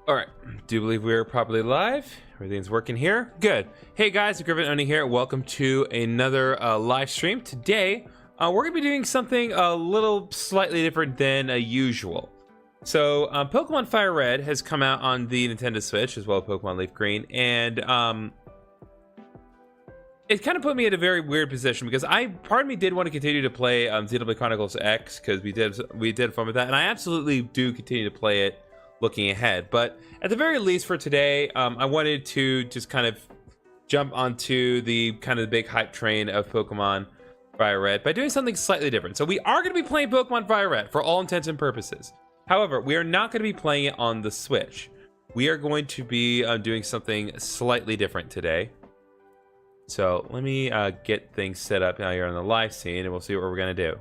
All right, do you believe we're probably live? Everything's working here. Good. Hey guys, Griffin Oni here. Welcome to another live stream. Today, we're gonna be doing something a little slightly different than usual. So, Pokemon FireRed has come out on the Nintendo Switch as well as Pokemon Leaf Green, and it kind of put me in a very weird position because part of me did want to continue to play Xenoblade Chronicles X because we did fun with that, and I absolutely do continue to play it looking ahead. But at the very least for today, I wanted to just kind of jump onto the kind of the big hype train of Pokemon FireRed by doing something slightly different. So we are going to be playing Pokemon FireRed for all intents and purposes. However, we are not going to be playing it on the Switch. We are going to be doing something slightly different today. So let me get things set up now here on the live scene, and we'll see what we're going to do.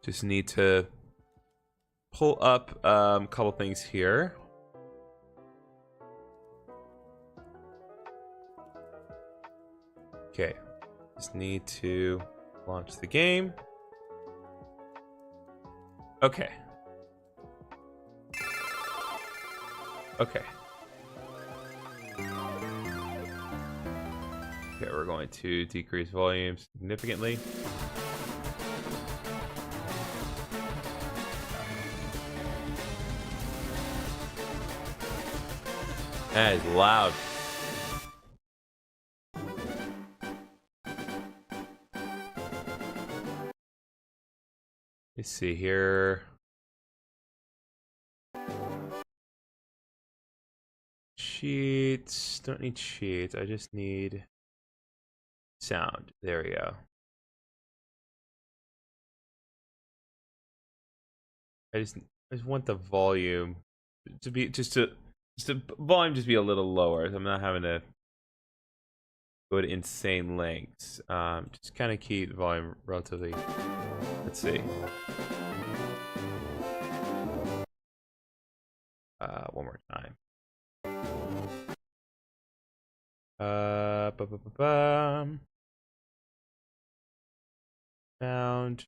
Just need to pull up a couple things here. Okay, just need to launch the game. Okay. Okay, we're going to decrease volume significantly. That is loud. Let's see here. Cheats. Don't need cheats. I just need sound. There we go. I just want the volume to be the volume just be a little lower. So I'm not having to go to insane lengths. Just kind of keep the volume relatively. Let's see. One more time. Sound.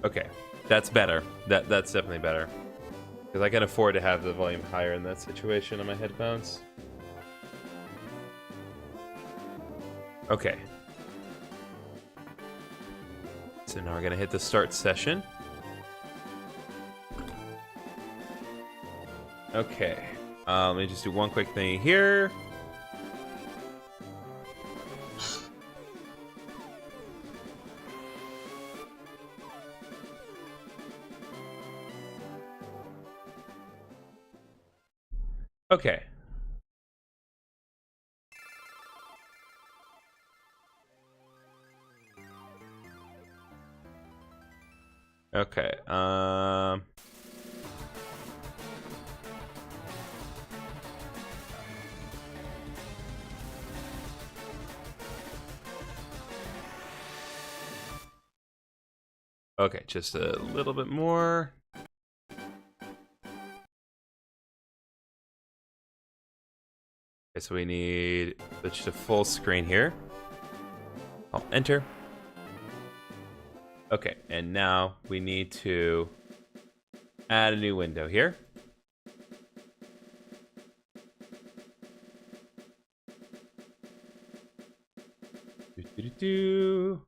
Okay, that's better. That's definitely better. Because I can afford to have the volume higher in that situation on my headphones. Okay. So now we're gonna hit the start session. Okay. Let me just do one quick thing here. Okay. Okay. Okay, just a little bit more. Okay, so we need switch to full screen here. I'll enter. Okay, and now we need to add a new window here. Do.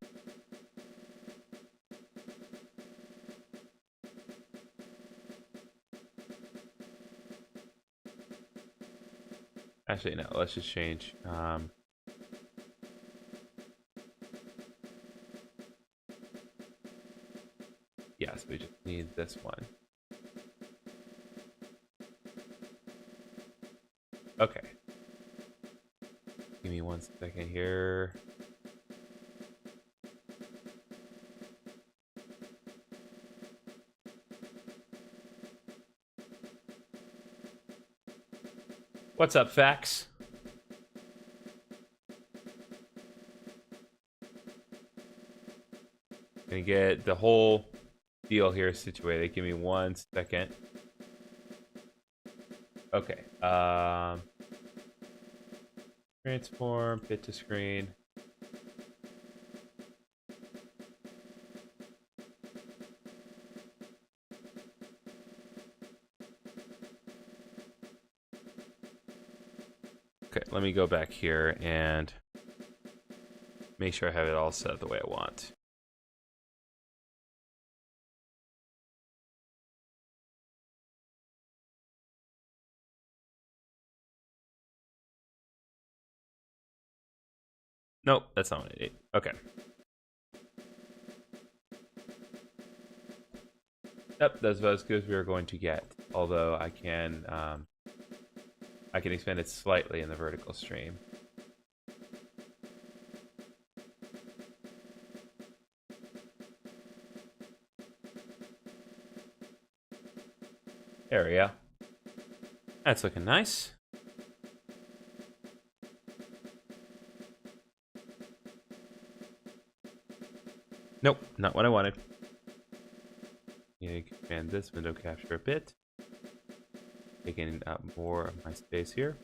Actually, no, let's just change. Yes, we just need this one. Okay. Give me 1 second here. What's up, Fax? Gonna get the whole deal here situated. Give me 1 second. Okay. Transform, bit to screen. Okay, let me go back here and make sure I have it all set up the way I want. Nope, that's not what I need. Okay. Yep, that's about as good as we are going to get. Although I can expand it slightly in the vertical stream. There we go. That's looking nice. Nope, not what I wanted. You expand this window capture a bit. Taking up more of my space here.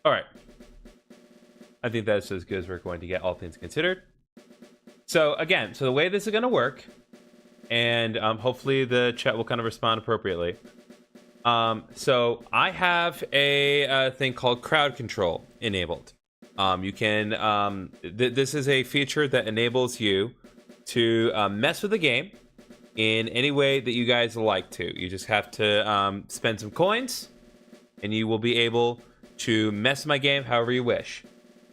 All right. I think that's as good as we're going to get, all things considered. So again, the way this is going to work, and hopefully the chat will kind of respond appropriately. So I have a thing called crowd control enabled. You can this is a feature that enables you to mess with the game in any way that you guys like to. You just have to spend some coins, and you will be able to mess my game however you wish.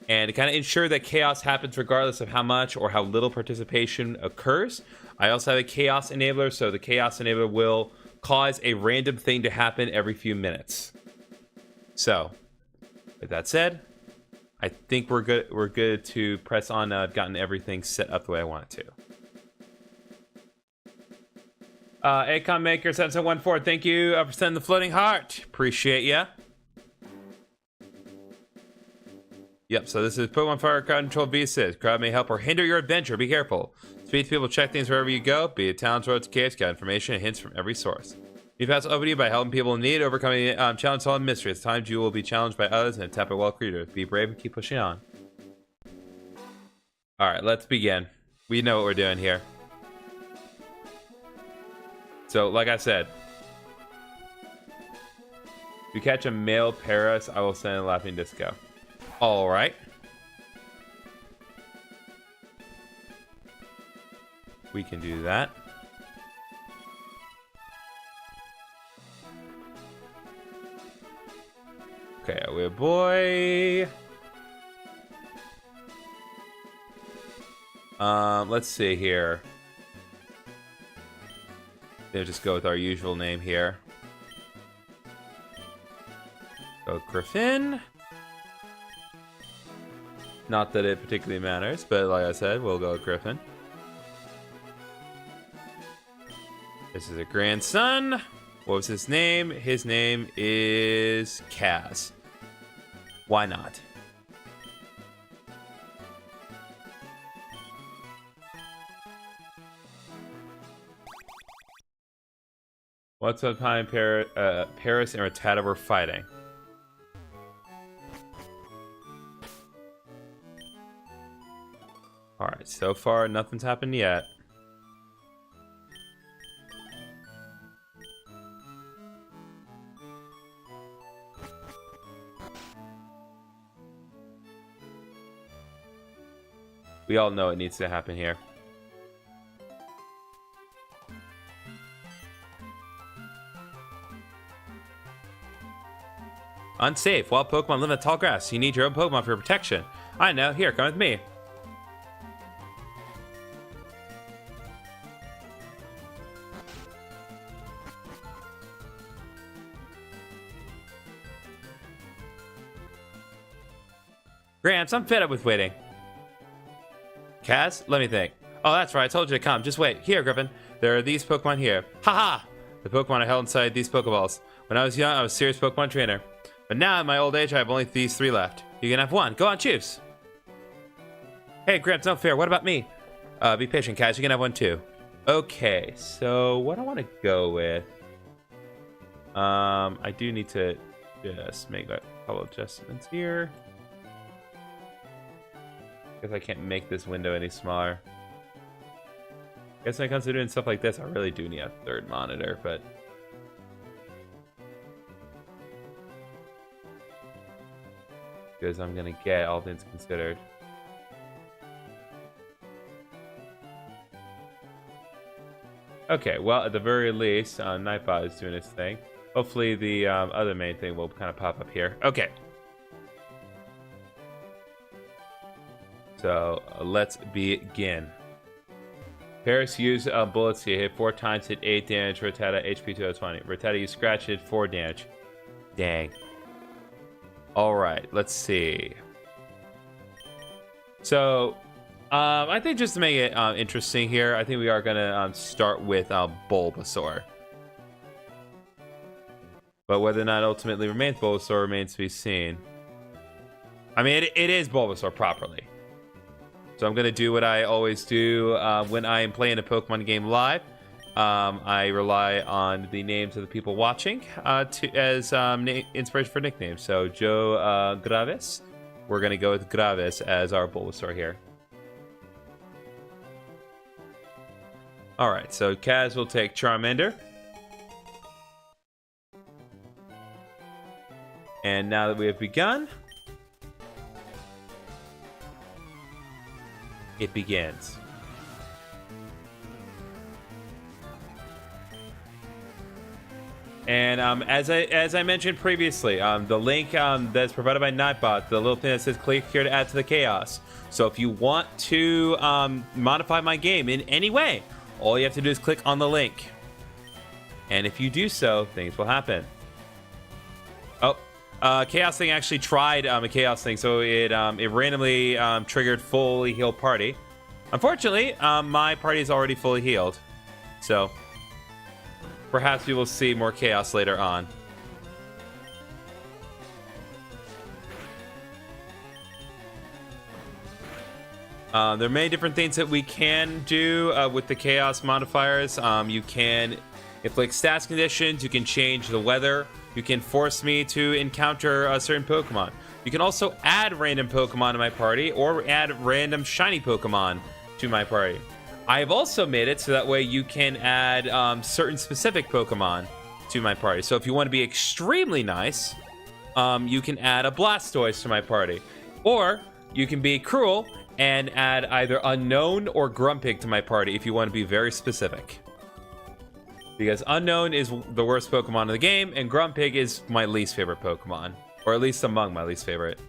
And to kind of ensure that chaos happens regardless of how much or how little participation occurs, I also have a chaos enabler, so the chaos enabler will cause a random thing to happen every few minutes. So, with that said, I think we're good. We're good to press on. I've gotten everything set up the way I want it to. Acon Maker 7714, thank you for sending the floating heart. Appreciate ya. Yep, so this is Pokemon FireRed Crowd Control V6. Crowd may help or hinder your adventure. Be careful. Speak to people, check things wherever you go. Be it towns, roads, caves, get information and hints from every source. You pass over to you by helping people in need, overcoming challenge, solving mysteries. At times you will be challenged by others and attacked by wild creatures. Be brave and keep pushing on. Alright, let's begin. We know what we're doing here. So, like I said, if you catch a male Paris, I will send a laughing disco. Alright. We can do that. Okay, we're boy. Let's see here. We'll just go with our usual name here. Go Griffin. Not that it particularly matters, but like I said, we'll go with Griffin. This is a grandson. What was his name? His name is Kaz. Why not? What's the time Paris and Rattata were fighting? Alright, so far nothing's happened yet. We all know it needs to happen here. Unsafe. Wild Pokemon live in the tall grass. You need your own Pokemon for your protection. I know. Here, come with me. Gramps, I'm fed up with waiting. Kaz, let me think. Oh, that's right. I told you to come. Just wait. Here, Griffin. There are these Pokemon here. Haha! The Pokemon I held inside these Pokeballs. When I was young, I was a serious Pokemon trainer. But now, in my old age, I have only these 3 left. You can have 1. Go on, choose. Hey, Gramps, no fair. What about me? Be patient, Kaz. You can have 1 too. Okay, so what I want to go with... I do need to just make a couple adjustments here. Guess I can't make this window any smaller. Guess when it comes to doing stuff like this, I really do need a 3rd monitor, but... because I'm gonna get all things considered. Okay, well, at the very least, Nightbot is doing its thing. Hopefully the other main thing will kind of pop up here. Okay. So, let's begin. Paris used bullets here. Hit 4 times, hit 8 damage. Rattata, HP 220. Rattata, you scratch it, 4 damage. Dang. Alright, let's see. So, I think just to make it interesting here, I think we are going to start with Bulbasaur. But whether or not ultimately remains Bulbasaur remains to be seen. I mean, it is Bulbasaur properly. So I'm going to do what I always do when I am playing a Pokemon game live. I rely on the names of the people watching as inspiration for nicknames. So Joe Gravis, we're going to go with Gravis as our Bulbasaur here. Alright, so Kaz will take Charmander. And now that we have begun, it begins. And as I mentioned previously, the link that's provided by Nightbot, the little thing that says click here to add to the chaos. So if you want to modify my game in any way, all you have to do is click on the link. And if you do so, things will happen. Oh, Chaos Thing actually tried a Chaos Thing, so it randomly triggered fully healed party. Unfortunately, my party is already fully healed. So perhaps we will see more chaos later on. There are many different things that we can do with the chaos modifiers. You can inflict stats conditions, you can change the weather, you can force me to encounter a certain Pokemon. You can also add random Pokemon to my party or add random shiny Pokemon to my party. I've also made it so that way you can add certain specific Pokemon to my party. So if you want to be extremely nice, you can add a Blastoise to my party. Or you can be cruel and add either Unknown or Grumpig to my party if you want to be very specific. Because Unknown is the worst Pokemon in the game, and Grumpig is my least favorite Pokemon. Or at least among my least favorite.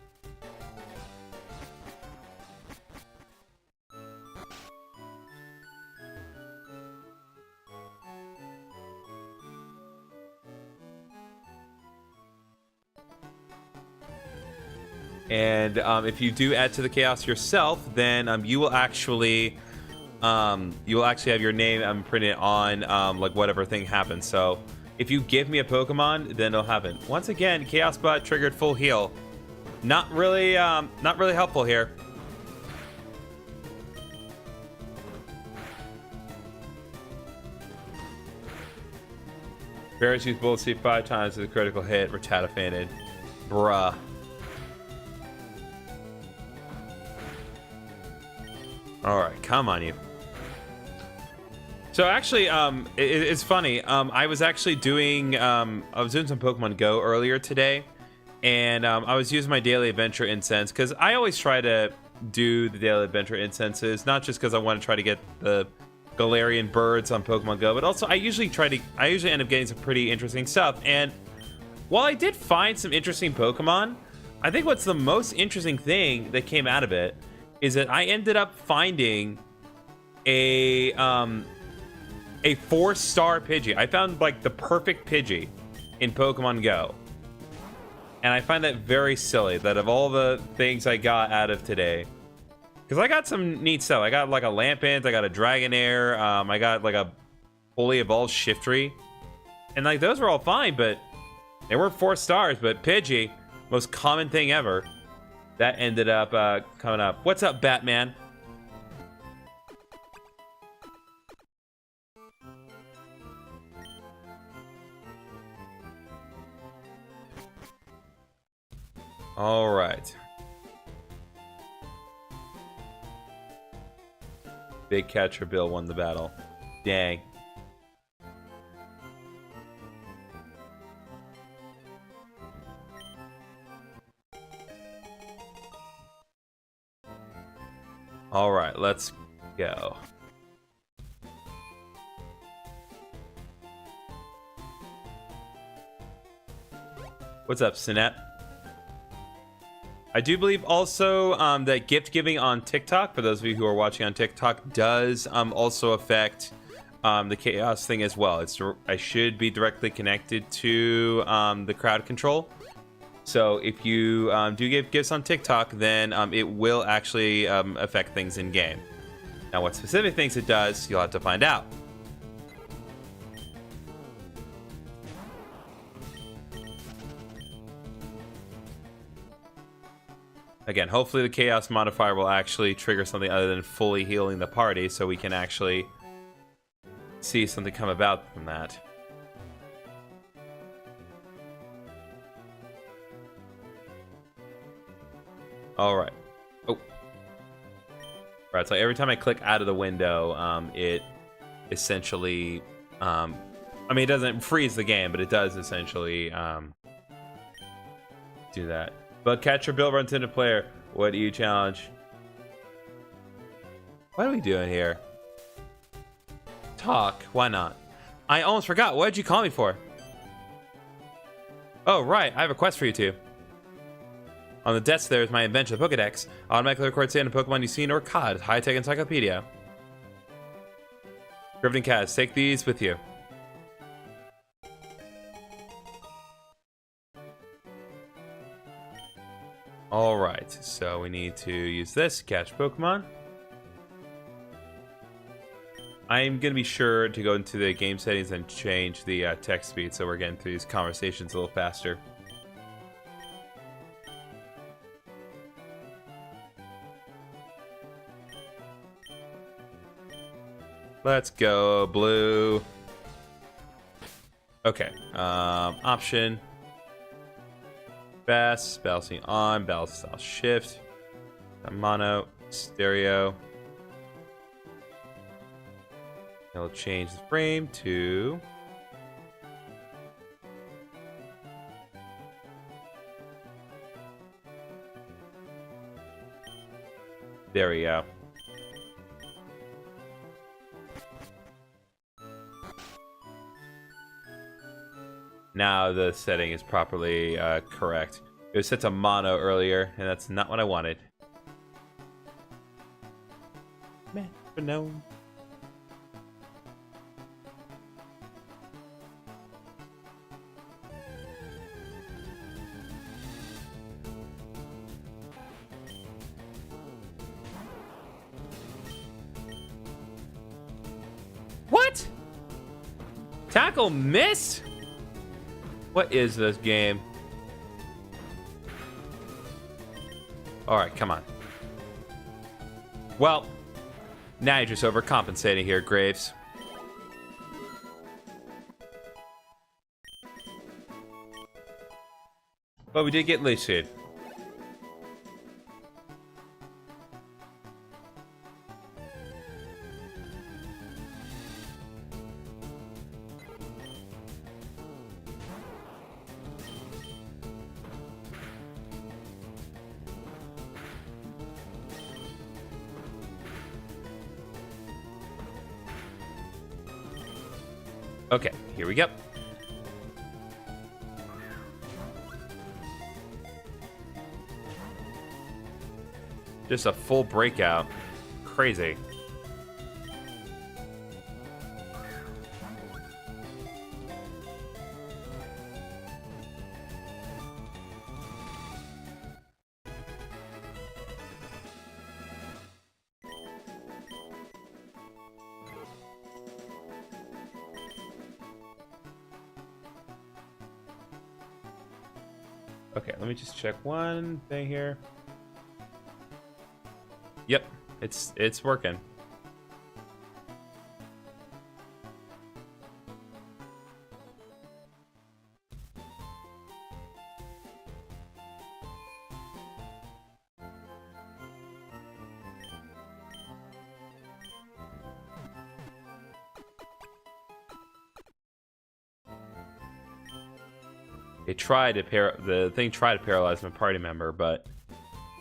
And if you do add to the chaos yourself, then you will actually have your name printed on like whatever thing happens. So if you give me a Pokemon, then it'll happen. Once again, Chaos Bot triggered full heal. Not really helpful here. Bears used Bullet Seed 5 times with a critical hit. Rattata fainted. Bruh. Alright, come on you. So actually, it's funny. I was actually doing some Pokemon Go earlier today, and I was using my daily adventure incense because I always try to do the daily adventure incenses, not just because I want to try to get the Galarian birds on Pokemon Go, but also I usually end up getting some pretty interesting stuff. And while I did find some interesting Pokemon, I think what's the most interesting thing that came out of it is that I ended up finding a 4-star Pidgey. I found like the perfect Pidgey in Pokemon Go. And I find that very silly that of all the things I got out of today, Because I got some neat stuff. I got like a Lampent, I got a Dragonair, I got like a fully evolved Shiftry. And like those were all fine, but they weren't 4 stars. But Pidgey, most common thing ever, that ended up coming up. What's up, Batman? All right. Big Catcher Bill won the battle. Dang. All right, let's go. What's up, Sinette? I do believe also that gift giving on TikTok, for those of you who are watching on TikTok, does also affect the chaos thing as well. I should be directly connected to the crowd control. So if you do give gifts on TikTok, then it will actually affect things in game. Now, what specific things it does, you'll have to find out. Again, hopefully the chaos modifier will actually trigger something other than fully healing the party, so we can actually see something come about from that. All right. Oh. Right, so every time I click out of the window, it essentially, I mean, it doesn't freeze the game, but it does essentially do that. But Catcher Bill runs into player. What do you challenge? What are we doing here? Talk. Why not? I almost forgot. What did you call me for? Oh, right. I have a quest for you two. On the desk there is my invention, the Pokédex. Automatically records in a Pokemon you've seen or caught. High-tech encyclopedia. Griffin and Kaz, take these with you. Alright, so we need to use this to catch Pokemon. I'm going to be sure to go into the game settings and change the text speed so we're getting through these conversations a little faster. Let's go, blue. Okay, option. Fast, balancing on, balance style shift, mono, stereo. It'll change the frame to there we go. Now the setting is properly correct. It was set to mono earlier, and that's not what I wanted. Man, but no. What? Tackle miss? What is this game? Alright, come on. Well, now you're just overcompensating here, Graves. But we did get Leech Seed. Okay, here we go. Just a full breakout. Crazy. Okay, let me just check one thing here. Yep, it's working. The thing tried to paralyze my party member, but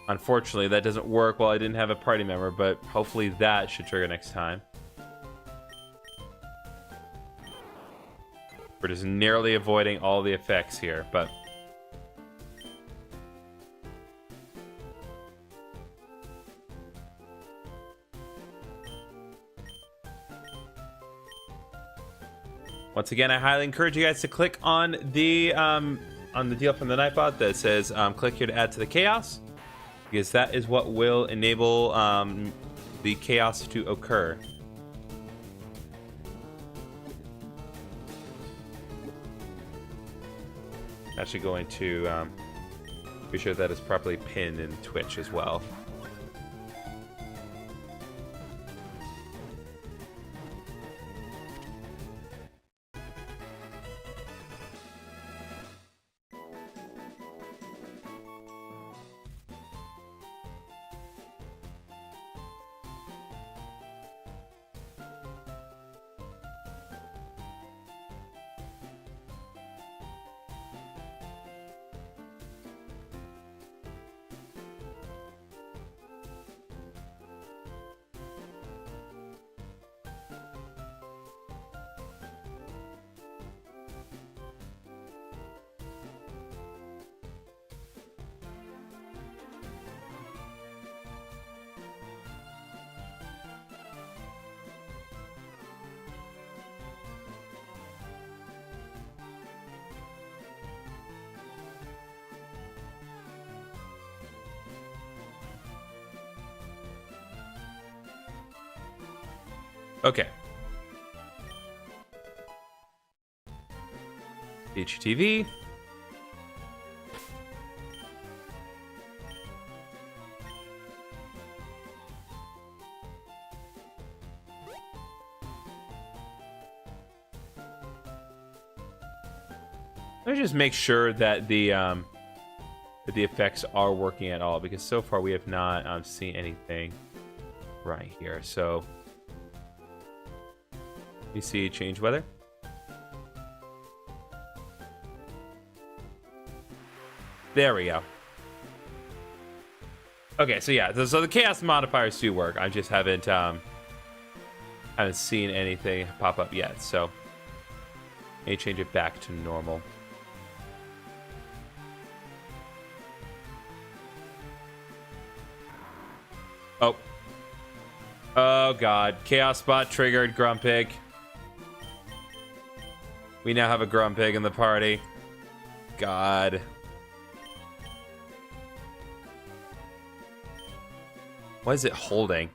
unfortunately that doesn't work while I didn't have a party member, but hopefully that should trigger next time. We're just narrowly avoiding all the effects here, but once again, I highly encourage you guys to click on the deal from the Nightbot that says click here to add to the chaos, because that is what will enable the chaos to occur. Actually going to be sure that is properly pinned in Twitch as well. Okay. HTV. Let me just make sure that the effects are working at all, because so far we have not seen anything right here. So you see change weather. There we go. Okay, so yeah, so the chaos modifiers do work. I just haven't seen anything pop up yet. So may change it back to normal. Oh. Oh god, chaos spot triggered Grumpig. We now have a Grumpig in the party. God. What is it holding?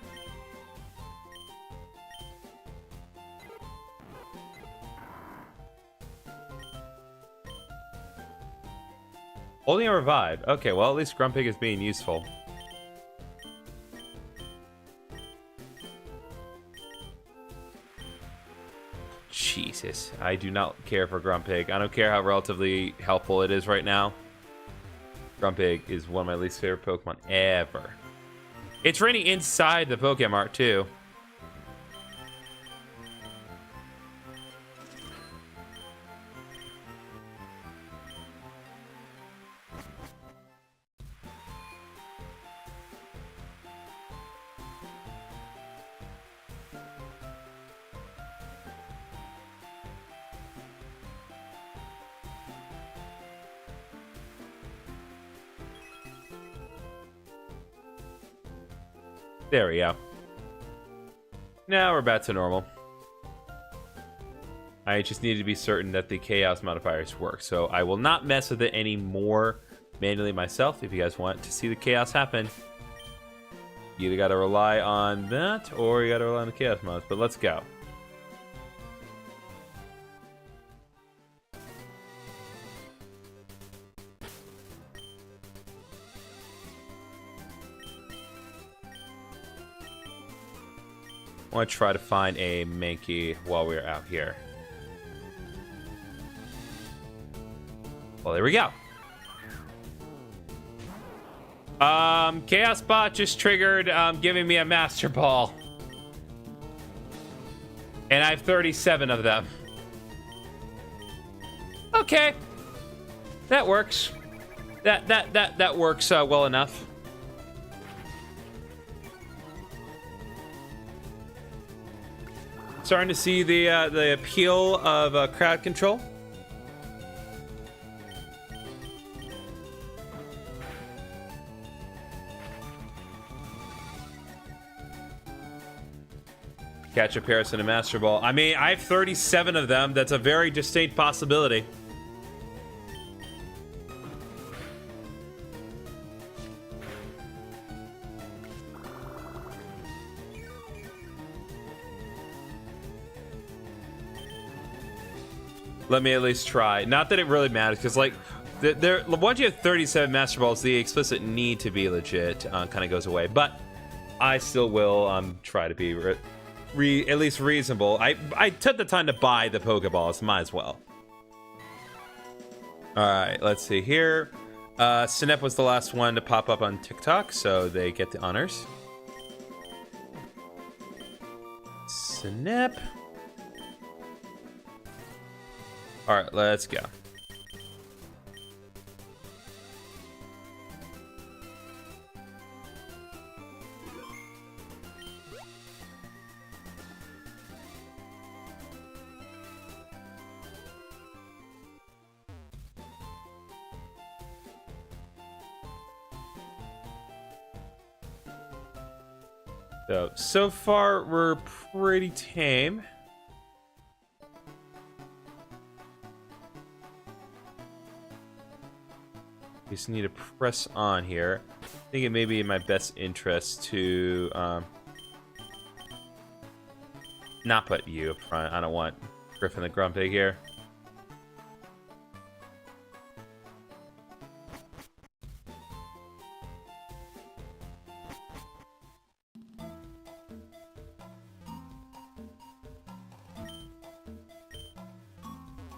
Holding a revive. Okay, well, at least Grumpig is being useful. Jesus, I do not care for Grumpig. I don't care how relatively helpful it is right now. Grumpig is one of my least favorite Pokemon ever. It's raining inside the Pokemart too. There we go. Now we're back to normal. I just need to be certain that the chaos modifiers work, so I will not mess with it anymore manually myself. If you guys want to see the chaos happen, you either got to rely on that or you got to rely on the chaos mods, but let's go. I want to try to find a Mankey while we're out here. Well, there we go. Chaos Bot just triggered, giving me a Master Ball. And I have 37 of them. Okay. That works. That works well enough. Starting to see the appeal of crowd control. Catch a Paris and a Master Ball. I mean, I have 37 of them. That's a very distinct possibility. Let me at least try. Not that it really matters, because like, once you have 37 Master Balls, the explicit need to be legit kind of goes away. But I still will try to be at least reasonable. I took the time to buy the Pokeballs, might as well. All right, let's see here. Sinep was the last one to pop up on TikTok, so they get the honors. Sinep. All right, let's go. So far, we're pretty tame. We just need to press on here. I think it may be in my best interest to not put you up front. I don't want Griffin the Grumpig here.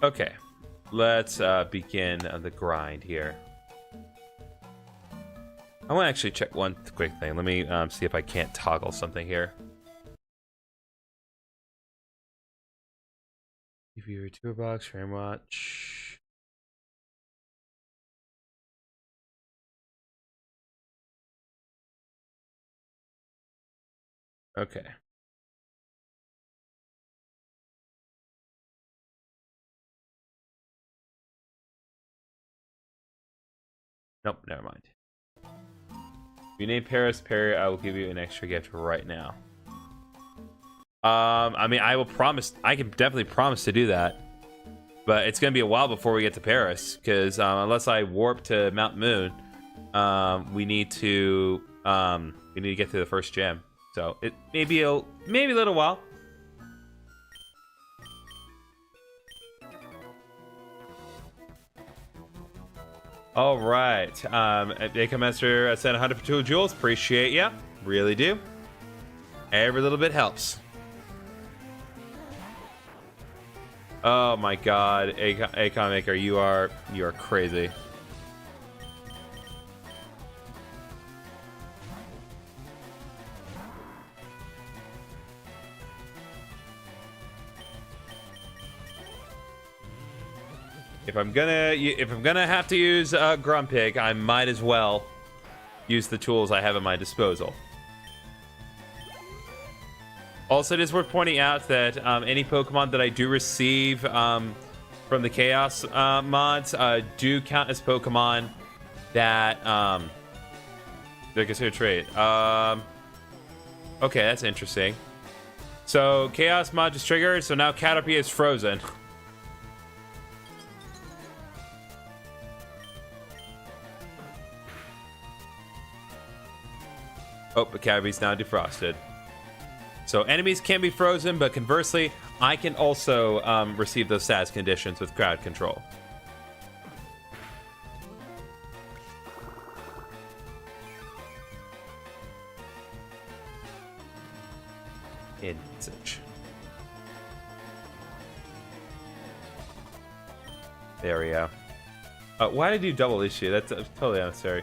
Okay, let's begin the grind here. I want to actually check one quick thing. Let me see if I can't toggle something here. If you're a tour box, frame watch. Okay. Nope, never mind. If you name Paris Perry, I will give you an extra gift right now. I mean, I will promise. I can definitely promise to do that, but it's gonna be a while before we get to Paris, because unless I warp to Mount Moon, we need to get to the first gem. So it maybe a little while. All right, Acom Master sent 100 for 2 jewels. Appreciate ya, really do. Every little bit helps. Oh my God, Acom Maker, you are crazy. If I'm gonna have to use Grumpig, I might as well use the tools I have at my disposal. Also, it is worth pointing out that any Pokemon that I do receive from the Chaos mods do count as Pokemon that they're considered trait. Okay, that's interesting. So Chaos mod is triggered, so now Caterpie is frozen. Oh, but Caterpie's now defrosted. So enemies can be frozen, but conversely, I can also receive those status conditions with crowd control. There we go. Why did I do double issue? That's totally unnecessary.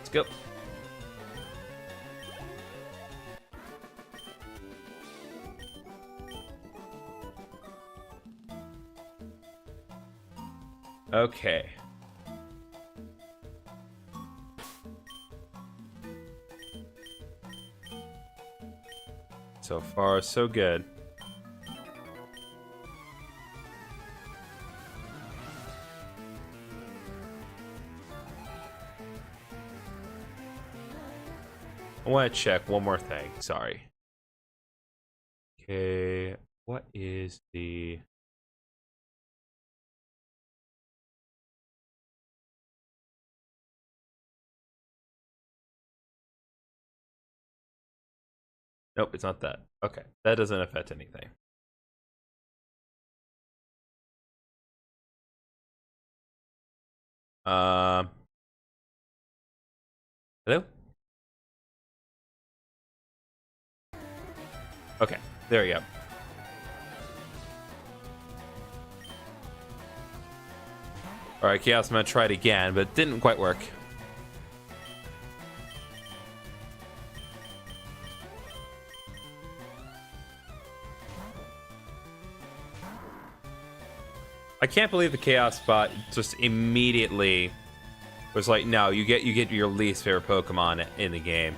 Let's go. Okay. So far, so good. I want to check one more thing. Sorry. Okay. What is the... Nope, it's not that. Okay. That doesn't affect anything. Hello? Okay, there we go. Alright, Chaos, I'm gonna try it again, but it didn't quite work. I can't believe the Chaos bot just immediately was like, no, you get your least favorite Pokemon in the game.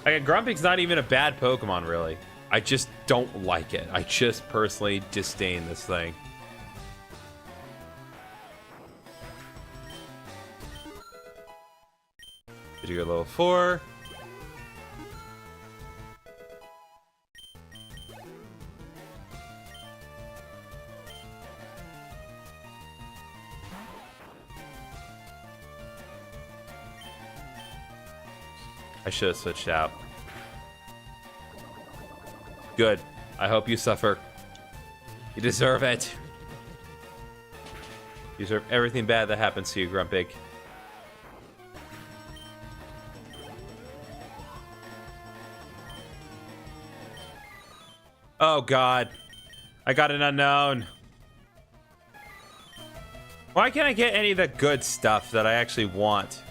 Like, Grumpig's not even a bad Pokemon, really. I just don't like it. I just personally disdain this thing. Did you go level 4? I should have switched out. Good. I hope you suffer. You deserve it. You deserve everything bad that happens to you, Grumpig. Oh god. I got an unknown. Why can't I get any of the good stuff that I actually want?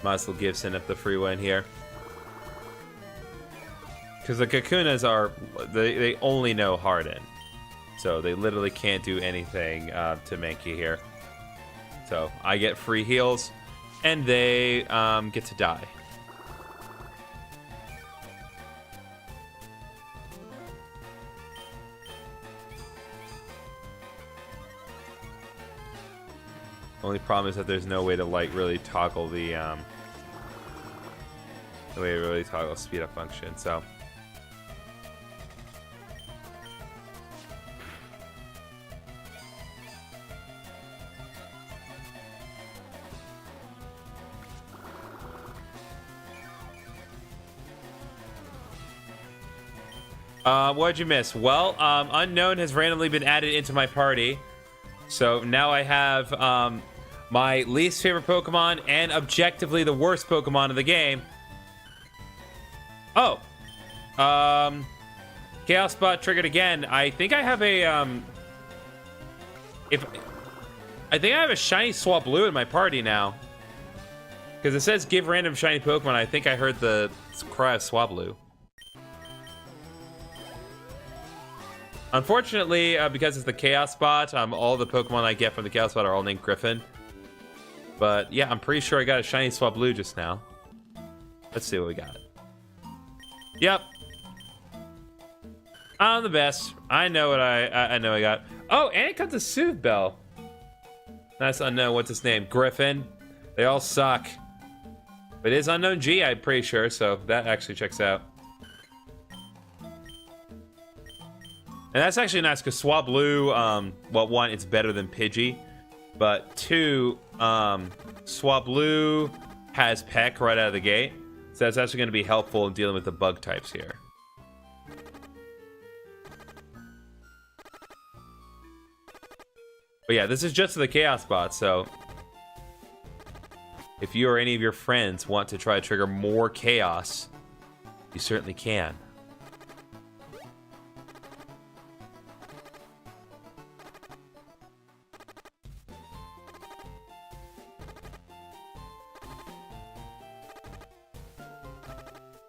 Might as well give Sinnoh the free win here. Because the Kakunas are... They only know Harden. So they literally can't do anything to Mankey here. So I get free heals. And they get to die. Only problem is that there's no way to like really toggle the way to really toggle speed up function. So what'd you miss? Well, Unknown has randomly been added into my party. So now I have my least favorite Pokemon and objectively the worst Pokemon of the game. Oh. Chaos Bot triggered again. I think I have a if I think I have a shiny Swablu in my party now. Because it says give random shiny Pokemon. I think I heard the cry of Swablu. Unfortunately, because it's the Chaos Spot, all the Pokemon I get from the Chaos Spot are all named Griffin. But yeah, I'm pretty sure I got a shiny Swablu just now. Let's see what we got. Yep. I'm the best. I know what I know I got. Oh, and it comes a Soothe Bell. Nice unknown. What's his name? Griffin. They all suck. But it is unknown G, I'm pretty sure, so that actually checks out. And that's actually nice because Swablu, well, one, it's better than Pidgey, but two, Swablu has Peck right out of the gate, so that's actually going to be helpful in dealing with the bug types here. But yeah, this is just the Chaos Bot, so if you or any of your friends want to try to trigger more chaos, you certainly can.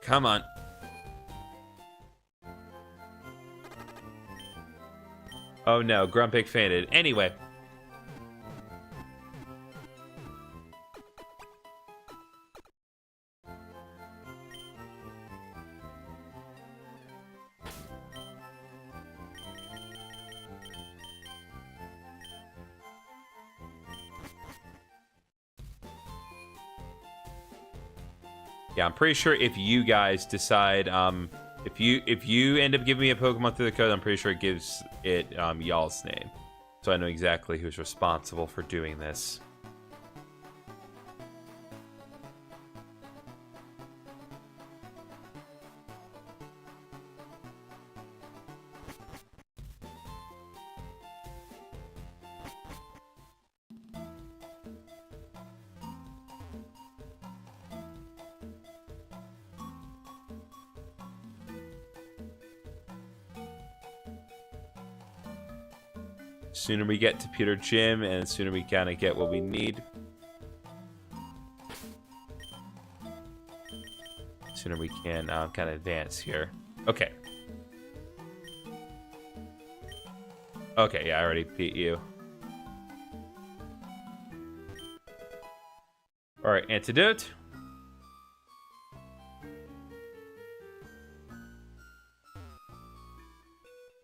Come on. Oh no, Grumpig fainted. Anyway. Yeah, I'm pretty sure if you guys decide, if you end up giving me a Pokemon through the code, I'm pretty sure it gives it y'all's name, so I know exactly who's responsible for doing this. Sooner we get to Peter Gym, and sooner we kind of get what we need. Sooner we can kind of advance here. Okay. Okay, yeah, I already beat you. Alright, antidote.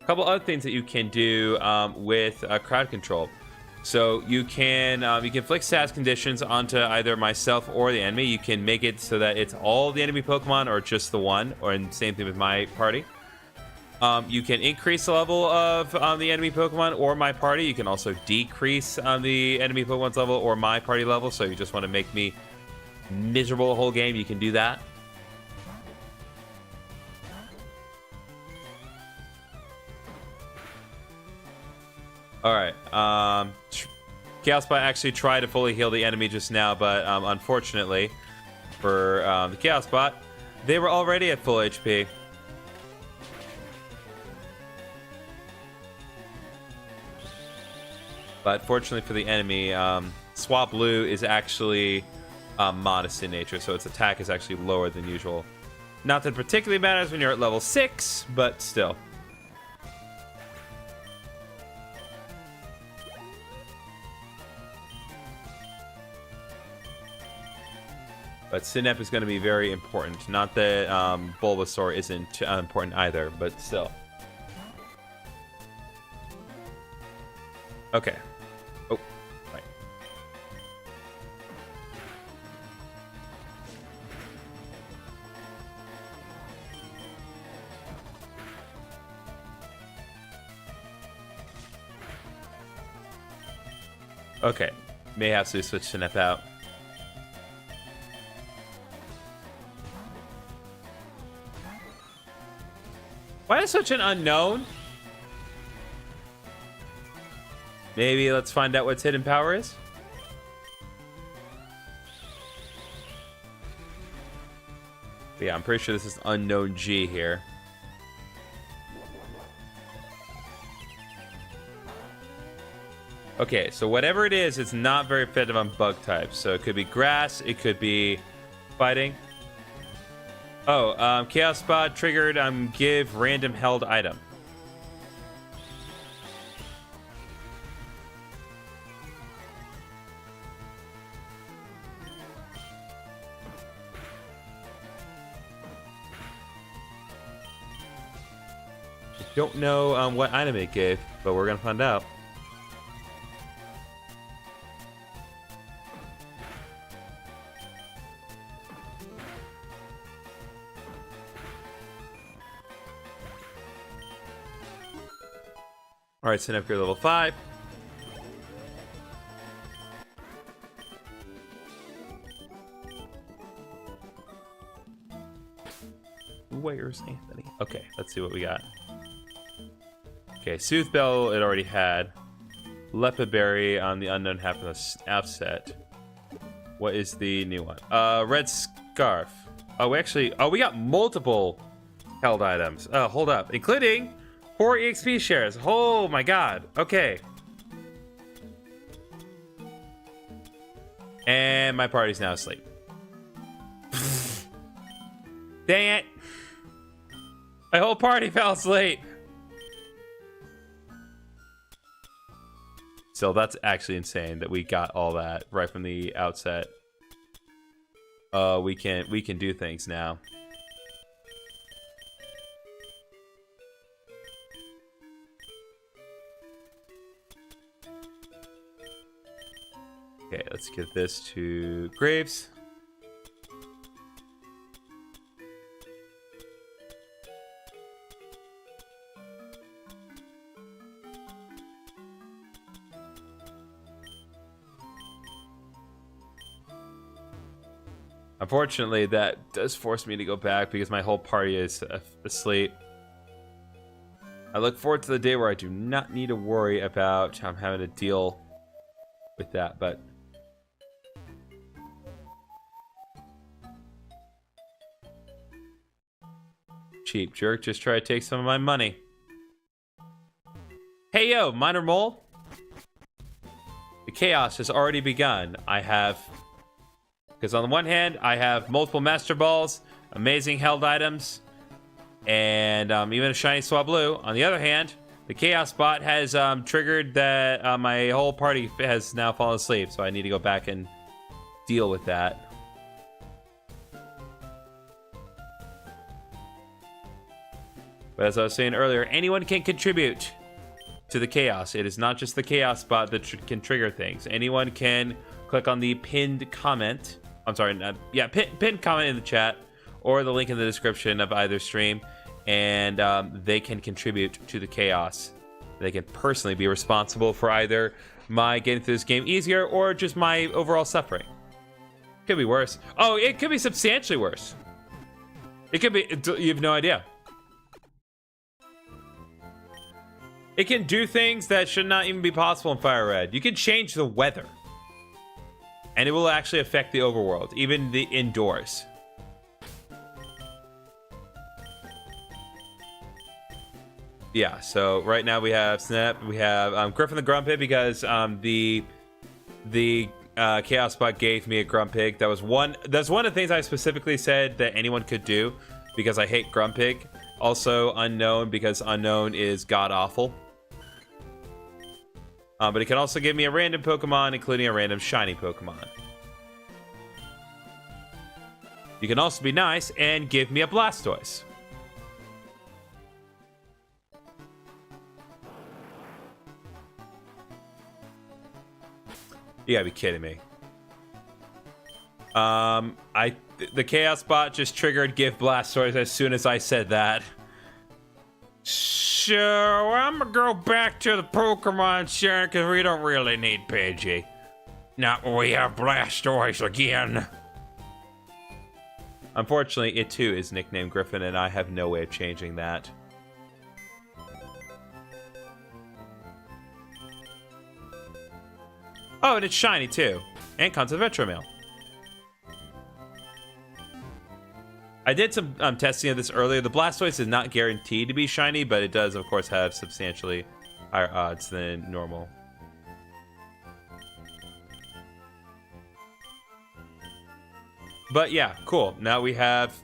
Couple other things that you can do with crowd control. So you can inflict status conditions onto either myself or the enemy. You can make it so that it's all the enemy Pokemon or just the one, or and same thing with my party. You can increase the level of the enemy Pokemon or my party. You can also decrease the enemy Pokemon's level or my party level. So if you just want to make me miserable the whole game, you can do that. Alright, Chaos Bot actually tried to fully heal the enemy just now, but unfortunately for the Chaos Bot, they were already at full HP. But fortunately for the enemy, Swablu is actually modest in nature, so its attack is actually lower than usual. Not that it particularly matters when you're at level 6, but still. But Synap is going to be very important. Not that Bulbasaur isn't important either, but still. Okay. Oh, right. Okay. May have to switch Synap out. Why is such an unknown? Maybe let's find out what its hidden power is. But yeah, I'm pretty sure this is unknown G here. Okay, so whatever it is, it's not very effective on bug types. So it could be grass, it could be fighting. Oh, Chaos Spot triggered give random held item. Don't know what item it gave, but we're gonna find out. All right, sign up here level 5. Where's Anthony? Okay, let's see what we got. Okay, Sooth Bell it already had. Leopard Berry on the Unknown Happiness outset. What is the new one? Red Scarf. Oh, we got multiple held items. Hold up. Including 4 EXP shares. Oh my god. Okay. And my party's now asleep. Dang it. My whole party fell asleep. So that's actually insane that we got all that right from the outset. We can do things now. Okay, let's give this to Graves. Unfortunately, that does force me to go back because my whole party is asleep. I look forward to the day where I do not need to worry about having to deal with that, but... Cheap jerk, just try to take some of my money. Hey yo, Minor Mole! The chaos has already begun. Because on the one hand, I have multiple Master Balls, amazing held items, and even a shiny Swablu. On the other hand, the Chaos Bot has triggered that my whole party has now fallen asleep, so I need to go back and deal with that. But as I was saying earlier, anyone can contribute to the chaos. It is not just the Chaos Bot that can trigger things. Anyone can click on the pinned comment. I'm sorry, pinned comment in the chat or the link in the description of either stream, and they can contribute to the chaos. They can personally be responsible for either my getting through this game easier or just my overall suffering. Could be worse. Oh, it could be substantially worse. It could be, you have no idea. It can do things that should not even be possible in FireRed. You can change the weather. And it will actually affect the overworld, even the indoors. Yeah, so right now we have Snap, we have Griffin the Grumpig because the Chaos Bot gave me a Grumpig. That's one of the things I specifically said that anyone could do because I hate Grumpig. Also Unknown because Unknown is god-awful. But it can also give me a random Pokemon, including a random shiny Pokemon. You can also be nice and give me a Blastoise. You gotta be kidding me. The Chaos Bot just triggered give Blastoise as soon as I said that. So, I'm gonna go back to the Pokemon Center because we don't really need Pidgey. Not when we have Blastoise again. Unfortunately, it too is nicknamed Griffin, and I have no way of changing that. Oh, and it's shiny too. And comes with Retro Mail. I did some testing of this earlier. The Blastoise is not guaranteed to be shiny, but it does, of course, have substantially higher odds than normal. But yeah, cool. Now we have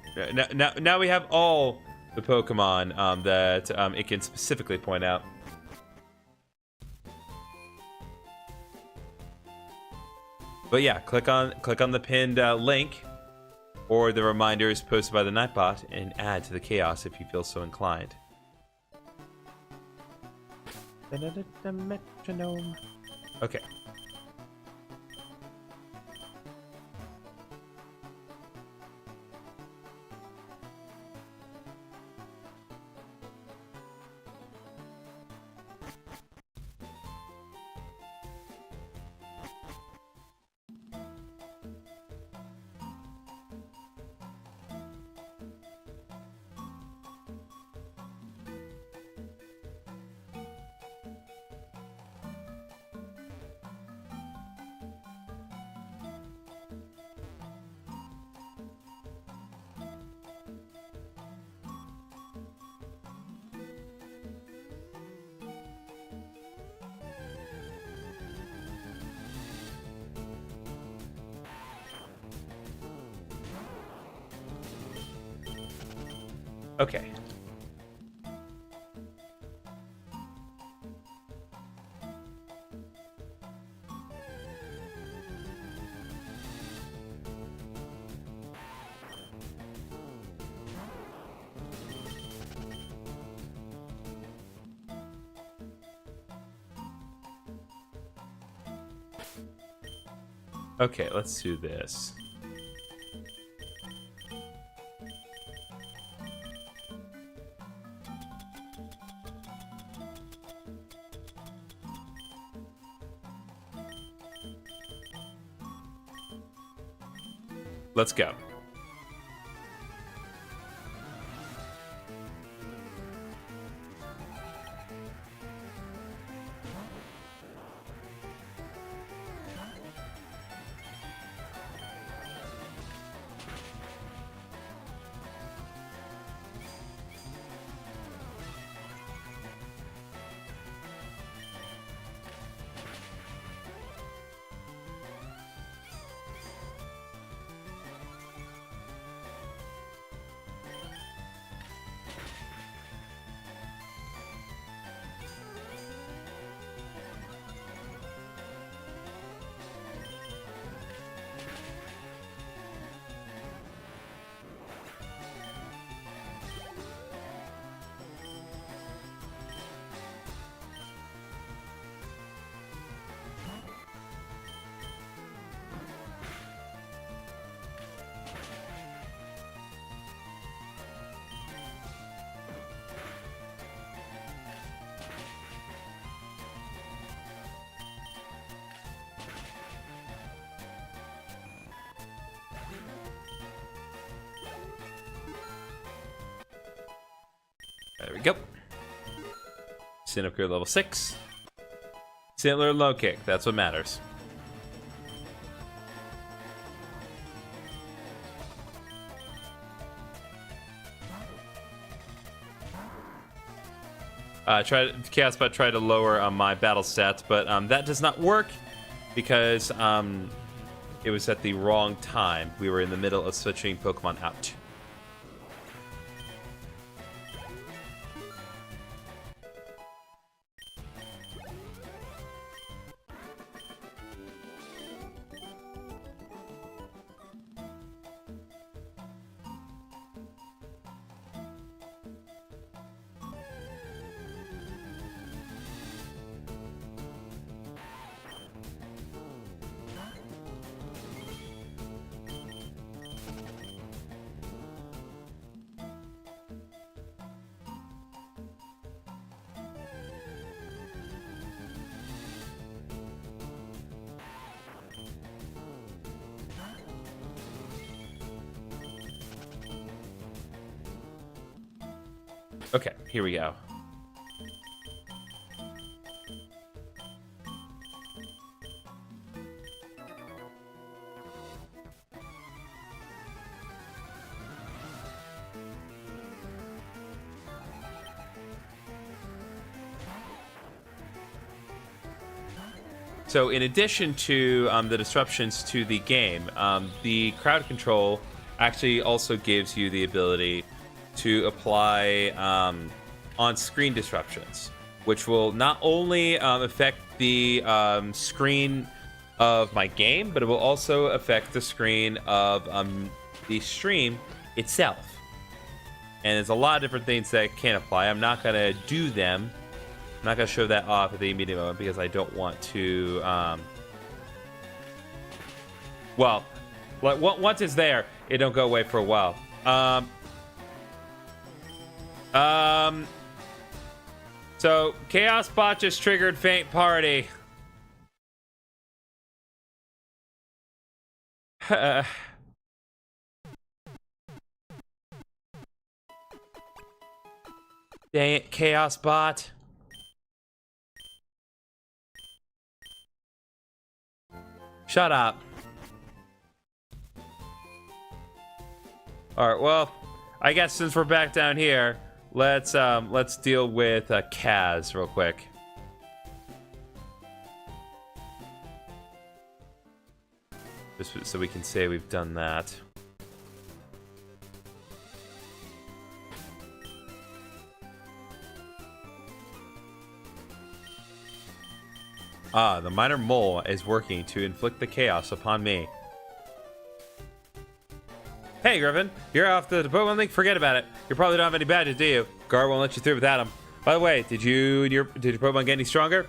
now we have all the Pokemon that it can specifically point out. But yeah, click on the pinned link or the reminders posted by the Nightbot and add to the chaos if you feel so inclined. Metronome. Okay. Okay. Okay, let's do this. Let's go. There we go. Stand upgrade level 6. Sandler low kick, that's what matters. Chaosbot tried to lower my battle stats, but that does not work because it was at the wrong time. We were in the middle of switching Pokemon out. Okay, here we go. So in addition to the disruptions to the game, the crowd control actually also gives you the ability to apply on-screen disruptions, which will not only affect the screen of my game, but it will also affect the screen of the stream itself. And there's a lot of different things that can apply. I'm not going to do them. I'm not going to show that off at the immediate moment because I don't want to... well, once it's there, it don't go away for a while. So, Chaos Bot just triggered Faint Party. Dang it, Chaos Bot. Shut up. All right, well, I guess since we're back down here, let's deal with Kaz real quick. Just so we can say we've done that. Ah, the minor mole is working to inflict the chaos upon me. Hey, Griffin, you're off the Pokemon League. Forget about it. You probably don't have any badges, do you? Guard won't let you through without them. By the way, did your Pokemon get any stronger?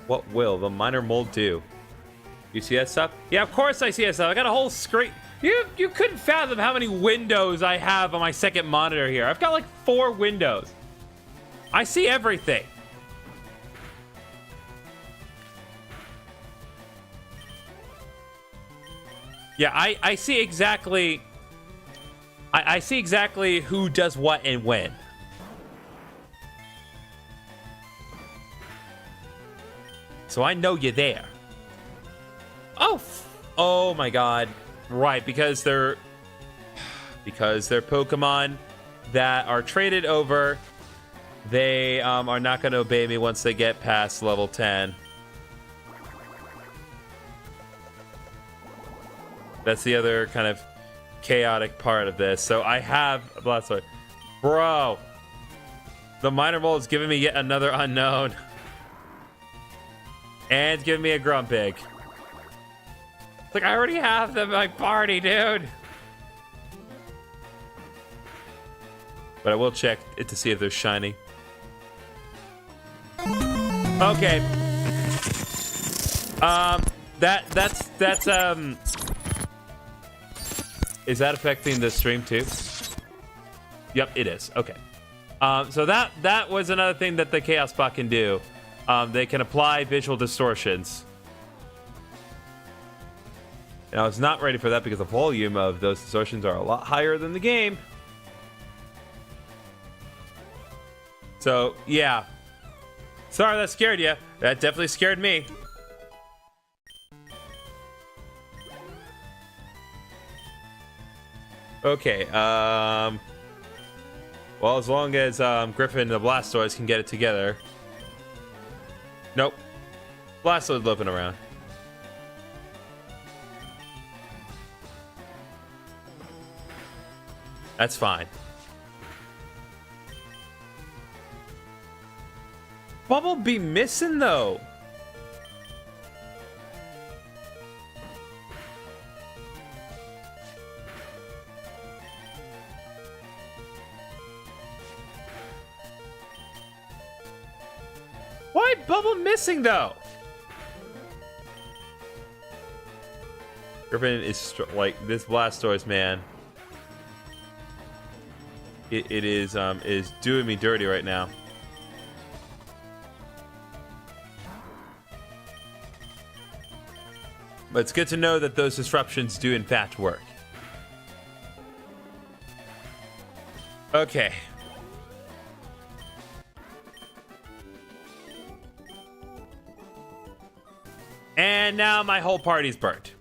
What will the minor mole do? You see that stuff? Yeah, of course I see that stuff. I got a whole screen. You couldn't fathom how many windows I have on my second monitor here. I've got like 4 windows. I see everything. Yeah, I see exactly... I see exactly who does what and when. So I know you're there. Oh my god. Right, because they're Pokemon that are traded over. They are not going to obey me once they get past level 10. That's the other kind of chaotic part of this. So I have a Blastoise. Bro, the minor mole is giving me yet another unknown. And giving me a Grumpig. It's like, I already have them in my party, dude. But I will check it to see if they're shiny. Okay. That's is that affecting the stream too? Yep, it is. Okay. So that was another thing that the Chaos Bot can do. They can apply visual distortions. And I was not ready for that because the volume of those distortions are a lot higher than the game. So, yeah. Sorry that scared you. That definitely scared me. Okay, well, as long as Griffin and the Blastoise can get it together. Nope. Blastoise loafing around. That's fine. Bubble be missing though. Why Bubble missing though? Griffin is like this Blastoise, man. It is doing me dirty right now. But it's good to know that those disruptions do in fact work. Okay. And now my whole party's burnt.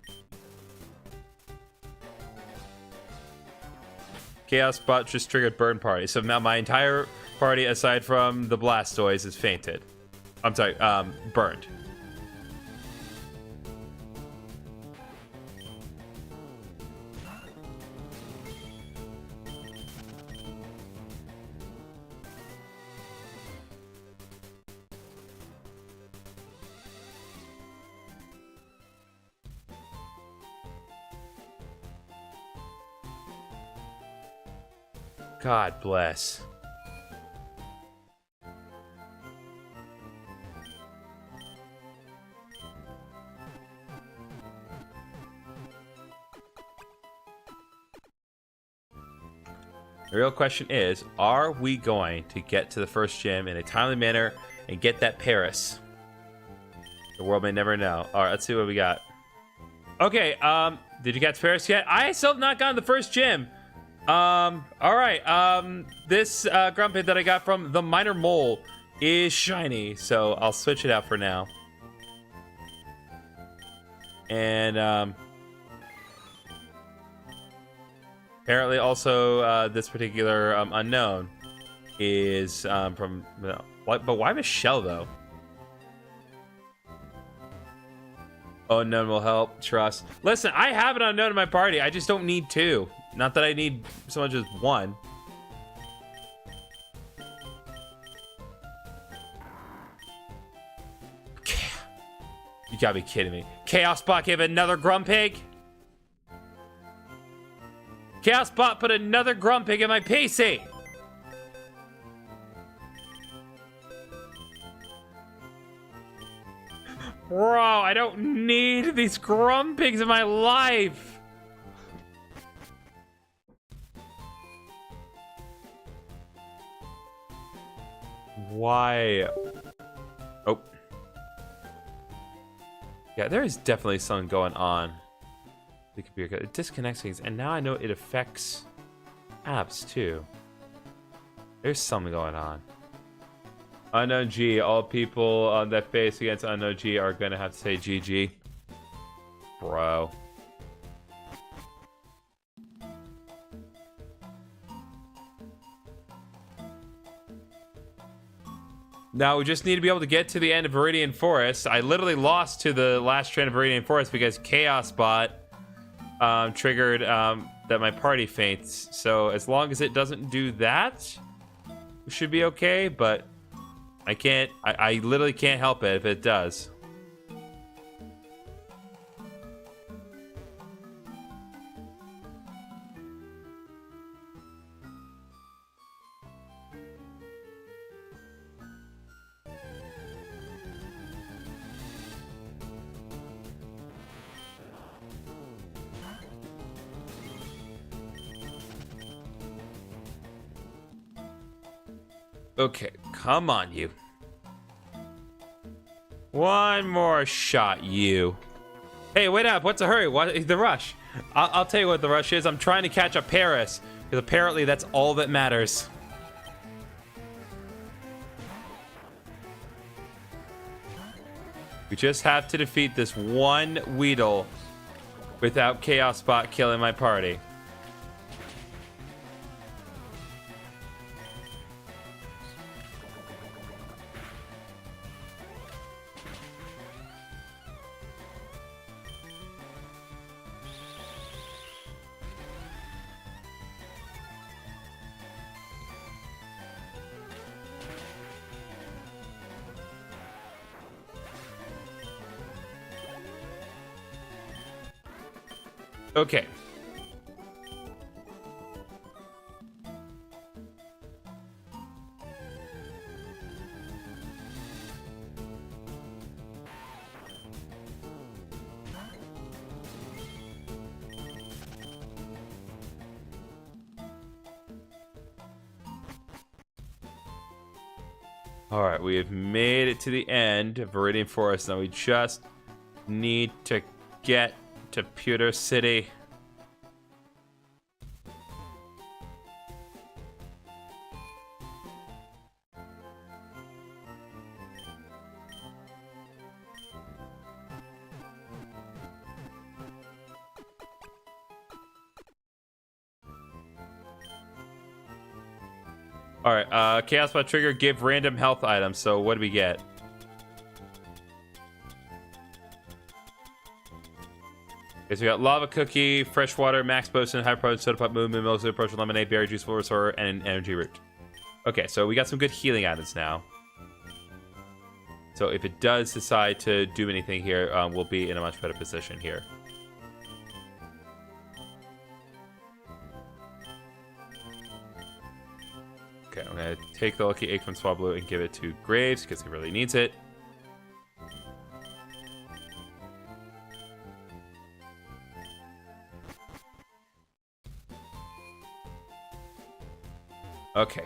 Chaos Spot just triggered burn party. So now my entire party, aside from the Blastoise, is fainted. I'm sorry, burned. God bless. The real question is, are we going to get to the first gym in a timely manner and get that Paris? The world may never know. All right, let's see what we got. Okay, did you get to Paris yet? I still have not gotten the first gym. All right, this Grumpig that I got from the Minor Mole is shiny, so I'll switch it out for now. And, apparently also, this particular, unknown is, from, but why Michelle, though? Unknown will help, trust. Listen, I have an unknown in my party, I just don't need two. Not that I need so much as one. You gotta be kidding me. Chaos Bot gave another Grumpig? Chaos Bot put another Grumpig in my PC! Bro, I don't need these Grumpigs in my life! Why? Oh. Yeah, there is definitely something going on. The computer, it disconnects things, and now I know it affects apps too. There's something going on. Unknown G, all people that face against Unknown G are gonna have to say GG. Bro. Now we just need to be able to get to the end of Viridian Forest. I literally lost to the last train of Viridian Forest because Chaos Bot triggered that my party faints. So as long as it doesn't do that, we should be okay. But I literally can't help it if it does. Okay, come on, you. One more shot, you. Hey, wait up. What's the hurry? What the rush? I'll tell you what the rush is. I'm trying to catch a Paris, because apparently that's all that matters. We just have to defeat this one Weedle without Chaos Bot killing my party. Okay. All right, we have made it to the end of Viridian Forest. Now we just need to get to Pewter City. All right, Chaos Bot trigger, give random health items. So what do we get? Okay, so we got lava cookie, fresh water, max potion, high protein, soda pop, movement, mimosa, approach, lemonade, berry juice, full restore, and an energy root. Okay, so we got some good healing items now. So if it does decide to do anything here, we'll be in a much better position here. Okay, I'm gonna take the lucky egg from Swablu and give it to Graves because he really needs it. Okay.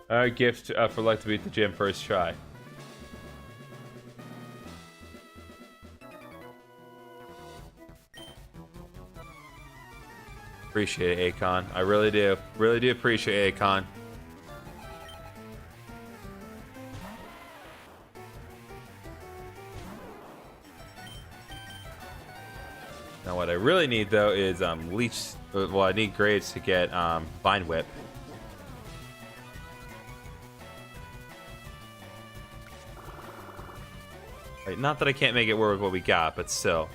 Our gift for luck to beat the gym first try. Appreciate it, Akon. I really do. Really do appreciate Akon. Now what I really need though is leech. Well, I need Graves to get Vine Whip. Right, not that I can't make it work with what we got, but still.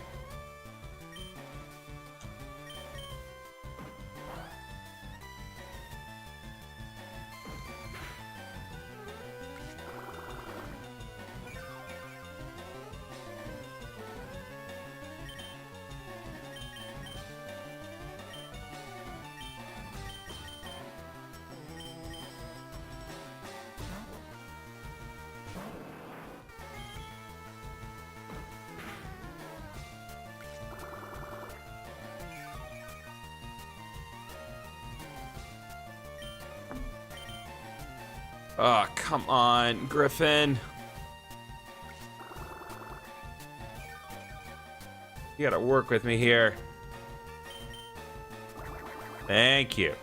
Oh, come on, Griffin. You gotta work with me here. Thank you.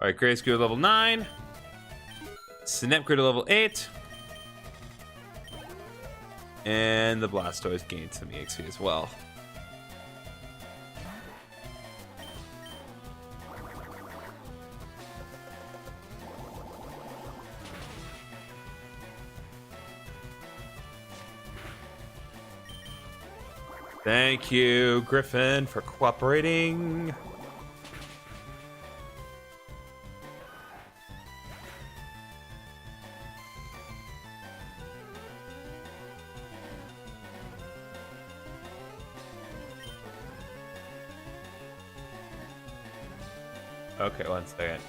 Alright, Grace grew to level 9. Snap grew to level 8. And the Blastoise gained some EXP as well. Thank you, Griffin, for cooperating. Okay, one second.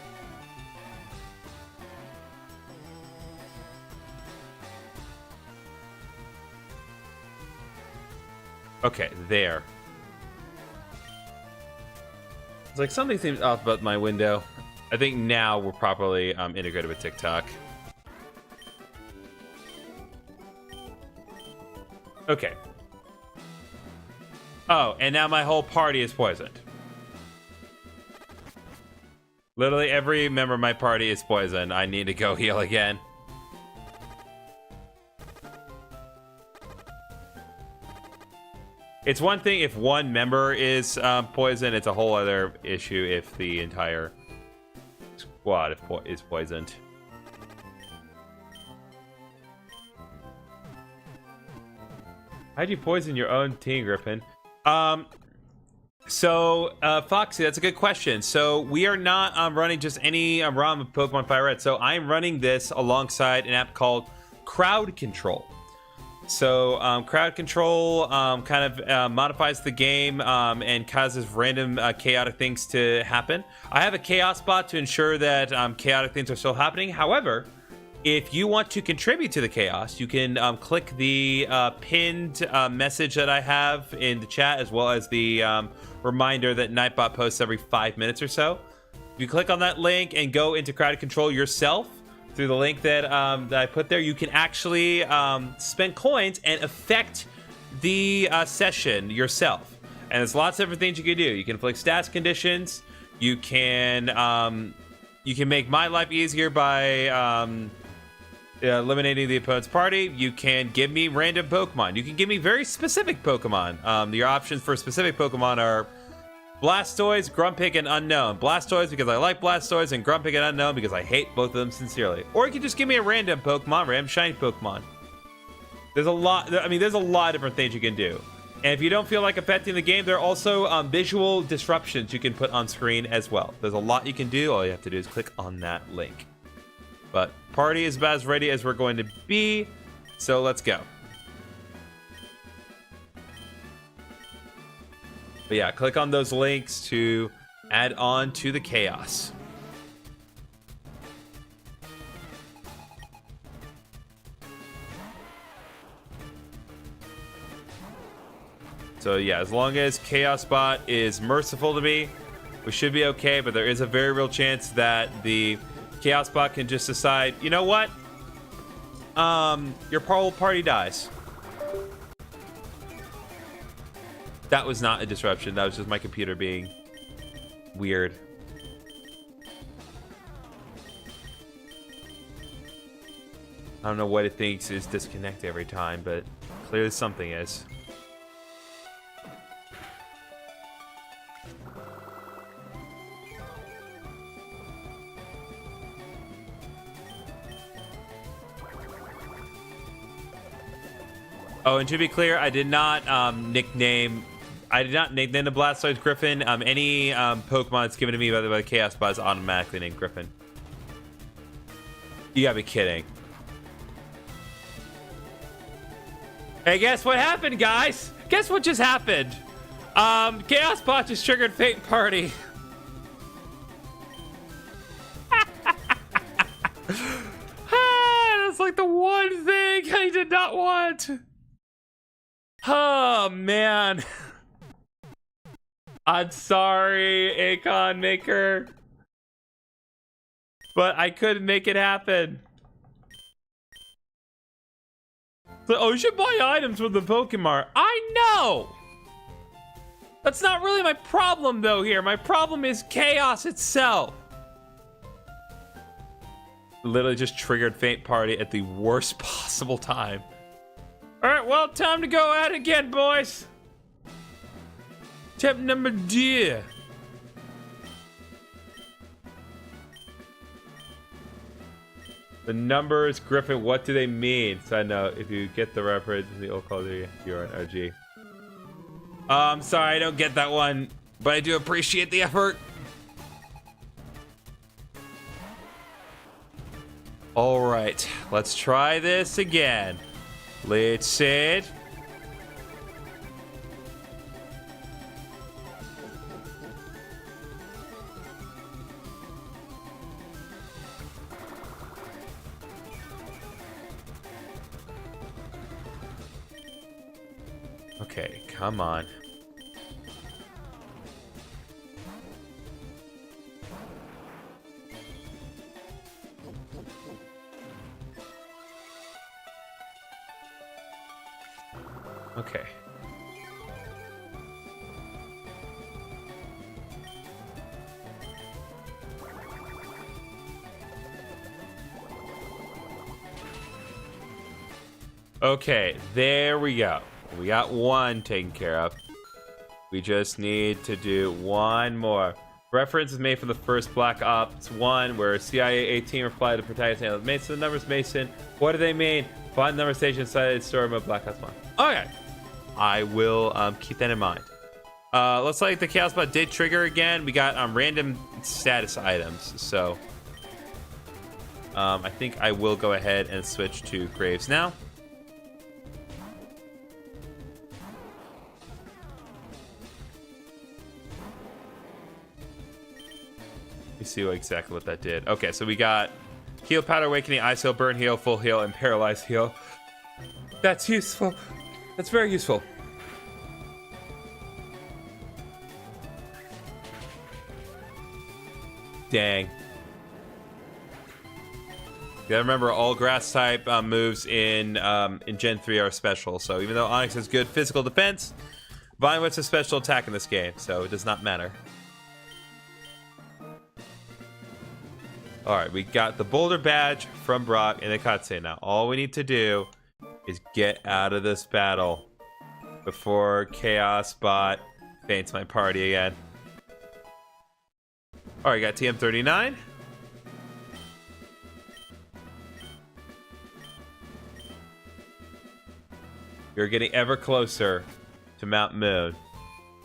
Okay, there. It's like something seems off about my window. I think now we're properly integrated with TikTok. Okay. Oh, and now my whole party is poisoned. Literally every member of my party is poisoned. I need to go heal again. It's one thing if one member is poisoned. It's a whole other issue if the entire squad is poisoned. How'd you poison your own team, Griffin? So, Foxy, that's a good question. So, we are not running just any ROM of Pokemon FireRed. So, I'm running this alongside an app called Crowd Control. So, Crowd Control kind of modifies the game and causes random chaotic things to happen. I have a Chaos Bot to ensure that chaotic things are still happening. However, if you want to contribute to the chaos, you can click the pinned message that I have in the chat, as well as the reminder that Nightbot posts every 5 minutes or so. If you click on that link and go into Crowd Control yourself through the link that I put there, you can actually spend coins and affect the session yourself. And there's lots of different things you can do. You can inflict stats conditions. You can make my life easier by eliminating the opponent's party. You can give me random Pokemon. You can give me very specific Pokemon. Your options for specific Pokemon are Blastoise, Grumpig, and Unknown. Blastoise because I like Blastoise, and Grumpig and Unknown because I hate both of them sincerely. Or you can just give me a random Pokemon, random shiny Pokemon. There's a lot. I mean, there's a lot of different things you can do. And if you don't feel like affecting the game, there are also visual disruptions you can put on screen as well. There's a lot you can do. All you have to do is click on that link. But party is about as ready as we're going to be, so let's go. But yeah, click on those links to add on to the chaos. So yeah, as long as Chaos Bot is merciful to me, we should be okay, but there is a very real chance that the Chaos Bot can just decide, you know what? Your whole party dies. That was not a disruption. That was just my computer being weird. I don't know what it thinks is disconnect every time, but clearly something is. Oh, and to be clear, I did not nickname the Blastoise Griffin. Any Pokemon that's given to me by the Chaos Bot is automatically named Griffin. You gotta be kidding. Hey, guess what happened, guys? Guess what just happened? Chaos Bot just triggered Fate Party. That's like the one thing I did not want. Oh, man. I'm sorry, Akon Maker. But I couldn't make it happen. So, oh, you should buy items with the Pokemon. I know! That's not really my problem, though, here. My problem is chaos itself. Literally just triggered Faint Party at the worst possible time. Alright, well, time to go at it again, boys. Tip number 2. The numbers, Griffin, what do they mean? So I know if you get the reference in the old Call of Duty, you're an OG. I'm sorry, I don't get that one, but I do appreciate the effort. Alright, let's try this again. Let's see it. Okay, come on. Okay. Okay, there we go. We got one taken care of. We just need to do one more. Reference is made from the first Black Ops 1, where CIA-18 replied to the protagonist name of Mason. The numbers Mason. What do they mean? Find the number station inside the story mode Black Ops 1. Okay. I will keep that in mind. Looks like the Chaos Bot did trigger again. We got random status items, so I think I will go ahead and switch to Graves now. Let me see exactly what that did. Okay, so we got Heal, Powder Awakening, Ice Heal, Burn Heal, Full Heal, and Paralyze Heal. That's useful. That's very useful. Dang. Yeah, remember, all grass type moves in Gen 3 are special. So even though Onyx has good physical defense, Violence has special attack in this game, so it does not matter. Alright, we got the Boulder Badge from Brock in the cutscene. Now, all we need to do is get out of this battle before Chaos Bot faints my party again. Alright, got TM39. We're getting ever closer to Mount Moon.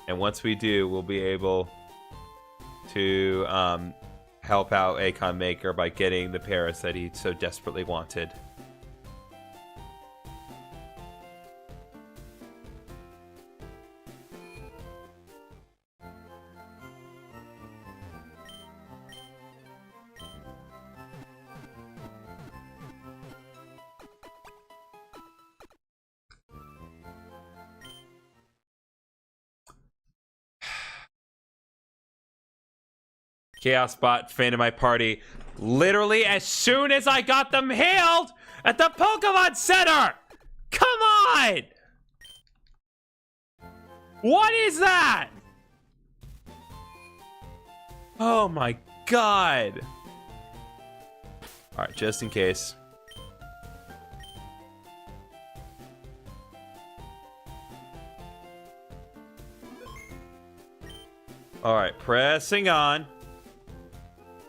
And once we do, we'll be able to help out Akon Maker by getting the Paris that he so desperately wanted. Chaos Bot fainted my party literally as soon as I got them healed at the Pokemon Center! Come on! What is that? Oh my god. Alright, just in case. Alright, pressing on.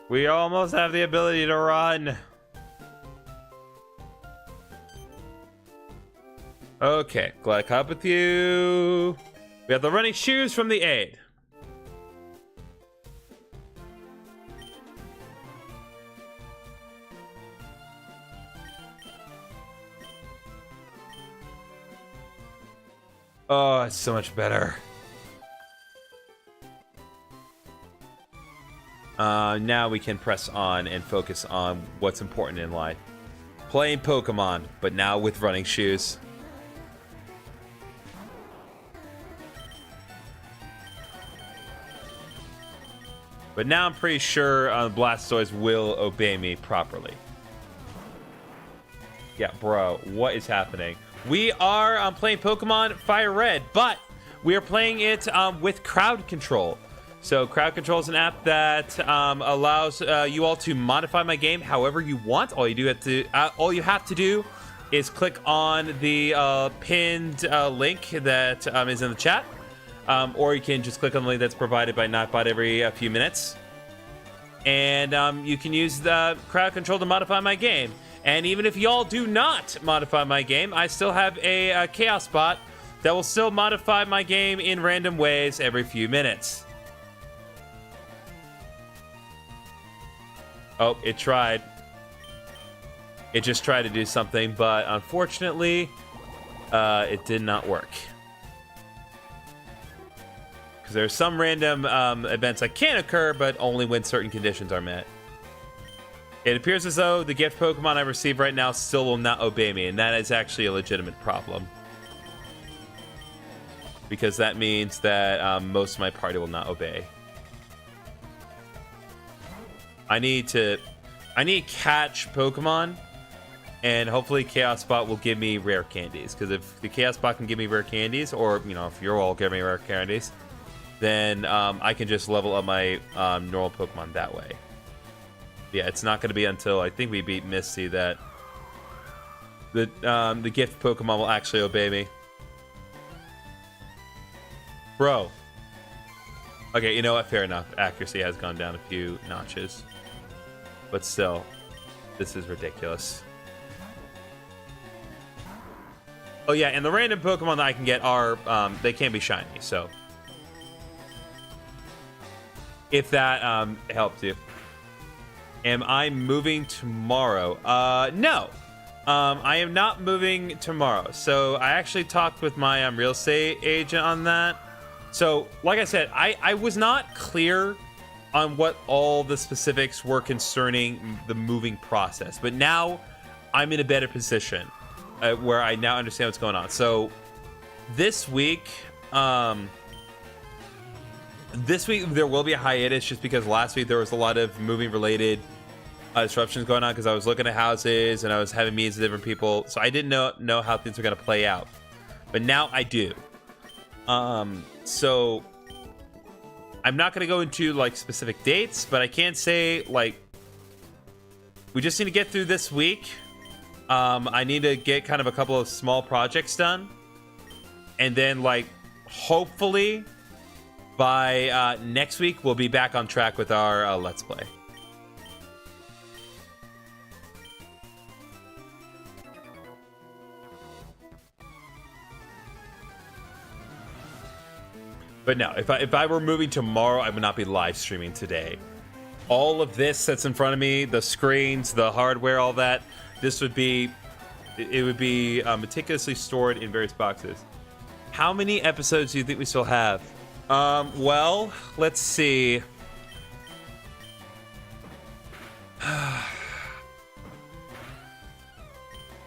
We almost have the ability to run. Okay, glad I caught up with you. We have the running shoes from the aid. Oh, it's so much better. Now we can press on and focus on what's important in life. Playing Pokemon, but now with running shoes. But now I'm pretty sure Blastoise will obey me properly. Yeah, bro, what is happening? We are playing Pokemon FireRed, but we are playing it with crowd control. So crowd control is an app that allows you all to modify my game however you want. All you have to do is click on the pinned link that is in the chat, or you can just click on the link that's provided by Nightbot every few minutes, and you can use the crowd control to modify my game. And even if y'all do not modify my game, I still have a Chaos Bot that will still modify my game in random ways every few minutes. Oh, it tried. It just tried to do something, but unfortunately, it did not work. Because there's some random events that can occur, but only when certain conditions are met. It appears as though the gift Pokemon I receive right now still will not obey me, and that is actually a legitimate problem. Because that means that most of my party will not obey. I need to catch Pokemon, and hopefully Chaos Bot will give me rare candies. Because if the Chaos Bot can give me rare candies, or if you're all giving me rare candies, then I can just level up my normal Pokemon that way. Yeah, it's not going to be until I think we beat Misty that the gift Pokemon will actually obey me. Bro. Okay, you know what? Fair enough. Accuracy has gone down a few notches. But still, this is ridiculous. Oh yeah, and the random Pokemon that I can get are, they can be shiny, so. If that helps you. Am I moving tomorrow? No. I am not moving tomorrow. So I actually talked with my real estate agent on that. So, like I said, I was not clear on what all the specifics were concerning the moving process. But now I'm in a better position where I now understand what's going on. So this week there will be a hiatus just because last week there was a lot of moving related disruptions going on because I was looking at houses and I was having meetings with different people, so I didn't know how things were gonna play out. But now I do. So I'm not gonna go into like specific dates, but I can say like we just need to get through this week. I need to get kind of a couple of small projects done, and then like hopefully by next week we'll be back on track with our Let's Play. But no, if I were moving tomorrow, I would not be live streaming today. All of this that's in front of me, the screens, the hardware, all that, this would be, it would be meticulously stored in various boxes. How many episodes do you think we still have? Well, let's see.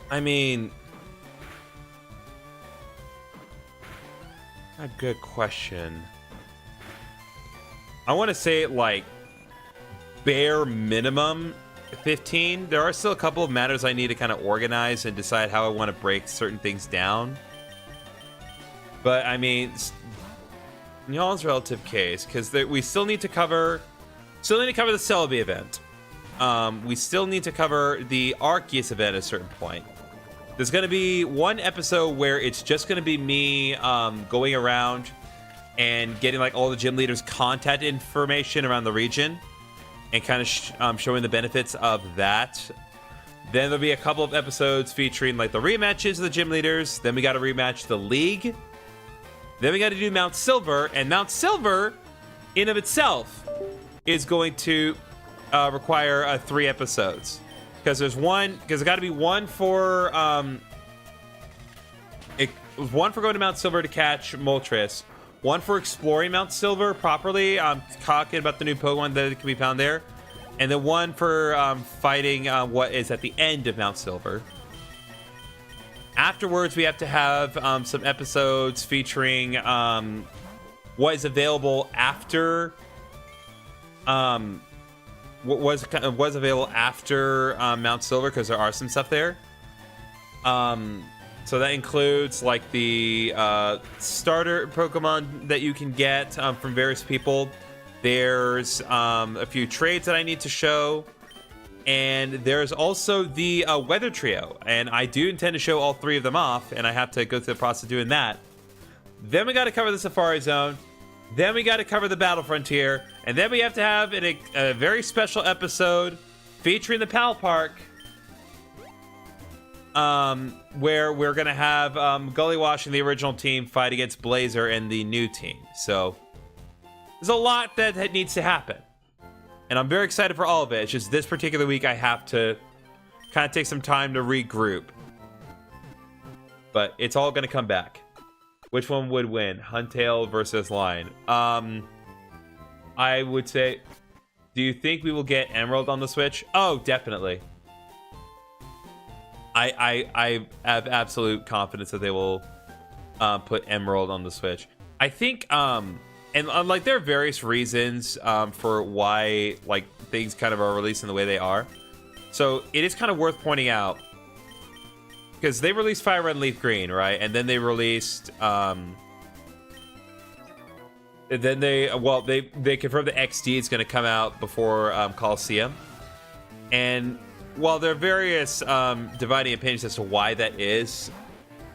I mean, a good question. I want to say like bare minimum 15. There are still a couple of matters I need to kind of organize and decide how I want to break certain things down. But I mean, y'all's relative case, because we still need to cover the Celebi event. We still need to cover the Arceus event at a certain point. There's going to be one episode where it's just going to be me going around and getting like all the gym leaders' contact information around the region and kind of showing the benefits of that. Then there'll be a couple of episodes featuring like the rematches of the gym leaders. Then we got to rematch the league. Then we got to do Mount Silver, and Mount Silver in of itself is going to require 3 episodes. Because there's got to be one for one for going to Mount Silver to catch Moltres, one for exploring Mount Silver properly, talking about the new Pokemon that can be found there, and then one for fighting what is at the end of Mount Silver. Afterwards, we have to have some episodes featuring what is available after what was available after Mount Silver, because there are some stuff there. So that includes like the starter Pokemon that you can get from various people. There's a few trades that I need to show, and there's also the Weather Trio, and I do intend to show all 3 of them off, and I have to go through the process of doing that. Then we got to cover the Safari Zone. Then we got to cover the Battle Frontier, and then we have to have a very special episode featuring the Pal Park, where we're gonna have Gullywash and the original team fight against Blazer and the new team. So there's a lot that needs to happen, and I'm very excited for all of it. It's just this particular week I have to kind of take some time to regroup, but it's all gonna come back. Which one would win? Huntail versus Lion. I would say, do you think we will get Emerald on the Switch? Oh, definitely. I have absolute confidence that they will put Emerald on the Switch. I think, and like there are various reasons for why like things kind of are released in the way they are. So it is kind of worth pointing out, because they released Fire Red and Leaf Green, right? And then they released, then they confirmed the XD is going to come out before Coliseum. And while there are various dividing opinions as to why that is,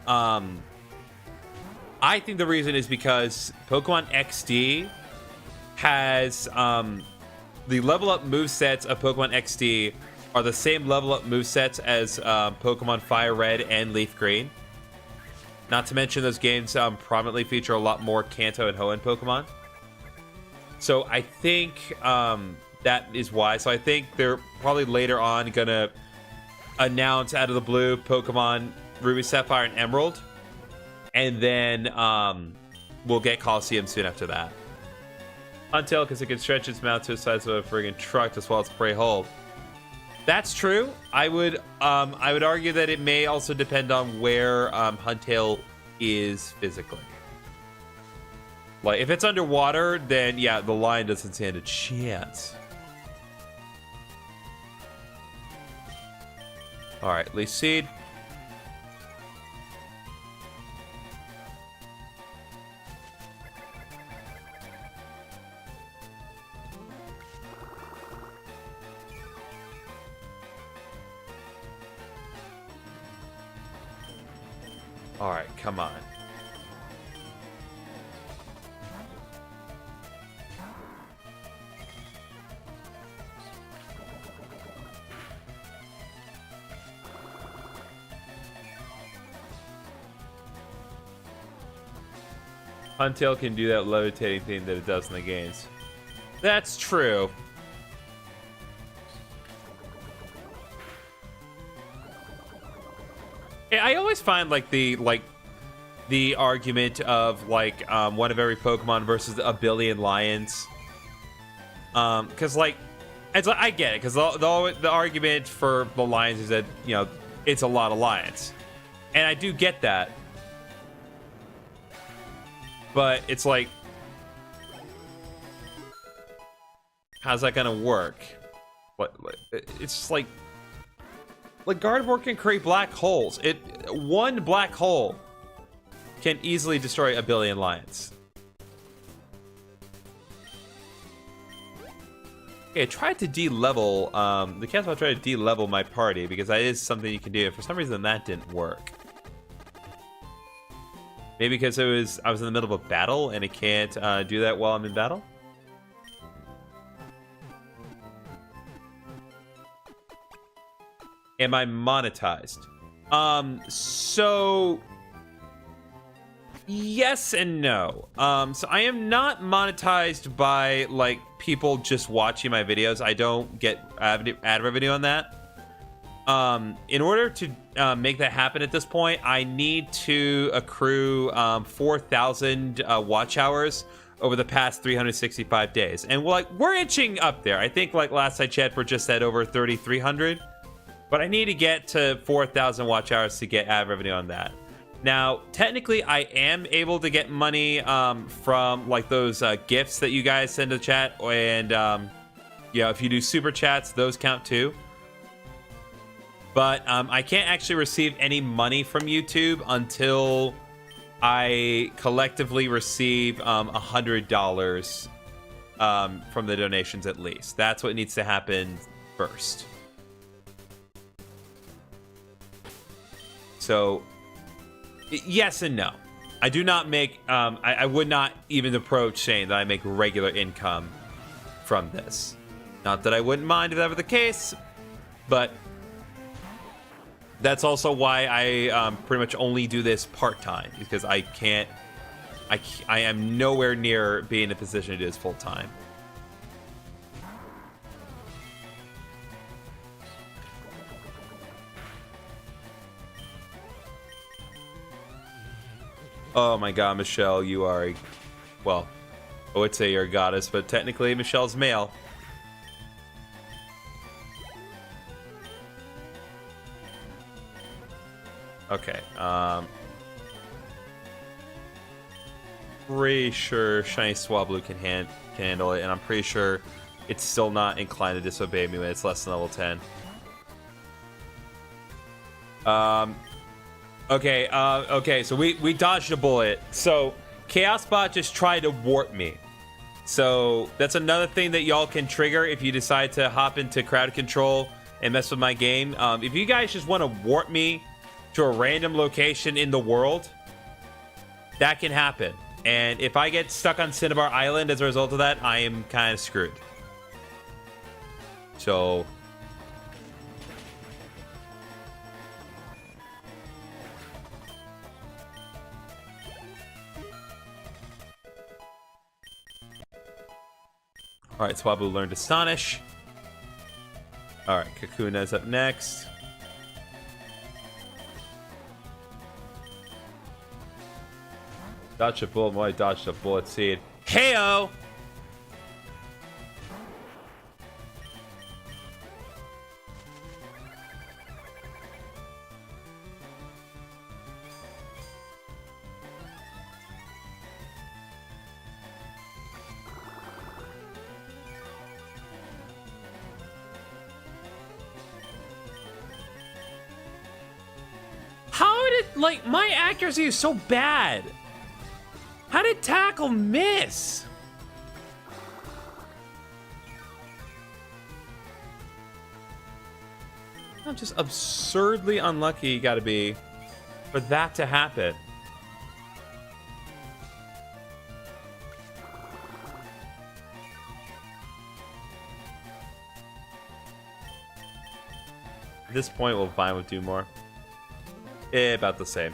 I think the reason is because Pokemon XD has the level up movesets of Pokemon XD are the same level up movesets as Pokemon FireRed and Leaf Green. Not to mention those games prominently feature a lot more Kanto and Hoenn Pokemon. So I think that is why. So I think they're probably later on going to announce out of the blue Pokemon Ruby, Sapphire, and Emerald. And then we'll get Coliseum soon after that. Until, because it can stretch its mouth to the size of a friggin' truck to swallow its prey whole. That's true. I would argue that it may also depend on where Huntail is physically. Like, if it's underwater, then yeah, the lion doesn't stand a chance. All right, Leaf Seed. All right, come on. Huntail can do that levitating thing that it does in the games. That's true. Yeah, I always find like the argument of like one of every Pokemon versus a billion lions. Because like, I get it. Because the argument for the lions is that, you know, it's a lot of lions, and I do get that. But it's like, how's that gonna work? What? It's just like Gardevoir can create black holes. One black hole can easily destroy a billion lions. Okay, I tried to de-level. The Castle tried to de-level my party because that is something you can do. For some reason, that didn't work. Maybe because I was in the middle of a battle and it can't do that while I'm in battle. Am I monetized? So yes and no. So I am not monetized by like people just watching my videos. I don't get ad revenue on that. In order to make that happen at this point, I need to accrue 4,000 watch hours over the past 365 days. And we're inching up there. I think like last I checked, we're just at over 3,300. But I need to get to 4,000 watch hours to get ad revenue on that. Now, technically, I am able to get money from like those gifts that you guys send to the chat. And, yeah, if you do super chats, those count too. But I can't actually receive any money from YouTube until I collectively receive $100 from the donations at least. That's what needs to happen first. So, yes and no. I do not make, I would not even approach saying that I make regular income from this. Not that I wouldn't mind if that were the case, but that's also why I pretty much only do this part-time, because I am nowhere near being in a position to do this full-time. Oh my god, Michelle, you are well, I would say you're a goddess, but technically Michelle's male. Okay, pretty sure Shiny Swablu can handle it, and I'm pretty sure it's still not inclined to disobey me when it's less than level 10. Okay, so we dodged a bullet. So Chaos Bot just tried to warp me. So that's another thing that y'all can trigger if you decide to hop into crowd control and mess with my game. If you guys just want to warp me to a random location in the world, that can happen. And if I get stuck on Cinnabar Island as a result of that, I am kind of screwed. So alright, Swablu learned Astonish. Alright, Kakuna's up next. Dodge a bullet, why dodged a bullet seed. Heyo! did, like, my accuracy is so bad. How did tackle miss? How just absurdly unlucky you gotta be for that to happen. At this point, we'll find with do more. About the same.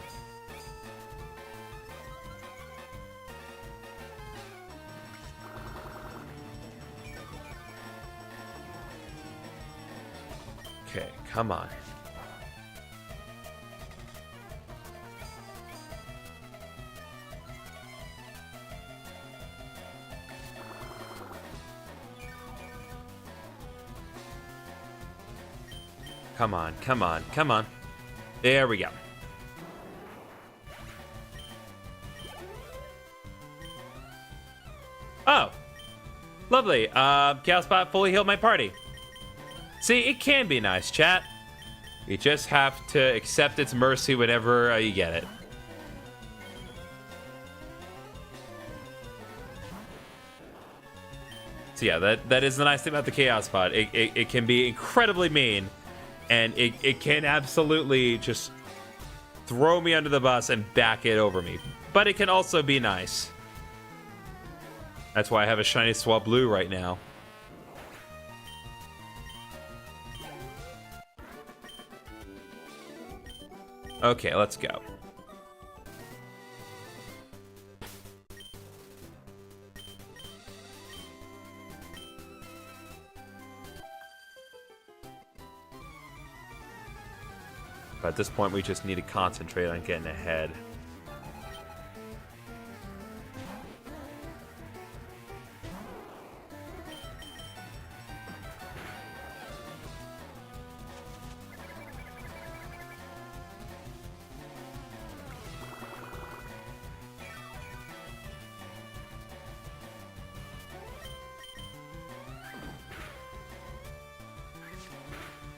Okay, come on. Come on, come on, come on. There we go. Oh, lovely. Chaos Bot fully healed my party. See, it can be nice, chat. You just have to accept its mercy whenever you get it. So yeah, that is the nice thing about the Chaos Bot. It can be incredibly mean, and it can absolutely just throw me under the bus and back it over me. But it can also be nice. That's why I have a shiny Swablu right now. Okay, let's go. But at this point, we just need to concentrate on getting ahead.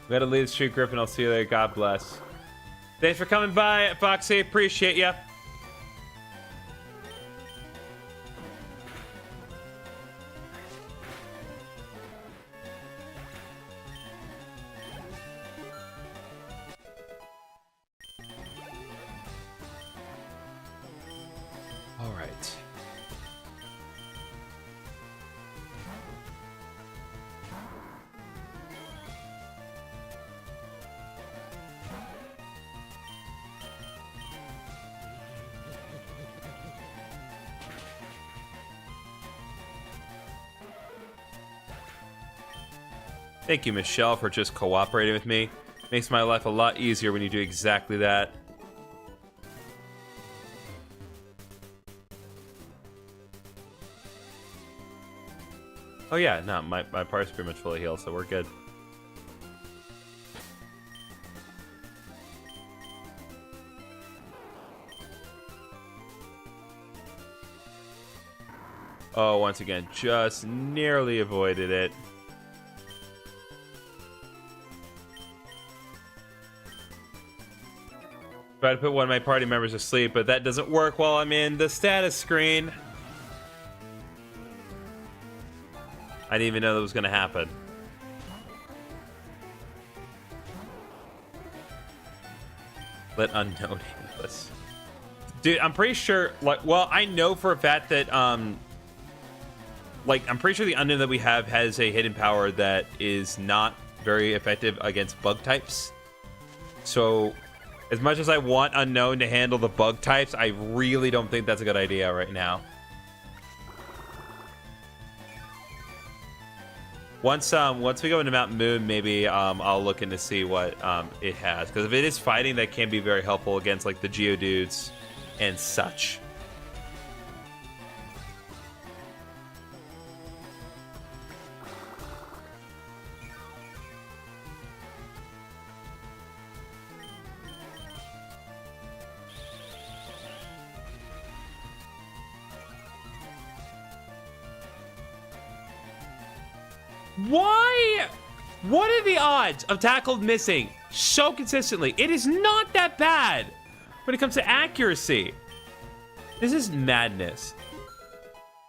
We gotta leave the street, Griffin. I'll see you later. God bless. Thanks for coming by, Foxy. Appreciate ya. All right. Thank you, Michelle, for just cooperating with me. Makes my life a lot easier when you do exactly that. Oh yeah, no, my part's pretty much fully healed, so we're good. Oh, once again, just nearly avoided it. Try to put one of my party members to sleep, but that doesn't work while I'm in the status screen. I didn't even know that was going to happen. Let unknown handle this. Dude, I'm pretty sure, like, well, I know for a fact that, like, I'm pretty sure the unknown that we have has a hidden power that is not very effective against bug types. So, as much as I want unknown to handle the bug types, I really don't think that's a good idea right now. Once we go into Mountain Moon, maybe I'll look into see what it has, because if it is fighting, that can be very helpful against like the Geodudes and such. Why? What are the odds of tackled missing so consistently? It is not that bad. when it comes to accuracy. This is madness.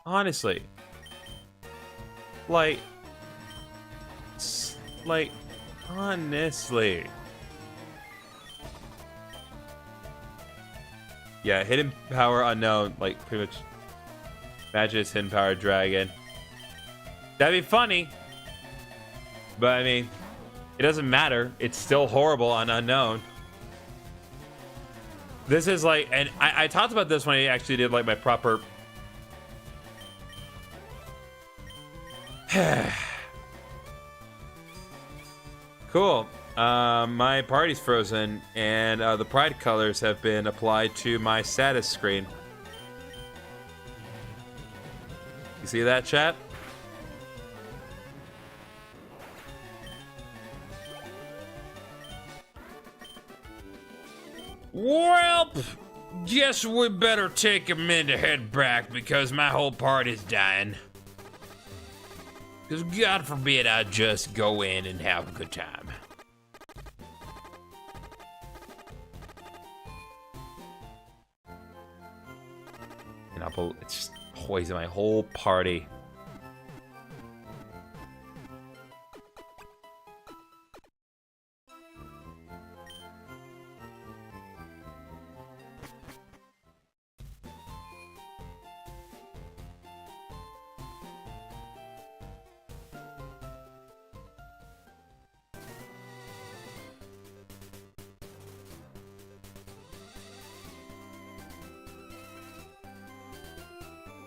Honestly. Like, honestly. Yeah, hidden power unknown. Like, pretty much. Imagine it's hidden power dragon. That'd be funny. But, I mean, it doesn't matter. It's still horrible and unknown. This is like, and I talked about this when I actually did, like, my proper... Cool. My party's frozen, and the pride colors have been applied to my status screen. You see that, chat? Well, guess we better take a minute to head back because my whole party's dying. Because God forbid I just go in and have a good time. And it's just poison my whole party.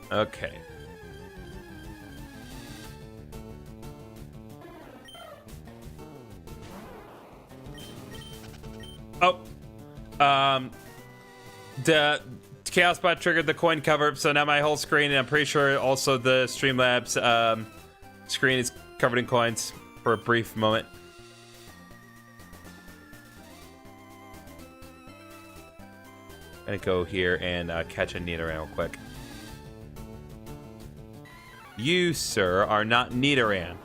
Okay. Oh. The Chaos Bot triggered the coin cover, so now my whole screen, and I'm pretty sure also the Streamlabs screen is covered in coins for a brief moment. Gonna go here and catch a Nidoran real quick. You, sir, are not Nidoran.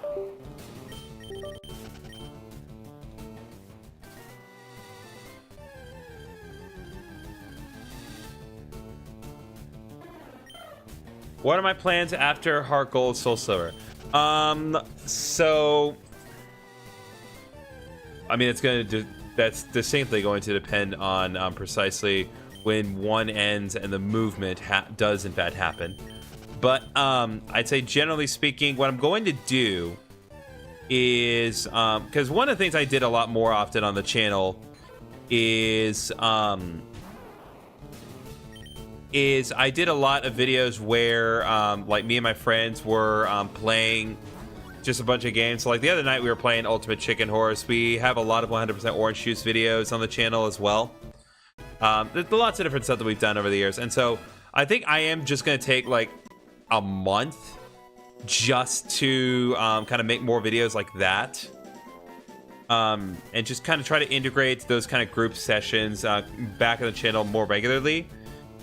What are my plans after Heart Gold, Soul Silver? So I mean, that's distinctly going to depend on precisely when one ends and the movement does in fact happen. But I'd say generally speaking, what I'm going to do is because one of the things I did a lot more often on the channel is I did a lot of videos where like me and my friends were playing just a bunch of games. So like the other night we were playing Ultimate Chicken Horse. We have a lot of 100% Orange Juice videos on the channel as well. There's lots of different stuff that we've done over the years. And so I think I am just going to take like a month just to kind of make more videos like that. And just kind of try to integrate those kind of group sessions back on the channel more regularly.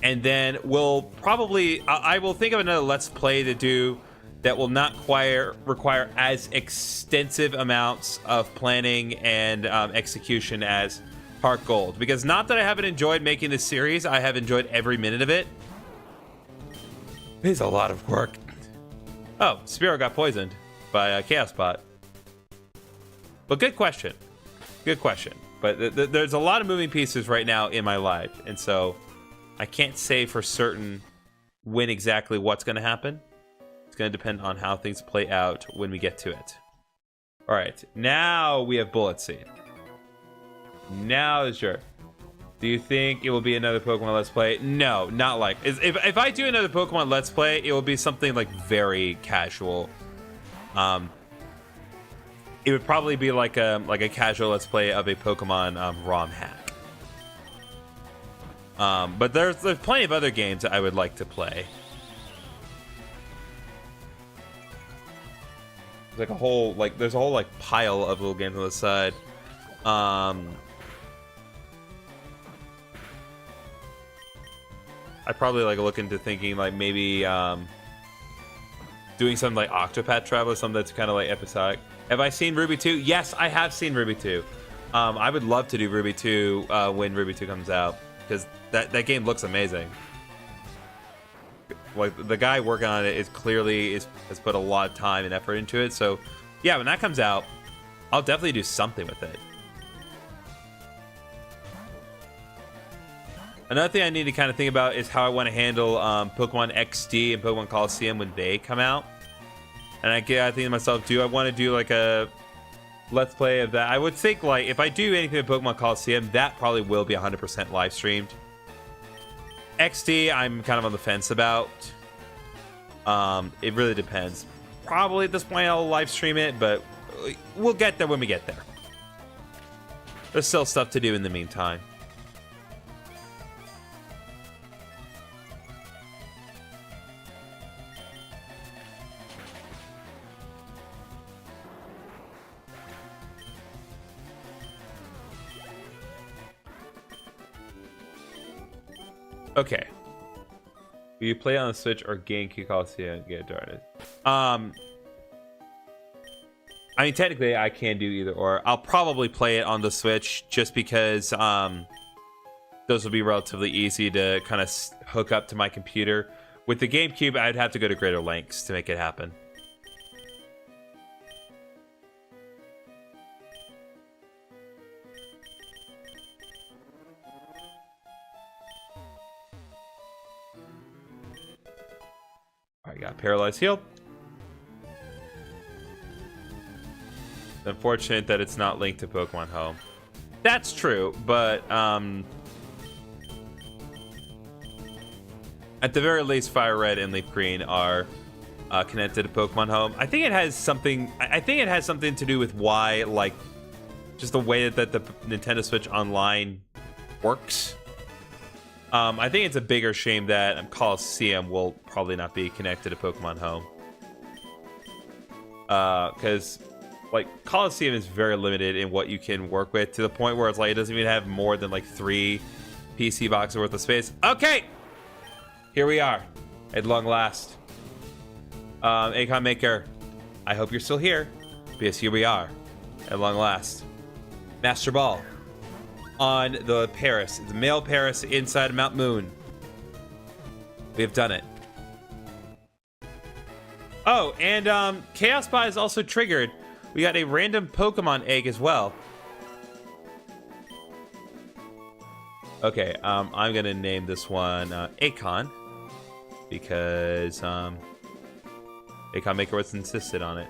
And then we'll probably, I will think of another Let's Play to do that will not require as extensive amounts of planning and execution as Heart Gold. Because not that I haven't enjoyed making this series, I have enjoyed every minute of it. It's a lot of work. Oh, Spiro got poisoned by Chaos Bot. But good question. Good question. But there's a lot of moving pieces right now in my life. And so I can't say for certain when exactly what's going to happen. It's going to depend on how things play out when we get to it. All right. Now we have Bullet Seed. Now is your... Do you think it will be another Pokemon Let's Play? No, not like... If I do another Pokemon Let's Play, it will be something like very casual. It would probably be like a casual Let's Play of a Pokemon ROM hack. But there's plenty of other games I would like to play. There's a whole pile of little games on the side. I'd probably look into thinking maybe doing something like Octopath Traveler, something that's kind of like episodic. Have I seen Ruby 2? Yes, I have seen Ruby 2. I would love to do Ruby 2 when Ruby 2 comes out. because that game looks amazing. Like, the guy working on it has put a lot of time and effort into it. So yeah, when that comes out, I'll definitely do something with it. Another thing I need to kind of think about is how I want to handle Pokemon XD and Pokemon Coliseum when they come out. And I think to myself, do I want to do like a let's play of that? I would think, like, if I do anything with Pokemon Coliseum, that probably will be 100% live streamed. XD, I'm kind of on the fence about. It really depends. Probably at this point I'll live stream it, but we'll get there when we get there. There's still stuff to do in the meantime. Okay. Will you play on the Switch or GameCube Coliseum? Yeah, darn it. I mean, technically, I can do either or. I'll probably play it on the Switch just because those will be relatively easy to kind of hook up to my computer. With the GameCube, I'd have to go to greater lengths to make it happen. I got Paralyzed Heal. It's unfortunate that it's not linked to Pokemon Home. That's true, but at the very least, FireRed and Leaf Green are connected to Pokemon Home. I think it has something. I think it has something to do with why, like, just the way that the Nintendo Switch Online works. I think it's a bigger shame that Coliseum will probably not be connected to Pokemon Home. Because, like, Coliseum is very limited in what you can work with, to the point where it's like it doesn't even have more than like 3 PC boxes worth of space. Okay! Here we are, at long last. Akon Maker, I hope you're still here, because here we are, at long last. Master Ball. On the Paris, the male Paris inside of Mount Moon. We have done it. Oh, and Chaos Spot is also triggered. We got a random Pokemon egg as well. Okay, I'm gonna name this one Akon, because Akon Maker was insisted on it.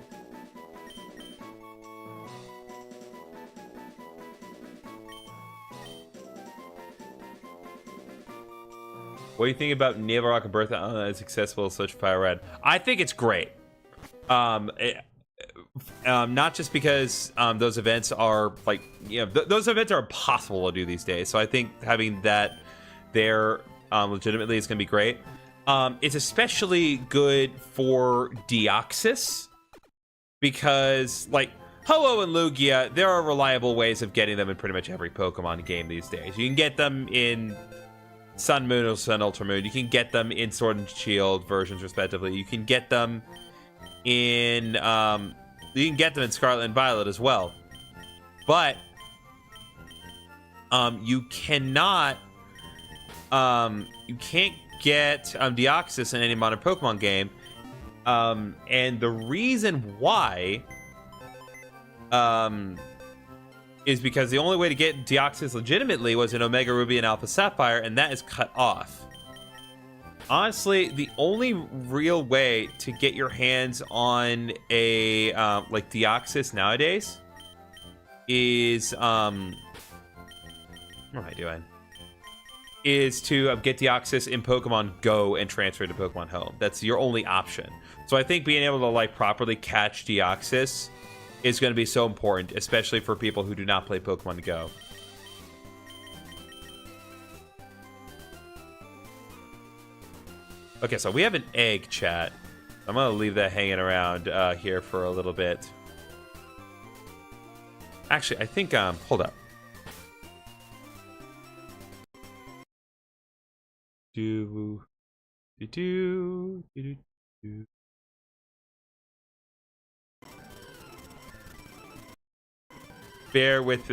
What do you think about Naval Rock and Bertha as accessible as such FireRed? I think it's great. Not just because those events are like, you know, those events are impossible to do these days. So I think having that there legitimately is going to be great. It's especially good for Deoxys because, like, Ho-Oh and Lugia, there are reliable ways of getting them in pretty much every Pokemon game these days. You can get them in Sun Moon or Sun Ultra Moon. You can get them in Sword and Shield versions, respectively. You can get them in Scarlet and Violet as well. But you can't get Deoxys in any modern Pokemon game. And the reason why is because the only way to get Deoxys legitimately was in Omega Ruby and Alpha Sapphire, and that is cut off. Honestly, the only real way to get your hands on a like Deoxys nowadays is what am I doing? Is to get Deoxys in Pokemon Go and transfer it to Pokemon Home. That's your only option. So I think being able to, like, properly catch Deoxys is going to be so important, especially for people who do not play Pokemon Go. Okay, so we have an egg, chat. I'm going to leave that hanging around here for a little bit. Actually, I think, hold up. Bear with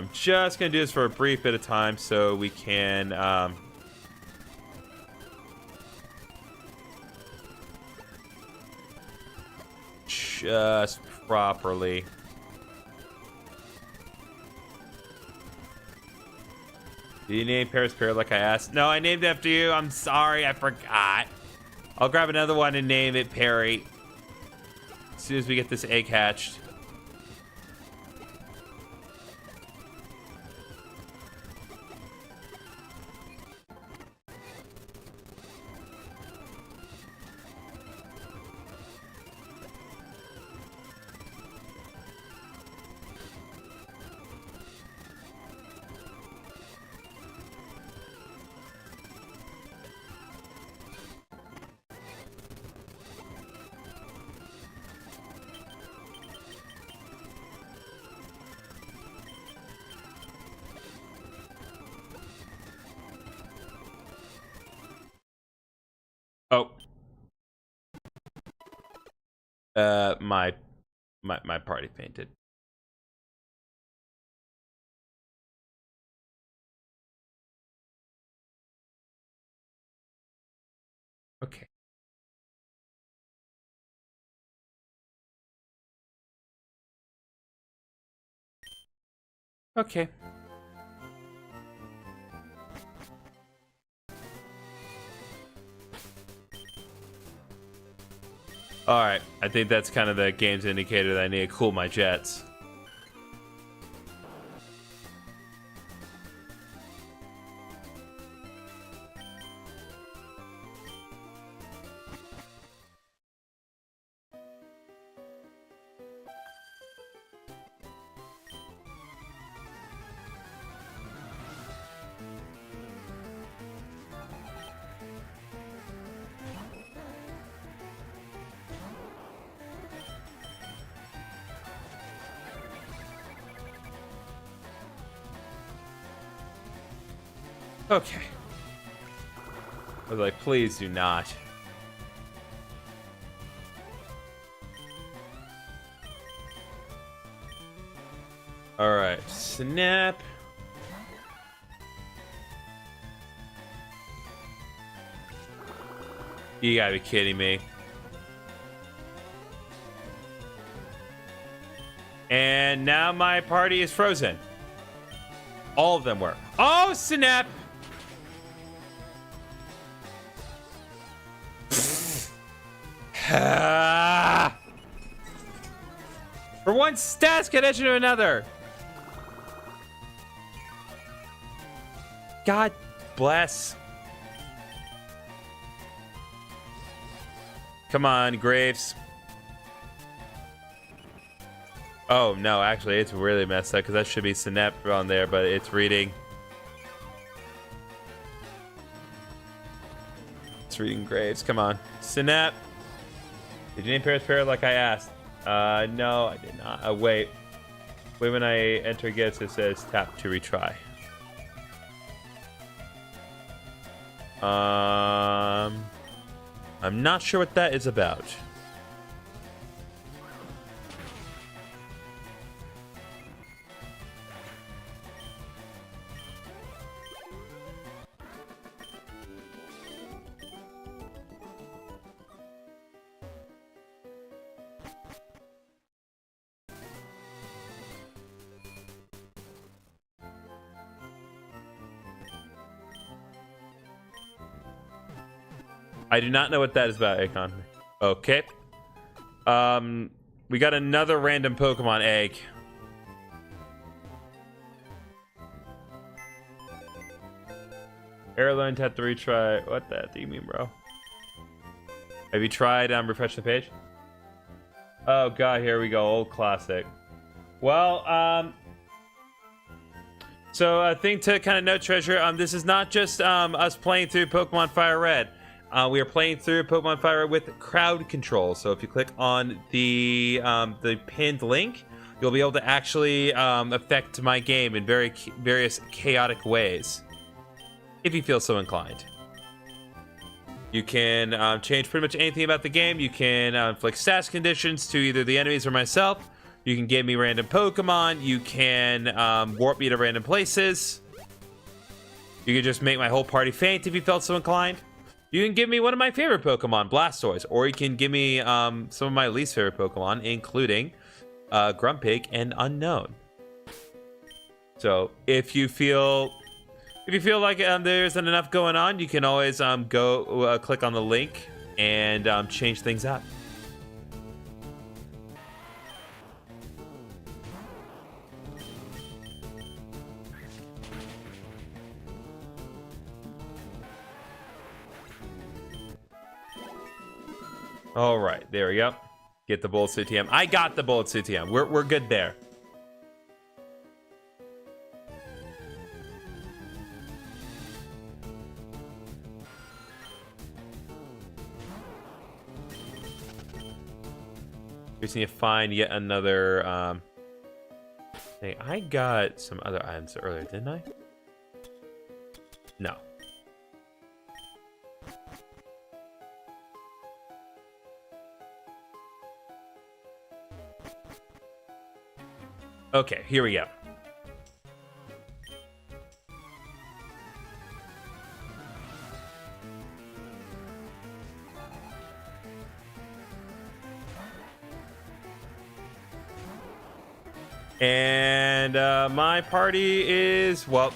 I'm just gonna do this for a brief bit of time so we can just properly. Did you name Paris Pear like I asked? No, I named it after you. I'm sorry, I forgot. I'll grab another one and name it Perry as soon as we get this egg hatched. Oh. My party fainted. Okay. Okay. Alright, I think that's kind of the game's indicator that I need to cool my jets. Okay. I was like, please do not. Alright, snap. You gotta be kidding me. And now my party is frozen. All of them were. Oh, snap! For one stats connection to another. God bless. Come on, Graves. Oh, no, actually, it's really messed up because that should be Synap on there, but it's reading. It's reading Graves. Come on. Synap. Did you name Paris Pear like I asked? No, I did not. Wait. Wait, when I enter gifts, it says tap to retry. I'm not sure what that is about. I do not know what that is about, Akon. Okay. We got another random Pokemon egg. Airline tap to retry. What the heck do you mean, bro? Have you tried refresh the page? Oh god, here we go. Old classic. Well, so I think to kind of note, Treasure, this is not just us playing through Pokemon FireRed. We are playing through Pokemon FireRed with crowd control. So if you click on the pinned link, you'll be able to actually affect my game in various chaotic ways, if you feel so inclined. You can change pretty much anything about the game. You can inflict stats conditions to either the enemies or myself. You can give me random Pokemon. You can warp me to random places. You can just make my whole party faint if you felt so inclined. You can give me one of my favorite Pokemon, Blastoise, or you can give me some of my least favorite Pokemon, including Grumpig and Unknown. So if you feel like there isn't enough going on, you can always go click on the link and change things up. All right, there we go. Get the Bullet Suit TM. I got the Bullet Suit TM. We're good there. We just need to find yet another thing. I got some other items earlier, didn't I? No. Okay, here we go. And my party is, well,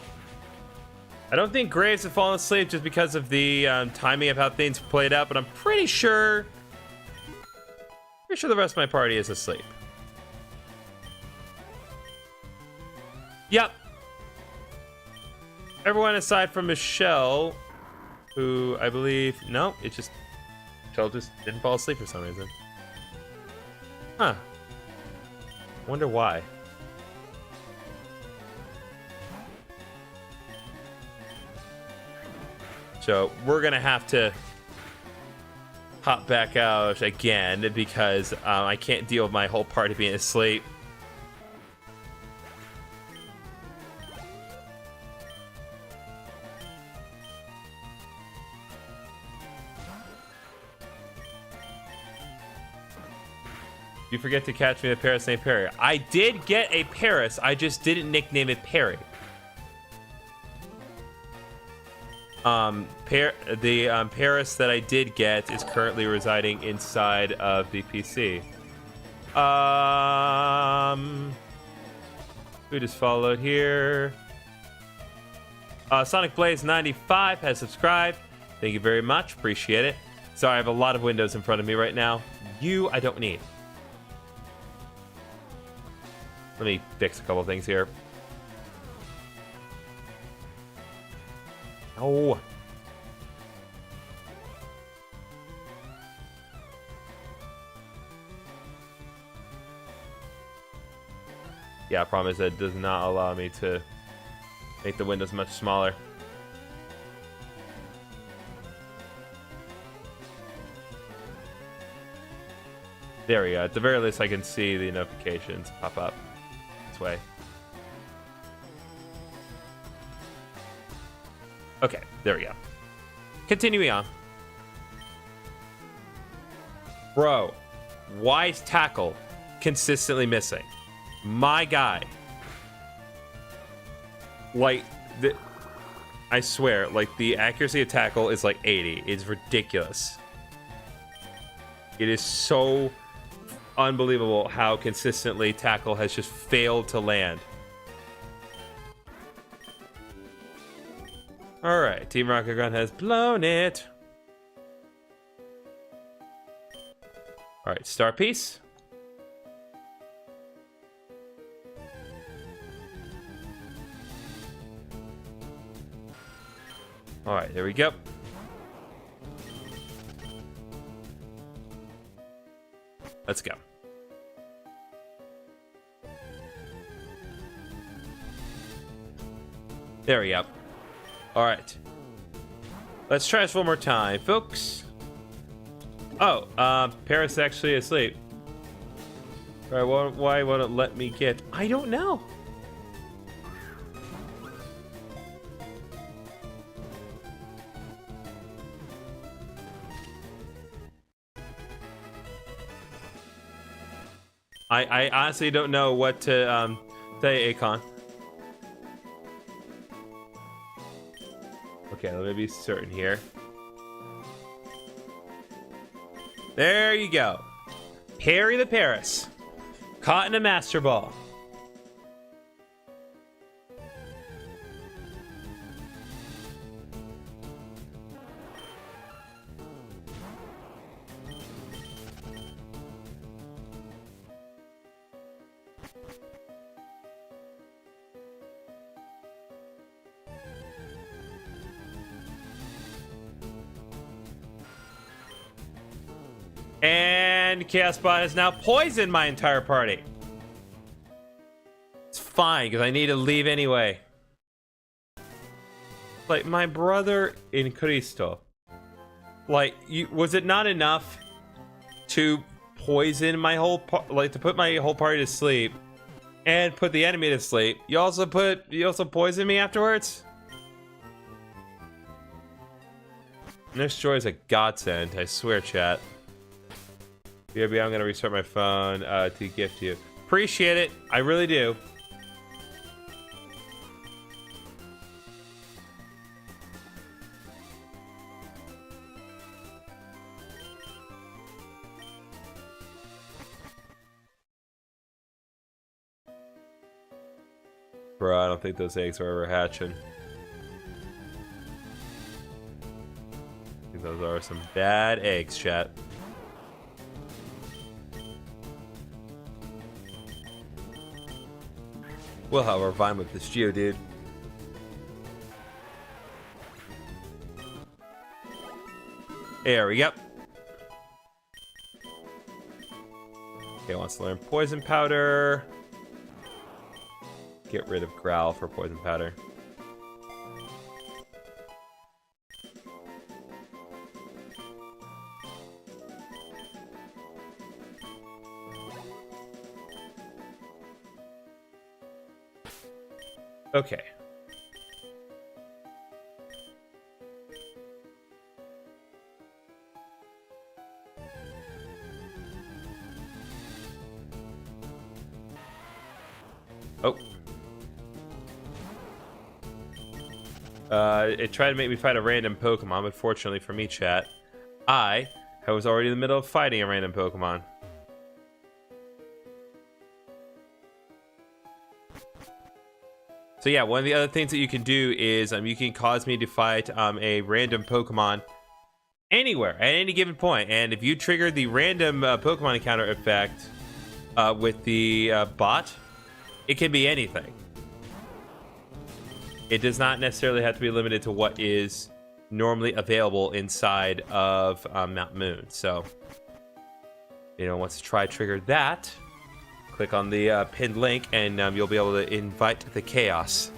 I don't think Graves have fallen asleep just because of the timing of how things played out, but I'm pretty sure the rest of my party is asleep. Yep. Everyone aside from Michelle, who I believe, no, Michelle just didn't fall asleep for some reason. Huh. Wonder why. So we're gonna have to hop back out again because I can't deal with my whole party being asleep. You forget to catch me a Paris named Perry. I did get a Paris, I just didn't nickname it Perry. Paris that I did get is currently residing inside of the PC. Who just followed here? Sonic Blaze 95 has subscribed. Thank you very much, appreciate it. Sorry, I have a lot of windows in front of me right now. I don't need. Let me fix a couple things here. Oh. Yeah, problem is that it does not allow me to make the windows much smaller. There we go. At the very least, I can see the notifications pop up this way. Okay, there we go. Continuing on. Bro, why is Tackle consistently missing? My guy. Like, I swear, like, the accuracy of Tackle is like 80. It's ridiculous. It is so unbelievable how consistently Tackle has just failed to land. Alright, Team Rocket Gun has blown it. Alright, Star Piece. Alright, there we go. Let's go. There we go. All right. Let's try this one more time, folks. Oh, Paris is actually asleep. All right, why won't it let me get... I don't know. I honestly don't know what to say, Akon. Okay, let me be certain here. There you go. Harry the Paris. Caught in a Master Ball. And Chaos Bot has now poisoned my entire party. It's fine, because I need to leave anyway. Like, my brother in Cristo. Like, was it not enough to poison my whole to put my whole party to sleep and put the enemy to sleep? You also poisoned me afterwards? This joy is a godsend, I swear, chat. BRB, I'm gonna restart my phone to gift you. Appreciate it, I really do. Bro, I don't think those eggs are ever hatching. I think those are some bad eggs, chat. We'll have our fun with this Geo, dude. There we go. Okay, wants to learn Poison Powder. Get rid of Growl for Poison Powder. Okay. Oh. It tried to make me fight a random Pokemon, but fortunately for me, chat, I was already in the middle of fighting a random Pokemon. So yeah, one of the other things that you can do is you can cause me to fight a random Pokemon anywhere at any given point, and if you trigger the random Pokemon encounter effect with the bot, it can be anything. It does not necessarily have to be limited to what is normally available inside of Mount Moon. So, you know, once you try trigger that, click on the pinned link, and you'll be able to invite the chaos.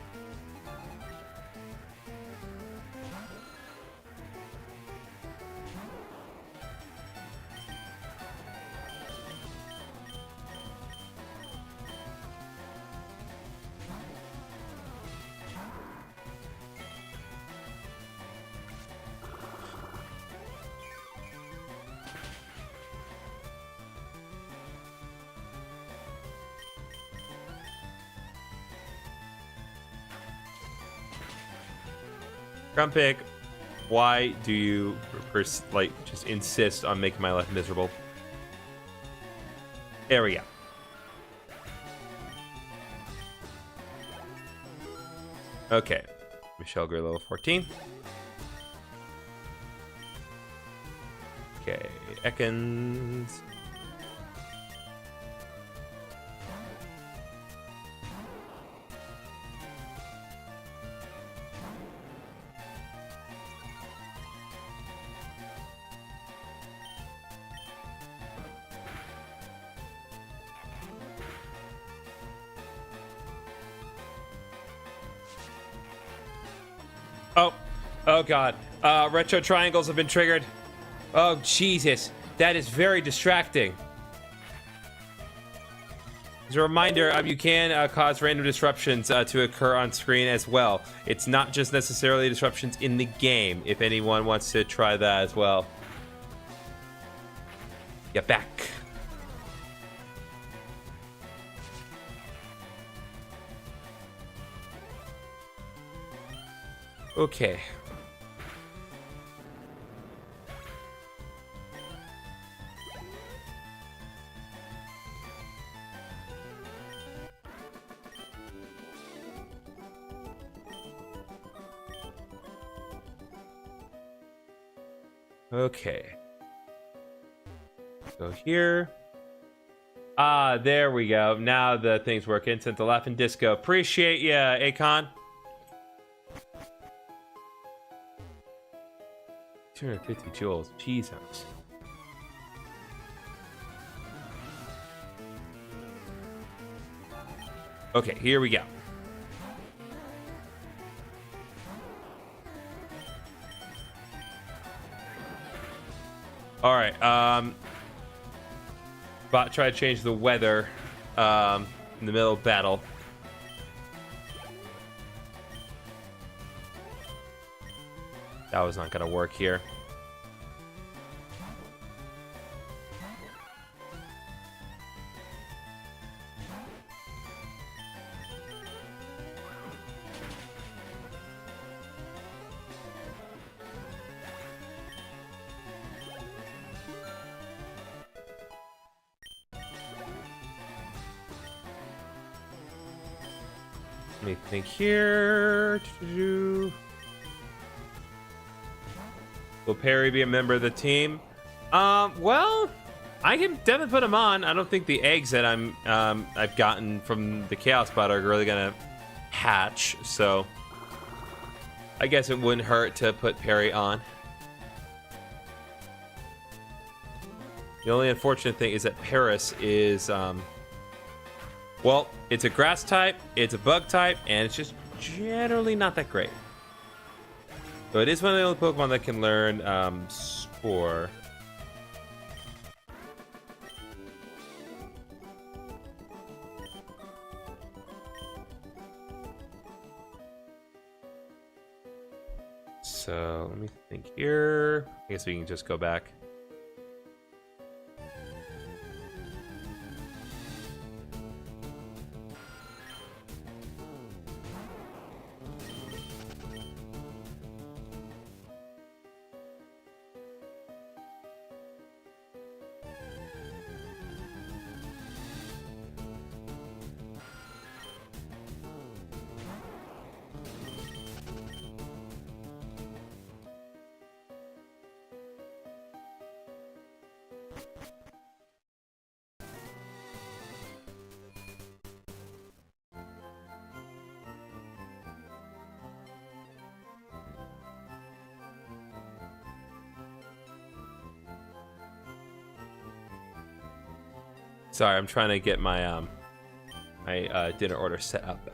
Grumpig, why do you just insist on making my life miserable? There we go. Okay, Michelle Gray level 14. Okay, Ekans. Oh god. Retro triangles have been triggered. Oh Jesus. That is very distracting. As a reminder, you can cause random disruptions to occur on screen as well. It's not just necessarily disruptions in the game, if anyone wants to try that as well. Get back. Okay. Okay. Go here. Ah, there we go. Now the thing's working. Sent the laughing disco. Appreciate ya, Akon. 250 joules. Jesus. Okay, here we go. All right. Bot try to change the weather in the middle of battle. That was not gonna work here. Let me think here. Will Perry be a member of the team? Well, I can definitely put him on. I don't think the eggs that I've gotten from the Chaos Bot are really gonna hatch, so I guess it wouldn't hurt to put Perry on. The only unfortunate thing is that Paris is well, it's a grass type, it's a bug type, and it's just generally not that great. So it is one of the only Pokemon that can learn Spore. So let me think here. I guess we can just go back. Sorry, I'm trying to get my dinner order set up there.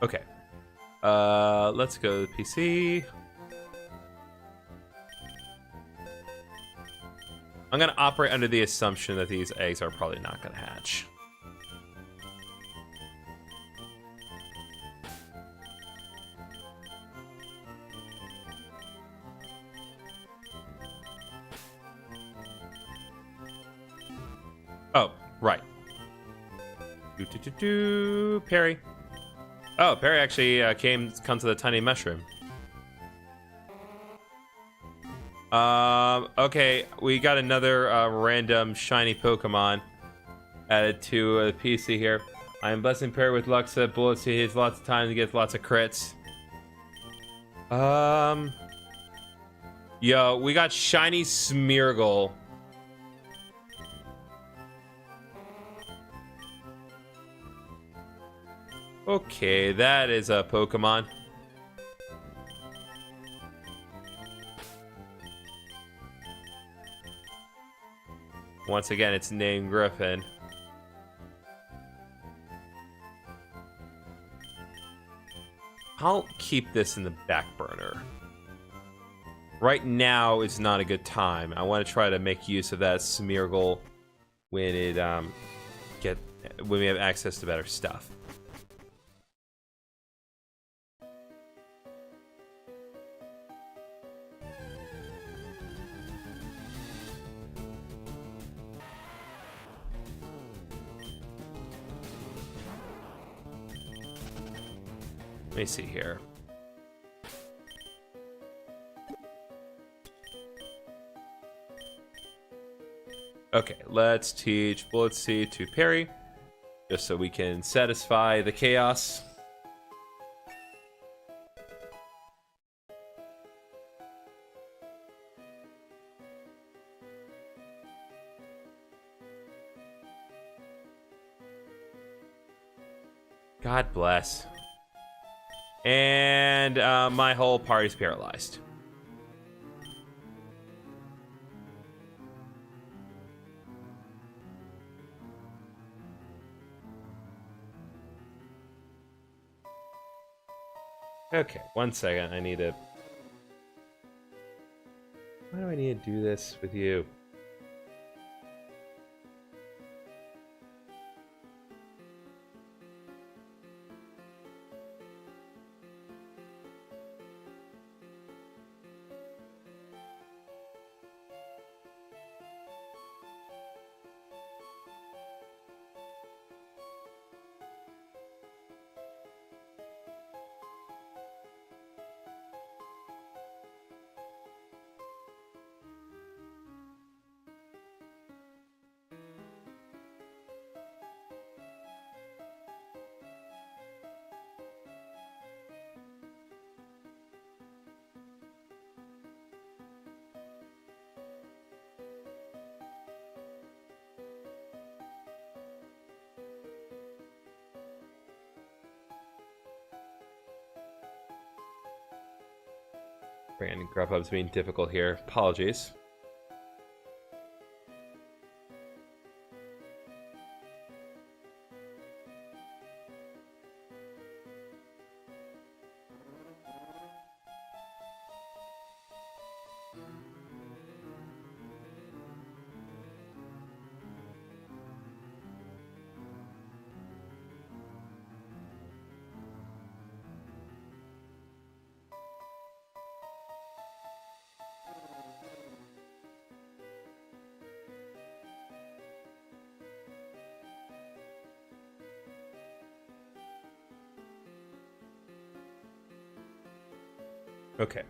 Okay. Let's go to the PC. I'm gonna operate under the assumption that these eggs are probably not gonna hatch. Oh, right. Perry. Oh, Perry actually comes with a tiny mushroom. Okay, we got another random shiny Pokemon added to the PC here. I am blessing Perry with Luxa bullets. He has lots of time to get lots of crits. Yo, we got shiny Smeargle. Okay, that is a Pokemon. Once again, it's named Griffin. I'll keep this in the back burner. Right now is not a good time. I want to try to make use of that Smeargle when it when we have access to better stuff. Let me see here. Okay, let's teach Bullet Seed to parry, just so we can satisfy the chaos. God bless. And my whole party's paralyzed. Okay, 1 second. I need to... Why do I need to do this with you? Brandon Grubhub's being difficult here. Apologies. Okay.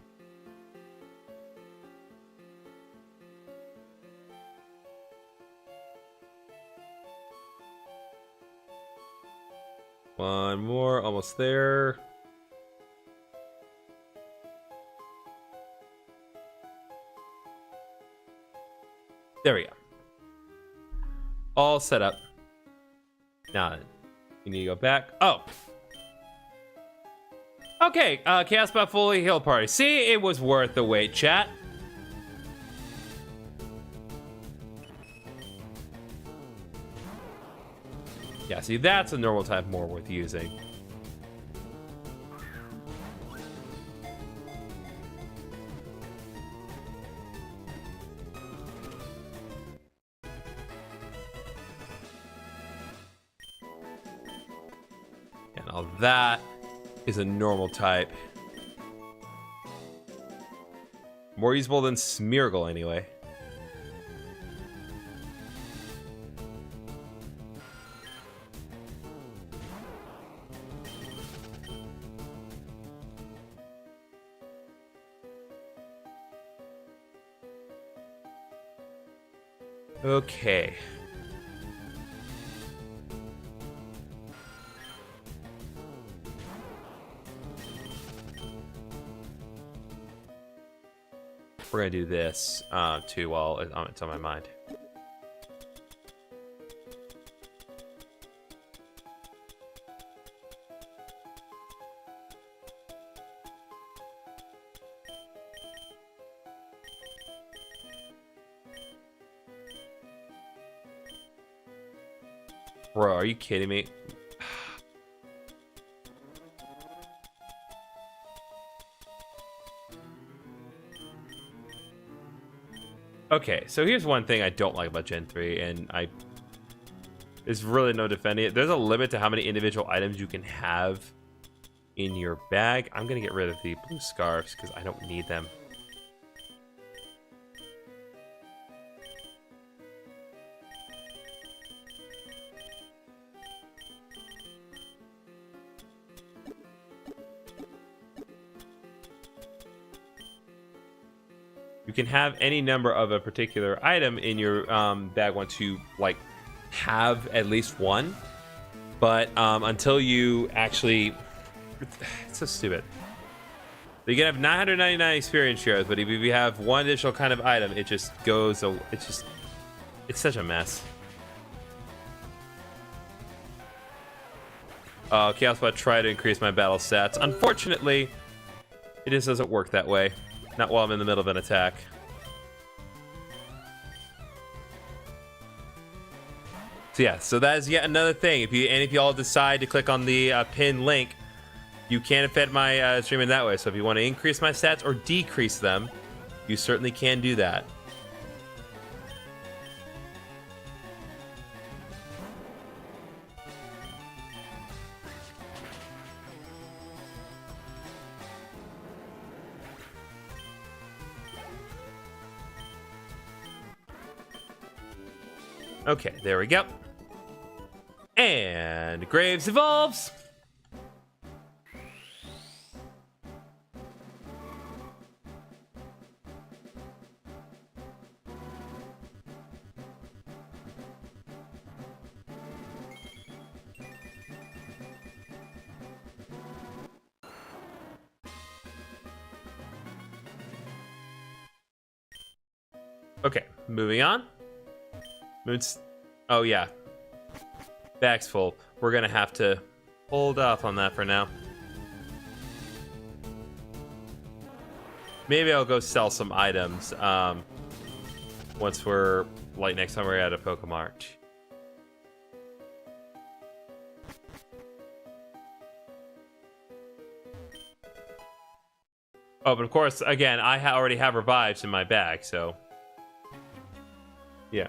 One more, almost there. There we go. All set up. Now, we need to go back. Oh! Okay, Chaos Buff fully heal party. See, it was worth the wait, chat. Yeah, see, that's a normal type more worth using. And all that is a normal type. More usable than Smeargle, anyway. Okay. We're gonna do this too while it's on my mind. Bro, are you kidding me? Okay, so here's one thing I don't like about Gen 3, and there's really no defending it. There's a limit to how many individual items you can have in your bag. I'm gonna get rid of the blue scarves because I don't need them. You can have any number of a particular item in your bag once you like have at least one, but until you actually, it's so stupid. You can have 999 experience shares, but if you have one additional kind of item, it just goes. It's such a mess. Chaos Bot tried to increase my battle stats. Unfortunately, it just doesn't work that way. Not while I'm in the middle of an attack. So yeah, so that is yet another thing. If you all decide to click on the pinned link, you can affect my stream in that way. So if you want to increase my stats or decrease them, you certainly can do that. Okay, there we go. And Graves evolves. Okay, moving on. Oh yeah, bag's full. We're gonna have to hold off on that for now. Maybe I'll go sell some items once we're like next time we're at a Pokemon. Oh, but of course, again, I already have revives in my bag, so yeah.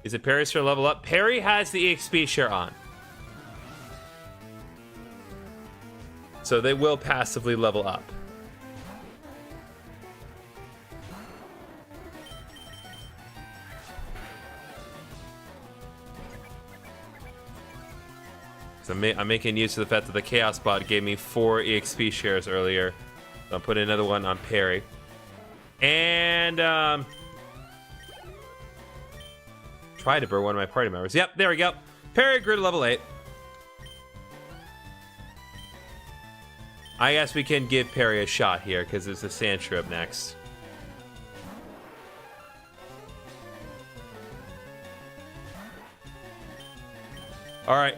Is it Perry's share level up? Perry has the EXP share on. So they will passively level up. So I'm making use of the fact that the Chaos Bot gave me 4 EXP shares earlier. So I'm putting another one on Perry. And try to burn one of my party members. Yep, there we go. Perry grew to level 8. I guess we can give Perry a shot here because there's a Sandshrew up next. All right.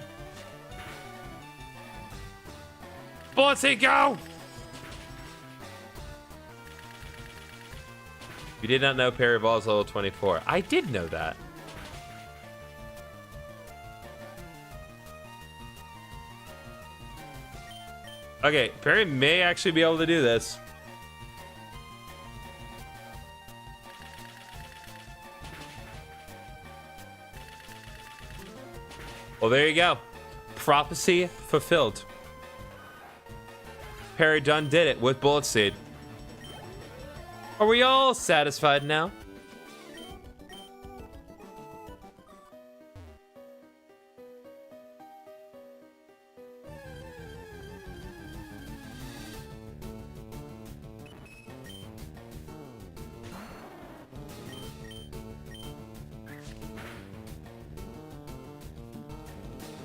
Bullets, go! You did not know Perry evolves level 24. I did know that. Okay, Perry may actually be able to do this. Well, there you go. Prophecy fulfilled. Perry done did it with Bullet Seed. Are we all satisfied now?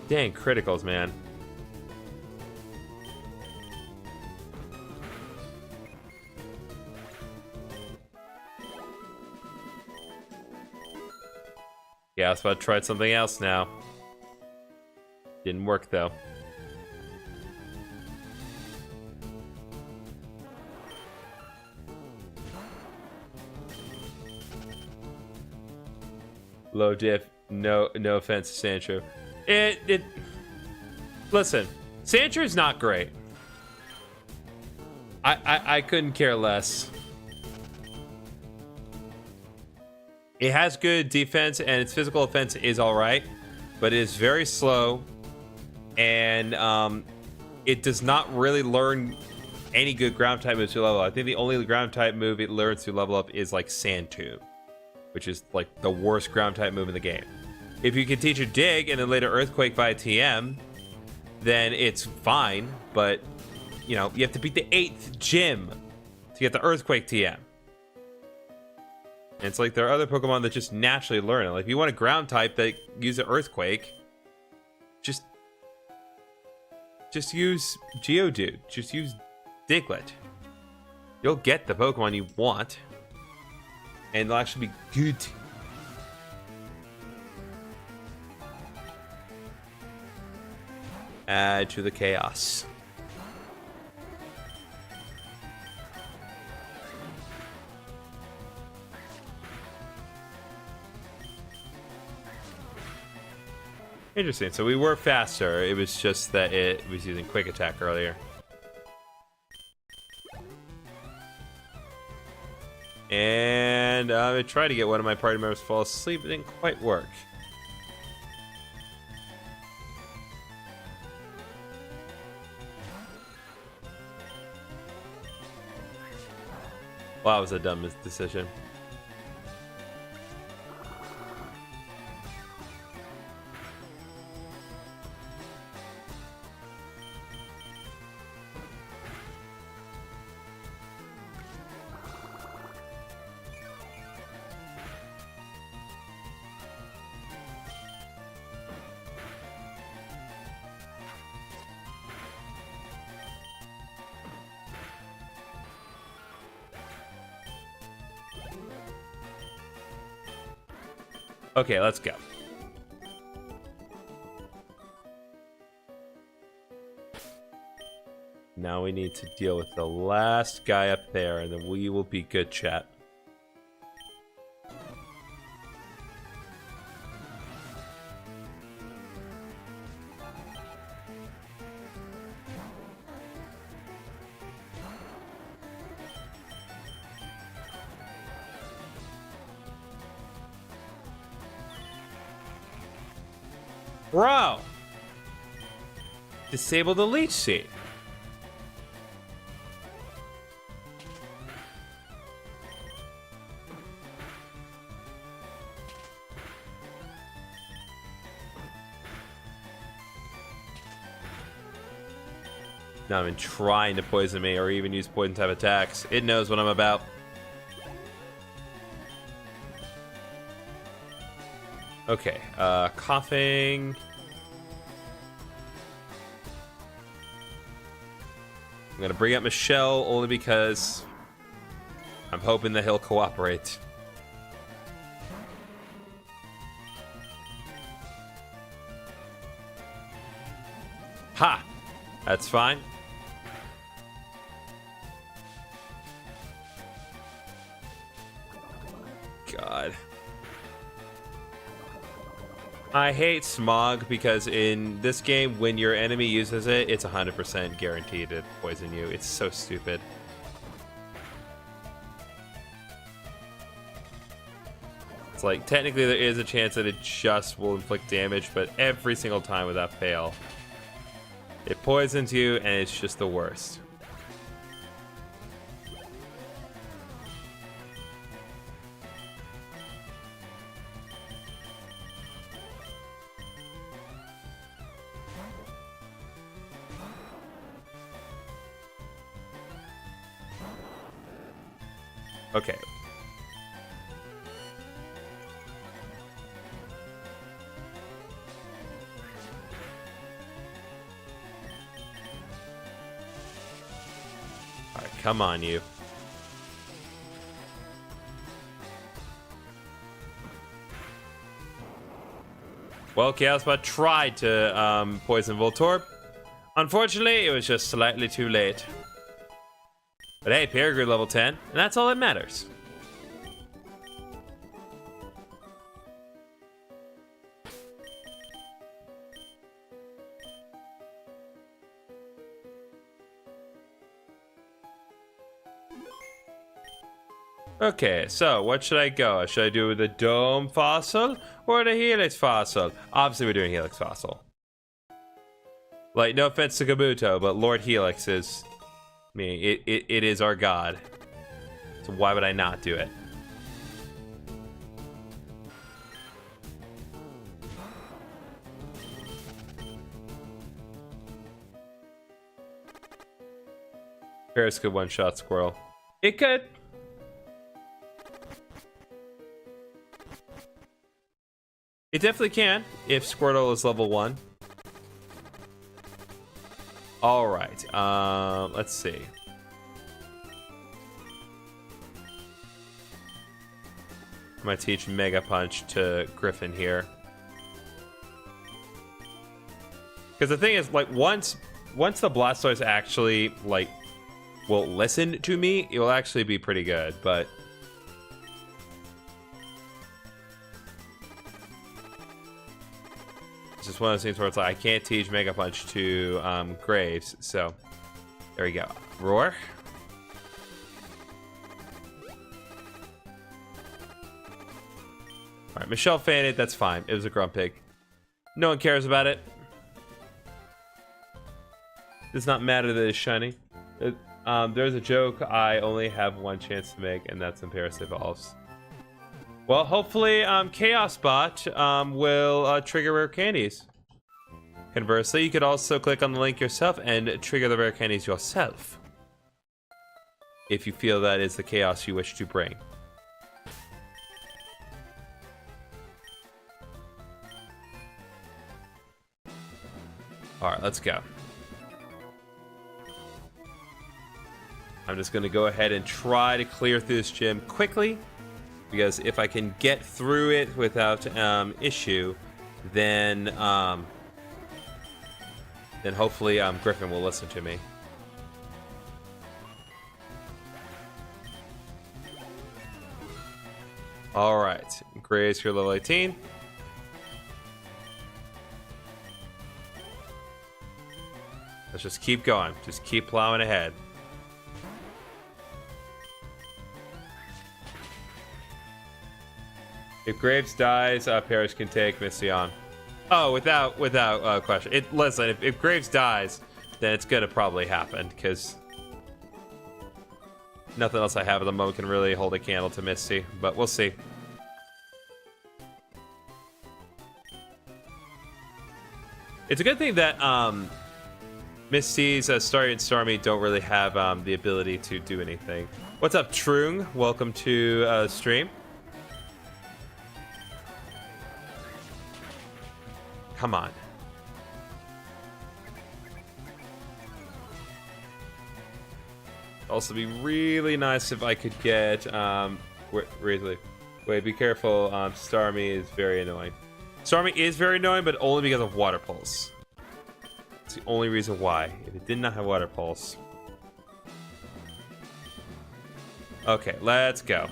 Dang, criticals, man. Yeah, I was about to try something else now. Didn't work, though. Low diff, no offense to Sandshrew. Listen, Sandshrew is not great. I couldn't care less. It has good defense, and its physical offense is all right, but it is very slow, and it does not really learn any good ground type moves to level up. I think the only ground type move it learns to level up is like Sand Tomb, which is like the worst ground type move in the game. If you can teach it Dig and then later Earthquake via TM, then it's fine, but you know, you have to beat the 8th gym to get the Earthquake TM. And it's like there are other Pokemon that just naturally learn it. Like if you want a ground type that use an Earthquake, just use Geodude. Just use Diglett. You'll get the Pokemon you want. And they'll actually be good. Add to the chaos. Interesting. So we were faster. It was just that it was using Quick Attack earlier. And I tried to get one of my party members to fall asleep. It didn't quite work. Wow, that was a dumb decision. Okay, let's go. Now we need to deal with the last guy up there, and then we will be good, chat. Bro! Disable the leech seed. Not even trying to poison me or even use poison type attacks. It knows what I'm about. Okay, coughing. I'm gonna bring up Michelle only because I'm hoping that he'll cooperate. Ha! That's fine. God. I hate Smog because in this game, when your enemy uses it, it's 100% guaranteed to poison you. It's so stupid. It's like, technically there is a chance that it just will inflict damage, but every single time without fail, it poisons you and it's just the worst. Okay. All right, come on, you. Well, Chaosbot tried to poison Voltorb. Unfortunately, it was just slightly too late. But hey, FireRed level 10, and that's all that matters. Okay, so what should I go? Should I do the Dome Fossil or the Helix Fossil? Obviously, we're doing Helix Fossil. Like, no offense to Kabuto, but Lord Helix is... it is our god. So why would I not do it? Paris could one-shot Squirrel. It could. It definitely can, if Squirtle is level 1. Alright, let's see. I'm gonna teach Mega Punch to Griffin here. Because the thing is, like, once the Blastoise actually, like, will listen to me, it will actually be pretty good, but... It's just one of those things where it's like, I can't teach Mega Punch to Graves, so... There we go. Roar. Alright, Michelle fainted, that's fine. It was a Grumpig. No one cares about it. Does not matter that it's shiny. There's a joke I only have one chance to make, and that's when Paris evolves. Well, hopefully, Chaos Bot will trigger rare candies. Conversely, you could also click on the link yourself and trigger the rare candies yourself, if you feel that is the chaos you wish to bring. Alright, let's go. I'm just going to go ahead and try to clear through this gym quickly, because if I can get through it without issue, then hopefully Griffin will listen to me. All right, Grace, here, level 18. Let's just keep going. Just keep plowing ahead. If Graves dies, Paris can take Misty on. Oh, without question. Listen, if Graves dies, then it's gonna probably happen, because nothing else I have at the moment can really hold a candle to Misty, but we'll see. It's a good thing that Misty's Starry and Stormy don't really have the ability to do anything. What's up, Trung? Welcome to stream. Come on. Also, be really nice if I could get wait, be careful. Starmie is very annoying. Starmie is very annoying, but only because of Water Pulse. It's the only reason why. If it did not have Water Pulse. Okay, let's go.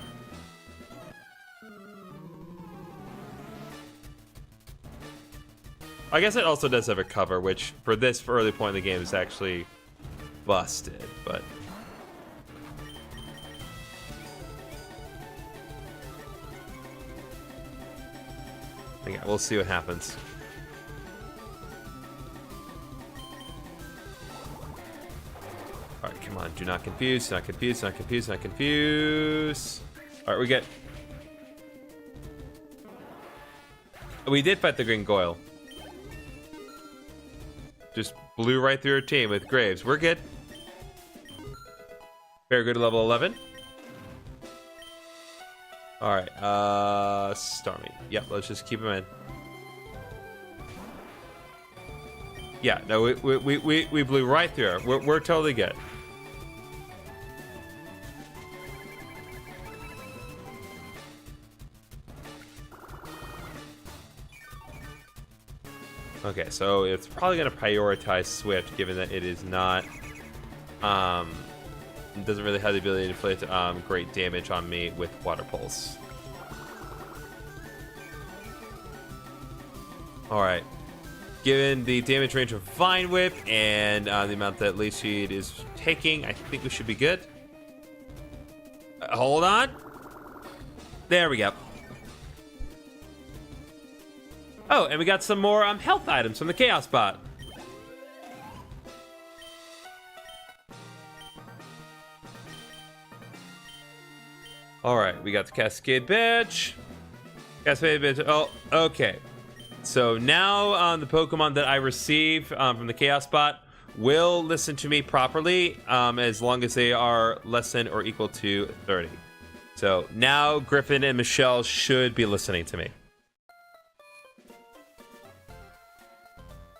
I guess it also does have a cover, which for this early point in the game is actually busted, but... yeah, we'll see what happens. Alright, come on, do not confuse, not confuse, not confuse, not confuse. Alright, we did fight the Green Goyle. Just blew right through her team with Graves. We're good. Very good, level 11. Alright, Starmie. Yep, let's just keep him in. Yeah, no, we blew right through her. We're totally good. Okay, so it's probably going to prioritize Swift, given that it is not, it doesn't really have the ability to inflict great damage on me with Water Pulse. Alright. Given the damage range of Vine Whip and the amount that Leech Seed is taking, I think we should be good. Hold on. There we go. Oh, and we got some more health items from the Chaos Bot. Alright, we got the Cascade Badge. Cascade Badge. Oh, okay. So now the Pokemon that I receive from the Chaos Bot will listen to me properly as long as they are less than or equal to 30. So now Griffin and Michelle should be listening to me.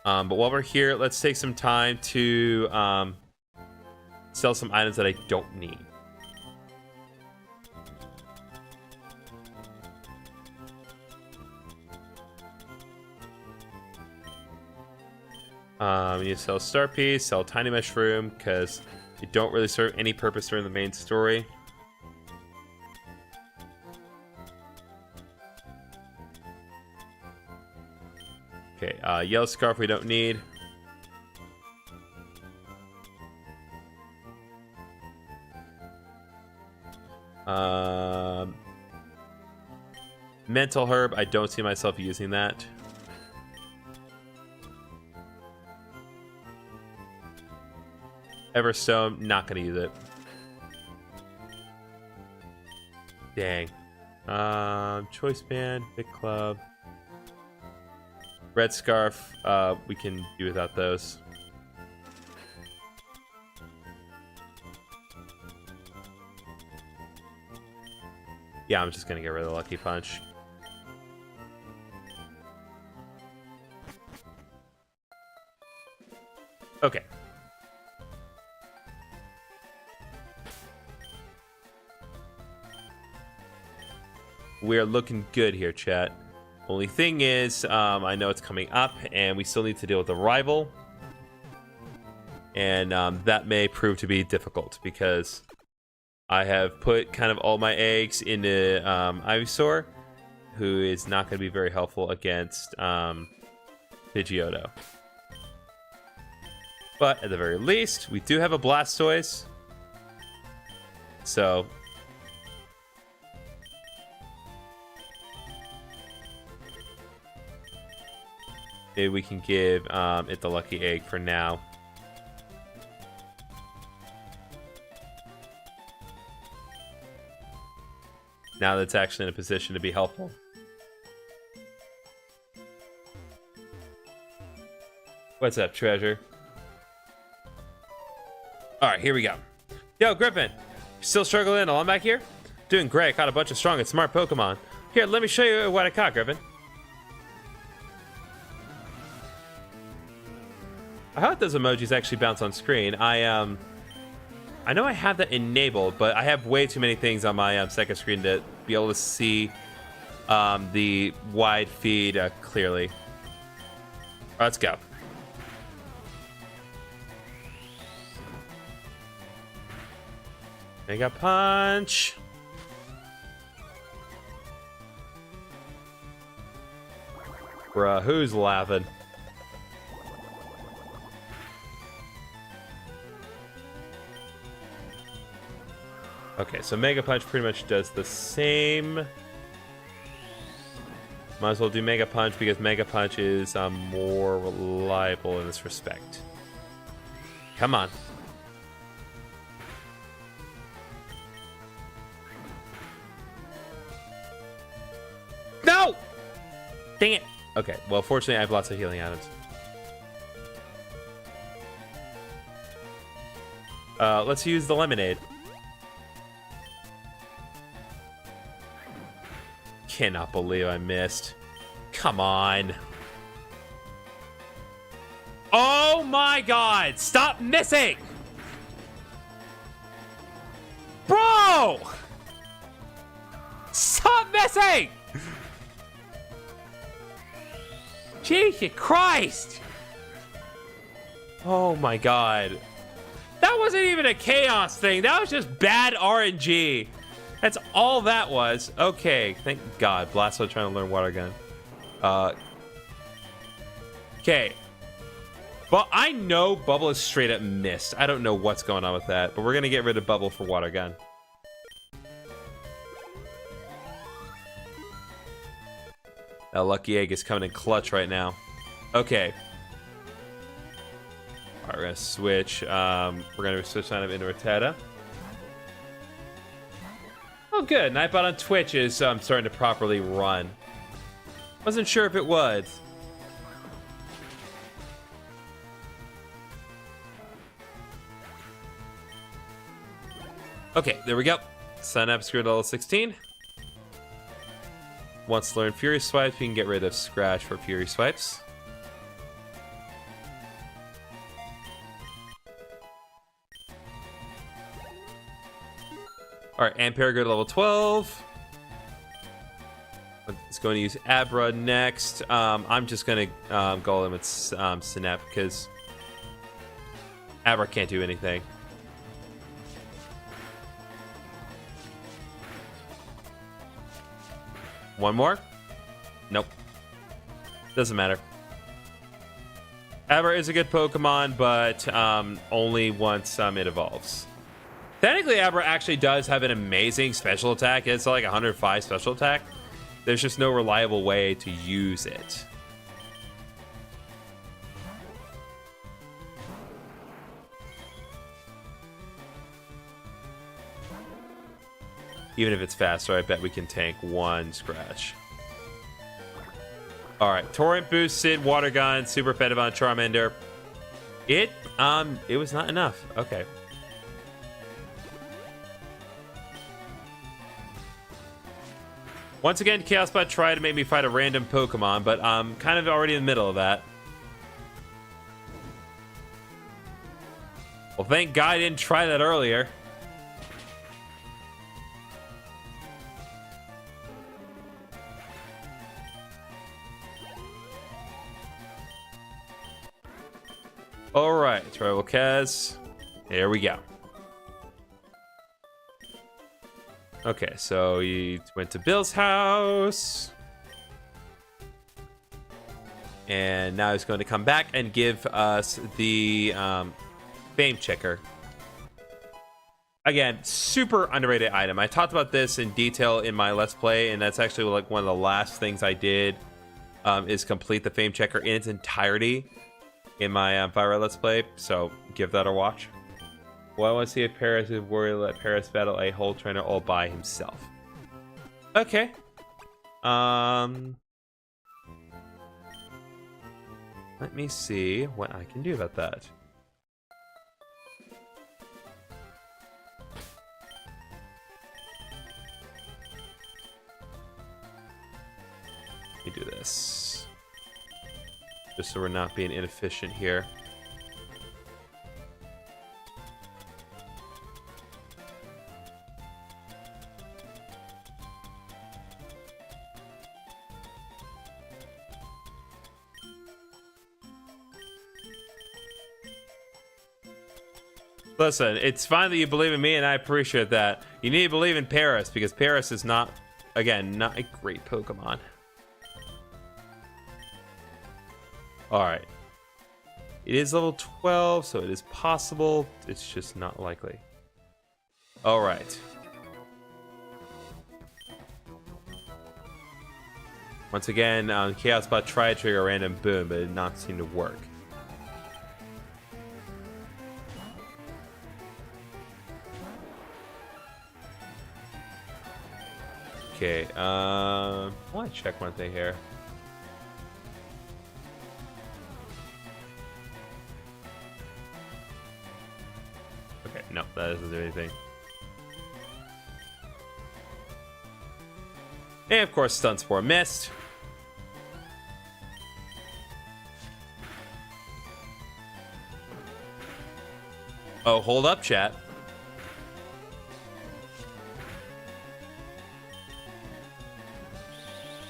But while we're here, let's take some time to sell some items that I don't need. You need to sell Star Piece, sell Tiny Mushroom, because they don't really serve any purpose during the main story. Okay, Yellow Scarf we don't need. Mental Herb, I don't see myself using that. Everstone, not gonna use it. Dang. Choice Band, Big Club. Red Scarf, we can do without those. Yeah, I'm just gonna get rid of the Lucky Punch. Okay. We're looking good here, chat. Only thing is, I know it's coming up, and we still need to deal with a rival. And that may prove to be difficult, because I have put kind of all my eggs into Ivysaur, who is not going to be very helpful against Pidgeotto. But at the very least, we do have a Blastoise. So maybe we can give it the lucky egg for now. Now that it's actually in a position to be helpful. What's up, treasure? Alright, here we go. Yo, Griffin! Still struggling while I'm back here? Doing great. Caught a bunch of strong and smart Pokemon. Here, let me show you what I caught, Griffin. I hope those emojis actually bounce on screen. I know I have that enabled, but I have way too many things on my second screen to be able to see the wide feed clearly. Let's go. Mega Punch. Bruh, who's laughing? Okay, so Mega Punch pretty much does the same. Might as well do Mega Punch because Mega Punch is more reliable in this respect. Come on. No! Dang it. Okay, well, fortunately, I have lots of healing items. Let's use the lemonade. Cannot believe I missed. Come on. Oh my god! Stop missing! Bro! Stop missing! Jesus Christ! Oh my god. That wasn't even a chaos thing. That was just bad RNG. That's all that was. Okay, thank God. Blasto trying to learn Water Gun. Okay. Well, I know Bubble is straight up missed. I don't know what's going on with that, but we're going to get rid of Bubble for Water Gun. That lucky egg is coming in clutch right now. Okay. All right, we're gonna switch. We're gonna switch on him into Rattata. Oh, good. Nightbot on Twitch is starting to properly run. Wasn't sure if it was. Okay, there we go. Synapse grew to level 16. Once learned Fury Swipes, we can get rid of Scratch for Fury Swipes. Alright, Ampere go to level 12. It's going to use Abra next. I'm just going to go in with Synap because Abra can't do anything. One more? Nope. Doesn't matter. Abra is a good Pokemon, but only once it evolves. Technically, Abra actually does have an amazing special attack. It's like 105 special attack. There's just no reliable way to use it. Even if it's faster, I bet we can tank one Scratch. All right, Torrent boosted, Water Gun, Super Effective on Charmander. It was not enough. Okay. Once again, Chaos Bot tried to make me fight a random Pokemon, but I'm kind of already in the middle of that. Well, thank God I didn't try that earlier. All right, Tribal Kaz. Here we go. Okay, so he went to Bill's house. And now he's going to come back and give us the Fame Checker. Again, super underrated item. I talked about this in detail in my Let's Play, and that's actually like one of the last things I did is complete the Fame Checker in its entirety in my FireRed Let's Play. So give that a watch. Well, I want to see if Paris is worried to let Paris battle a whole trainer all by himself. Okay. Let me see what I can do about that. Let me do this. Just so we're not being inefficient here. Listen, it's fine that you believe in me, and I appreciate that. You need to believe in Paris, because Paris is not, again, not a great Pokemon. Alright. It is level 12, so it is possible. It's just not likely. Alright. Once again, Chaos Bot tried to trigger a random boom, but it did not seem to work. Okay, I want to check one thing here. Okay, no, that doesn't do anything. And of course, Stun Spore missed. Oh, hold up, chat.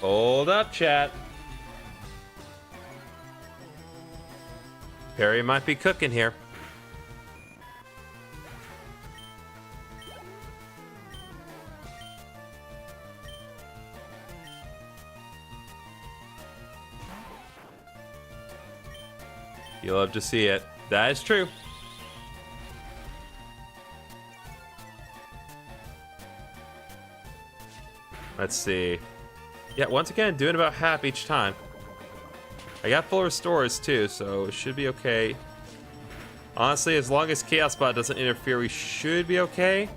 Hold up, chat. Perry might be cooking here. You love to see it. That is true. Let's see. Yeah, once again, doing about half each time. I got full restores too, so it should be okay. Honestly, as long as Chaos Bot doesn't interfere, we should be okay.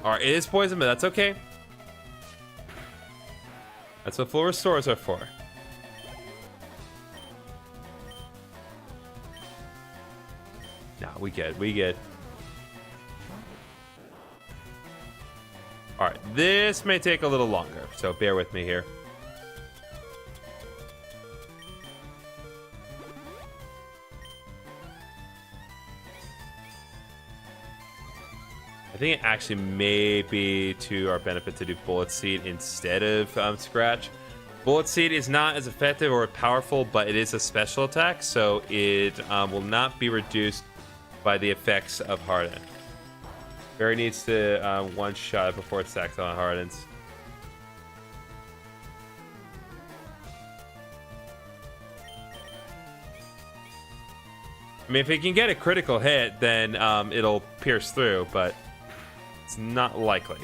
Alright, it is poison, but that's okay. That's what full restores are for. Nah, we good, we good. Alright, this may take a little longer, so bear with me here. I think it actually may be to our benefit to do Bullet Seed instead of Scratch. Bullet Seed is not as effective or powerful, but it is a special attack, so it will not be reduced by the effects of Harden. Barry needs to one-shot before it stacks on Hardens. I mean, if it can get a critical hit, then it'll pierce through, but it's not likely.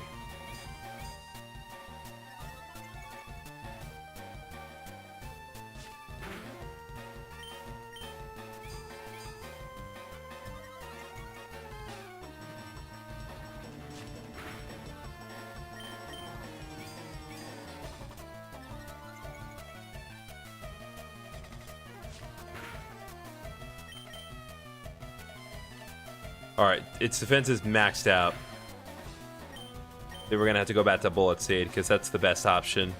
Alright, its defense is maxed out. Then we're gonna have to go back to Bullet Seed, because that's the best option.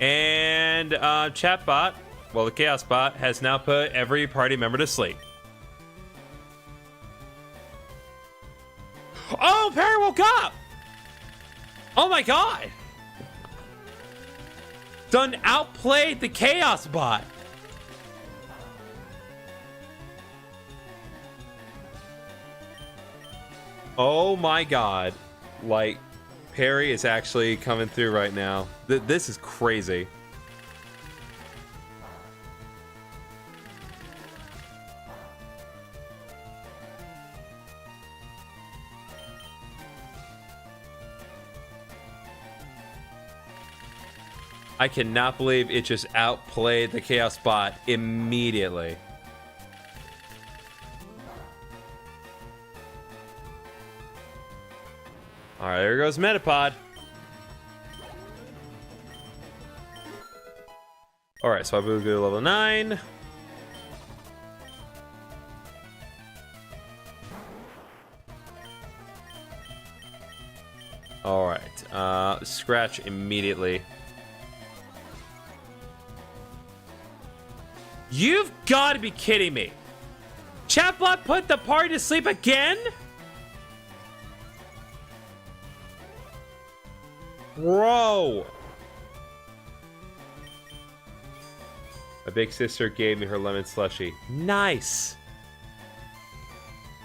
And Chatbot, well, the Chaos Bot, has now put every party member to sleep. Oh, Perry woke up! Oh my god! Done outplayed the Chaos Bot. Oh my god. Like, Perry is actually coming through right now. This is crazy. I cannot believe it just outplayed the Chaos Bot immediately. Alright, there goes Metapod. Alright, so I will go to level 9. Alright, Scratch immediately. You've got to be kidding me. Chatbot put the party to sleep again? Bro. My big sister gave me her lemon slushie. Nice.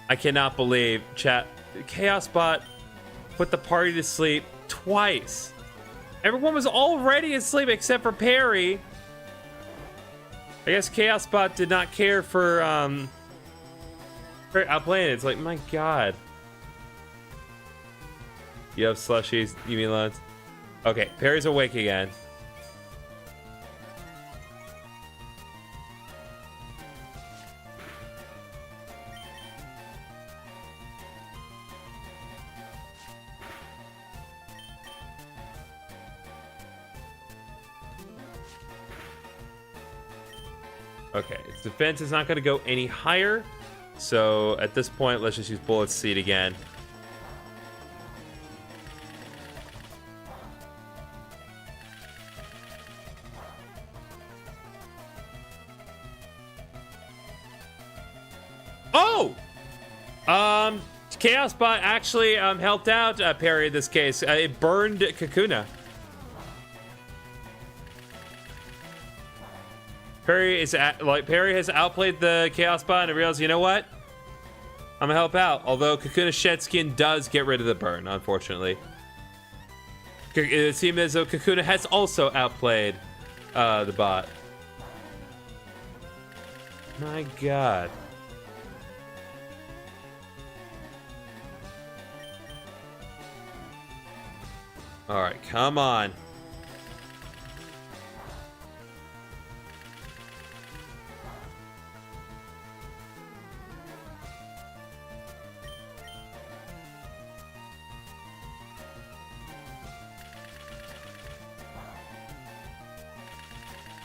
I cannot believe Chaos Bot put the party to sleep twice. Everyone was already asleep except for Perry. I guess Chaos Bot did not care for outplaying it. It's like, my god. You have slushies, you mean loads? Okay, Perry's awake again. Okay, its defense is not going to go any higher. So at this point, let's just use Bullet Seed again. Oh! Chaos Bot actually helped out Perry in this case. It burned Kakuna. Perry has outplayed the Chaos Bot and realized, you know what? I'm gonna help out. Although Kakuna's shed skin does get rid of the burn, unfortunately. It seems as though Kakuna has also outplayed the bot. My god. All right, come on.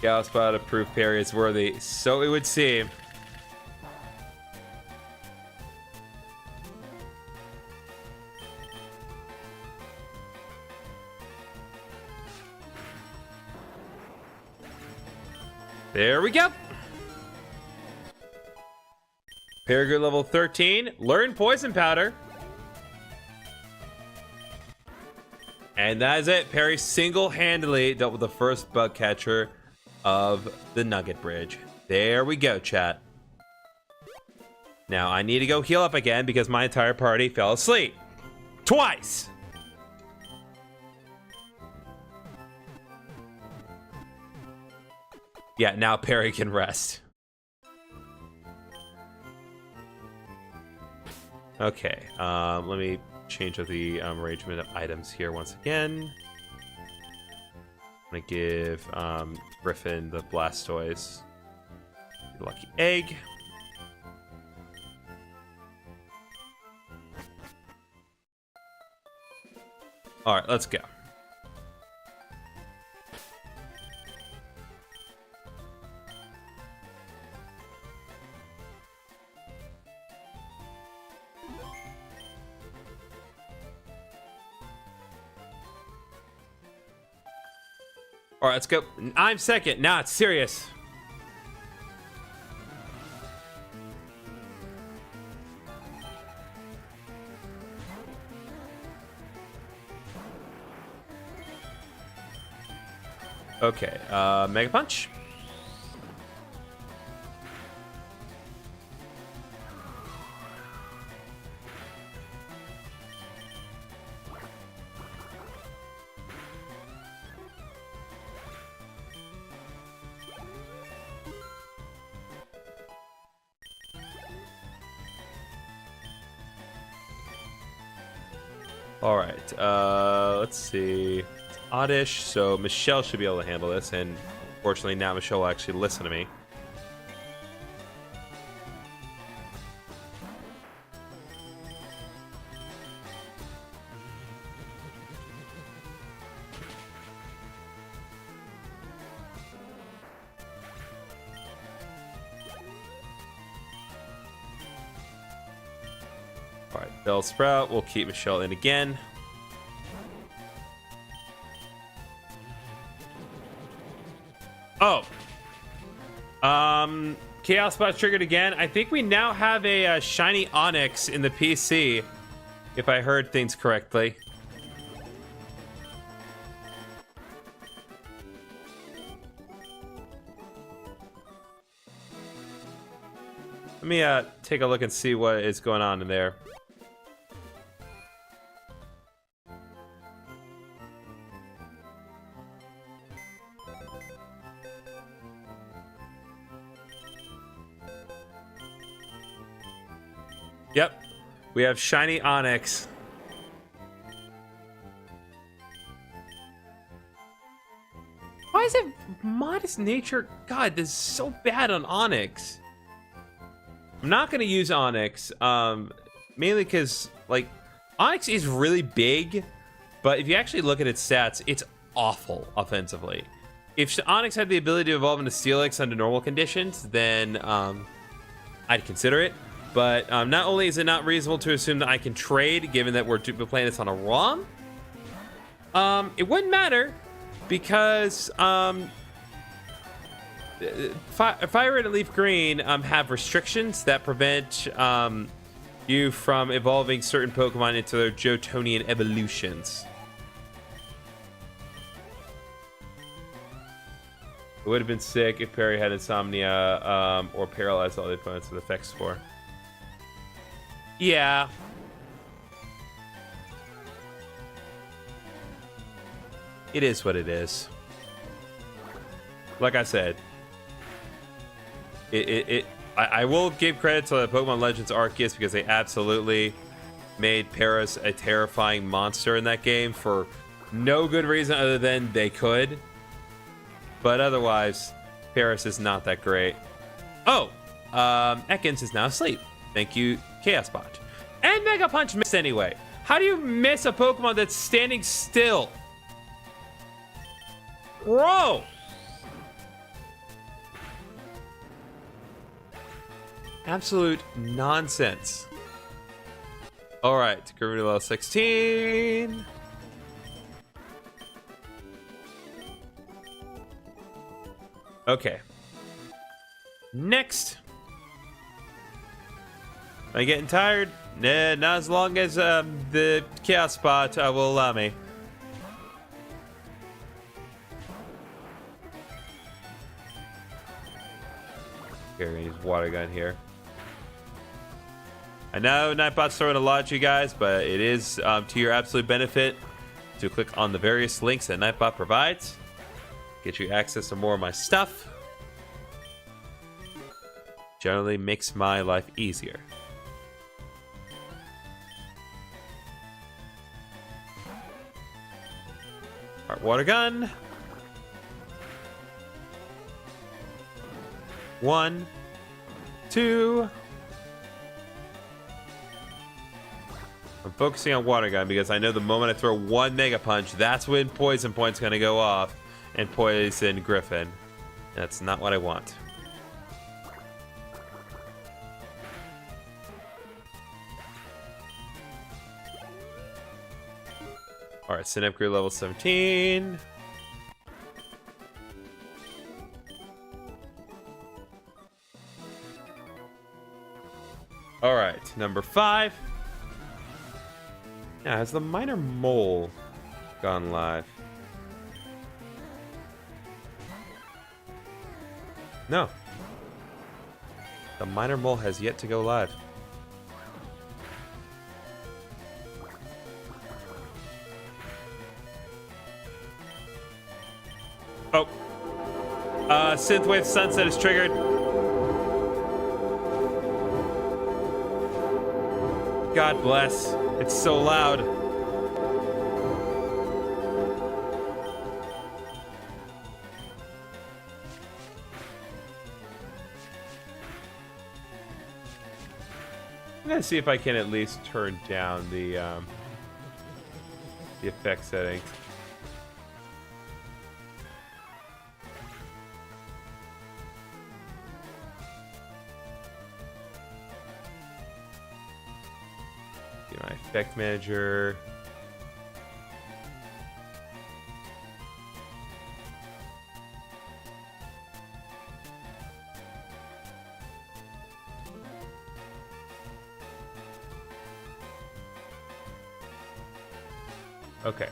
Gallspot approved parry is worthy, so it would seem. There we go. Parry level 13. Learn poison powder. And that is it. Perry single-handedly dealt with the first bug catcher of the Nugget Bridge. There we go, chat. Now I need to go heal up again because my entire party fell asleep. Twice! Yeah, now Perry can rest. Okay, let me change up the arrangement of items here once again. I'm gonna give Griffin the Blastoise. Lucky egg. All right, let's go. All right, let's go. I'm second. Now it's serious. Okay, Mega Punch. All right, let's see. It's oddish, so Michelle should be able to handle this, and fortunately now Michelle will actually listen to me. All right, Bell Sprout. We'll keep Michelle in again. Oh. Chaos Spot triggered again. I think we now have a shiny Onyx in the PC, if I heard things correctly. Let me take a look and see what is going on in there. Yep, we have shiny Onyx. Why is it modest nature? God, this is so bad on Onyx. I'm not going to use Onyx, mainly because, like, Onyx is really big, but if you actually look at its stats, it's awful offensively. If Onyx had the ability to evolve into Steelix under normal conditions, then I'd consider it. But not only is it not reasonable to assume that I can trade, given that we're playing this on a ROM, it wouldn't matter because FireRed and Leaf Green have restrictions that prevent you from evolving certain Pokemon into their Johtonian evolutions. It would have been sick if Perry had insomnia or paralyzed all the opponents with effects for. Yeah. It is what it is. Like I said, I will give credit to the Pokemon Legends Arceus because they absolutely made Paris a terrifying monster in that game for No good reason other than they could. But otherwise, Paris is not that great. Oh, Ekans is now asleep. Thank you, Chaos Bot. And Mega Punch missed anyway. How do you miss a Pokemon that's standing still? Bro! Absolute nonsense. Alright, Gravity level 16. Okay. Next. Am I getting tired? Nah, not as long as the Chaos Spot will allow me. Here, we're gonna use Water Gun here. I know Nightbot's throwing a lot at you guys, but it is to your absolute benefit to click on the various links that Nightbot provides. Get you access to more of my stuff. Generally makes my life easier. Alright, Water Gun. 1, 2. I'm focusing on Water Gun because I know the moment I throw one Mega Punch, that's when Poison Point's gonna go off and poison Griffin. That's not what I want. Alright, Synapse Grew level 17. Alright, number 5. Yeah, has the Minor Mole gone live? No. The Minor Mole has yet to go live. Oh. Synthwave Sunset is triggered. God bless. It's so loud. I'm gonna see if I can at least turn down the effect settings. My effect manager. Okay.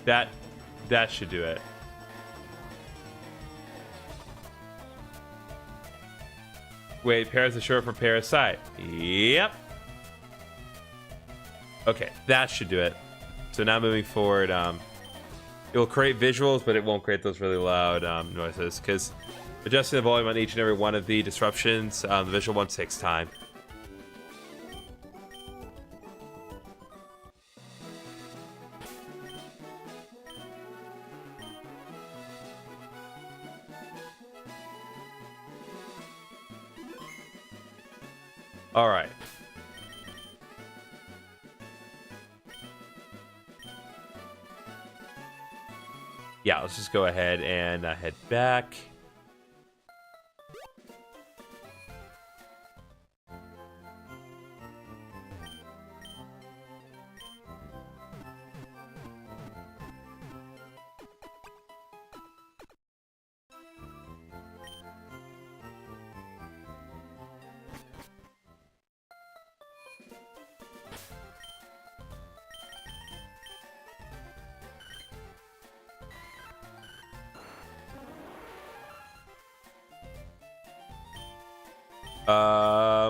That should do it. Wait, Paris is short for Parasite. Yep. Okay, that should do it. So now moving forward, it will create visuals, but it won't create those really loud noises, because adjusting the volume on each and every one of the disruptions, the visual one takes time. All right. Yeah, let's just go ahead and head back.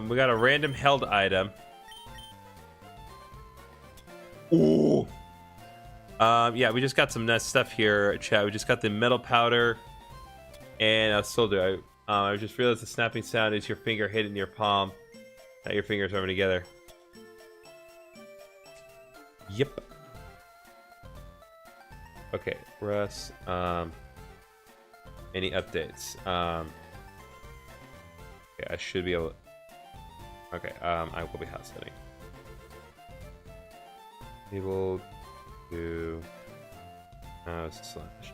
We got a random held item. Ooh. Yeah, we just got some nice stuff here, chat. We just got the metal powder, and I'll still do. I just realized the snapping sound is your finger hitting your palm, not your fingers rubbing together. Yep. Okay, Russ. Any updates? Okay, I should be able. Okay, I will be house sitting. Able to house slash.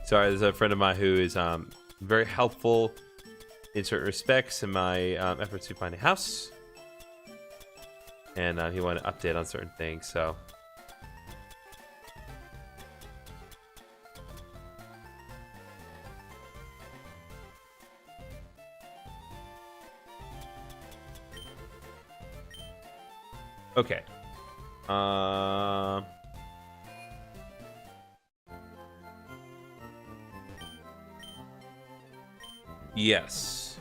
Sorry, there's a friend of mine who is very helpful in certain respects in my efforts to find a house, and he wanted to update on certain things. So, okay. Yes.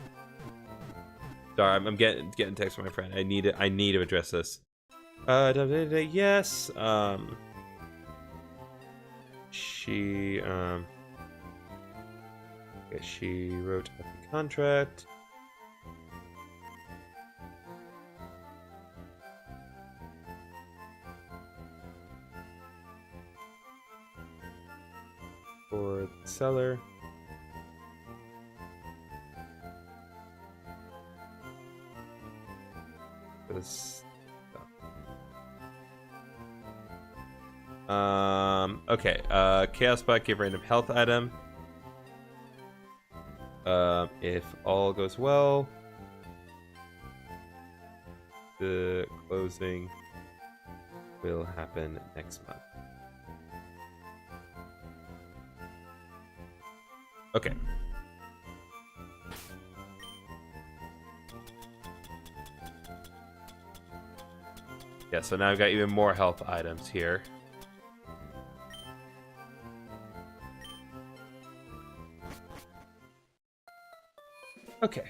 Sorry, I'm getting text from my friend. I need to address this. Yes. She she wrote up the contract. For the seller. This. Okay. Chaos Spike, give random health item. If all goes well, the closing will happen next month. Okay. Yeah, so now I've got even more health items here. Okay.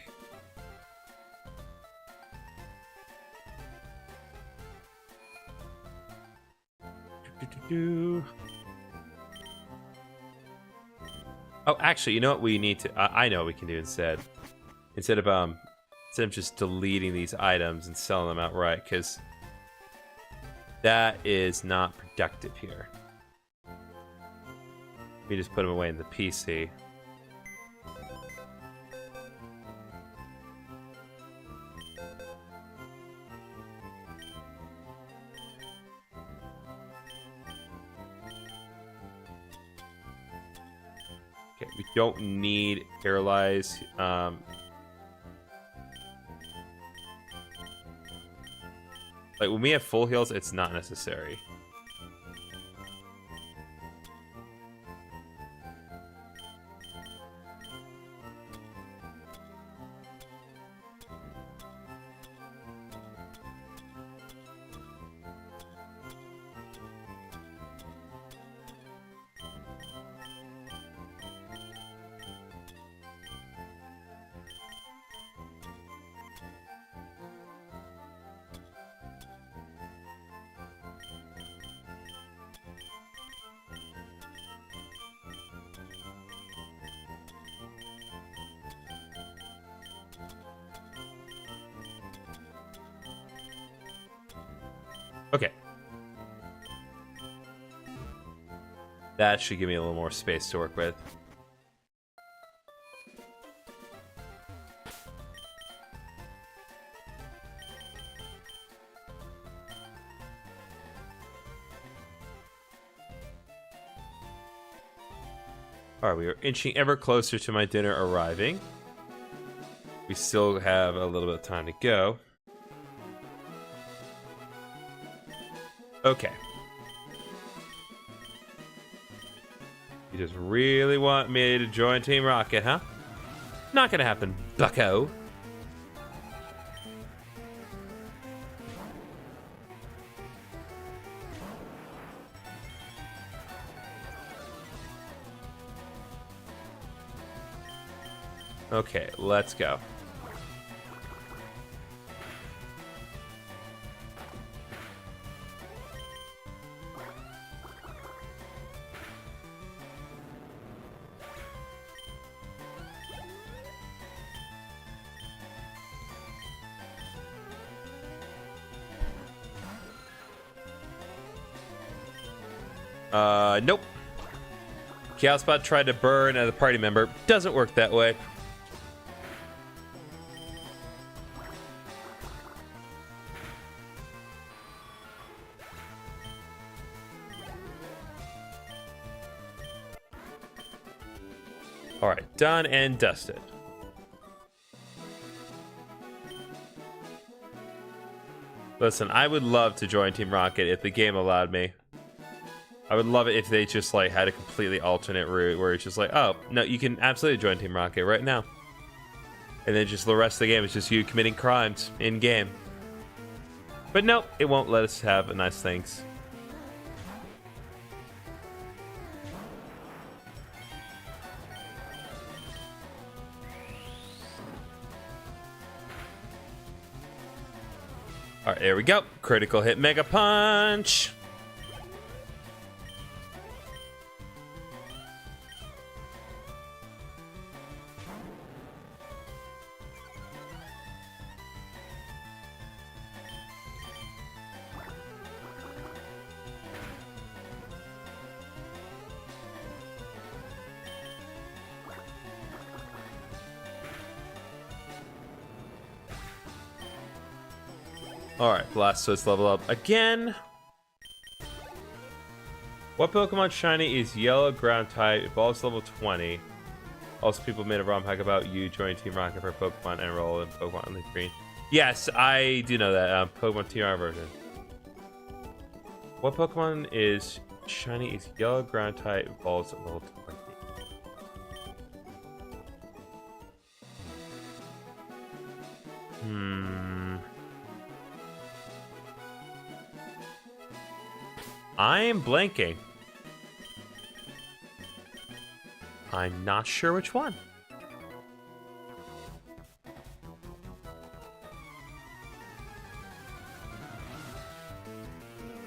Oh, actually, you know what we need to... I know what we can do instead. Instead of just deleting these items and selling them outright, because that is not productive here. We just put them away in the PC. Okay, we don't need paralyze. Like when we have full heals, it's not necessary. Okay. That should give me a little more space to work with. Alright, we are inching ever closer to my dinner arriving. We still have a little bit of time to go. Okay. You just really want me to join Team Rocket, huh? Not gonna happen, bucko. Okay, let's go. Nope. Chaosbot tried to burn as a party member. Doesn't work that way. All right, done and dusted. Listen, I would love to join Team Rocket if the game allowed me. I would love it if they just like had a completely alternate route where it's just like, oh, no, you can absolutely join Team Rocket right now. And then just the rest of the game is just you committing crimes in game. But nope, it won't let us have a nice things. All right, there we go. Critical hit, Mega Punch. Alright, Blastoise level up again. What Pokemon shiny is yellow ground type? Evolves level 20. Also, people made a ROM hack about you joining Team Rocket for Pokemon and enroll in Pokemon Elite Green. Yes, I do know that. Pokemon TR version. What Pokemon is shiny is yellow ground type? Evolves level 20. I am blanking. I'm not sure which one.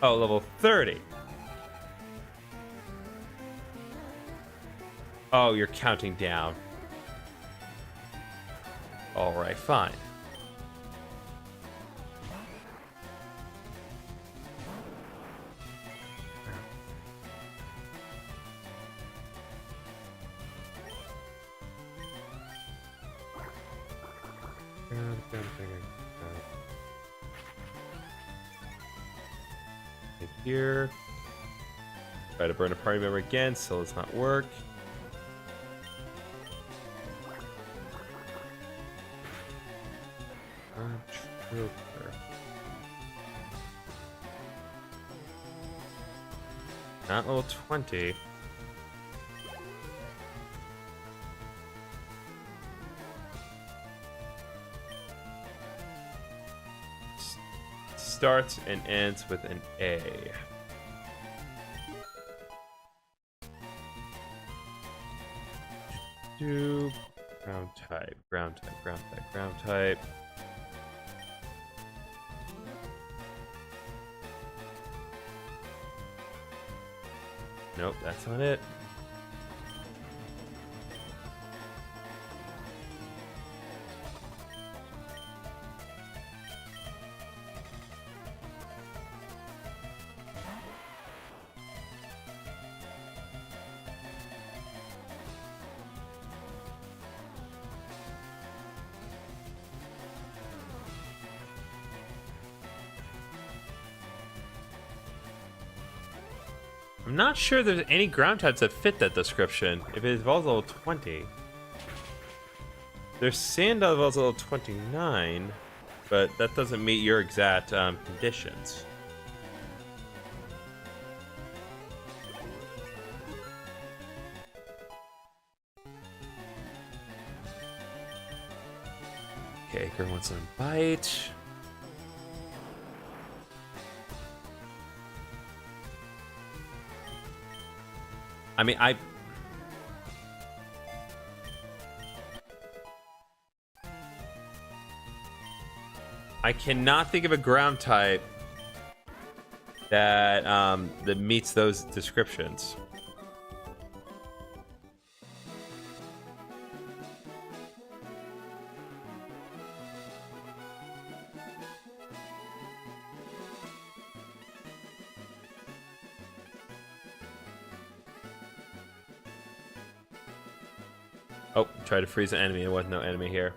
Oh, level 30. Oh, you're counting down. All right, fine. Here. Try to burn a party member again, so it's not work. Not level 20. Starts and ends with an A. Do ground type, ground type, ground type, ground type. Nope, that's not it. I'm not sure there's any ground types that fit that description. If it evolves level 20. There's Sand that evolves level 29, but that doesn't meet your exact conditions. Okay, Aker wants some bite. I mean, I cannot think of a ground type that that meets those descriptions. Oh, try to freeze an enemy. There was no enemy here.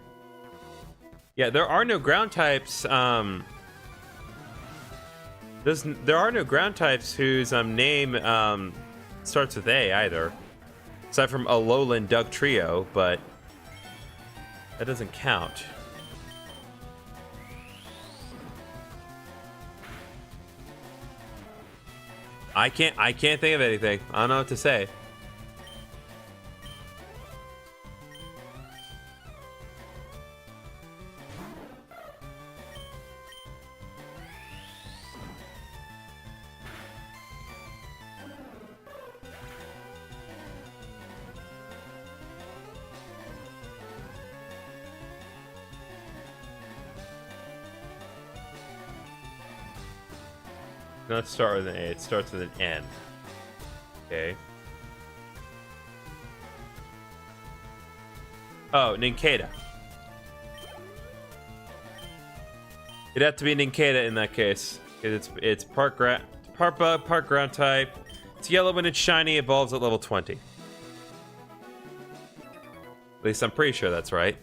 Yeah, there are no ground types. There are no ground types whose name starts with A either. Aside from Alolan Doug Trio, but that doesn't count. I can't think of anything. I don't know what to say. Not start with an A, it starts with an N. Okay. Oh, Nincada. It'd have to be Nincada in that case. Because it's part bug, part ground type. It's yellow when it's shiny, evolves at level 20. At least I'm pretty sure that's right.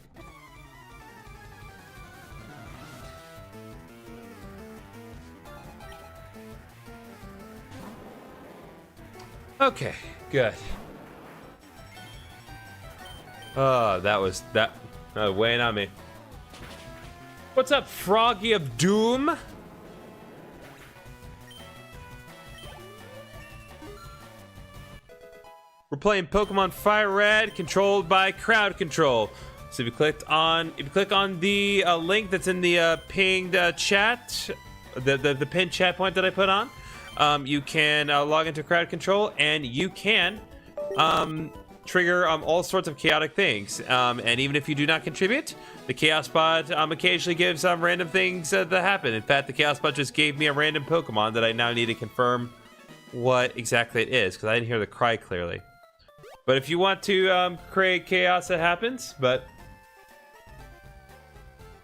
Okay, good. Oh, that was weighing on me. What's up, Froggy of Doom? We're playing Pokemon FireRed, controlled by crowd control. So if you click on the link that's in the pinged chat, the pinned chat point that I put on. You can log into crowd control, and you can trigger all sorts of chaotic things. And even if you do not contribute, the Chaos Bot occasionally gives random things that happen. In fact, the Chaos Bot just gave me a random Pokemon that I now need to confirm what exactly it is, because I didn't hear the cry clearly. But if you want to create chaos, that happens. But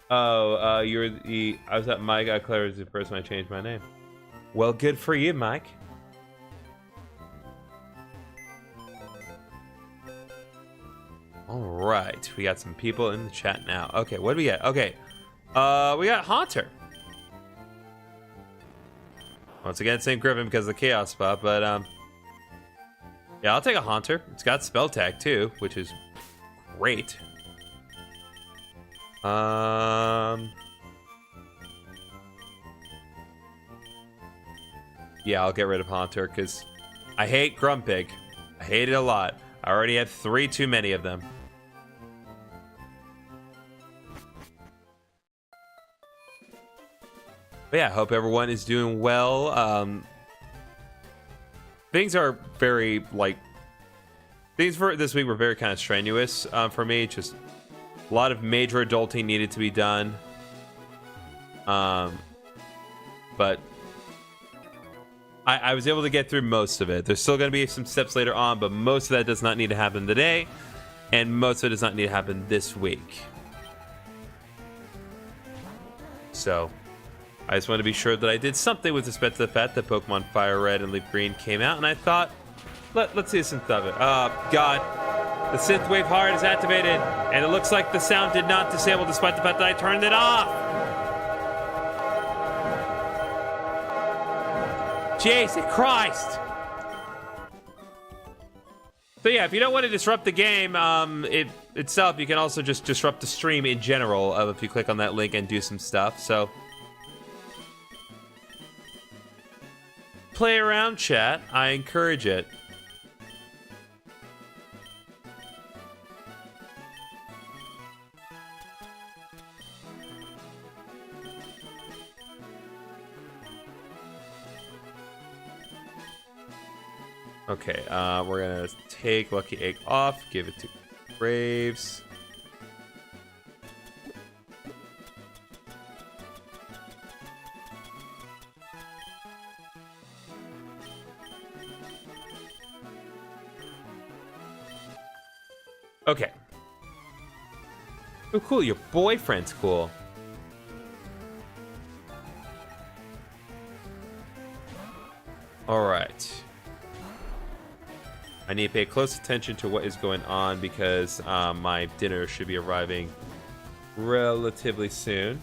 you're the. I was at Mike. I was the person I changed my name. Well, good for you, Mike. All right, we got some people in the chat now. Okay, what do we get? Okay, we got Haunter. Once again, same Griffin because of the Chaos Spot, but yeah, I'll take a Haunter. It's got Spell Tag too, which is great. Yeah, I'll get rid of Haunter because I hate Grumpig. I hate it a lot. I already had 3 too many of them. But yeah, I hope everyone is doing well. Things are very, things for this week were very kind of strenuous for me. Just a lot of major adulting needed to be done. But I was able to get through most of it. There's still going to be some steps later on, but most of that does not need to happen today, and most of it does not need to happen this week. So, I just want to be sure that I did something with respect to the fact that Pokemon FireRed and Leaf Green came out, and I thought, let's see a synth of it. Oh, God. The Synthwave Heart is activated, and it looks like the sound did not disable despite the fact that I turned it off. Jesus Christ! So yeah, if you don't want to disrupt the game itself, you can also just disrupt the stream in general if you click on that link and do some stuff. So play around, chat. I encourage it. Okay, we're gonna take Lucky Egg off, give it to Graves. Okay. Oh, cool, your boyfriend's cool. All right. I need to pay close attention to what is going on because my dinner should be arriving relatively soon.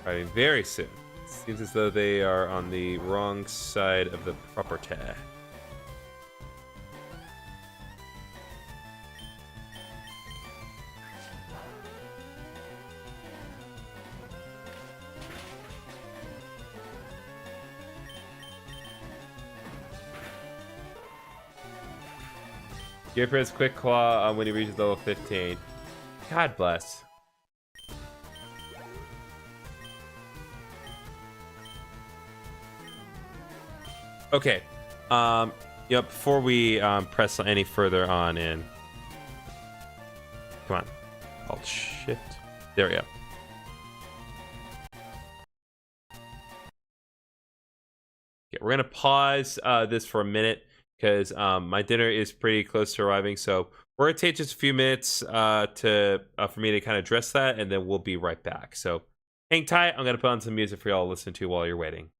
Arriving very soon. Seems as though they are on the wrong side of the property. Give Prince Quick Claw when he reaches level 15. God bless. Okay. Before we press any further on in. Come on. Alt shift. There we go. Okay, we're gonna pause this for a minute because my dinner is pretty close to arriving, so we're gonna take just a few minutes for me to kind of address that, and then we'll be right back. So hang tight. I'm gonna put on some music for y'all to listen to while you're waiting.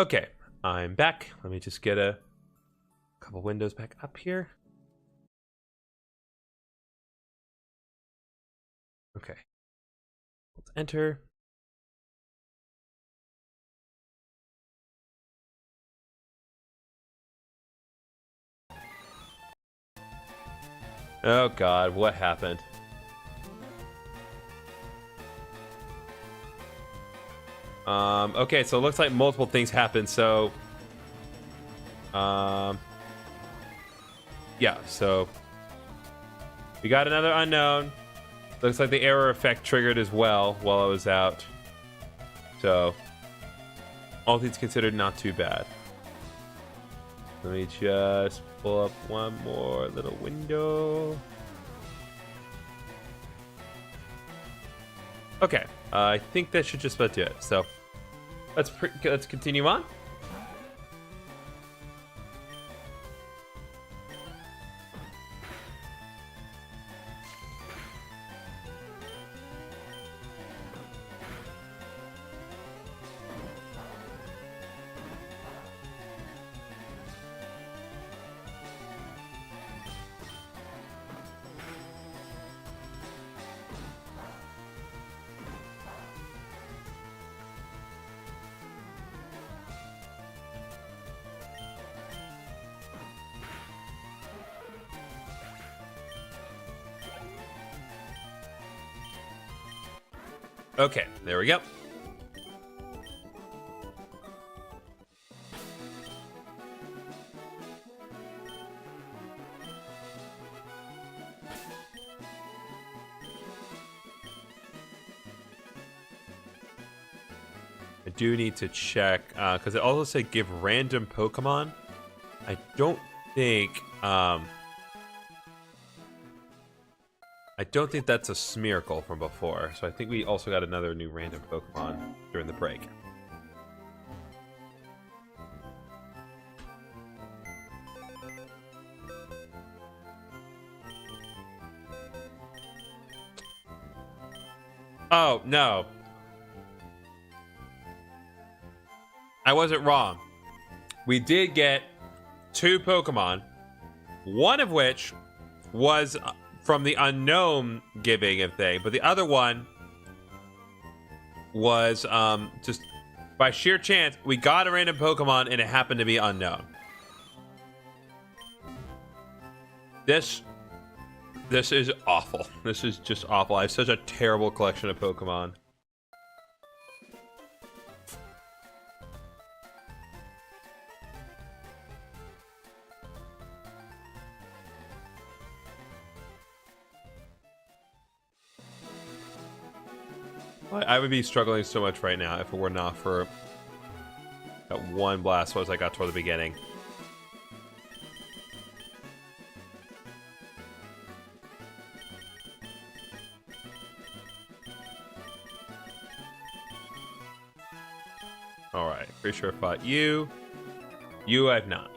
Okay, I'm back. Let me just get a couple windows back up here. Okay. Let's enter. Oh god, what happened? Okay, so it looks like multiple things happened, so yeah, so we got another unknown. Looks like the error effect triggered as well while I was out. So all things considered, not too bad. Let me just pull up one more little window. Okay, I think that should just about do it. So let's continue on. Okay, there we go. I do need to check because it also said give random Pokemon. I don't think that's a Smeargle from before, so I think we also got another new random Pokemon during the break. Oh, no. I wasn't wrong. We did get 2 Pokemon, one of which was from the unknown giving a thing, but the other one was just by sheer chance we got a random Pokemon and it happened to be unknown. This is awful. This is just awful. I have such a terrible collection of Pokemon. I would be struggling so much right now if it were not for that one Blastoise I got toward the beginning. Alright, pretty sure I fought you. You I've not.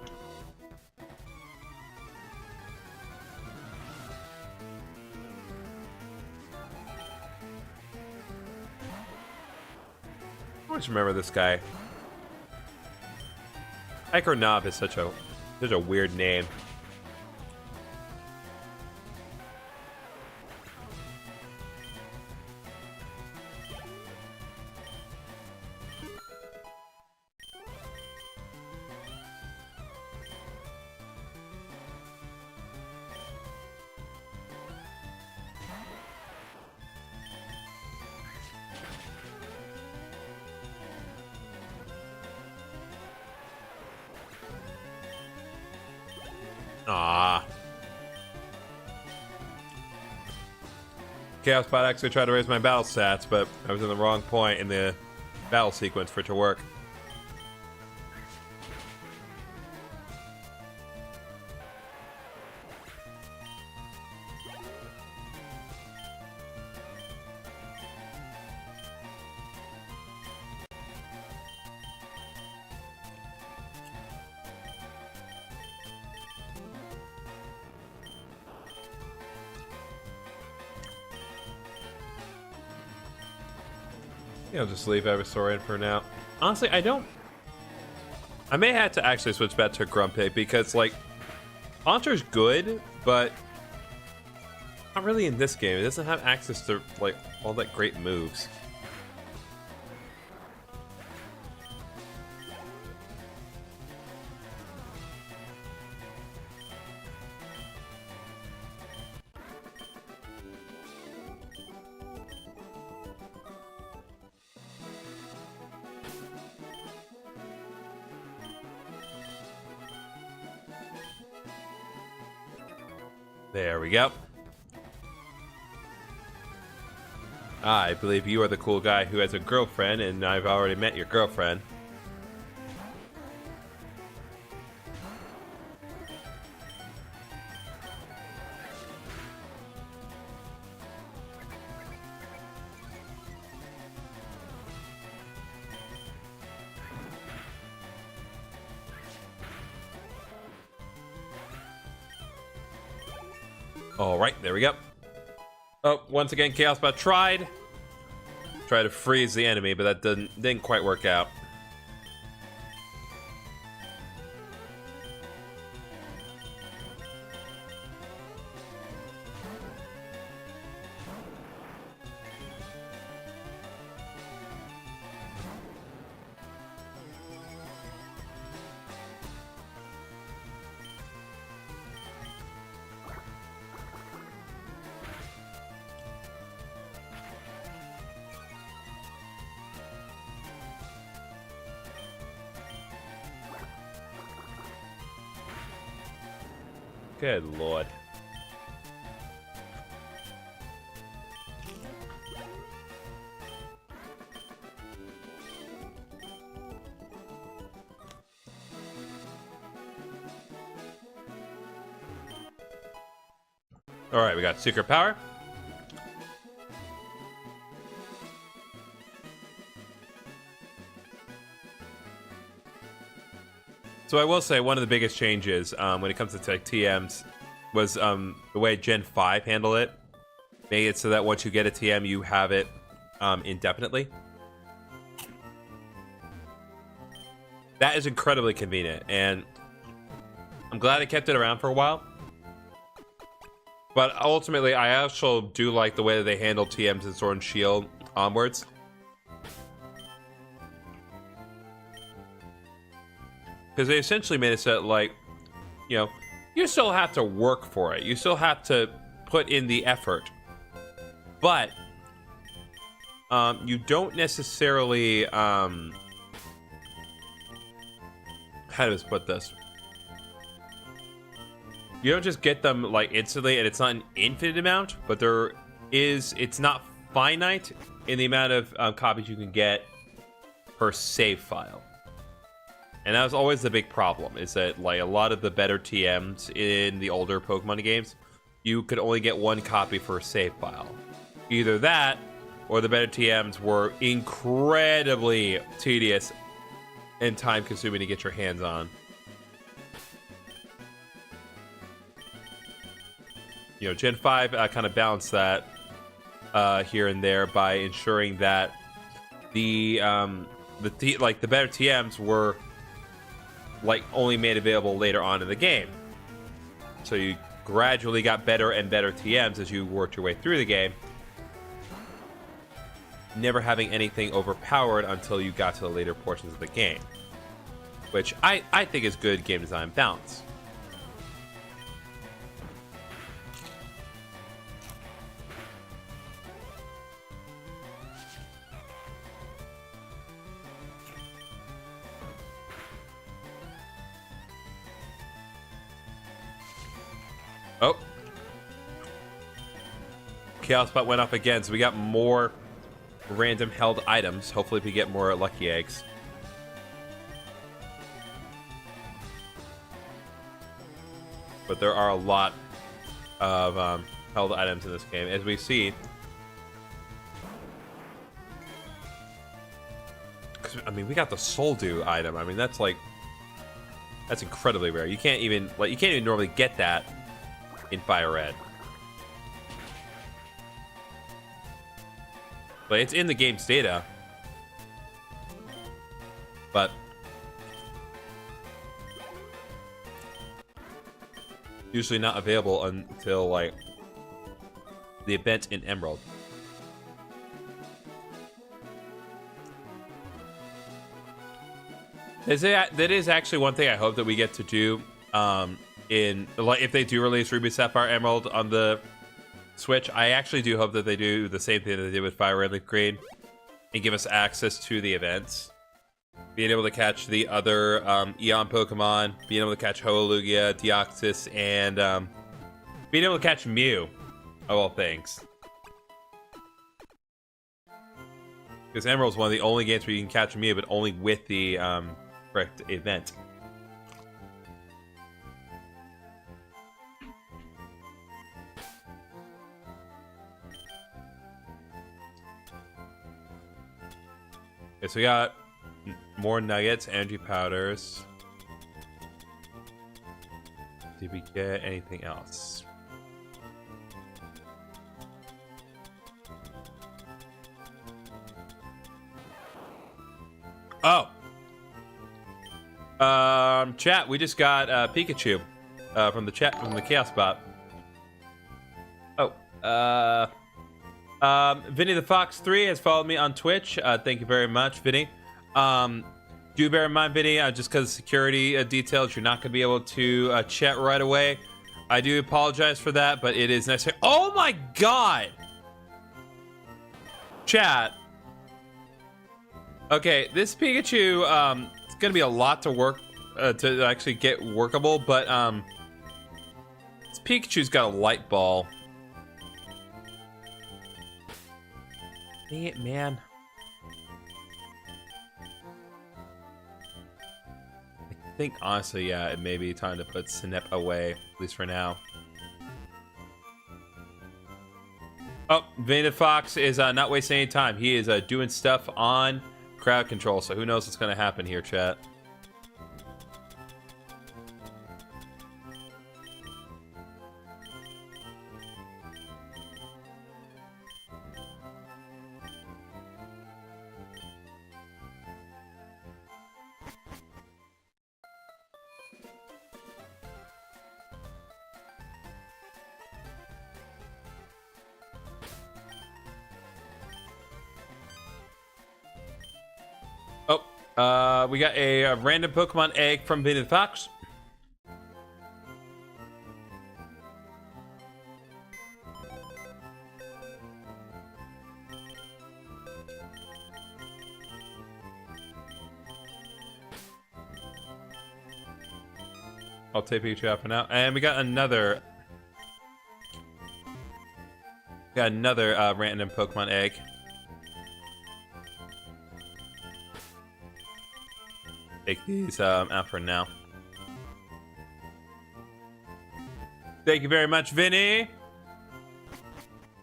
I just remember this guy. Hiker Knob is such a weird name. Ah. Chaos Bot actually tried to raise my battle stats, but I was in the wrong point in the battle sequence for it to work. I'll just leave Ivysaur in for now. Honestly, I don't I may have to actually switch back to Grumpig because, like, Haunter's good, but not really in this game. It doesn't have access to, like, all that great moves. There we go. I believe you are the cool guy who has a girlfriend, and I've already met your girlfriend. All right, there we go. Oh, once again, Chaos Bot tried to freeze the enemy, but that didn't quite work out. Good lord. All right, we got secret power. So I will say one of the biggest changes when it comes to like TMs was the way Gen 5 handled it. Made it so that once you get a TM, you have it indefinitely. That is incredibly convenient, and I'm glad I kept it around for a while. But ultimately, I also do like the way that they handle TMs in Sword and Shield onwards. Because they essentially made it so that, like, you know, you still have to work for it. You still have to put in the effort. But you don't necessarily, how do I put this? You don't just get them, like, instantly, and it's not an infinite amount, but it's not finite in the amount of copies you can get per save file. And that was always the big problem, is that, like, a lot of the better TMs in the older Pokemon games, you could only get one copy for a save file. Either that, or the better TMs were incredibly tedious and time-consuming to get your hands on. You know, Gen 5 kind of balanced that here and there by ensuring that the better TMs were, like, only made available later on in the game. So you gradually got better and better TMs as you worked your way through the game, never having anything overpowered until you got to the later portions of the game, which I think is good game design balance. Oh. Chaos Bot went up again, so we got more random held items. Hopefully we get more lucky eggs. But there are a lot of held items in this game, as we see. I mean, we got the Soul Dew item. I mean, that's incredibly rare. You can't even normally get that in FireRed. But it's in the game's data. But usually not available until like the event in Emerald. That is actually one thing I hope that we get to do in like if they do release Ruby Sapphire Emerald on the Switch. I actually do hope that they do the same thing that they did with FireRed and Green and give us access to the events. Being able to catch the other Eon Pokemon, being able to catch Hoalugia, Deoxys, and being able to catch Mew, of all things. Because Emerald is one of the only games where you can catch Mew, but only with the correct event. Okay, so we got more nuggets, energy powders. Did we get anything else? Oh. Chat, we just got Pikachu from the chat from the Chaos Bot. Oh, Vinny the Fox 3 has followed me on Twitch. Thank you very much, Vinny. Do bear in mind, Vinny, just because of security details, you're not going to be able to chat right away. I do apologize for that, but it is necessary. Oh my god! Chat. Okay, this Pikachu, it's going to be a lot to work, to actually get workable, but this Pikachu's got a light ball. Dang it, man. I think, honestly, yeah, it may be time to put Sinep away, at least for now. Oh, Vanna Fox is not wasting any time. He is doing stuff on crowd control, so who knows what's going to happen here, chat. We got a random Pokemon egg from Vinny the Fox. I'll take Pikachu out for now. And we got another... random Pokemon egg. Take these out for now. Thank you very much, Vinny.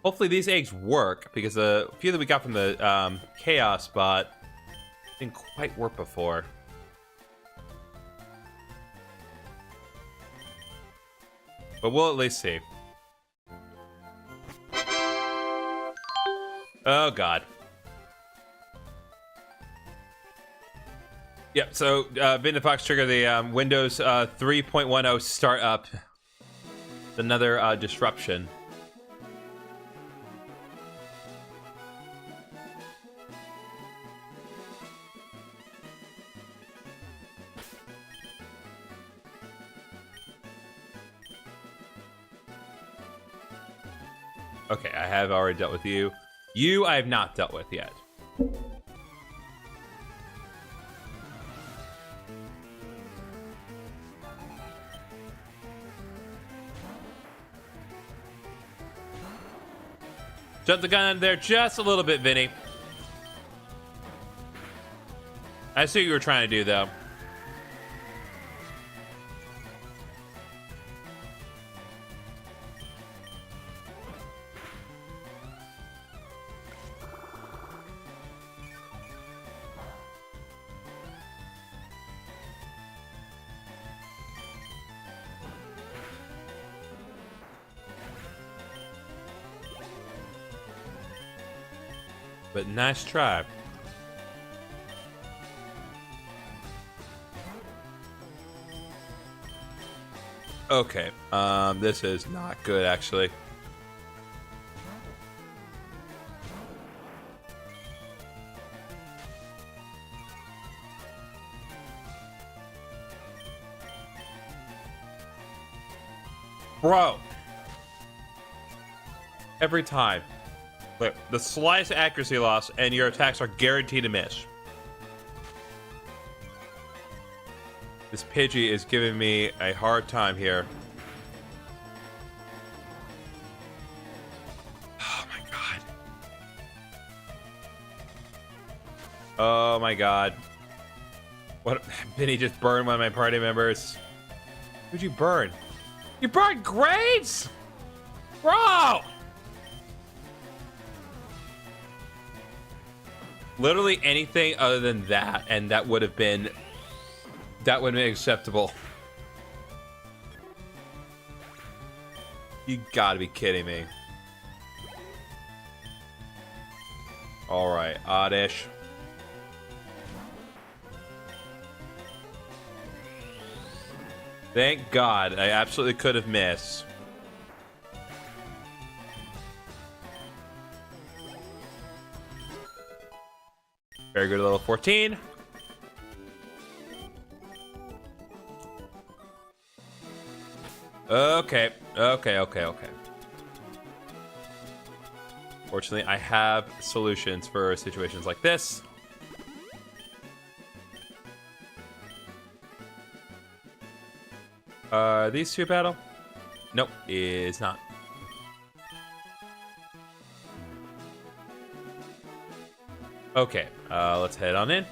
Hopefully these eggs work, because the few that we got from the Chaos Bot didn't quite work before. But we'll at least see. Oh, God. Yep, so Vinny the Fox trigger the Windows 3.10 startup. Another disruption. Okay, I have already dealt with you. You, I have not dealt with yet. Jump the gun there just a little bit, Vinny. I see what you were trying to do, though. But nice try. Okay, this is not good, actually. Bro. Every time. Look, the slightest accuracy loss, and your attacks are guaranteed to miss. This Pidgey is giving me a hard time here. Oh my god. Oh my god. What? Benny just burned one of my party members. Who'd you burn? You burned grades? Bro! Literally anything other than that, and that would have been acceptable. You gotta be kidding me. Alright, Oddish. Thank God, I absolutely could have missed. Very good at level 14. Okay. Fortunately, I have solutions for situations like this. These two battle? Nope, it's not. Okay, let's head on in.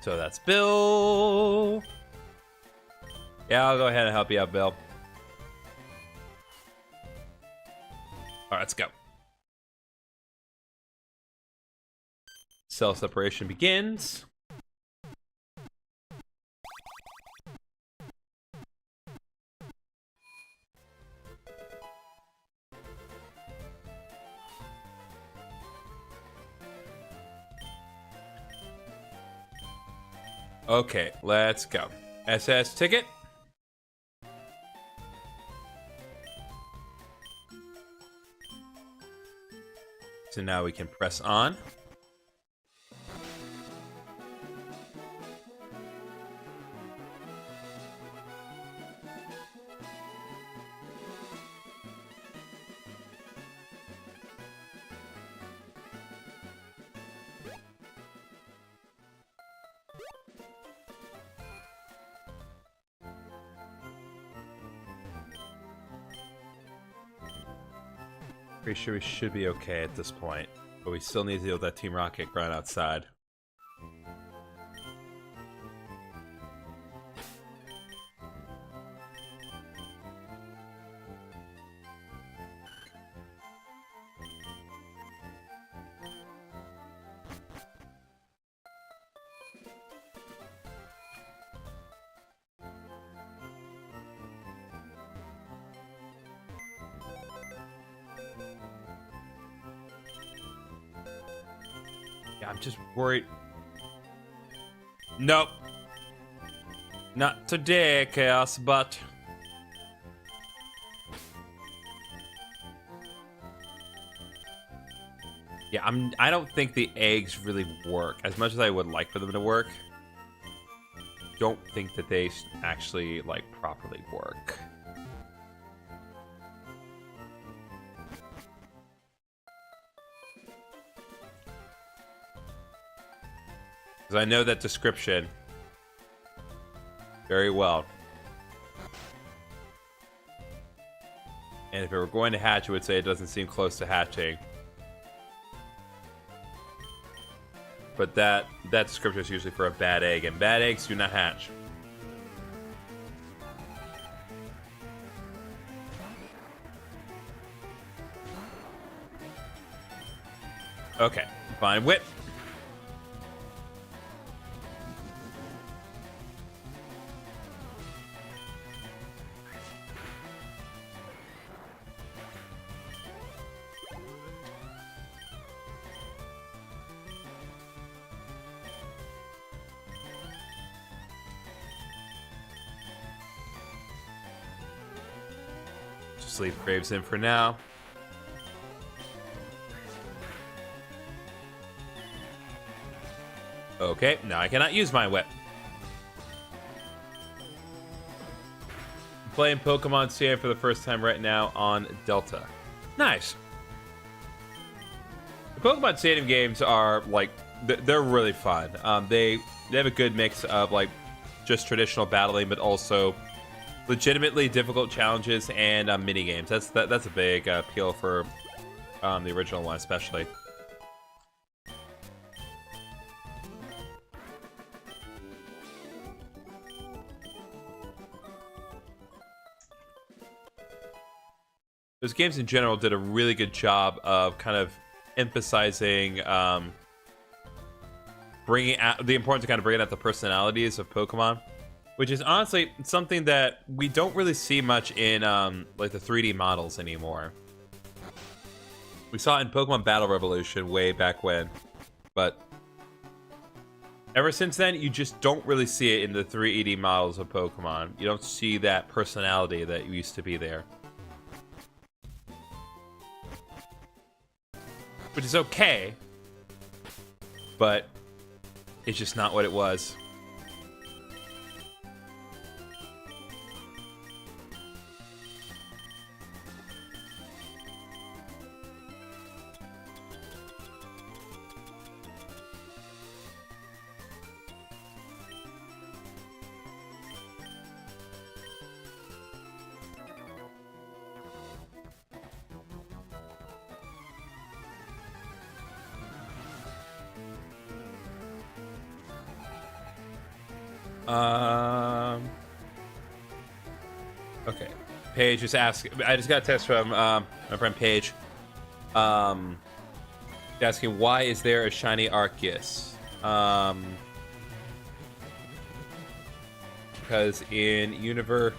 So that's Bill. Yeah, I'll go ahead and help you out, Bill. All right, let's go. Cell separation begins. Okay, let's go. SS ticket. So now we can press on. Pretty sure we should be okay at this point, but we still need to deal with that Team Rocket grunt outside. Yeah, I'm just worried. Nope. Not today, Chaos, but... Yeah, I don't think the eggs really work. As much as I would like for them to work, don't think that they actually, like, properly work. Because I know that description very well. And if it were going to hatch, it would say it doesn't seem close to hatching. But that description is usually for a bad egg, and bad eggs do not hatch. Okay, fine. Whip. just leave Graves in for now. Okay, now I cannot use my whip. I'm playing Pokemon Stadium for the first time right now on Delta. Nice. The Pokemon Stadium games are like they're really fun. They have a good mix of like just traditional battling, but also legitimately difficult challenges and mini games. That's a big appeal for the original one, especially. Those games in general did a really good job of kind of emphasizing bringing out the importance of kind of bringing out the personalities of Pokemon, which is honestly something that we don't really see much in like the 3D models anymore. We saw it in Pokemon Battle Revolution way back when, but ever since then, you just don't really see it in the 3D models of Pokemon. You don't see that personality that used to be there. Which is okay, but it's just not what it was. Okay. Paige just asked. I just got a text from my friend Paige. Asking why is there a shiny Arceus? Because in Universe,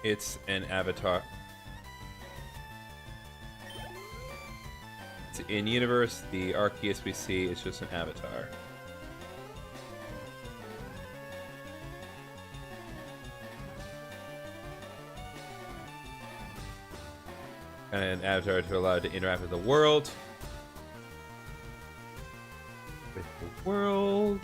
it's an avatar. In Universe, the Arceus we see is just an avatar. And avatars are allowed to interact with the world. With the world.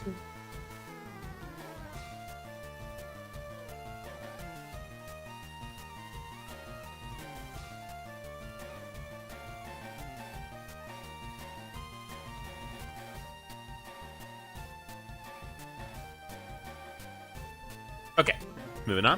Okay, moving on.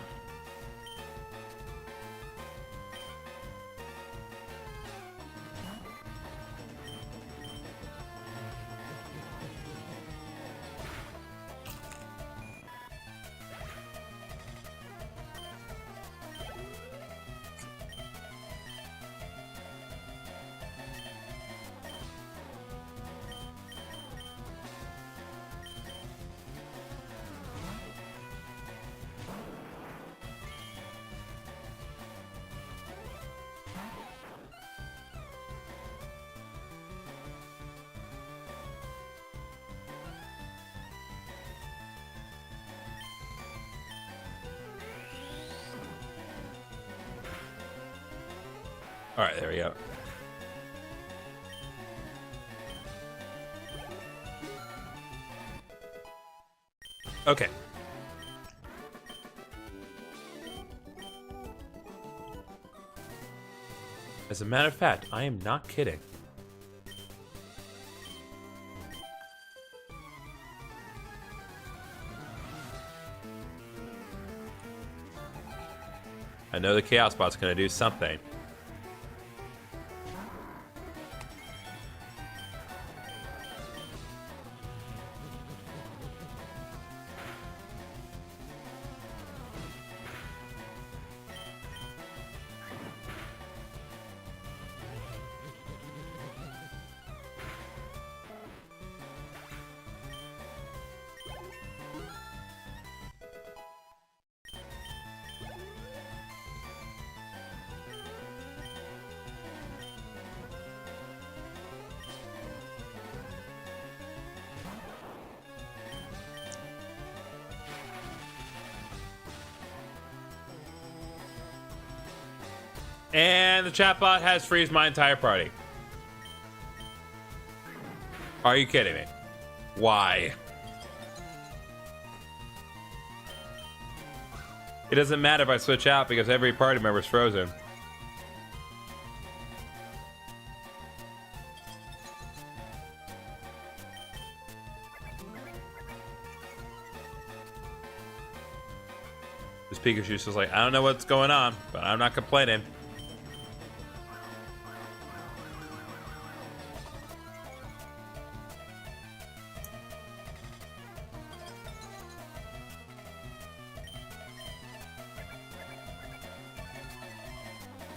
All right, there we go. Okay. As a matter of fact, I am not kidding. I know the Chaos Bot's gonna do something. And the chatbot has freezed my entire party. Are you kidding me? Why? It doesn't matter if I switch out because every party member is frozen. This Pikachu's just like, I don't know what's going on, but I'm not complaining.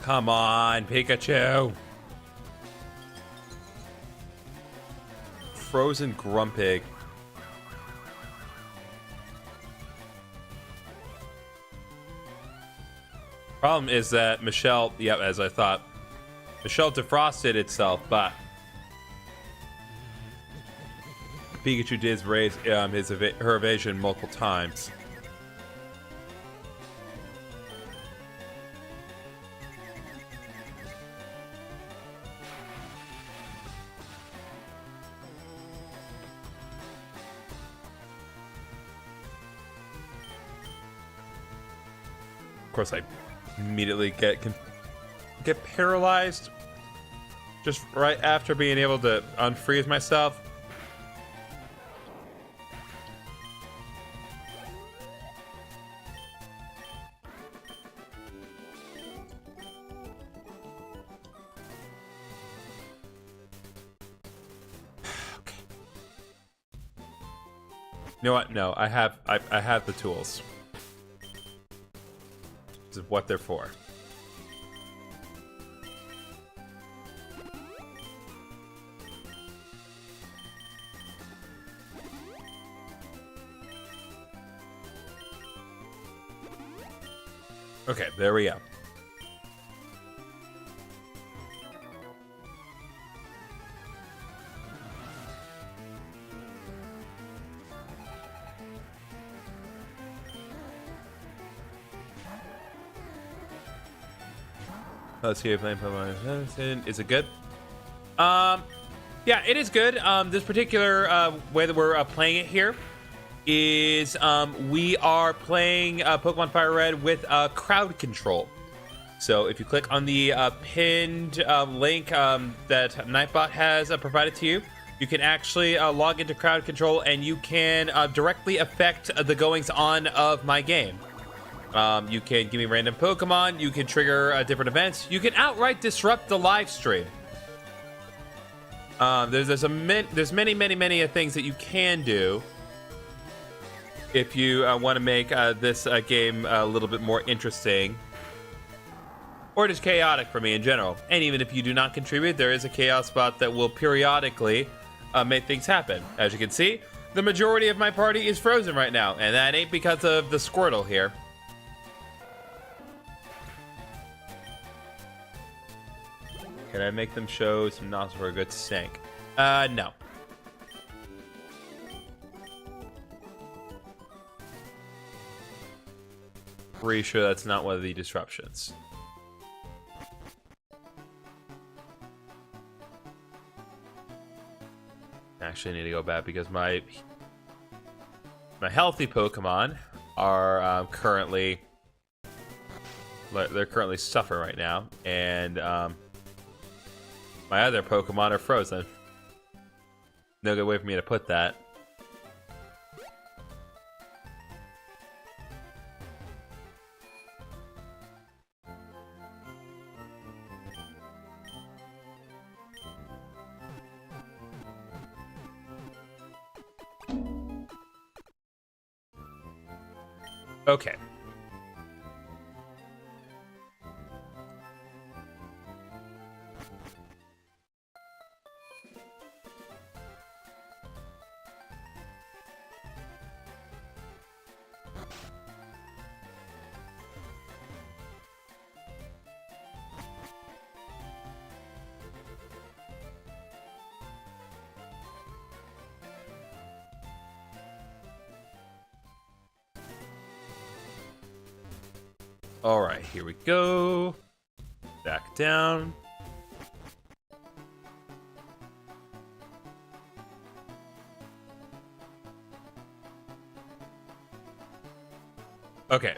Come on, Pikachu. Frozen Grumpig. Problem is that Michelle, yep, as I thought, Michelle defrosted itself, but Pikachu did raise her evasion multiple times. Of course, I immediately get paralyzed just right after being able to unfreeze myself. Okay. You know what? No, I have the tools. This is what they're for. Okay, there we go. Let's see if playing Pokemon. Is it good? Yeah, it is good. This particular way that we're playing it here is we are playing Pokemon FireRed with crowd control. So if you click on the pinned link that Nightbot has provided to you, you can actually log into crowd control and you can directly affect the goings on of my game. You can give me random Pokemon, you can trigger different events, you can outright disrupt the live stream. There's many things that you can do if you want to make this game a little bit more interesting, or just chaotic for me in general. And even if you do not contribute, there is a chaos bot that will periodically make things happen. As you can see, the majority of my party is frozen right now, and that ain't because of the Squirtle here. Can I make them show some nozzle for a good sink? No. Pretty sure that's not one of the disruptions. Actually, I need to go back because my healthy Pokemon are currently suffering right now, and my other Pokemon are frozen. No good way for me to put that. Okay. All right, here we go. Back down. Okay,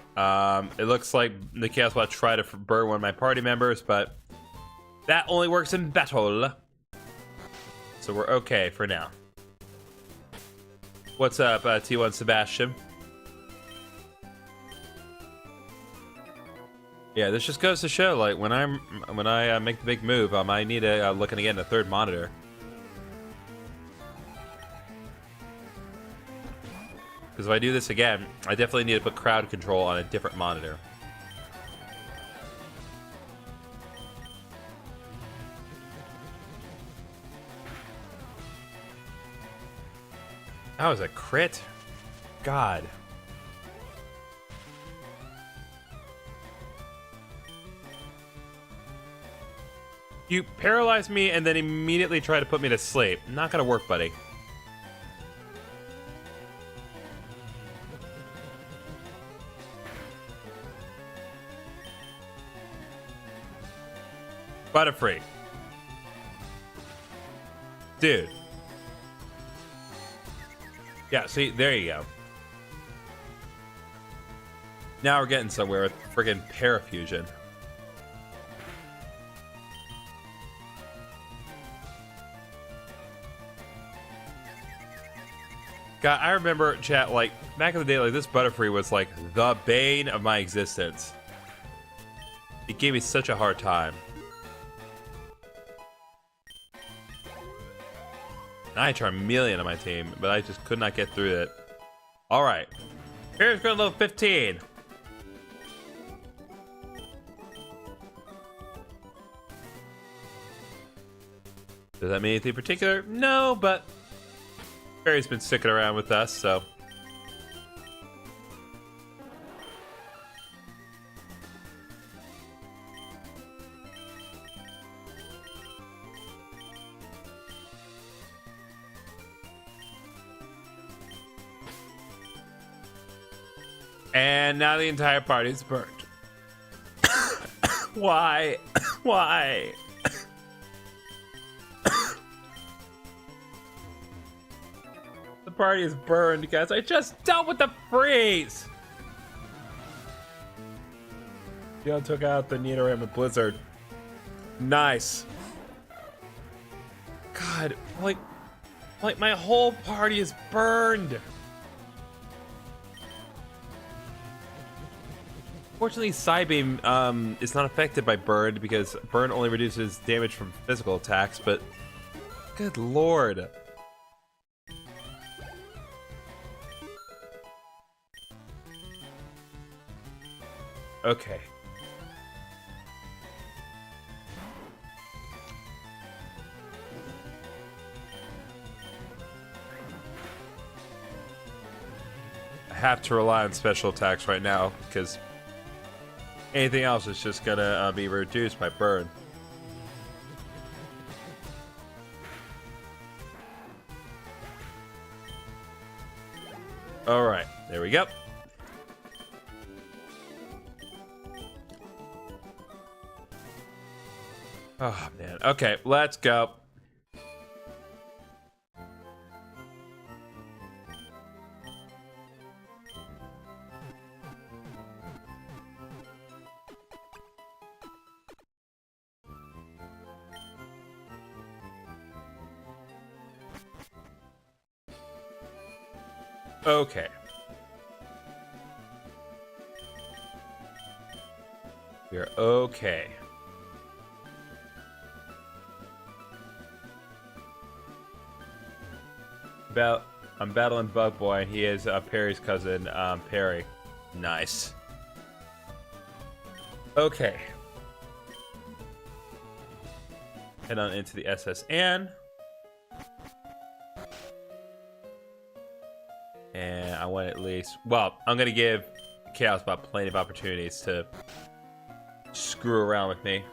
it looks like the Chaos Bot tried to burn one of my party members, but that only works in battle. So we're okay for now. What's up, T1 Sebastian? Yeah, this just goes to show, like, when I make the big move, I need to look at again a third monitor. Because if I do this again, I definitely need to put crowd control on a different monitor. That was a crit? God. You paralyzed me and then immediately try to put me to sleep. Not gonna work, buddy. Butterfree. Dude. Yeah, see, there you go. Now we're getting somewhere with friggin' Parafusion. God, I remember, chat, like, back in the day, like, this Butterfree was, like, the bane of my existence. It gave me such a hard time. I had Charmeleon on my team, but I just could not get through it. Alright. Here's going to level 15. Does that mean anything particular? No, but Fairy's been sticking around with us, so. And now the entire party's burned. Why? Why? The party is burned, guys. I just dealt with the freeze. Yo took out the Nidoran with Blizzard. Nice. God, like my whole party is burned. Fortunately, Psybeam is not affected by Burn because Burn only reduces damage from physical attacks, but good lord. Okay. I have to rely on special attacks right now because anything else is just gonna be reduced by burn. All right, there we go. Oh man. Okay, let's go. Okay. We're okay. I'm battling Bug Boy, and he is Perry's cousin, Perry. Nice. Okay. Head on into the SSN. And I want at least... Well, I'm going to give Chaos Bot plenty of opportunities to screw around with me.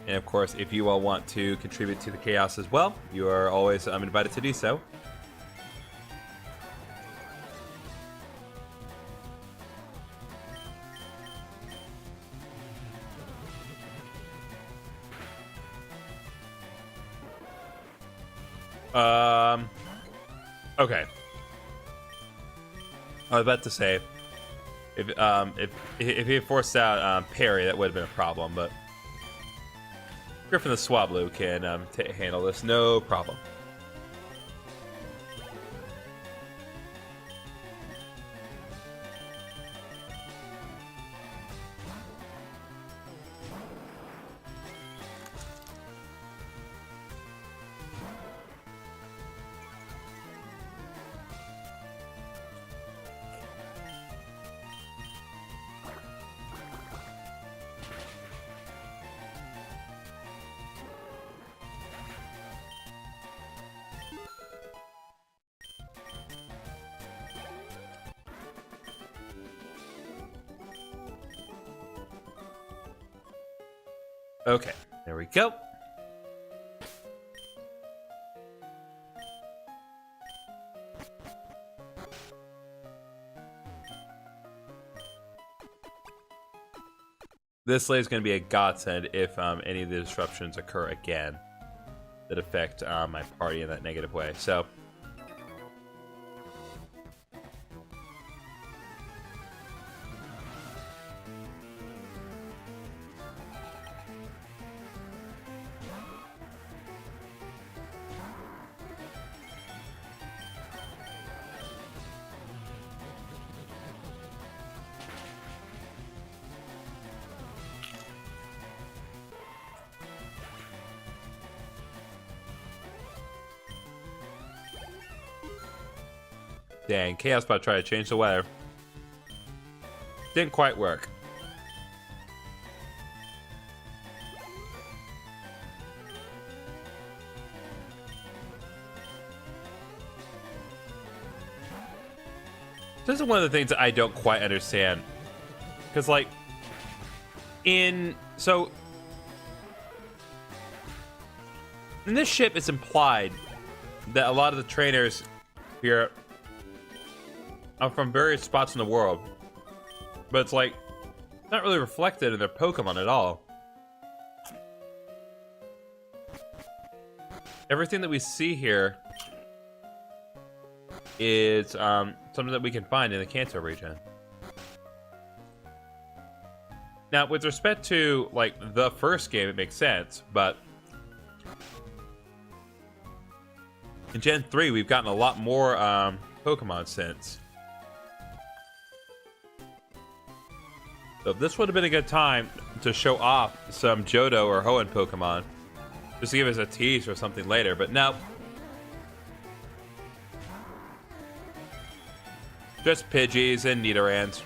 And of course, if you all want to contribute to the chaos as well, you are always invited to do so. Okay. I was about to say, if he had forced out parry, that would have been a problem. But Griffin the Swablu can handle this, no problem. Okay, there we go. This lane is going to be a godsend if any of the disruptions occur again that affect my party in that negative way. So, dang, Chaos Bot tried to change the weather. Didn't quite work. This is one of the things that I don't quite understand. Because, like, in this ship, it's implied that a lot of the trainers here are from various spots in the world. But it's like, not really reflected in their Pokemon at all. Everything that we see here is something that we can find in the Kanto region. Now, with respect to, like, the first game, it makes sense, but in Gen 3, we've gotten a lot more Pokemon since. So this would have been a good time to show off some Johto or Hoenn Pokemon, just to give us a tease or something later, but no. Just Pidgeys and Nidorans.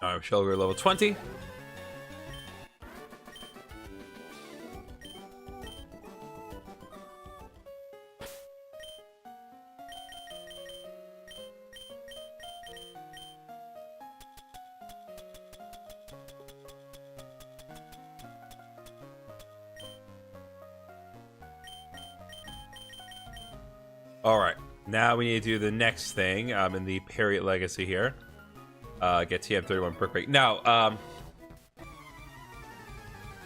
Alright, Shelby level 20. Alright, now we need to do the next thing in the Parrot Legacy here. Get TM31 perk rate. Now,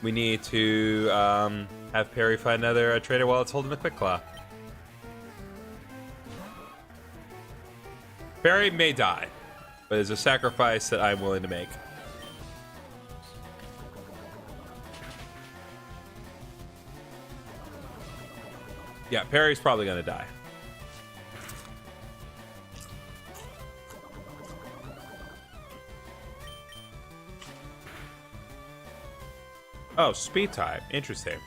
we need to have Perry find another trader while it's holding the Quick Claw. Perry may die, but it's a sacrifice that I'm willing to make. Yeah, Perry's probably gonna die. Oh, speed type. Interesting.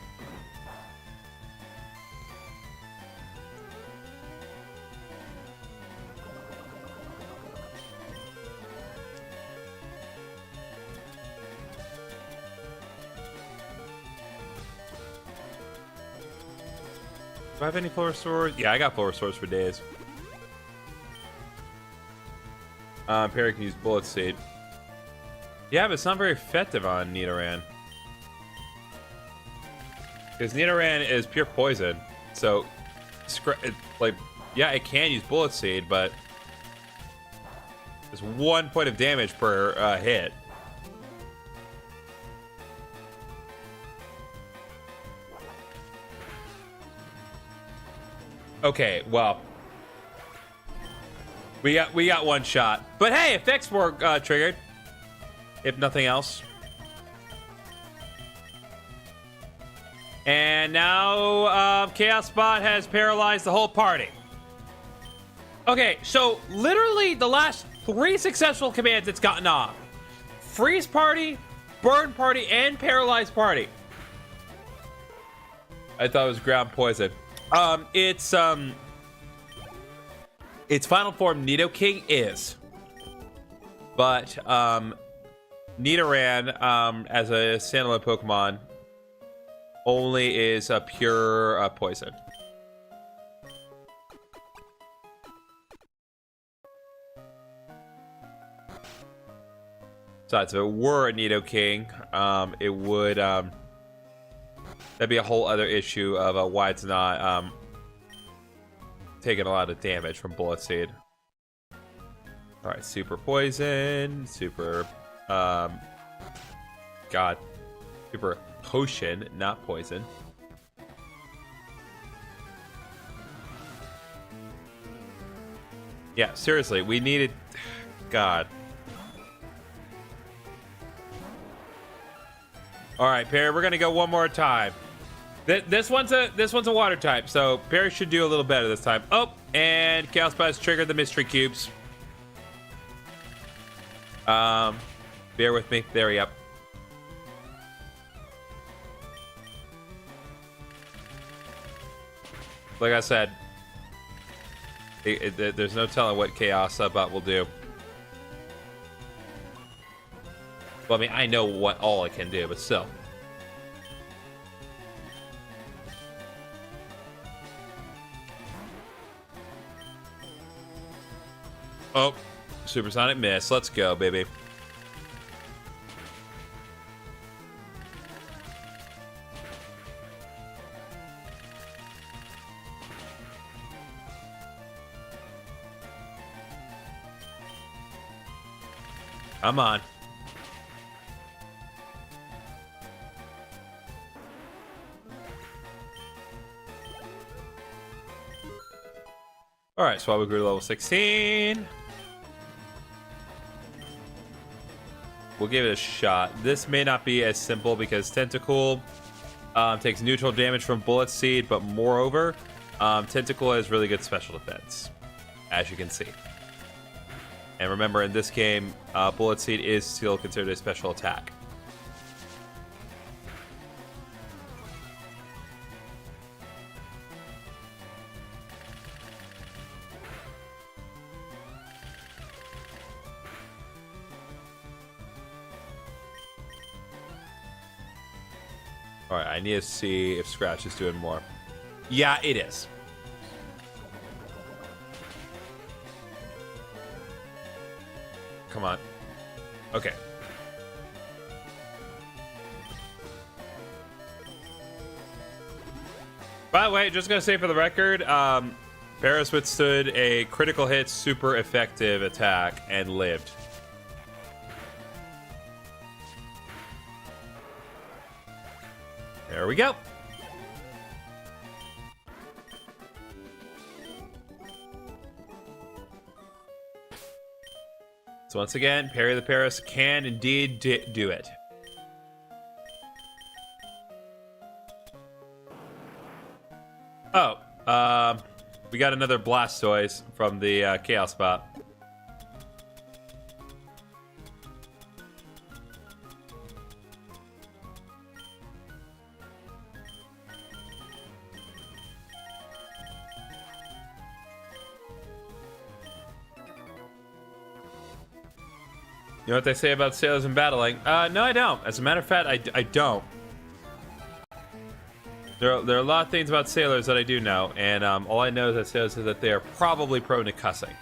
Do I have any full restores? Yeah, I got full restores for days. Parry can use Bullet Seed. Yeah, but it's not very effective on Nidoran. Because Nidoran is pure poison. So, like, yeah, it can use Bullet Seed, but there's 1 point of damage per hit. Okay, well, we got one shot, but hey, effects were triggered. If nothing else. And now Chaos Bot has paralyzed the whole party. Okay, so literally the last 3 successful commands it's gotten off. Freeze party, burn party, and paralyzed party. I thought it was ground poison. Its final form Nidoking is. But Nidoran as a standalone Pokemon only is a pure poison. So if it were a Nidoking, it would that'd be a whole other issue of why it's not taking a lot of damage from Bullet Seed. All right, super poison, super super potion, not poison. Yeah, seriously, we needed. God. All right, Perry, we're gonna go one more time. This one's a water type, so Perry should do a little better this time. Oh, and Chaos Bot has triggered the mystery cubes. Bear with me. There we go. Like I said, there's no telling what Chaos Bot will do. Well, I mean, I know what all it can do, but still. Oh, supersonic miss. Let's go, baby. Come on. All right, so we grew to level 16. We'll give it a shot. This may not be as simple because Tentacool takes neutral damage from Bullet Seed, but moreover, Tentacool has really good special defense, as you can see. And remember, in this game, Bullet Seed is still considered a special attack. All right, I need to see if Scratch is doing more. Yeah, it is. Come on. Okay. By the way, just gonna say for the record, Paris withstood a critical hit, super effective attack and lived. There we go. So once again, Parry the Paris can indeed do it. Oh, we got another Blastoise from the Chaos Bot. You know what they say about sailors and battling? No, I don't. As a matter of fact, I don't. There are a lot of things about sailors that I do know, and all I know is that sailors is that they are probably prone to cussing.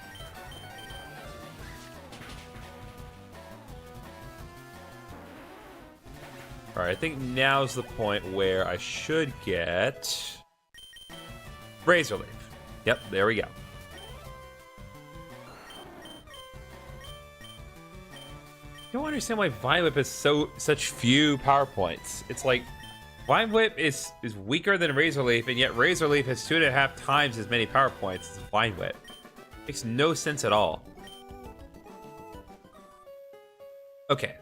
All right, I think now's the point where I should get Razor Leaf. Yep, there we go. I don't understand why Vine Whip has such few power points. It's like Vine Whip is weaker than Razor Leaf, and yet Razor Leaf has 2.5 times as many power points as Vine Whip. Makes no sense at all. Okay.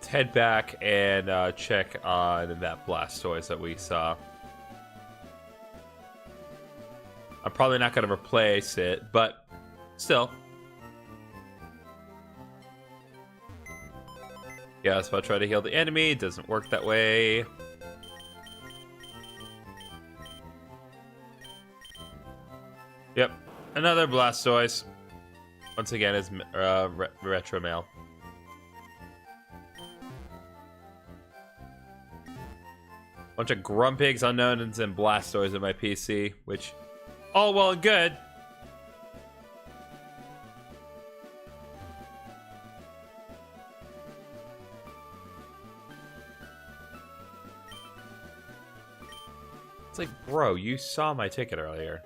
Head back and check on that Blastoise that we saw. I'm probably not going to replace it, but still. Yeah, so I'll try to heal the enemy. It doesn't work that way. Yep, another Blastoise. Once again, is Retro Mail. Bunch of Grumpigs, Unknowns, and Blastoise in my PC, which, all well and good. It's like, bro, you saw my ticket earlier.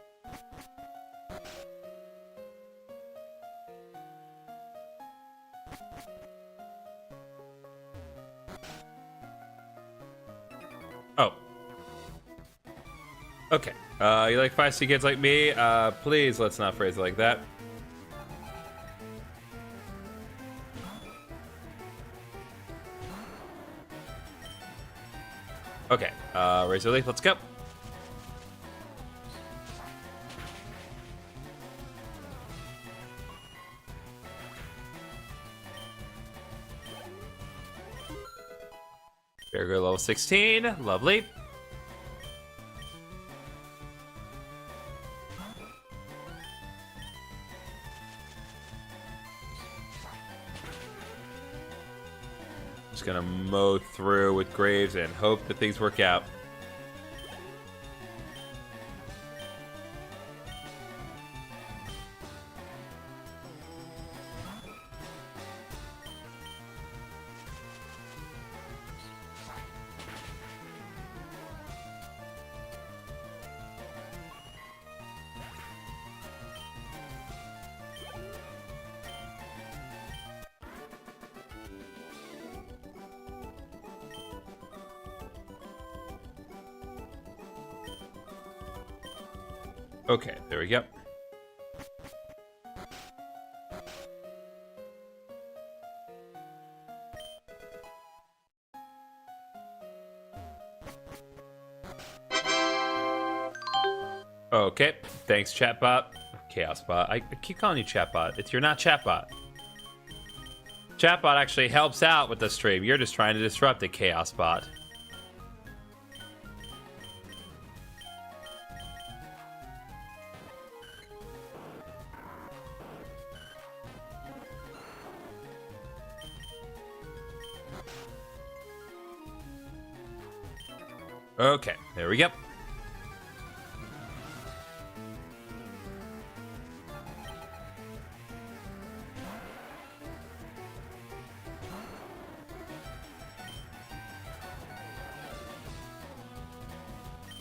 Oh. Okay. You like feisty kids like me? Please, let's not phrase it like that. Okay. Razor Leaf, let's go. Very good, level 16. Lovely. Just gonna mow through with Graves and hope that things work out. Okay, there we go. Okay, thanks, chatbot. Chaosbot. I keep calling you chatbot. You're not chatbot. Chatbot actually helps out with the stream. You're just trying to disrupt it, Chaosbot. Okay, there we go.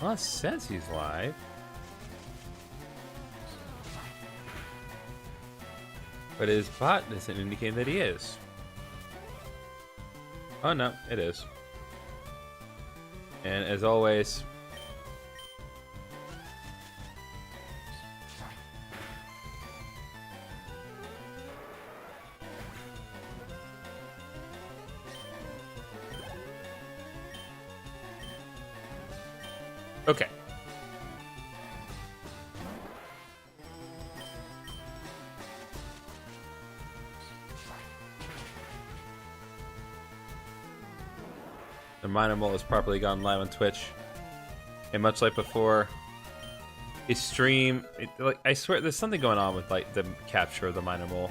Well, it says he's live. But his bot doesn't indicate that he is. Oh no, it is. And as always, okay. The Minor Mole has properly gone live on Twitch. And much like before, a stream, like I swear there's something going on with like the capture of the Minor Mole.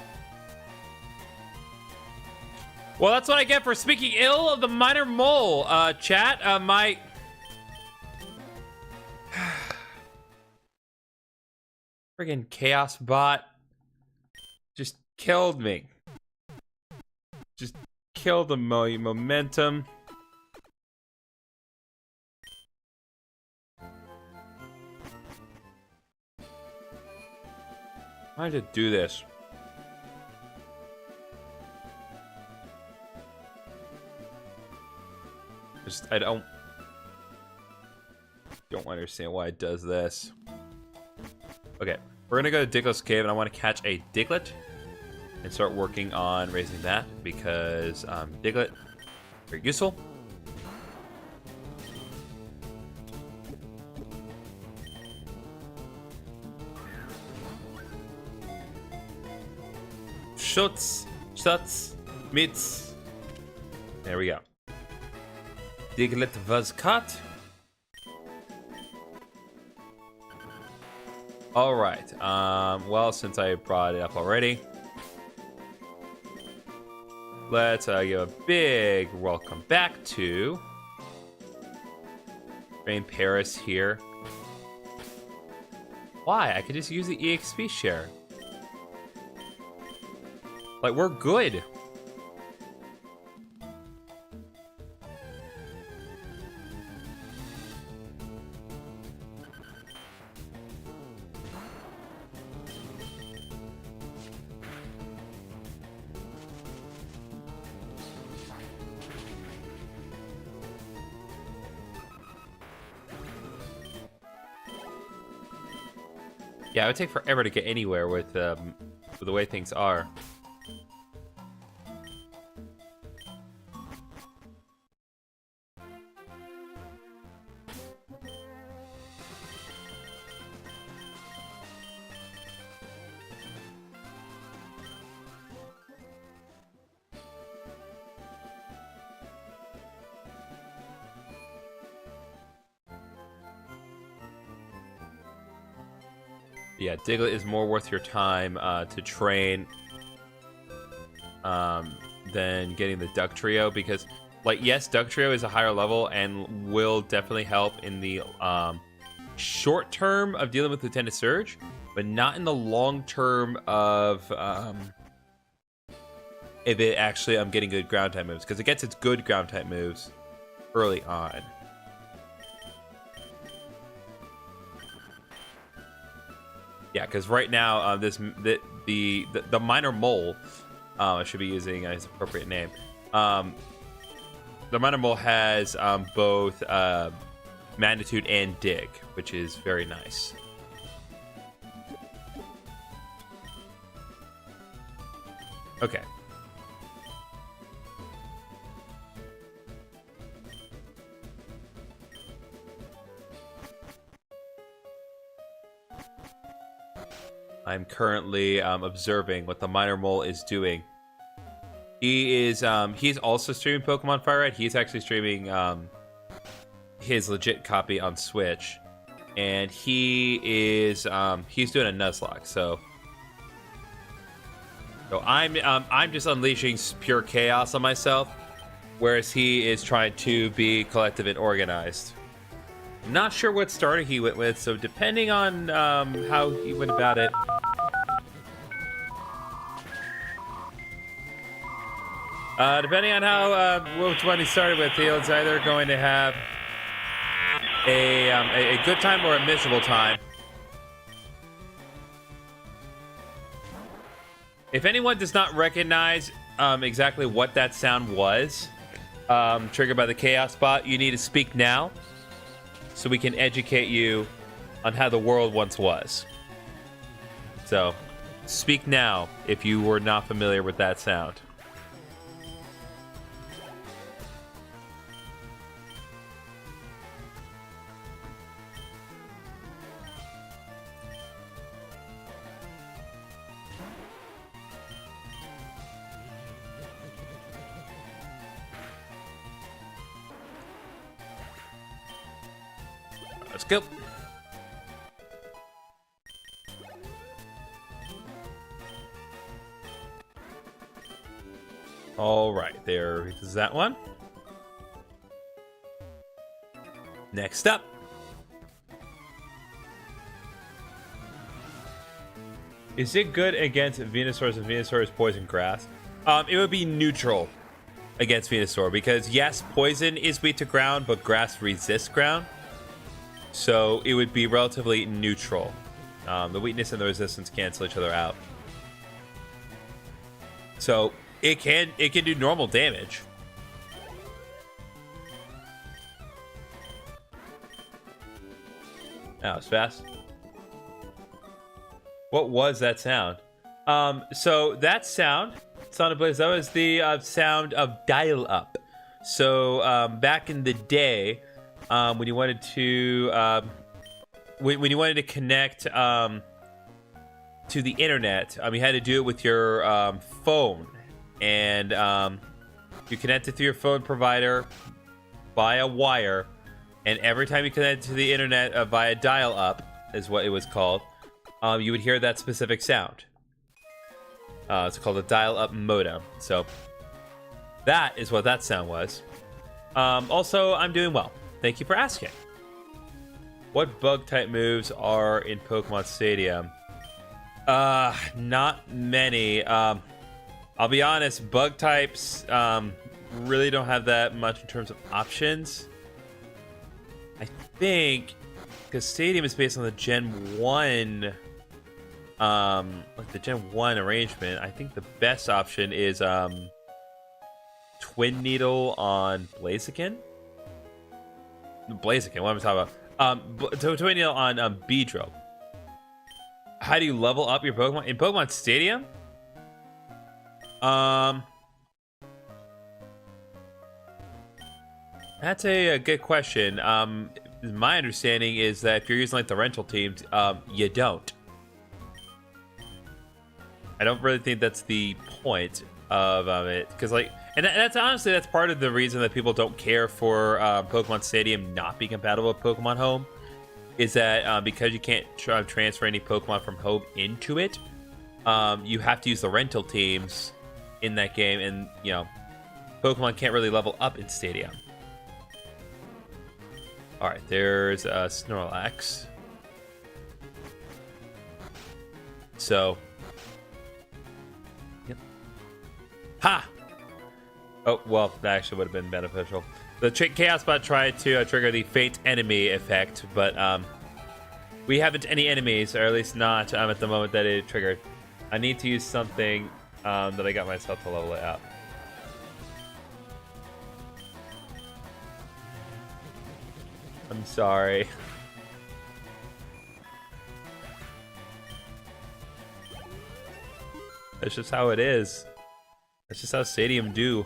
Well, that's what I get for speaking ill of the Minor Mole, chat. Friggin' chaos bot just killed me. Just killed the momentum. Why did it do this? I don't understand why it does this. Okay, we're gonna go to Diglett's cave, and I want to catch a Diglett and start working on raising that because Diglett very useful. Schutz, Mitz. There we go. Diglett was caught. All right. Well, since I brought it up already, let's give a big welcome back to Rain Paris here. Why? I could just use the EXP share. Like, we're good. Yeah, it would take forever to get anywhere with the way things are. Yeah, Diglett is more worth your time to train than getting the Duck Trio because, like, yes, Duck Trio is a higher level and will definitely help in the short term of dealing with Lieutenant Surge, but not in the long term of if it actually getting good ground type moves, because it gets its good ground type moves early on. Yeah, because right now, the minor mole, I should be using his appropriate name. The minor mole has both magnitude and dig, which is very nice. Okay. I'm currently observing what the minor mole is doing. He's also streaming Pokemon FireRed. He's actually streaming his legit copy on Switch, and he's doing a Nuzlocke. So I'm just unleashing pure chaos on myself, whereas he is trying to be collective and organized. Not sure what starter he went with, so depending on how he went about it. Depending on how which one he started with, he's either going to have a good time or a miserable time. If anyone does not recognize exactly what that sound was, triggered by the Chaos Bot, you need to speak now, so we can educate you on how the world once was. So, speak now if you were not familiar with that sound. Let's go. All right, there is that one. Next up. Is it good against Venusaur's and Venusaur's poison grass? It would be neutral against Venusaur because yes, poison is weak to ground, but grass resists ground. So it would be relatively neutral. The weakness and the resistance cancel each other out. So it can do normal damage. That was fast. What was that sound? So that sound, Sonic Blaze, that was the sound of dial-up. So back in the day, when you wanted to when you wanted to connect to the internet, you had to do it with your phone, and you connect it through your phone provider via wire, and every time you connect to the internet via dial-up, is what it was called, you would hear that specific sound. It's called a dial-up modem. So that is what that sound was. Also, I'm doing well. Thank you for asking. What bug type moves are in Pokemon Stadium? Not many. I'll be honest, bug types really don't have that much in terms of options. I think because Stadium is based on the Gen 1 like the Gen 1 arrangement, I think the best option is Twin Needle on Blaziken. Blaziken, what am I talking about? Twin Needle on Beedrill. How do you level up your Pokemon in Pokemon Stadium? That's a good question. My understanding is that if you're using like the rental teams, you don't. I don't really think that's the point of it, because like, and that's honestly that's part of the reason that people don't care for Pokemon Stadium not being compatible with Pokemon Home, is that because you can't transfer any Pokemon from Home into it, you have to use the rental teams in that game, and you know, Pokemon can't really level up in Stadium. All right, there's Snorlax. So. Ha! Oh, well, that actually would have been beneficial. The Chaos Bot tried to trigger the Faint Enemy effect, but we haven't any enemies, or at least not at the moment that it triggered. I need to use something that I got myself to level it up. I'm sorry. That's just how it is. That's just how Stadium do.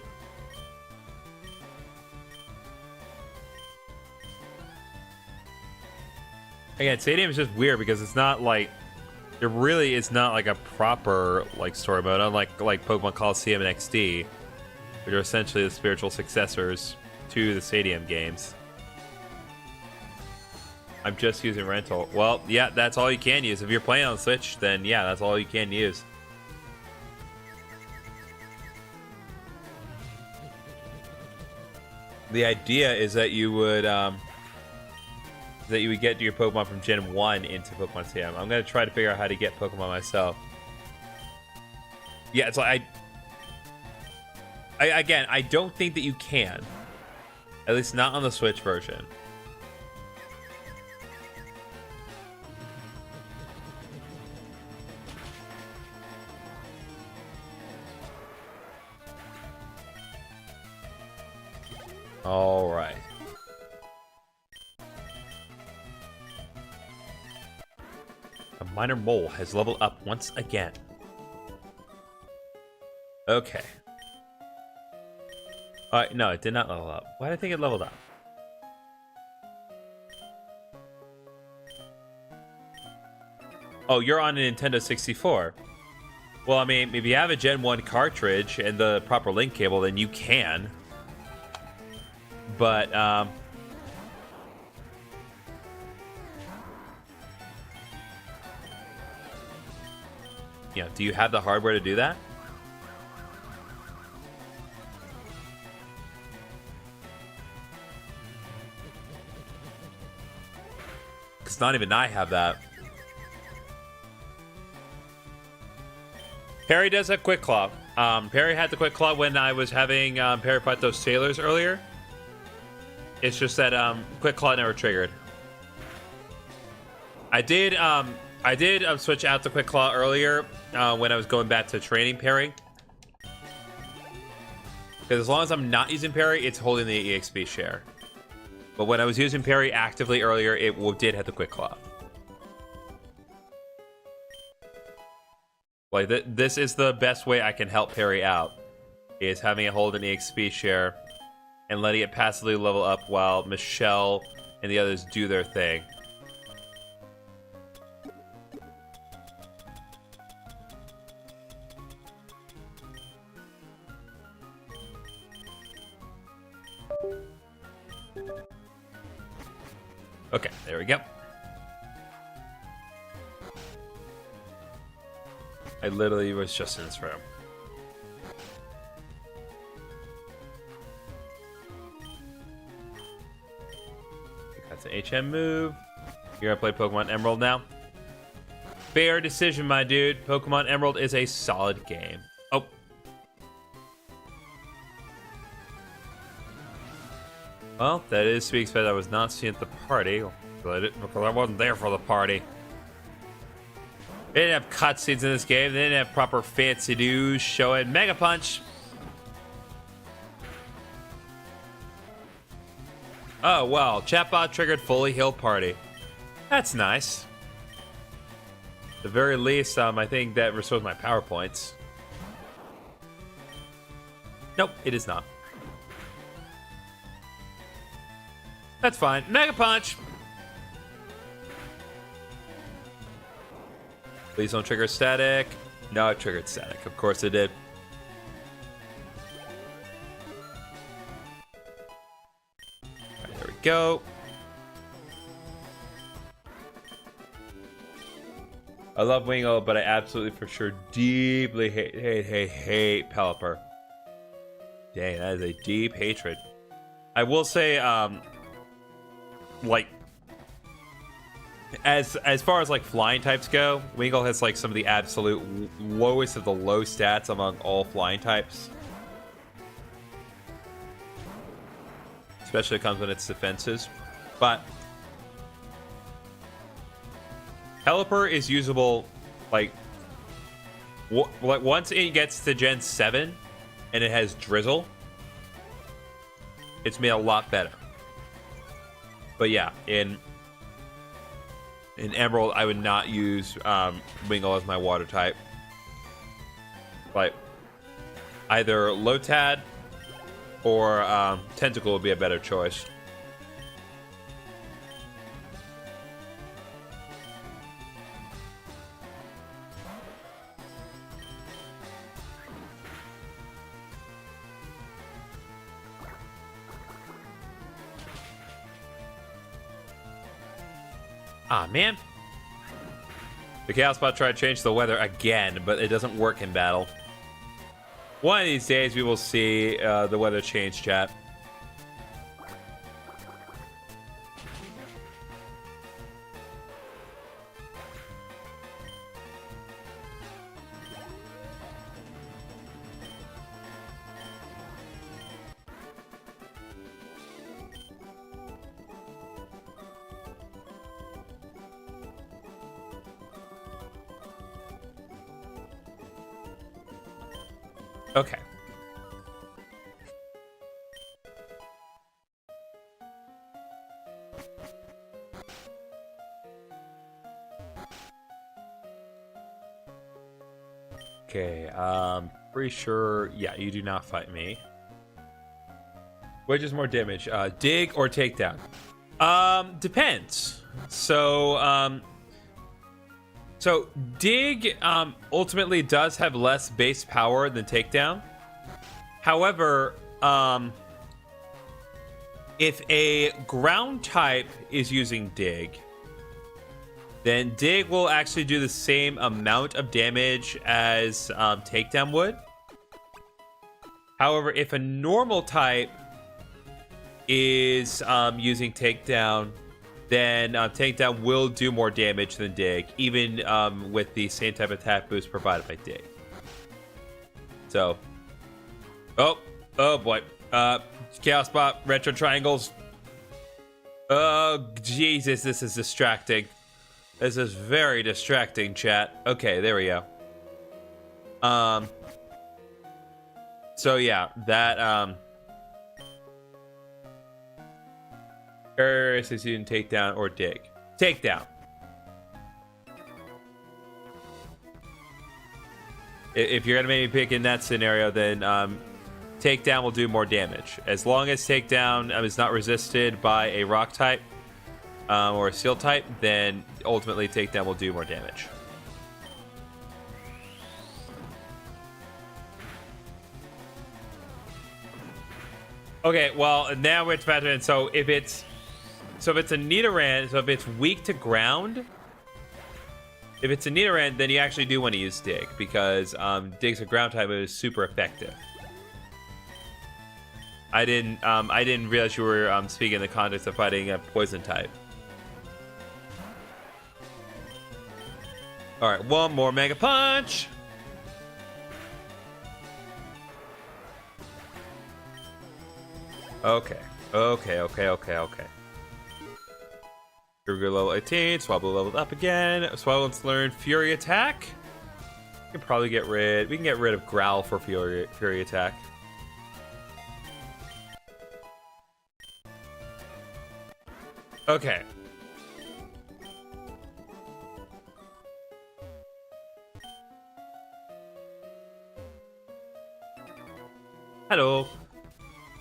Again, Stadium is just weird because it's not like, it really is not like a proper like story mode, unlike like Pokemon Coliseum and XD, which are essentially the spiritual successors to the Stadium games. I'm just using rental. Well, yeah, that's all you can use. If you're playing on Switch, then yeah, that's all you can use. The idea is that you would get your Pokemon from Gen 1 into Pokemon Stadium. I'm gonna try to figure out how to get Pokemon myself. Yeah, it's like again, I don't think that you can. At least not on the Switch version. All right. A minor mole has leveled up once again. Okay. No, it did not level up. Why did I think it leveled up? Oh, you're on a Nintendo 64. Well, I mean, if you have a Gen 1 cartridge and the proper link cable, then you can. But, you know, do you have the hardware to do that? Because not even I have that. Parry does have quick claw. Parry had the quick claw when I was having Parry fight those sailors earlier. It's just that quick claw never triggered. I did switch out the quick claw earlier when I was going back to training parry. Because as long as I'm not using parry, it's holding the EXP share. But when I was using parry actively earlier, it did have the quick claw. Like, this is the best way I can help parry out, is having it hold an EXP share and letting it passively level up while Michelle and the others do their thing. Okay, there we go. I literally was just in this room. That's an HM move. You're gonna play Pokemon Emerald now? Fair decision, my dude. Pokemon Emerald is a solid game. Oh. Well, that is to be expected. I was not seen at the party. Because I wasn't there for the party. They didn't have cutscenes in this game. They didn't have proper fancy doos showing Mega Punch. Oh, well. Chatbot triggered fully healed party. That's nice. At the very least, I think that restores my power points. Nope, it is not. That's fine. Mega Punch! Please don't trigger static. No, it triggered static. Of course it did. Right, there we go. I love Wingull, but I absolutely for sure deeply hate Pelipper. Dang, that is a deep hatred. I will say, like, as far as like flying types go, Wingull has like some of the absolute lowest of the low stats among all flying types. Especially when it comes when its defenses. But Pelipper is usable like once it gets to Gen 7 and it has Drizzle, it's made a lot better. But yeah, in Emerald, I would not use Wingull as my water type. Like, either Lotad or Tentacle would be a better choice. Ah, man. The Chaos Bot tried to change the weather again, but it doesn't work in battle. One of these days, we will see the weather change, chat. Okay. Okay, pretty sure, yeah, you do not fight me. Which is more damage, dig or takedown? Depends. So dig ultimately does have less base power than takedown. However, if a ground type is using dig, then dig will actually do the same amount of damage as takedown would. However, if a normal type is using takedown, then takedown will do more damage than dig, even with the same type of attack boost provided by dig. So, oh boy. Chaos Bot, retro triangles. Oh, Jesus, this is distracting. This is very distracting, chat. Okay, there we go. So yeah, that, is you can take down or dig. Take down. If you're gonna make me pick in that scenario, then takedown will do more damage. As long as takedown is not resisted by a rock type or a steel type, then ultimately takedown will do more damage. Okay, well now we're back to it. So if it's a Nidoran, so if it's weak to ground. If it's a Nidoran, then you actually do want to use Dig, because Dig's a ground type, is super effective. I didn't realize you were speaking in the context of fighting a poison type. All right, one more Mega Punch. Okay. Kruger level 18, Swablu leveled up again. Swablu's learned Fury Attack. We can get rid of Growl for Fury Attack. Okay. Hello.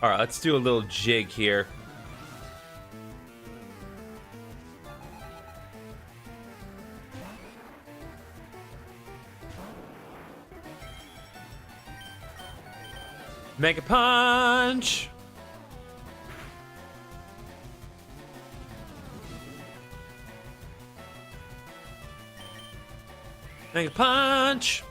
Alright, let's do a little jig here. Mega Punch! Mega Punch!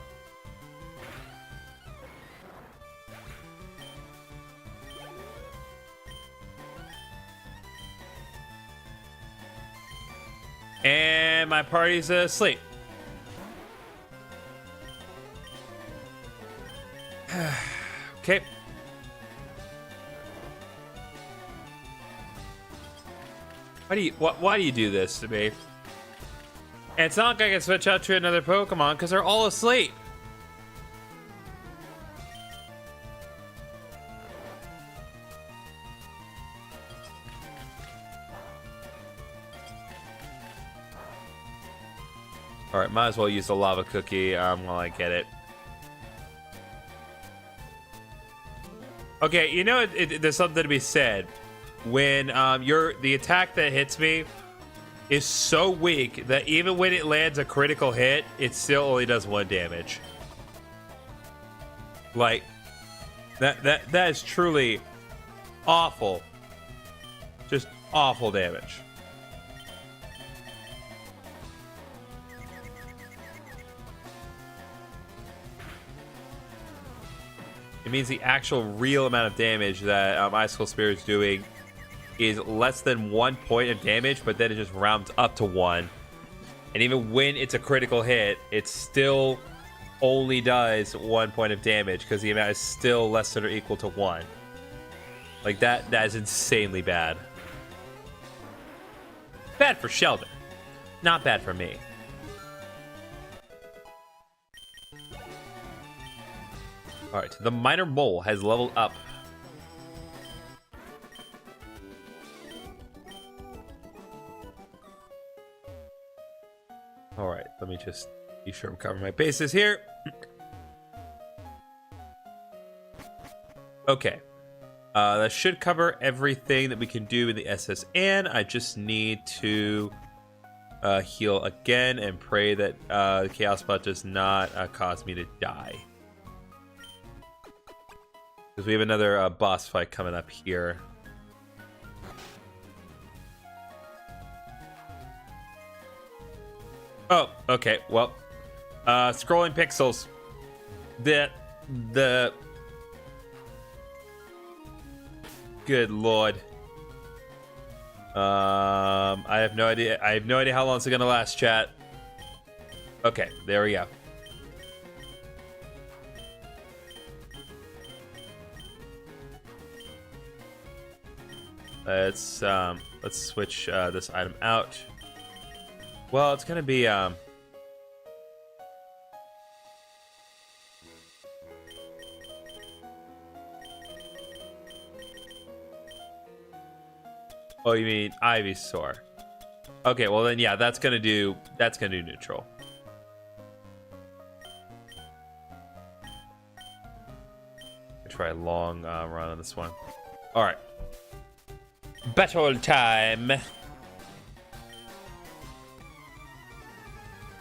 And my party's asleep. Okay. Why do you do this to me? And it's not like I can switch out to another Pokemon because they're all asleep. Alright, might as well use the lava cookie while I get it. Okay, you know, there's something to be said. When the attack that hits me is so weak that even when it lands a critical hit, it still only does 1 damage. Like, that is truly awful. Just awful damage. It means the actual real amount of damage that Icicle Spear is doing is less than 1 point of damage, but then it just rounds up to 1. And even when it's a critical hit, it still only does 1 point of damage because the amount is still less than or equal to 1. Like, that is insanely bad. Bad for Sheldon. Not bad for me. Alright, the Minor Mole has leveled up. Alright, let me just be sure I'm covering my bases here. Okay. That should cover everything that we can do in the SSN. I just need to heal again and pray that the Chaos Bot does not cause me to die. Because we have another boss fight coming up here. Oh, okay. Well, scrolling pixels. The good lord. I have no idea. I have no idea how long it's gonna last, chat. Okay, there we go. Let's switch this item out. Well, it's gonna be oh, you mean Ivysaur? Okay, well then yeah, that's gonna do neutral. Try a long run on this one. All right, battle time.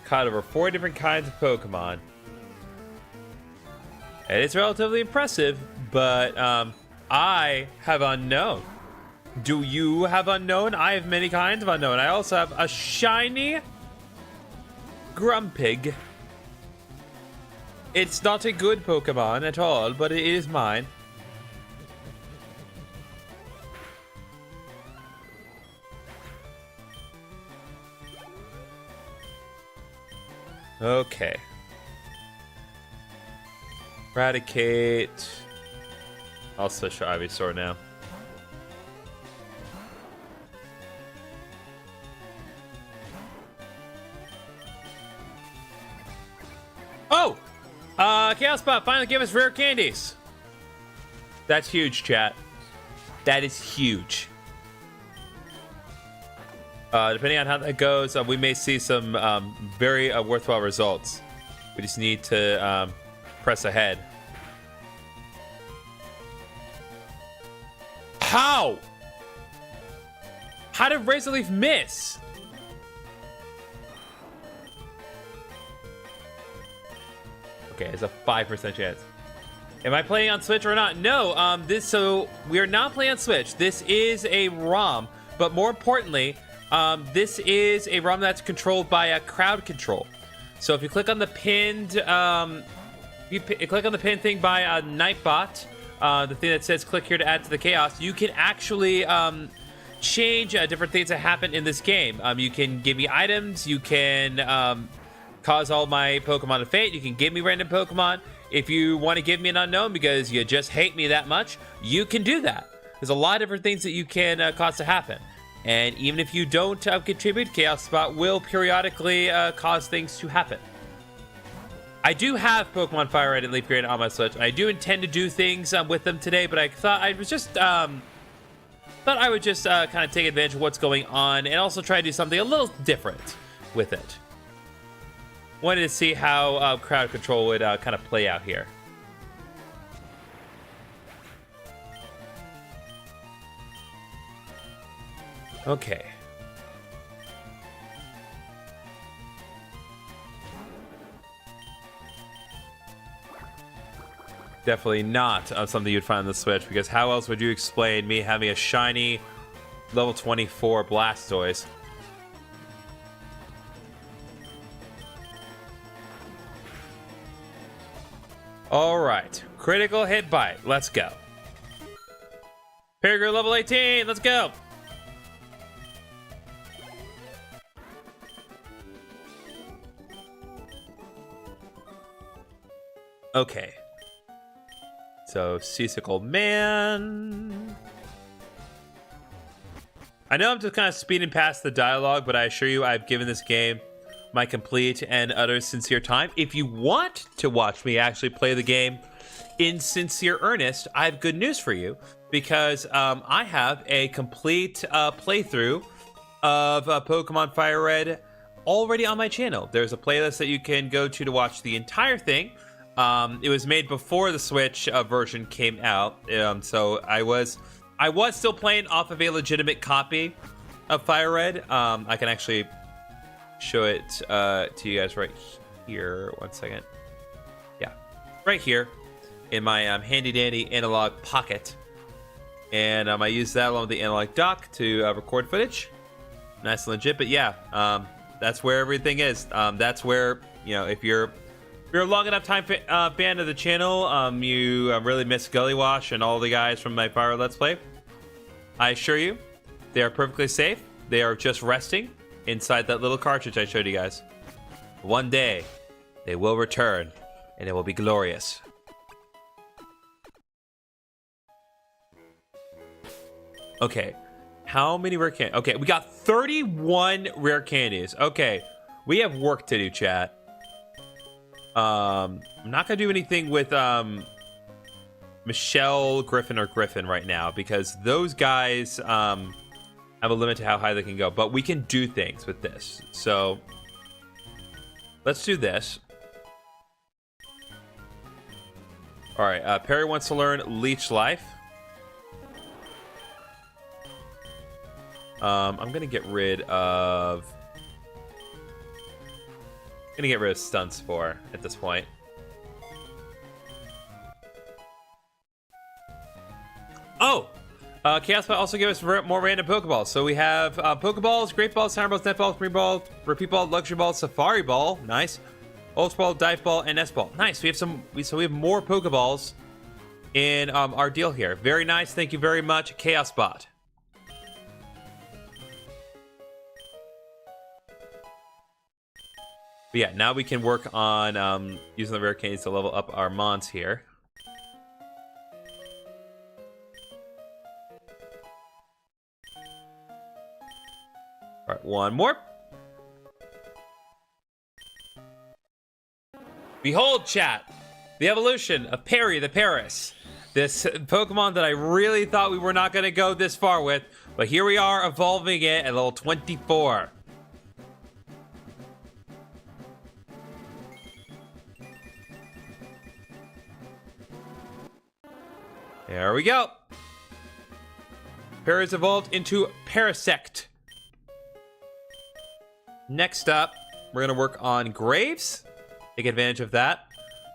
Caught over 4 different kinds of Pokemon, and it's relatively impressive. But I have Unknown. Do you have Unknown? I have many kinds of Unknown. I also have a shiny Grumpig. It's not a good Pokemon at all, but it is mine. Okay. Eradicate. I'll switch to Ivysaur now. Oh! Chaos Bot finally gave us rare candies. That's huge, chat. That is huge. Depending on how that goes, we may see some very worthwhile results. We just need to press ahead. How? How did Razor Leaf miss? Okay, it's a 5% chance. Am I playing on Switch or not? No. So we are not playing on Switch. This is a ROM, but more importantly, this is a ROM that's controlled by a crowd control. So if you click on the pinned, you click on the pinned thing by Nightbot, the thing that says "click here to add to the chaos," you can actually change different things that happen in this game. You can give me items. You can cause all my Pokemon to faint. You can give me random Pokemon. If you want to give me an Unknown because you just hate me that much, you can do that. There's a lot of different things that you can cause to happen. And even if you don't contribute, Chaos Spot will periodically cause things to happen. I do have Pokemon FireRed and Leaf Green on my Switch. I do intend to do things with them today, but I thought I was just thought I would just kind of take advantage of what's going on and also try to do something a little different with it. Wanted to see how crowd control would kind of play out here. Okay. Definitely not something you'd find on the Switch, because how else would you explain me having a shiny level 24 Blastoise? All right, critical hit bite. Let's go. Peregrine level 18. Let's go. Okay. So, Seasickle Man. I know I'm just kind of speeding past the dialogue, but I assure you I've given this game my complete and utter sincere time. If you want to watch me actually play the game in sincere earnest, I have good news for you, because I have a complete playthrough of Pokemon FireRed already on my channel. There's a playlist that you can go to watch the entire thing. It was made before the Switch version came out, so I was still playing off of a legitimate copy of FireRed. I can actually show it to you guys right here. One second. Yeah, right here in my handy dandy analog pocket, and I use that along with the analog dock to record footage. Nice and legit. But yeah, that's where everything is. That's where, you know, if you're a long enough time fan of the channel, you really miss Gullywash and all the guys from my Fire Let's Play. I assure you, they are perfectly safe. They are just resting inside that little cartridge I showed you guys. One day, they will return, and it will be glorious. Okay, How many rare candies? Okay, we got 31 rare candies. Okay, we have work to do, chat. I'm not gonna do anything with Michelle, Griffin, or Griffin right now because those guys have a limit to how high they can go. But we can do things with this. So let's do this. All right, Perry wants to learn Leech Life. I'm gonna get rid of Stun Spore at this point. Oh! Chaos Ball also gives us more random Pokeballs. So we have Pokeballs, Great Balls, Hammer Balls, Net Balls, Green Ball, Repeat Ball, Luxury Ball, Safari Ball, nice. Ultra Ball, Dive Ball, and S Ball. Nice. We have more Pokeballs in our deal here. Very nice. Thank you very much, Chaos Bot. But yeah, now we can work on using the rare candies to level up our Mons here. All right, one more. Behold, chat, the evolution of Perry the Paris. This Pokemon that I really thought we were not going to go this far with, but here we are evolving it at level 24. There we go. Paris evolved into Parasect. Next up, we're going to work on Graves. Take advantage of that.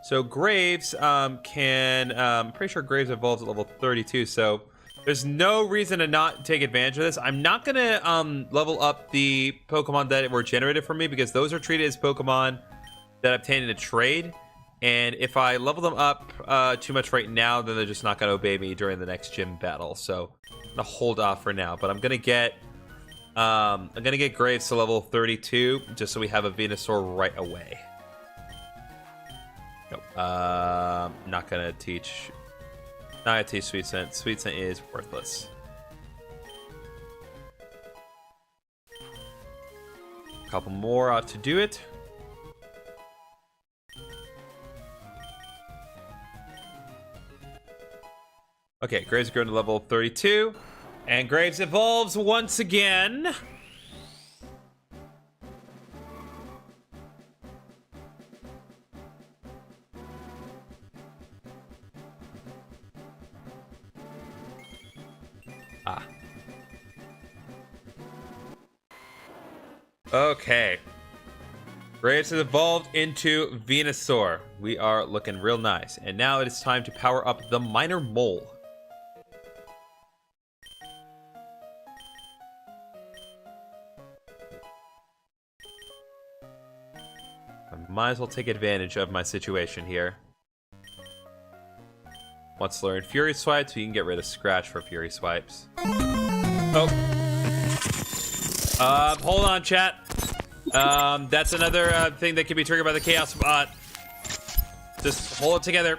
So Graves I'm pretty sure Graves evolves at level 32, so there's no reason to not take advantage of this. I'm not going to level up the Pokemon that were generated for me because those are treated as Pokemon that obtained in a trade. And if I level them up too much right now, then they're just not going to obey me during the next gym battle. So I'm going to hold off for now. But I'm going to get Graves to level 32 just so we have a Venusaur right away. Nope. Not going to teach Sweet Scent. Sweet Scent is worthless. A couple more to do it. Okay, Graves grown to level 32. And Graves evolves once again. Ah. Okay. Graves has evolved into Venusaur. We are looking real nice. And now it is time to power up the Minor Mole. Might as well take advantage of my situation here. Wants to learn Fury Swipes, so you can get rid of Scratch for Fury Swipes. Oh. Hold on, chat. That's another thing that can be triggered by the Chaos Bot. Just hold it together.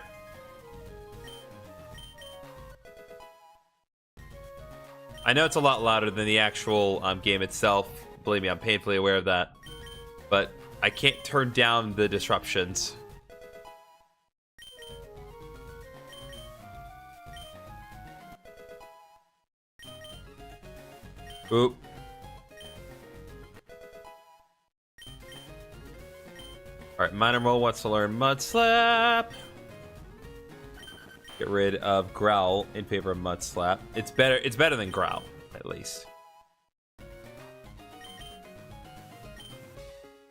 I know it's a lot louder than the actual game itself. Believe me, I'm painfully aware of that. But I can't turn down the disruptions. Oop. Alright, Minor Mole wants to learn Mud Slap. Get rid of Growl in favor of Mud Slap. It's better than Growl, at least.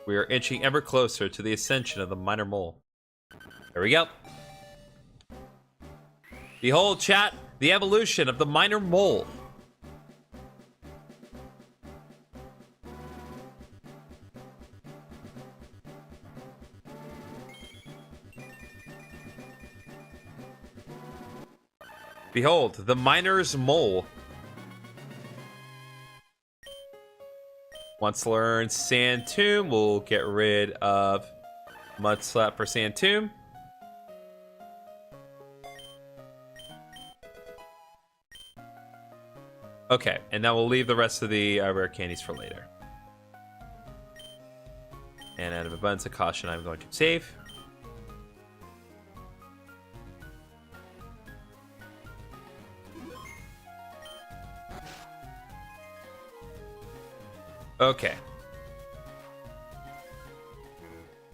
We are inching ever closer to the ascension of the Minor Mole. There we go. Behold, chat, the evolution of the Minor Mole. Behold, the Miner's Mole. Wants to learn Sand Tomb. We'll get rid of Mud Slap for Sand Tomb. Okay, and now we'll leave the rest of the rare candies for later. And out of abundance of caution, I'm going to save. Okay.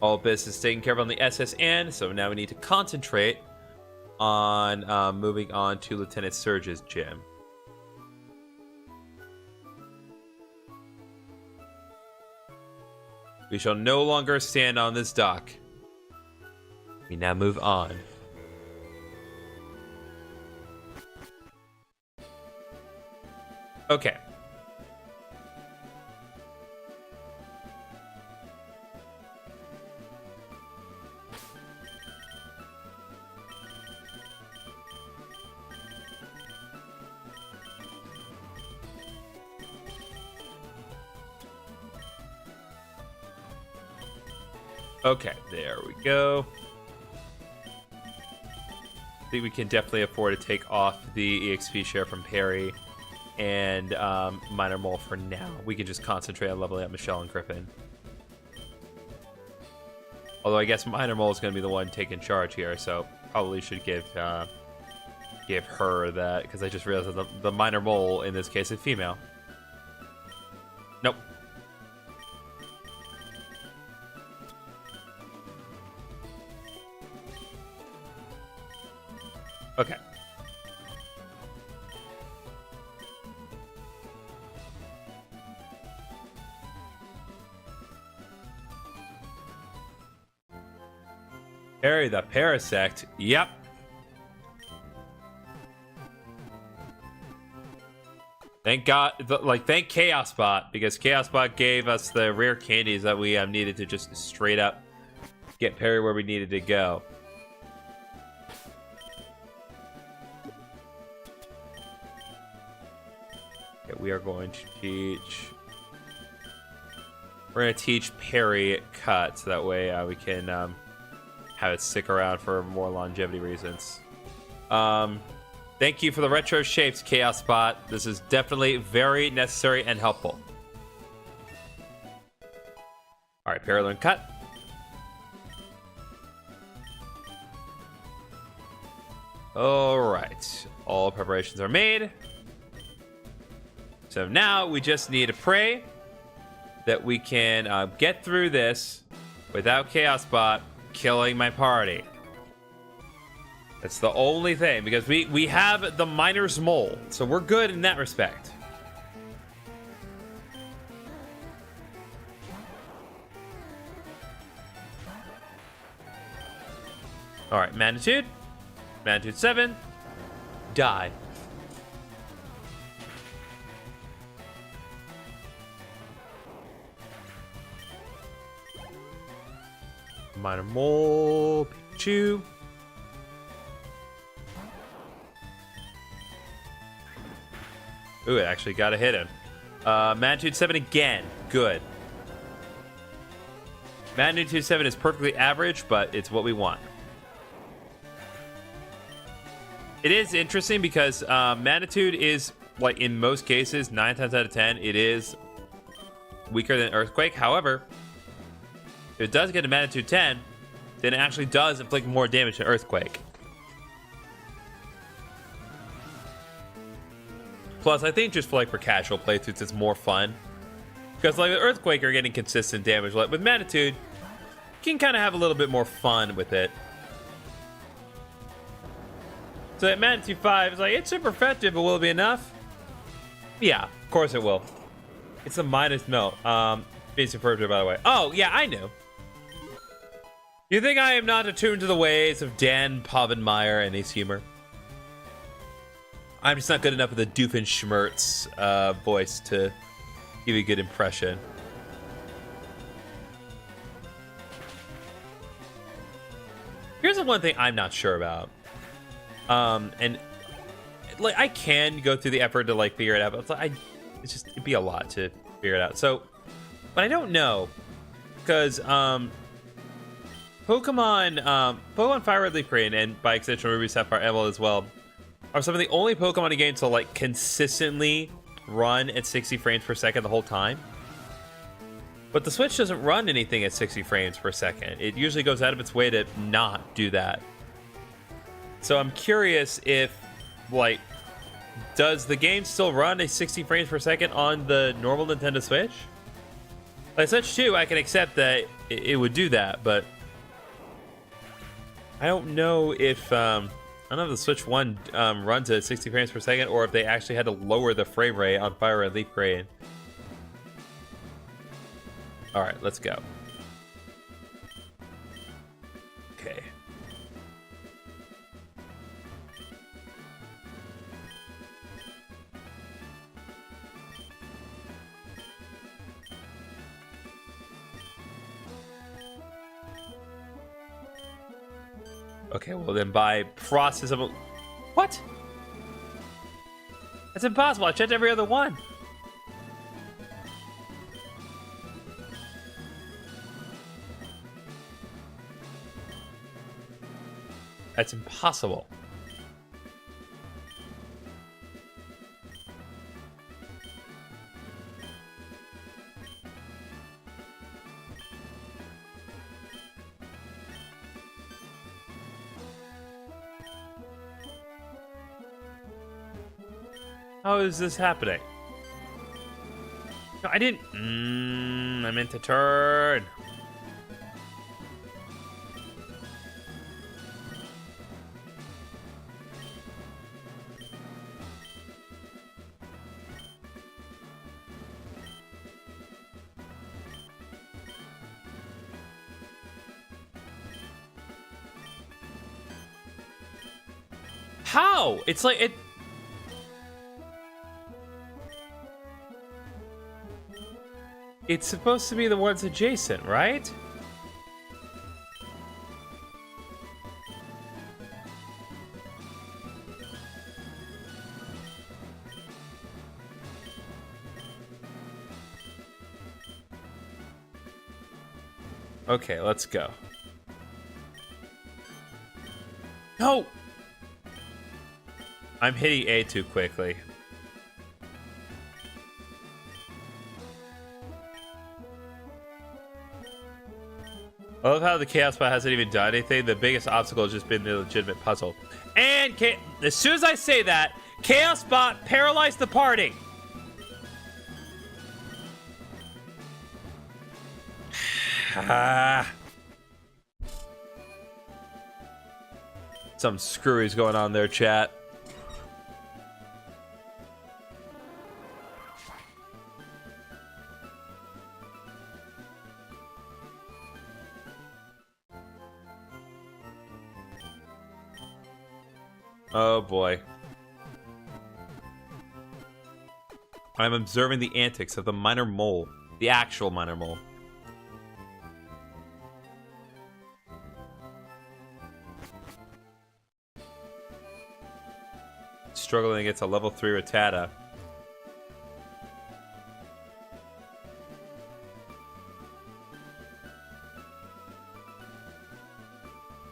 All business taken care of on the SSN, so now we need to concentrate on moving on to Lieutenant Surge's gym. We shall no longer stand on this dock. We now move on. Okay. Okay, there we go. I think we can definitely afford to take off the EXP share from Perry and Minor Mole for now. We can just concentrate on leveling up Michelle and Griffin. Although I guess Minor Mole is going to be the one taking charge here, so probably should give her that, because I just realized that the Minor Mole in this case is female. Nope. Okay. Harry the Parasect. Yep. Thank God, thank Chaos Bot, because Chaos Bot gave us the rare candies that we needed to just straight up get Perry where we needed to go. Okay, we are going to teach. We're going to teach Perry cut, so that way we can have it stick around for more longevity reasons. Thank you for the retro shapes, Chaos Bot. This is definitely very necessary and helpful. All right, Perry learn cut. All right, all preparations are made. So now we just need to pray that we can get through this without Chaos Bot killing my party. That's the only thing, because we have the Miner's Mole, so we're good in that respect. All right, Magnitude 7, die. Minor Mole, Pikachu. Ooh, it actually got a hit him. Magnitude 7 again. Good. Magnitude 7 is perfectly average, but it's what we want. It is interesting because Magnitude is, like, in most cases, 9 times out of 10, it is weaker than Earthquake. However, if it does get a Magnitude 10, then it actually does inflict more damage than Earthquake. Plus, I think just for casual playthroughs, it's more fun. Because with Earthquake, you're getting consistent damage. With Magnitude, you can kind of have a little bit more fun with it. So that Magnitude 5 is it's super effective, but will it be enough? Yeah, of course it will. It's a minus melt. Basic Perpetrator, by the way. Oh, yeah, I knew. You think I am not attuned to the ways of Dan Povenmire and his humor? I'm just not good enough with the Doofenshmirtz voice to give you a good impression. Here's the one thing I'm not sure about. And I can go through the effort to figure it out, but it'd be a lot to figure it out. So, but I don't know, because Pokemon FireRed, Leaf Green, and by extension Ruby, Sapphire, Emerald as well, are some of the only Pokemon in games to consistently run at 60 frames per second the whole time. But the Switch doesn't run anything at 60 frames per second. It usually goes out of its way to not do that. So I'm curious if, like, does the game still run at 60 frames per second on the normal Nintendo Switch? Like Switch 2, I can accept that it would do that, but I don't know if I don't know if the Switch 1 runs at 60 frames per second, or if they actually had to lower the frame rate on FireRed Leaf Grade. Alright, let's go. Okay. Okay, well then by process of... What? That's impossible. I checked every other one. That's impossible. How is this happening? No, I didn't. I meant to turn. How? It's like it. It's supposed to be the ones adjacent, right? Okay, let's go. No! I'm hitting A too quickly. I love how the Chaos Bot hasn't even done anything. The biggest obstacle has just been the legitimate puzzle. And as soon as I say that, Chaos Bot paralyzed the party. Some screwies going on there, chat. Oh boy. I'm observing the antics of the minor mole. The actual minor mole. Struggling against a level 3 Rattata.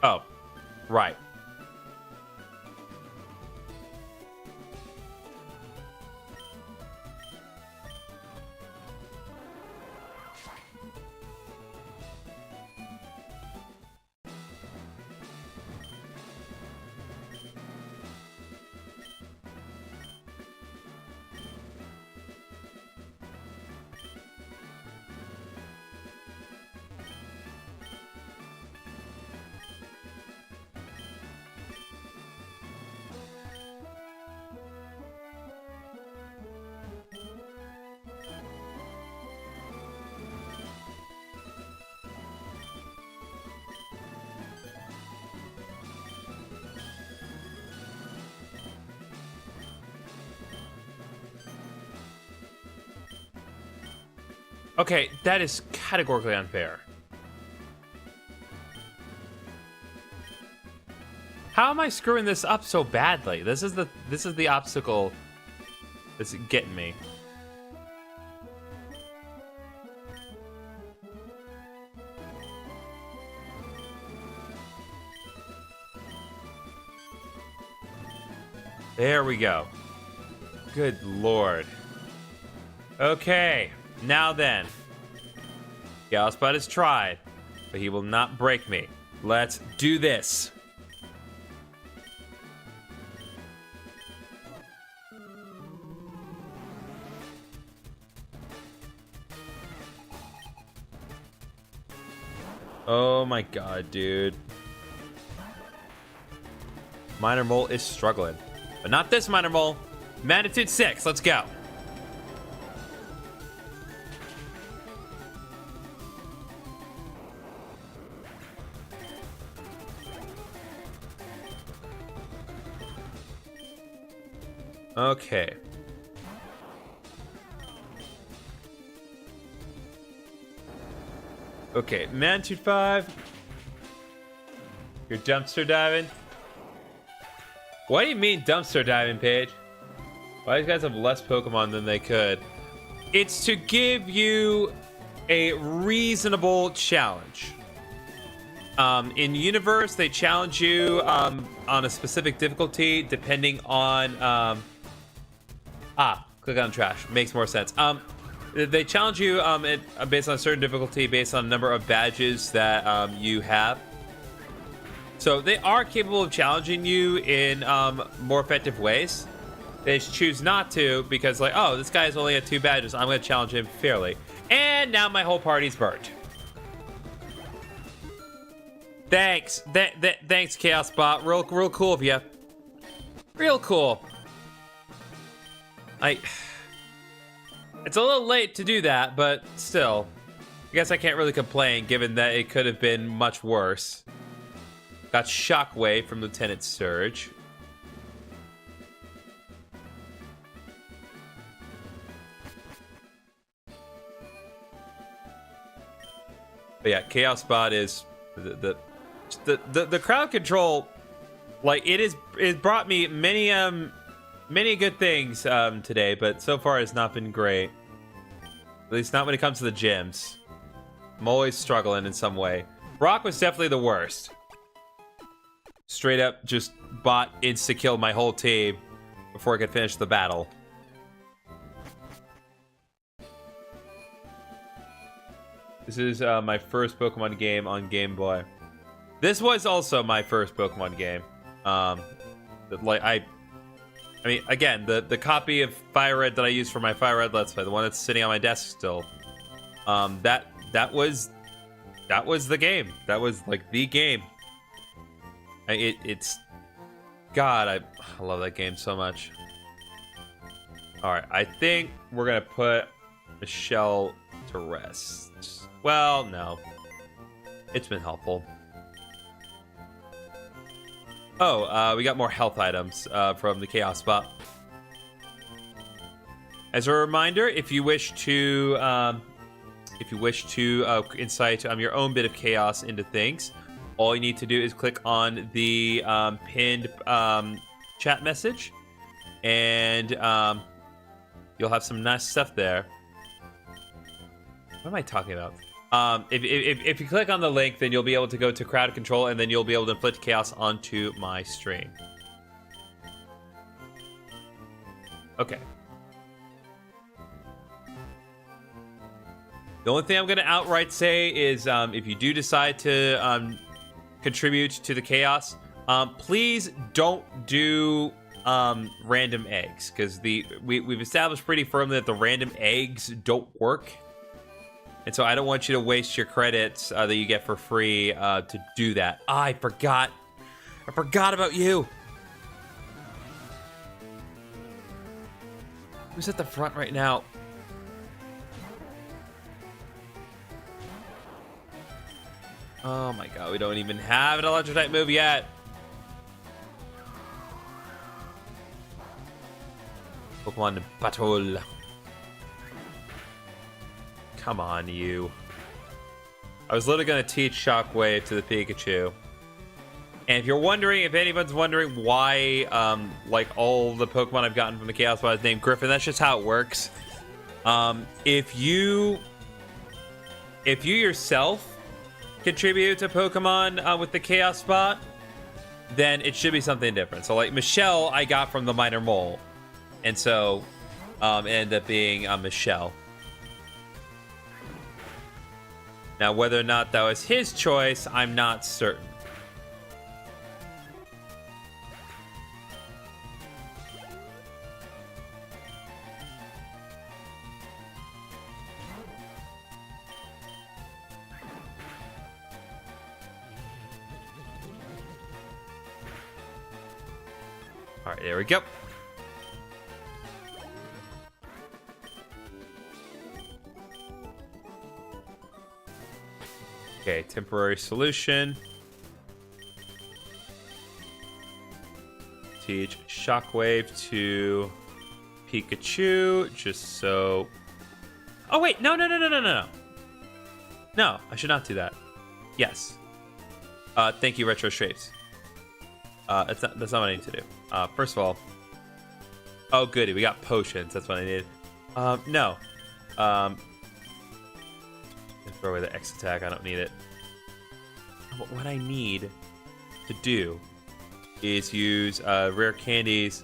Oh, right. Okay, that is categorically unfair. How am I screwing this up so badly? This is the obstacle that's getting me. There we go. Good lord. Okay, now then. Gallowspot has tried, but he will not break me. Let's do this. Oh my god, dude. Minor Mole is struggling. But not this Minor Mole. Magnitude 6, let's go. Okay. Okay, Magnitude 5. You're dumpster diving. What do you mean dumpster diving, Paige? Why do these guys have less Pokemon than they could? It's to give you a reasonable challenge. In Universe, they challenge you on a specific difficulty depending on... click on trash. Makes more sense. They challenge you based on a certain difficulty, based on a number of badges that you have. So they are capable of challenging you in more effective ways. They just choose not to because, like, oh, this guy's only at 2 badges. I'm going to challenge him fairly. And now my whole party's burnt. Thanks. Thanks, Chaos Bot. Real cool of you. Real cool. It's a little late to do that, but still. I guess I can't really complain, given that it could have been much worse. Got Shockwave from Lieutenant Surge. But yeah, Chaos Bot is the crowd control. Like, it brought me many good things today, but so far it's not been great. At least not when it comes to the gyms. I'm always struggling in some way. Brock was definitely the worst. Straight up just bot insta-killed my whole team before I could finish the battle. This is my first Pokemon game on Game Boy. This was also my first Pokemon game. I mean, again, the copy of FireRed that I used for my FireRed Let's Play, the one that's sitting on my desk still, that was the game. That was like the game. It's God, I love that game so much. All right, I think we're gonna put Michelle to rest. Well, no, it's been helpful. Oh, we got more health items from the Chaos Spot. As a reminder, if you wish to incite your own bit of chaos into things, all you need to do is click on the pinned chat message, and you'll have some nice stuff there. What am I talking about? If you click on the link, then you'll be able to go to crowd control, and then you'll be able to inflict chaos onto my stream. Okay. The only thing I'm going to outright say is if you do decide to contribute to the chaos, please don't do random eggs, because we've established pretty firmly that the random eggs don't work. And so I don't want you to waste your credits that you get for free to do that. I forgot about you. Who's at the front right now? Oh my god, we don't even have an Electro-type move yet. Pokemon Battle. Come on, you. I was literally going to teach Shockwave to the Pikachu. And if you're wondering, if anyone's wondering why, like, all the Pokemon I've gotten from the Chaos Bot is named Griffin, that's just how it works. If you yourself contribute to Pokemon with the Chaos Spot, then it should be something different. So, like, Michelle, I got from the Minor Mole. And so, It ended up being Michelle. Now, whether or not that was his choice, I'm not certain. All right, there we go. Okay, temporary solution. Teach Shockwave to Pikachu, just so... Oh, wait, no. No, I should not do that. Yes. Thank you, Retro Strapes. That's not what I need to do. First of all... Oh, goody, we got potions. That's what I needed. No. Throw away the X attack. I don't need it. What I need to do is use rare candies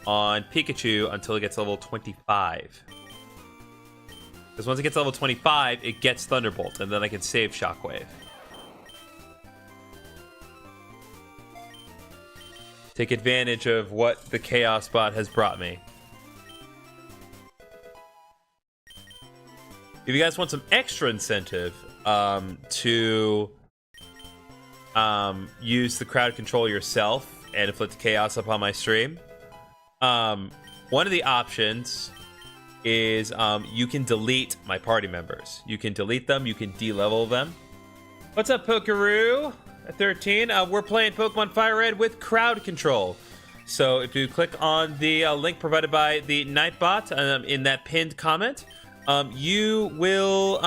on Pikachu until it gets level 25. Because once it gets level 25, it gets Thunderbolt, and then I can save Shockwave. Take advantage of what the Chaos Bot has brought me. If you guys want some extra incentive to use the crowd control yourself and inflict chaos upon my stream, one of the options is you can delete my party members. You can delete them. You can de-level them. What's up, Pokeroo? At 13, we're playing Pokemon FireRed with crowd control. So if you click on the link provided by the Nightbot in that pinned comment, you will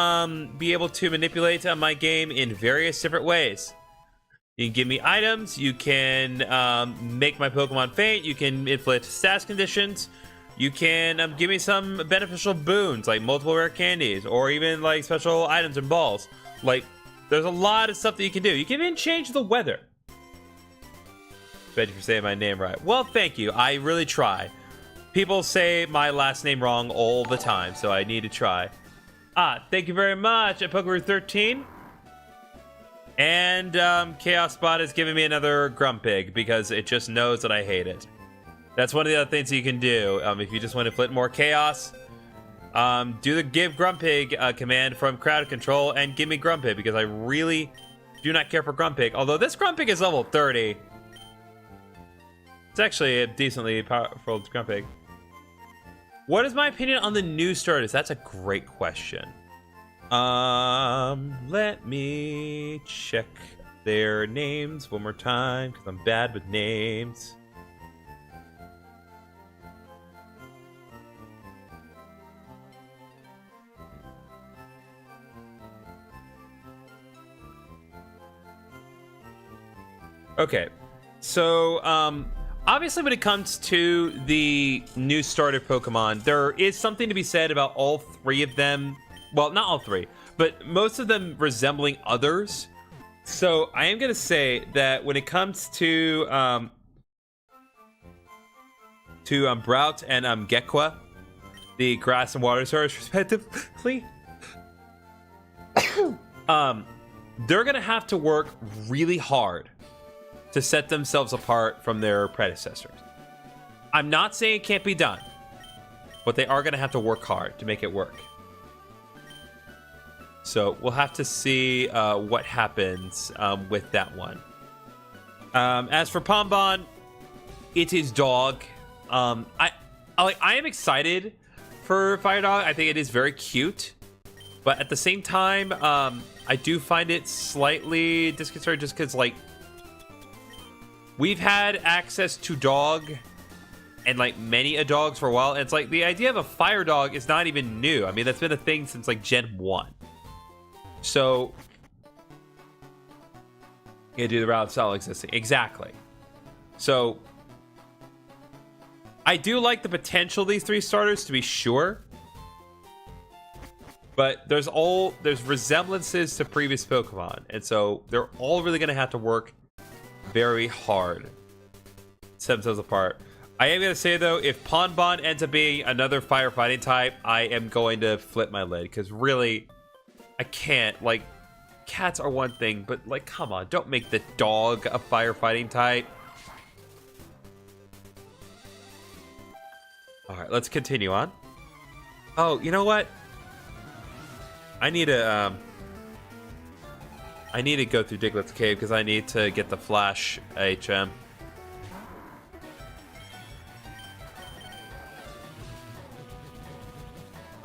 be able to manipulate my game in various different ways. You can give me items, you can make my Pokemon faint, you can inflict status conditions, you can give me some beneficial boons like multiple rare candies, or even like special items and balls. Like, there's a lot of stuff that you can do. You can even change the weather. Thank you for saying my name right. Well, thank you. I really try. People say my last name wrong all the time, so I need to try. Thank you very much at Pokeroo13. And Chaos Bot is giving me another Grumpig because it just knows that I hate it. That's one of the other things you can do. If you just want to inflict more chaos, do the give Grumpig command from crowd control and give me Grumpig, because I really do not care for Grumpig. Although this Grumpig is level 30. It's actually a decently powerful Grumpig. What is my opinion on the new starters? That's a great question. Let me check their names one more time, because I'm bad with names. Okay, so obviously when it comes to the new starter Pokemon, there is something to be said about all three of them. Well, not all three, but most of them resembling others. So I am going to say that when it comes to Brout and Gekwa, the grass and water starters respectively, they're going to have to work really hard to set themselves apart from their predecessors. I'm not saying it can't be done, but they are going to have to work hard to make it work. So we'll have to see what happens with that one. As for Pombon, it is dog. I am excited for Fire Dog. I think it is very cute, but at the same time, I do find it slightly disconcerting just because, like, we've had access to dog and like many a dogs for a while. And it's like the idea of a fire dog is not even new. I mean, that's been a thing since like Gen 1. So you do the route style existing. Exactly. So I do like the potential of these three starters, to be sure. But there's resemblances to previous Pokemon. And so they're all really going to have to work very hard to set themselves apart. I am gonna say though, if Ponbon ends up being another firefighting type, I am going to flip my lid, because really, I can't. Like, cats are one thing, but like, come on, don't make the dog a firefighting type. All right, let's continue on. Oh, you know what? I need to go through Diglett's cave because I need to get the Flash HM.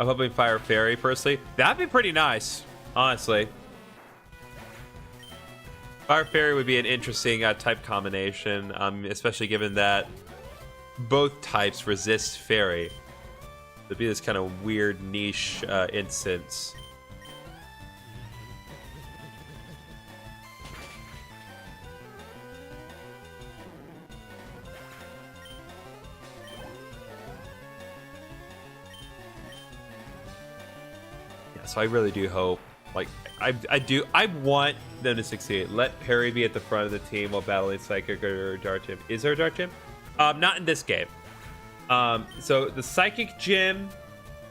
I'm hoping Fire Fairy personally. That'd be pretty nice, honestly. Fire Fairy would be an interesting type combination, especially given that both types resist Fairy. It'd be this kind of weird niche instance. So I really do hope, like, I want them to succeed. Let Perry be at the front of the team while battling Psychic or Dark Gym. Is there a Dark Gym? Not in this game. So the Psychic Gym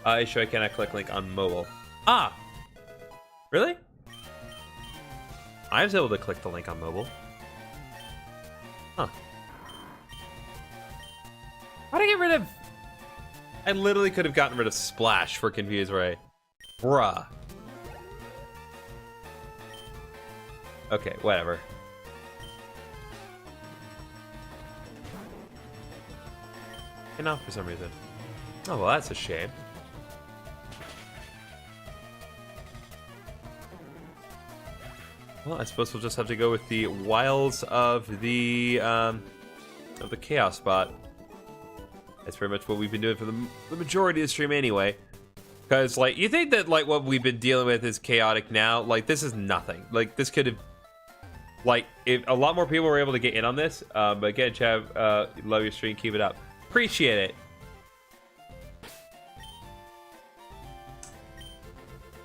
is showing I cannot click link on mobile. Ah, really? I was able to click the link on mobile. Huh. How'd I get rid of? I literally could have gotten rid of Splash for Confused Ray. Bruh. Okay, whatever. Enough for some reason. Oh, well, that's a shame. Well, I suppose we'll just have to go with the wiles of the chaos spot. That's pretty much what we've been doing for the majority of the stream anyway. Because, like, you think that, like, what we've been dealing with is chaotic now? Like, this is nothing. Like, this could have... Like, if a lot more people were able to get in on this. But again, Chav, love your stream. Keep it up. Appreciate it.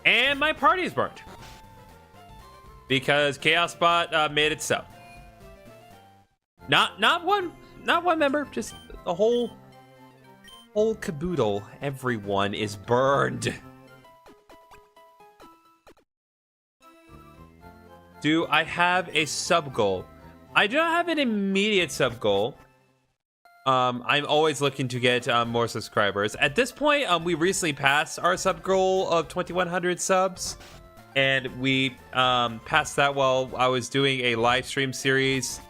And my party is burnt. Because Chaos Bot made it so. Not one member. Just the whole caboodle. Everyone is burned. Do I have a sub goal? I don't have an immediate sub goal. I'm always looking to get more subscribers. At this point, we recently passed our sub goal of 2,100 subs. And we passed that while I was doing a live stream series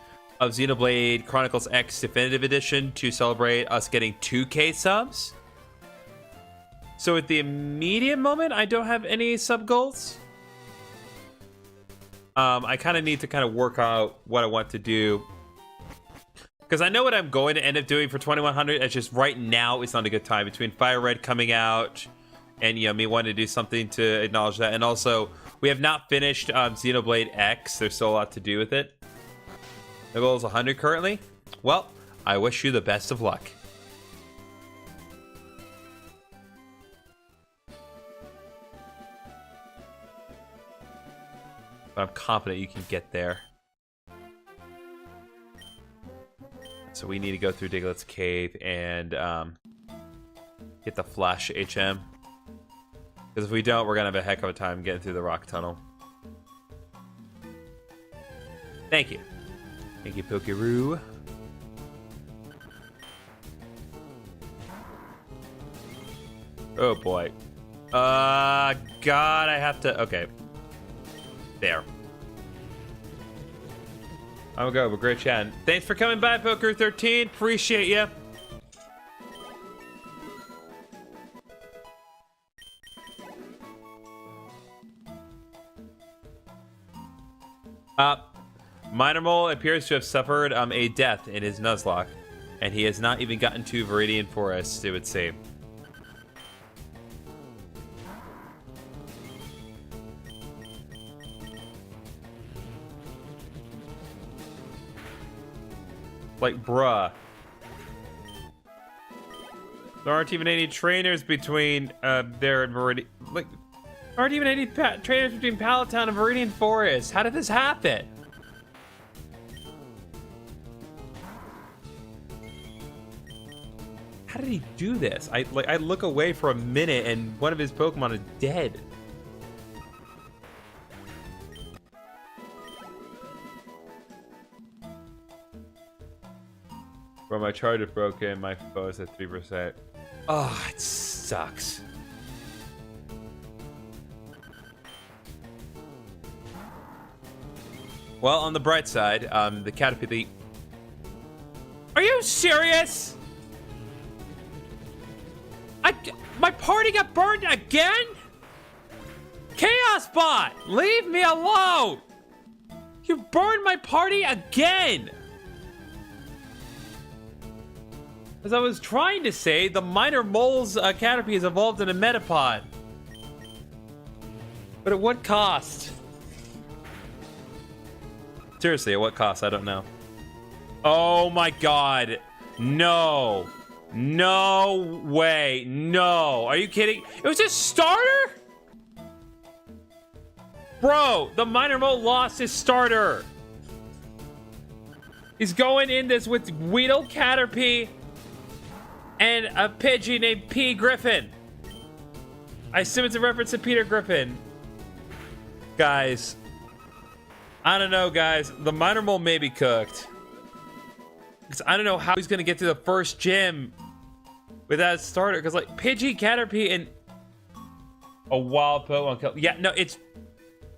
of Xenoblade Chronicles X Definitive Edition to celebrate us getting 2K subs. So at the immediate moment, I don't have any sub goals. I kind of need to kind of work out what I want to do. Because I know what I'm going to end up doing for 2,100. It's just right now, it's not a good time. Between FireRed coming out and, you know, me wanting to do something to acknowledge that. And also, we have not finished Xenoblade X. There's still a lot to do with it. The goal is 100 currently. Well, I wish you the best of luck. But I'm confident you can get there. So we need to go through Diglett's cave and get the Flash HM. Because if we don't, we're going to have a heck of a time getting through the rock tunnel. Thank you. Thank you, Pokeroo. Oh, boy. God, I have to... Okay. There. I'm gonna go with great chat. Thanks for coming by, Poker13. Appreciate you. Minor Mole appears to have suffered a death in his Nuzlocke, and he has not even gotten to Viridian Forest, it would seem. Like, bruh. There aren't even any trainers between there and Viridian. Like, there aren't even any trainers between Palatown and Viridian Forest. How did this happen? How did he do this? I look away for a minute and one of his Pokemon is dead. Bro, my charge is broken. My phone is at 3%. Oh, it sucks. Well, on the bright side, the Caterpie... Are you serious? My party got burned again? Chaos Bot, leave me alone! You burned my party again! As I was trying to say, the Minor Mole's Caterpie has evolved in a Metapod. But at what cost? Seriously, at what cost? I don't know. Oh my god. No. No way. No. Are you kidding? It was a starter? Bro, the Minor Mole lost his starter. He's going in this with Weedle Caterpie and a Pidgey named P. Griffin. I assume it's a reference to Peter Griffin. Guys. I don't know, guys. The Minor Mole may be cooked. Because I don't know how he's going to get to the first gym without a starter. Because, like, Pidgey, Caterpie, and a wild Pokemon kill. Yeah, no, it's...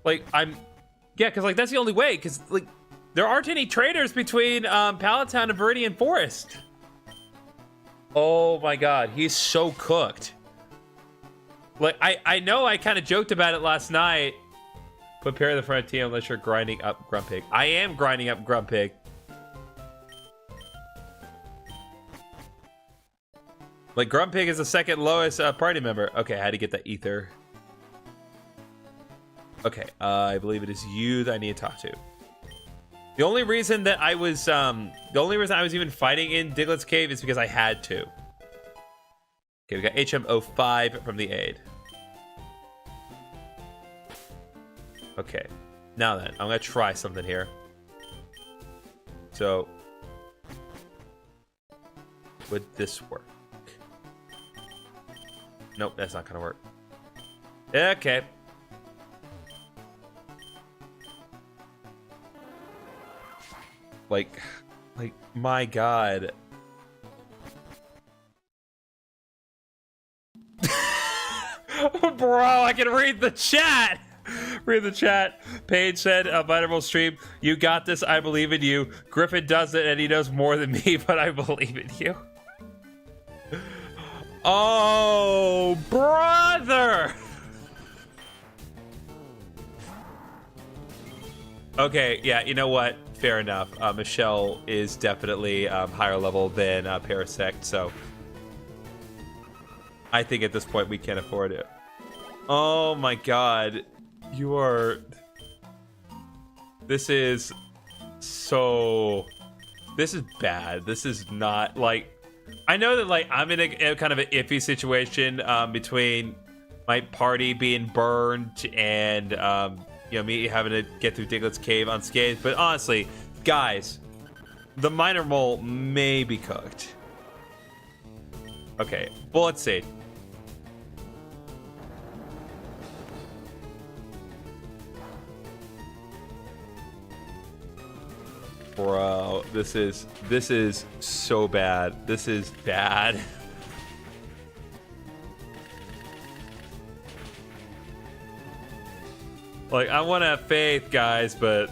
Like, I'm... Yeah, because, like, that's the only way. Because, like, there aren't any traders between Palatown and Viridian Forest. Oh, my God. He's so cooked. Like, I know I kind of joked about it last night. Prepare the front team unless you're grinding up Grumpig. I am grinding up Grumpig. Like, Grumpig is the second lowest party member. Okay, I had to get that ether. Okay, I believe it is you that I need to talk to. The only reason that I was, even fighting in Diglett's Cave is because I had to. Okay, we got HM05 from the aid. Okay, now then, I'm gonna try something here. So, would this work? Nope, that's not gonna work. Okay. Like, my God. Bro, I can read the chat. Read the chat. Paige said, Vitamin stream, you got this, I believe in you. Griffin does it and he knows more than me, but I believe in you. Oh, brother. Okay, yeah, you know what? Fair enough. Michelle is definitely higher level than Parasect, so I think at this point we can't afford it. Oh my God. You are... This is so... This is bad. This is not, like... I know that, like, I'm in a kind of an iffy situation between my party being burned and, you know, me having to get through Diglett's Cave unscathed. But honestly, guys, the Minor Mole may be cooked. Okay, well, let's see. Bro, this is so bad. This is bad. Like, I want to have faith, guys, but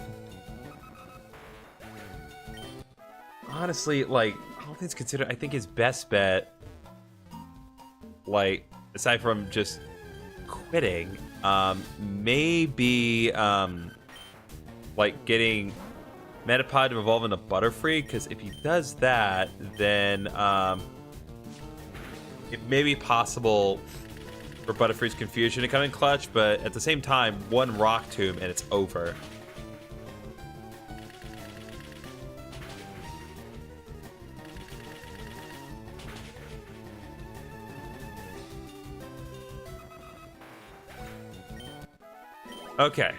honestly, like, all things considered, I think his best bet, like, aside from just quitting, maybe like getting Metapod to evolve into Butterfree, because if he does that, then it may be possible for Butterfree's Confusion to come in clutch, but at the same time, one Rock Tomb and it's over. Okay.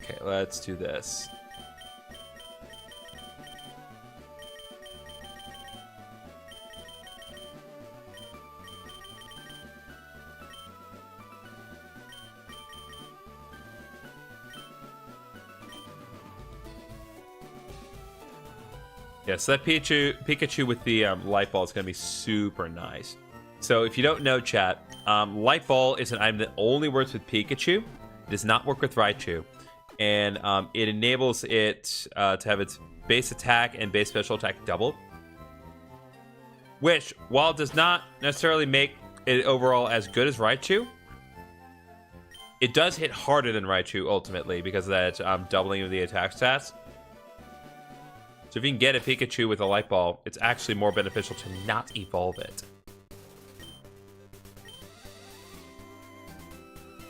Okay, let's do this. Yeah, so that Pikachu with the light ball is going to be super nice. So if you don't know, chat, light ball is an item that only works with Pikachu. It does not work with Raichu. And it enables it to have its base attack and base special attack doubled. Which, while it does not necessarily make it overall as good as Raichu, it does hit harder than Raichu ultimately because of that doubling of the attack stats. So if you can get a Pikachu with a light ball, it's actually more beneficial to not evolve it.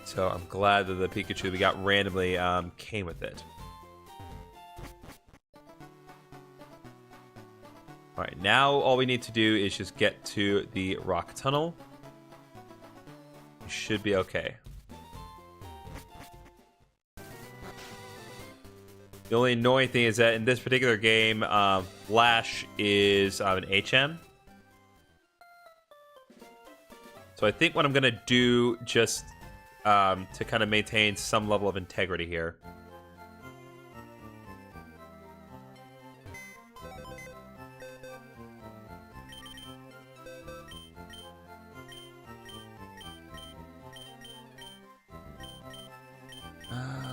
So I'm glad that the Pikachu we got randomly came with it. Alright, now all we need to do is just get to the rock tunnel. We should be okay. The only annoying thing is that in this particular game, Lash is an HM. So I think what I'm going to do just to kind of maintain some level of integrity here.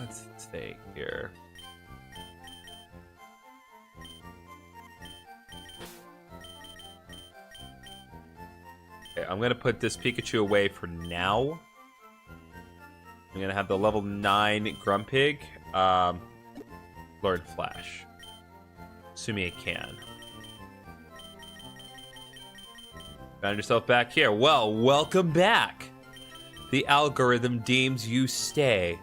Let's stay here. Okay, I'm going to put this Pikachu away for now. I'm going to have the level 9 Grumpig learn Flash. Assuming it can. Found yourself back here. Well, welcome back. The algorithm deems you stay.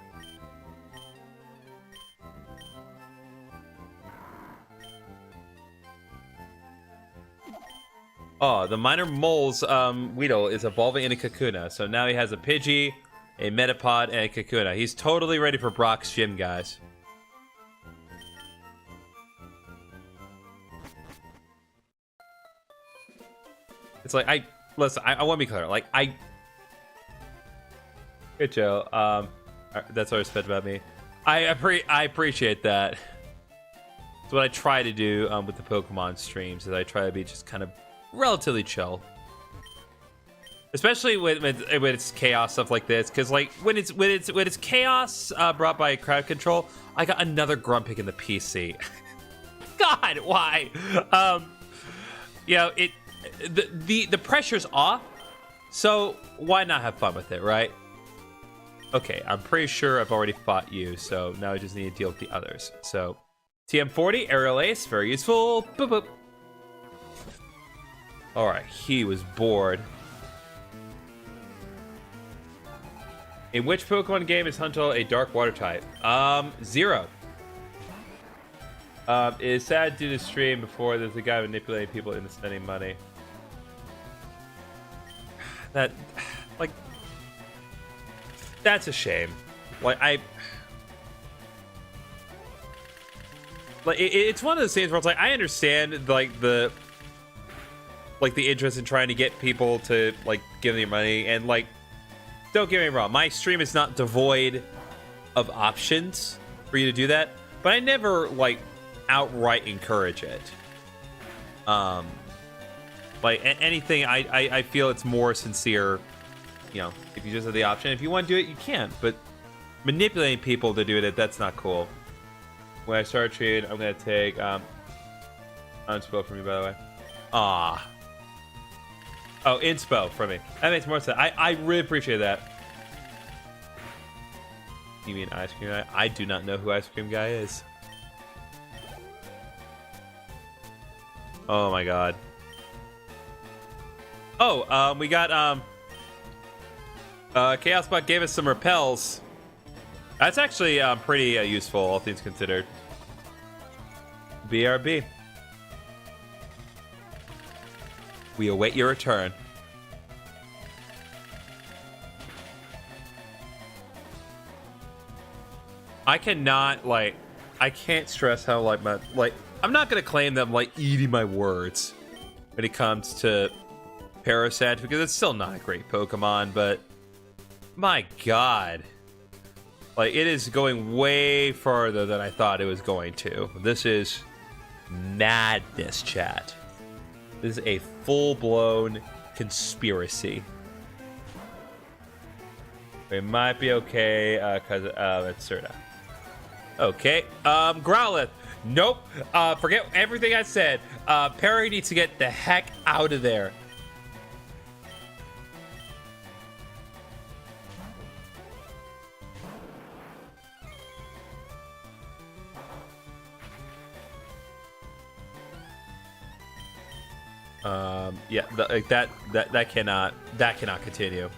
Oh, the minor mole's Weedle is evolving into Kakuna. So now he has a Pidgey, a Metapod, and a Kakuna. He's totally ready for Brock's gym, guys. It's like, listen, I want to be clear. Like, Good, Joe. That's what I said about me. I appreciate that. It's what I try to do with the Pokemon streams, is I try to be just kind of relatively chill, especially when it's chaos stuff like this. Because like when it's chaos brought by crowd control, I got another Grumpig in the PC. God, why? You know, the pressure's off, so why not have fun with it, right? Okay, I'm pretty sure I've already fought you, so now I just need to deal with the others. So TM40 Aerial Ace, very useful. Boop boop. Alright, he was bored. In which Pokemon game is Hunter a dark water type? Zero. It is sad due to stream before there's a guy manipulating people into spending money. That, like, that's a shame. Like, it's one of those things where it's like, I understand, like, the interest in trying to get people to like give them your money, and like, don't get me wrong, my stream is not devoid of options for you to do that, but I never like outright encourage it. Like anything, I feel it's more sincere, you know, if you just have the option. If you want to do it, you can, but manipulating people to do it, that's not cool. When I start trading, I'm gonna take unspoke from you, by the way. Ah. Oh, inspo for me. That makes more sense. I really appreciate that. You mean Ice Cream Guy? I do not know who Ice Cream Guy is. Oh my god. Oh, we got Chaos Bot gave us some repels. That's actually pretty useful, all things considered. BRB. We await your return. I cannot, like, I can't stress how, like, I'm not gonna claim that I'm, like, eating my words when it comes to Parasect, because it's still not a great Pokemon, but my god. Like, it is going way farther than I thought it was going to. This is madness, chat. This is a full-blown conspiracy. We might be okay, because it's Serta. Okay, Growlithe. Nope, forget everything I said. Perry needs to get the heck out of there. Yeah, like that cannot continue.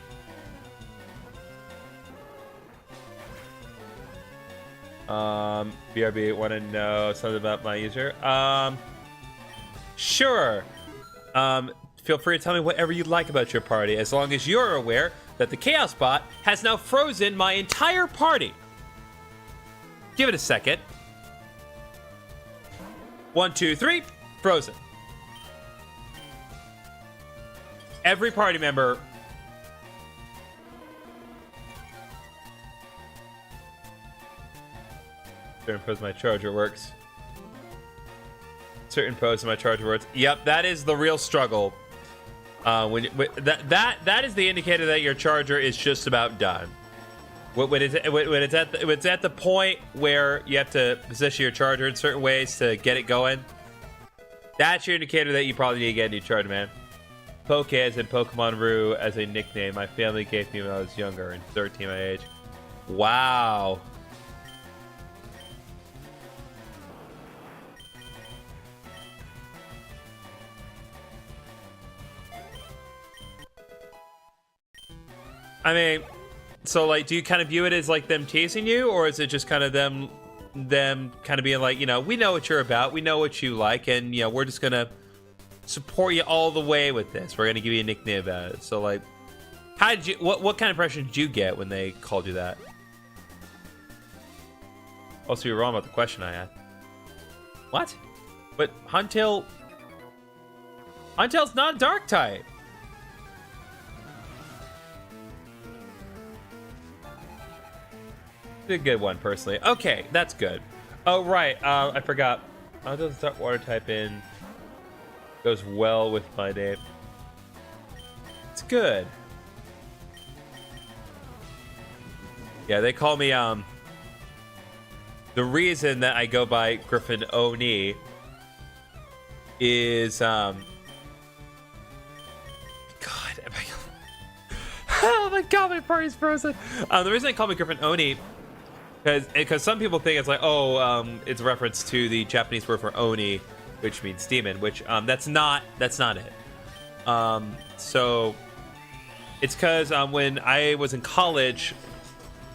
BRB, want to know something about my user? Sure. Feel free to tell me whatever you'd like about your party, as long as you're aware that the Chaos Bot has now frozen my entire party. Give it a second. 1, 2, 3, frozen. Every party member. Certain pose my charger works. Certain pose my charger works. Yep, that is the real struggle. That is the indicator that your charger is just about done. When it's at the point where you have to position your charger in certain ways to get it going, that's your indicator that you probably need to get a new charger, man. Poke as in Pokemon Rue as a nickname my family gave me when I was younger and 13 my age. Wow. I mean, so like, do you kind of view it as like them teasing you, or is it just kind of them kind of being like, you know, we know what you're about, we know what you like, and you know, we're just gonna support you all the way with this. We're gonna give you a nickname about it. So like, how did you? What kind of impression did you get when they called you that? Also, you're wrong about the question I had. What? But Huntail's not a dark type. A good one, personally. Okay, that's good. Oh right, I forgot. Huntail's dark water type in. Goes well with my name. It's good. Yeah, they call me, the reason that I go by Griffin Oni is, God, oh my god, my party's frozen. The reason they call me Griffin Oni, because some people think it's like, oh, it's a reference to the Japanese word for Oni, which means demon, which that's not it. So it's because when I was in college,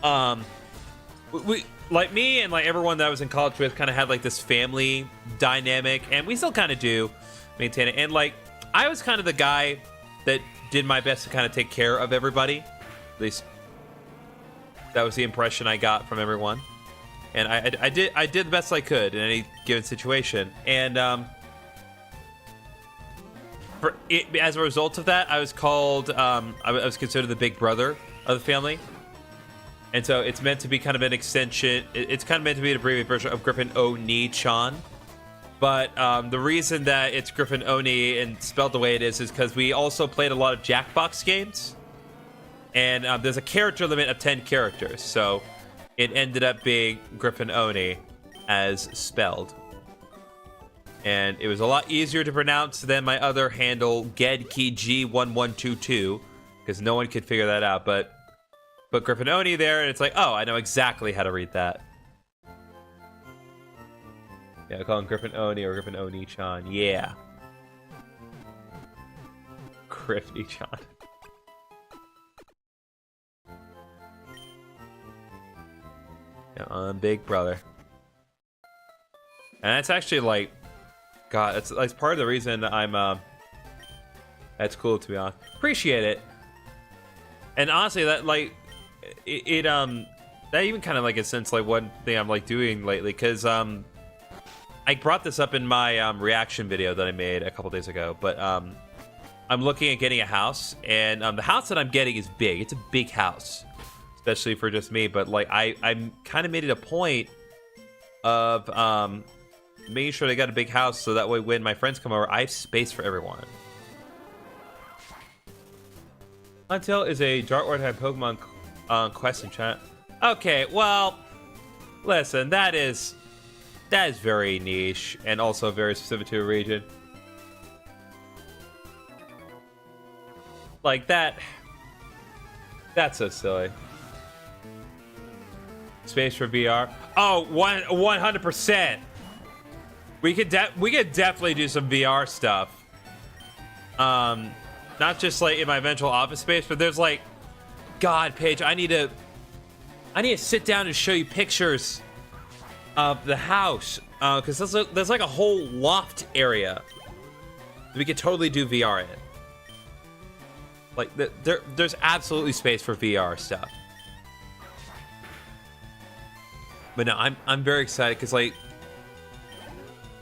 we like me and like everyone that I was in college with kind of had like this family dynamic, and we still kind of do maintain it. And like I was kind of the guy that did my best to kind of take care of everybody. At least that was the impression I got from everyone. And I did the best I could in any given situation, and as a result of that, I was called I was considered the big brother of the family, and so it's meant to be kind of an extension. It's kind of meant to be an abbreviated version of Griffin Oni-chan, but the reason that it's Griffin Oni and spelled the way it is because we also played a lot of Jackbox games, and there's a character limit of 10 characters, so it ended up being Griffin Oni as spelled. And it was a lot easier to pronounce than my other handle, Gedkiji1122, because no one could figure that out. But Griffin Oni there, and it's like, oh, I know exactly how to read that. Yeah, I call him Griffin Oni or Griffin Oni-chan. Yeah. Griffy-chan. Yeah, I'm big brother. And that's actually like, God, that's part of the reason I'm that's cool, to be honest. Appreciate it. And honestly, that like it that even kind of like a sense like one thing I'm like doing lately, because I brought this up in my reaction video that I made a couple days ago, but I'm looking at getting a house, and the house that I'm getting is big. It's a big house, especially for just me, but like I'm kind of made it a point of making sure they got a big house so that way when my friends come over, I have space for everyone. Until is a Dartward type Pokemon quest in chat. Okay, well, listen, that is very niche and also very specific to a region. Like that's so silly. Space for VR. Oh, 100%. We could definitely do some VR stuff. Not just like in my eventual office space, but there's like, God, Paige, I need to sit down and show you pictures of the house, because there's like a whole loft area we could totally do VR in. Like there's absolutely space for VR stuff. But no, I'm very excited because like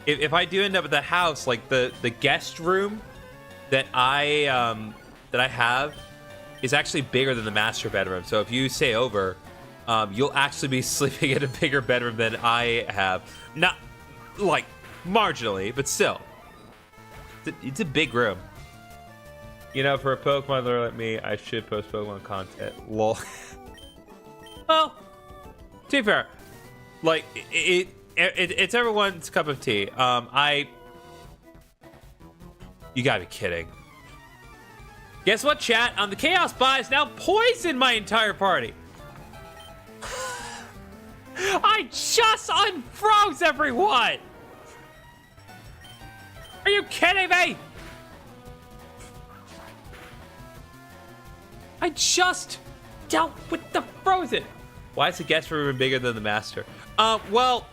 if I do end up at the house, like the guest room that I have is actually bigger than the master bedroom. So if you stay over, you'll actually be sleeping in a bigger bedroom than I have. Not like marginally, but still, it's a big room. You know, for a Pokemon lore like me, I should post Pokemon content. Lol. Well, to be fair, like it's everyone's cup of tea. You gotta be kidding. Guess what, chat? The Chaos Bot has now poisoned my entire party. I just unfroze everyone. Are you kidding me? I just dealt with the frozen. Why is the guest room bigger than the master? Well,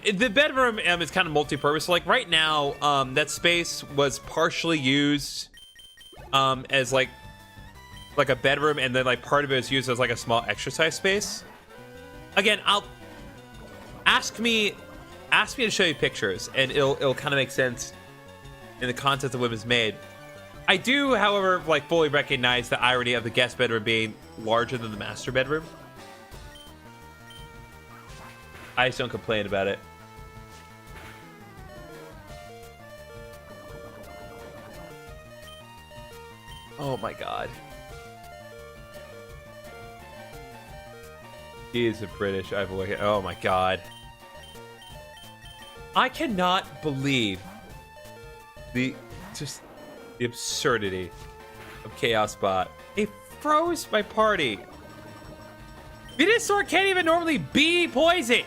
the bedroom is kind of multi-purpose. Like right now, that space was partially used as like a bedroom, and then like part of it is used as like a small exercise space. Again, I'll ask me to show you pictures, and it'll kind of make sense in the content the women's made. I do, however, like fully recognize the irony of the guest bedroom being larger than the master bedroom. I just don't complain about it. Oh my god. He is a British. I've awakened. Oh my god. I cannot believe the absurdity of Chaos Bot. It froze my party. Venusaur can't even normally be poisoned.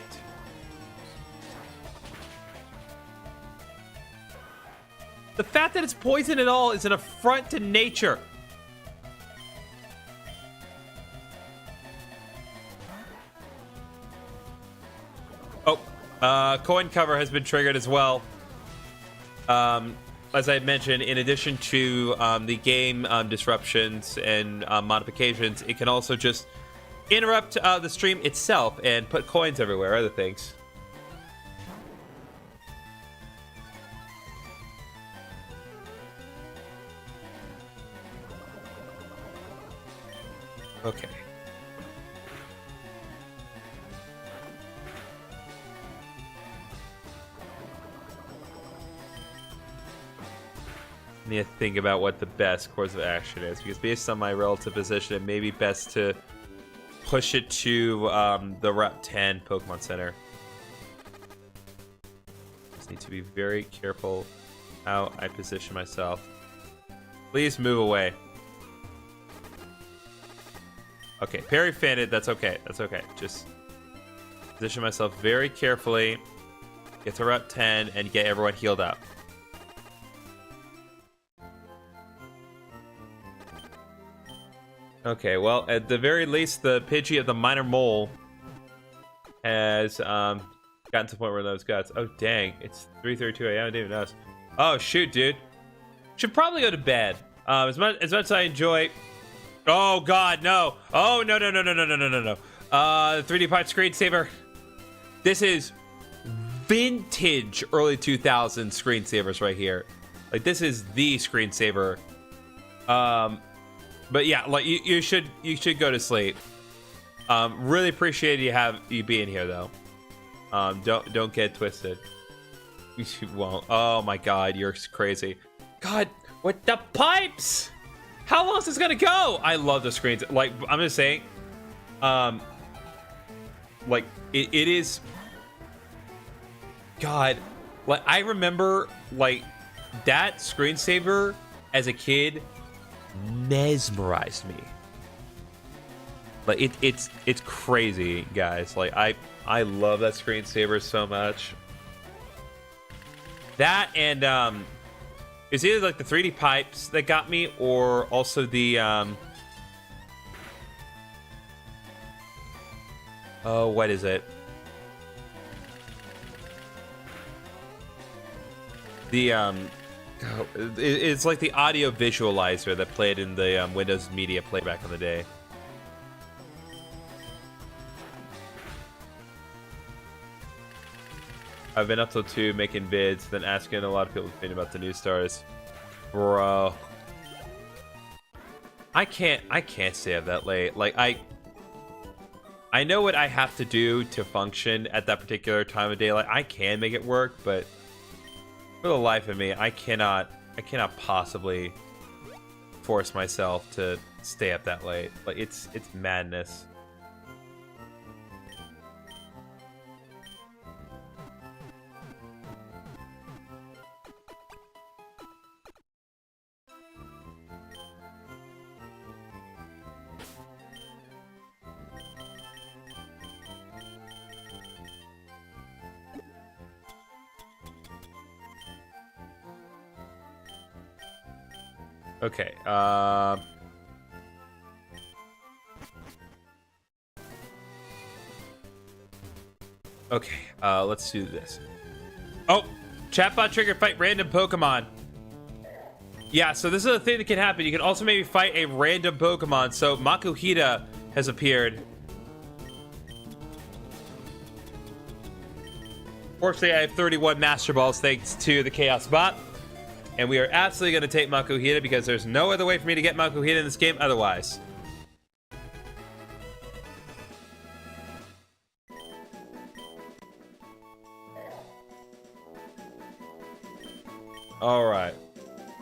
The fact that it's poisoned at all is an affront to nature. Oh, coin cover has been triggered as well. As I mentioned, in addition to the game disruptions and modifications, it can also just interrupt the stream itself and put coins everywhere, other things. Okay. I need to think about what the best course of action is, because based on my relative position, it may be best to push it to the Route 10 Pokemon Center. Just need to be very careful how I position myself. Please move away. Okay, Parry Fanted, that's okay. That's okay. Just position myself very carefully, get to Route 10, and get everyone healed up. Okay, well, at the very least, the Pidgey of the Minor Mole has gotten to the point where those guts. Oh, dang. It's 3:32 a.m. I didn't even notice. Oh, shoot, dude. Should probably go to bed. As much as I enjoy Oh God, no. Oh no no no no no no no no no. 3D pipe screensaver. This is vintage early 2000s screensavers right here. Like this is the screensaver. But yeah, like you should go to sleep. Really appreciate you being here though. Don't get twisted. You won't. Oh my God, you're crazy. God, what the pipes? How long is this gonna go? I love the screens. Like I'm just saying, like it is. God, like I remember like that screensaver as a kid mesmerized me. Like it's crazy, guys. Like I love that screensaver so much. That and it's either like the 3D pipes that got me, or also the oh, what is it? The it's like the audio visualizer that played in the Windows Media Player back in the day. I've been up till 2 making vids, then asking a lot of people's opinion about the new stars. Bro. I can't stay up that late. Like I know what I have to do to function at that particular time of day. Like I can make it work, but for the life of me, I cannot possibly force myself to stay up that late. Like it's madness. Okay, okay, let's do this. Oh, chatbot trigger fight random Pokemon. Yeah, so this is a thing that can happen. You can also maybe fight a random Pokemon. So Makuhita has appeared. Fortunately, I have 31 Master Balls thanks to the Chaos Bot. And we are absolutely going to take Makuhita because there's no other way for me to get Makuhita in this game otherwise. All right.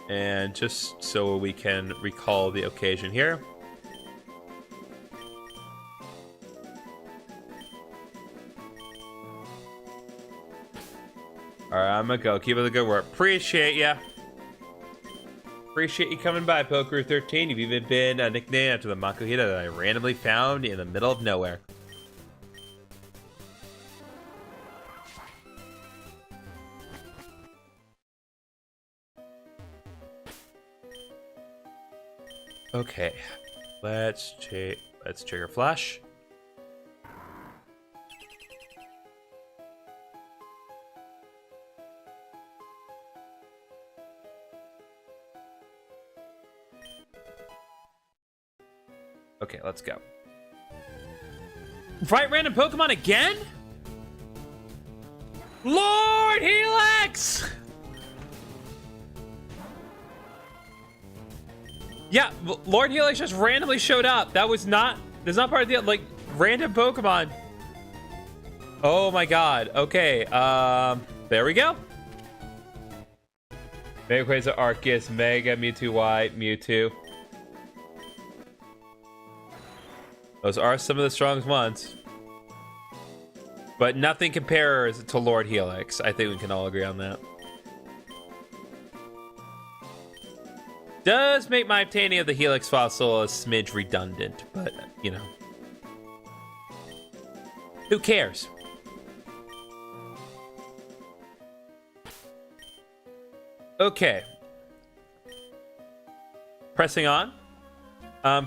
And just so we can recall the occasion here. All right, I'm going to go. Keep up the good work. Appreciate ya. Appreciate you coming by, Poker13. You've even been a nickname after the Makuhita that I randomly found in the middle of nowhere. Okay, let's trigger flash. Okay, let's go. Fight random Pokemon again? Lord Helix! Yeah, Lord Helix just randomly showed up. That's not part of the, like, random Pokemon. Oh my God. Okay, there we go. Mega Quasar Arceus, Mega, Mewtwo Y, Mewtwo. Those are some of the strongest ones. But nothing compares to Lord Helix. I think we can all agree on that. Does make my obtaining of the Helix fossil a smidge redundant, but, you know. Who cares? Okay. Pressing on.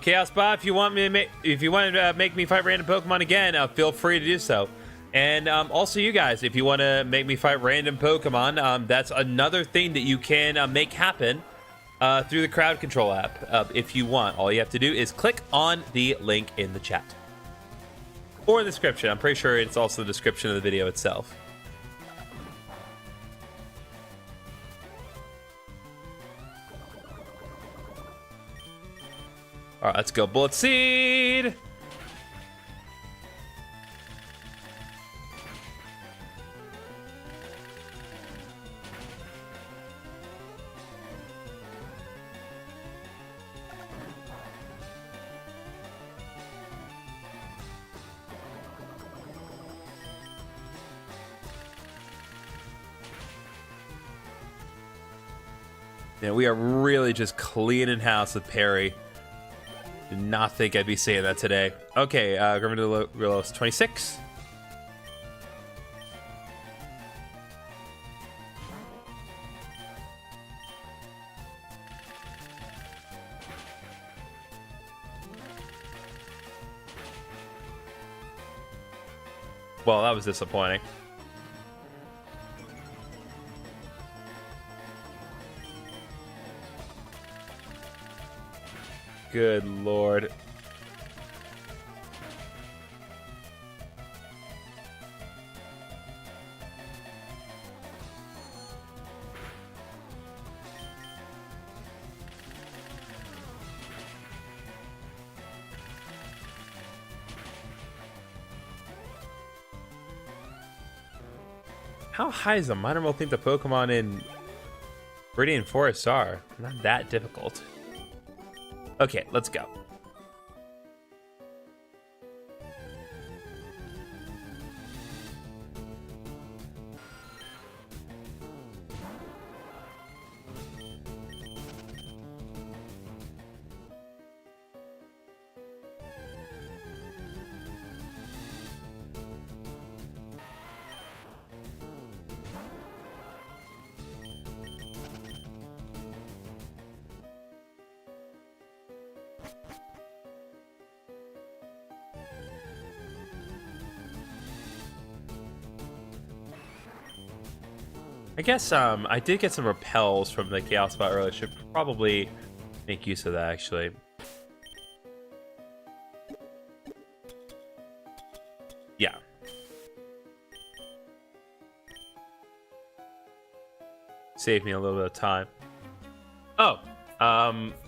Chaos Bot, if you want to make me fight random Pokemon again, feel free to do so. And also, you guys, if you want to make me fight random Pokemon, that's another thing that you can make happen. through the crowd control app. If you want, all you have to do is click on the link in the chat or in the description. I'm pretty sure it's also the description of the video itself. All right, let's go Bullet Seed. Yeah, we are really just cleaning house with Perry. Did not think I'd be saying that today. Okay, Grimmarillos 26. Well, that was disappointing. Good lord. How high is the minor will think the Pokemon in Viridian Forest are? Not that difficult. Okay, let's go. I guess I did get some repels from the Chaos spot earlier. Should probably make use of that, actually. Yeah. Save me a little bit of time. Oh,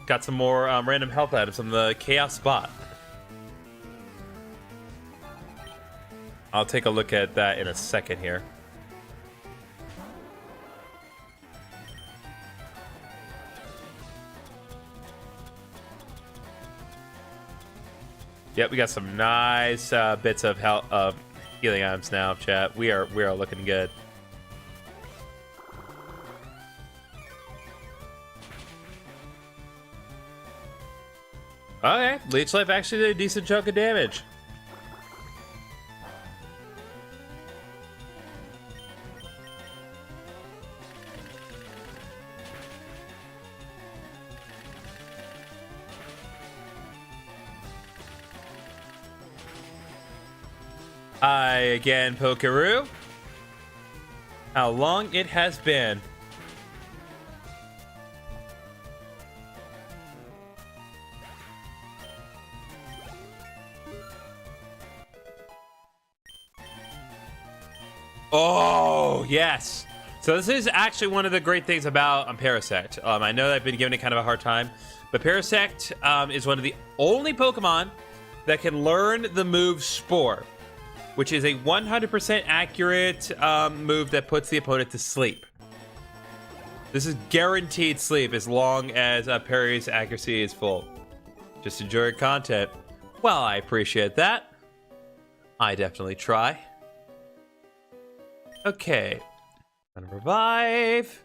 got some more random health items from the Chaos spot. I'll take a look at that in a second here. Yep, we got some nice bits of healing items now, chat. We are looking good. Okay, Leech Life actually did a decent chunk of damage. Hi again, Pokeroo. How long it has been. Oh, yes. So this is actually one of the great things about Parasect. I know that I've been giving it kind of a hard time, but Parasect is one of the only Pokemon that can learn the move Spore, which is a 100% accurate move that puts the opponent to sleep. This is guaranteed sleep as long as Perry's accuracy is full. Just enjoy your content. Well, I appreciate that. I definitely try. Okay. Gonna revive.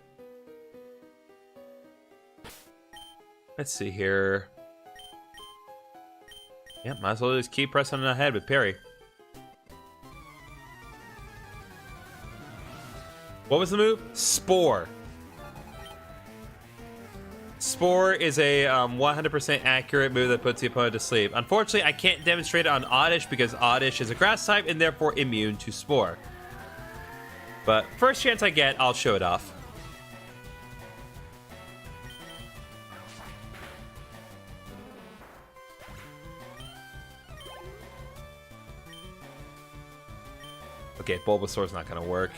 Let's see here. Yeah, might as well just keep pressing ahead with Perry. What was the move? Spore. Spore is a 100% accurate move that puts the opponent to sleep. Unfortunately, I can't demonstrate it on Oddish because Oddish is a grass type and therefore immune to Spore. But first chance I get, I'll show it off. Okay, Bulbasaur's not gonna work.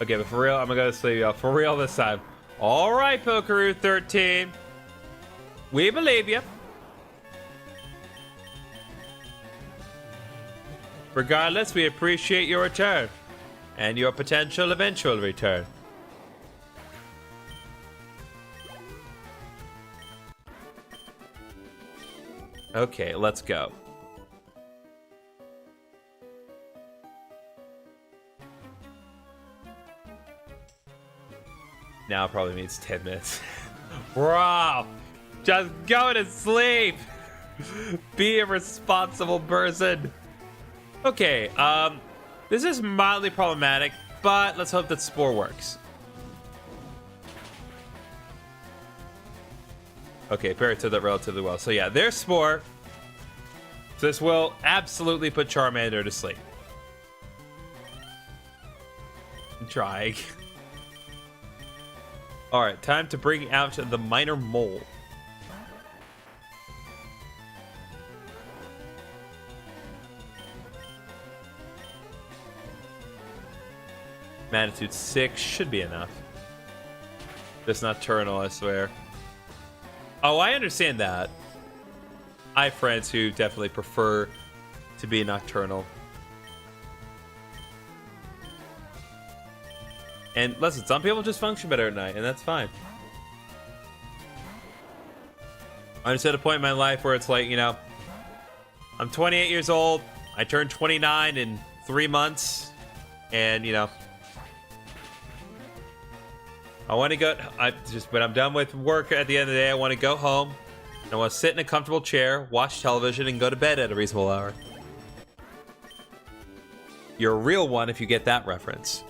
Okay, but for real, I'm gonna sleep y'all. For real this time. Alright, Pokeroo 13. We believe you. Regardless, we appreciate your return. And your potential eventual return. Okay, let's go. Now it probably means 10 minutes. Bro, just go to sleep. Be a responsible person. Okay, this is mildly problematic, but let's hope that Spore works. Okay, Barry did that relatively well. So yeah, there's Spore. So this will absolutely put Charmander to sleep. I'm trying. Alright, time to bring out the Minor Mole. Magnitude 6 should be enough. Just nocturnal, I swear. Oh, I understand that. I have friends who definitely prefer to be nocturnal. And listen, some people just function better at night, and that's fine. I'm just at a point in my life where it's like, you know, I'm 28 years old. I turned 29 in 3 months. And, you know, I want to go. When I'm done with work at the end of the day, I want to go home. And I want to sit in a comfortable chair, watch television, and go to bed at a reasonable hour. You're a real one if you get that reference.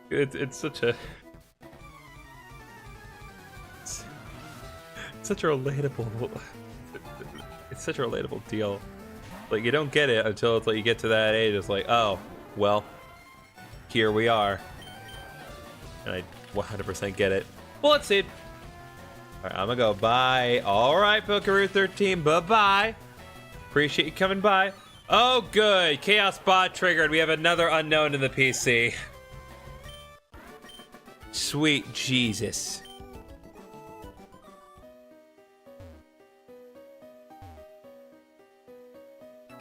It's such a... It's such a relatable... It's such a relatable deal. Like, you don't get it until it's like you get to that age. It's like, oh, well, here we are. And I 100% get it. Well, let's see. Alright, I'm gonna go bye. Alright, Pokeroo 13, bye-bye. Appreciate you coming by. Oh, good. Chaos Bot triggered. We have another unknown in the PC. Sweet Jesus.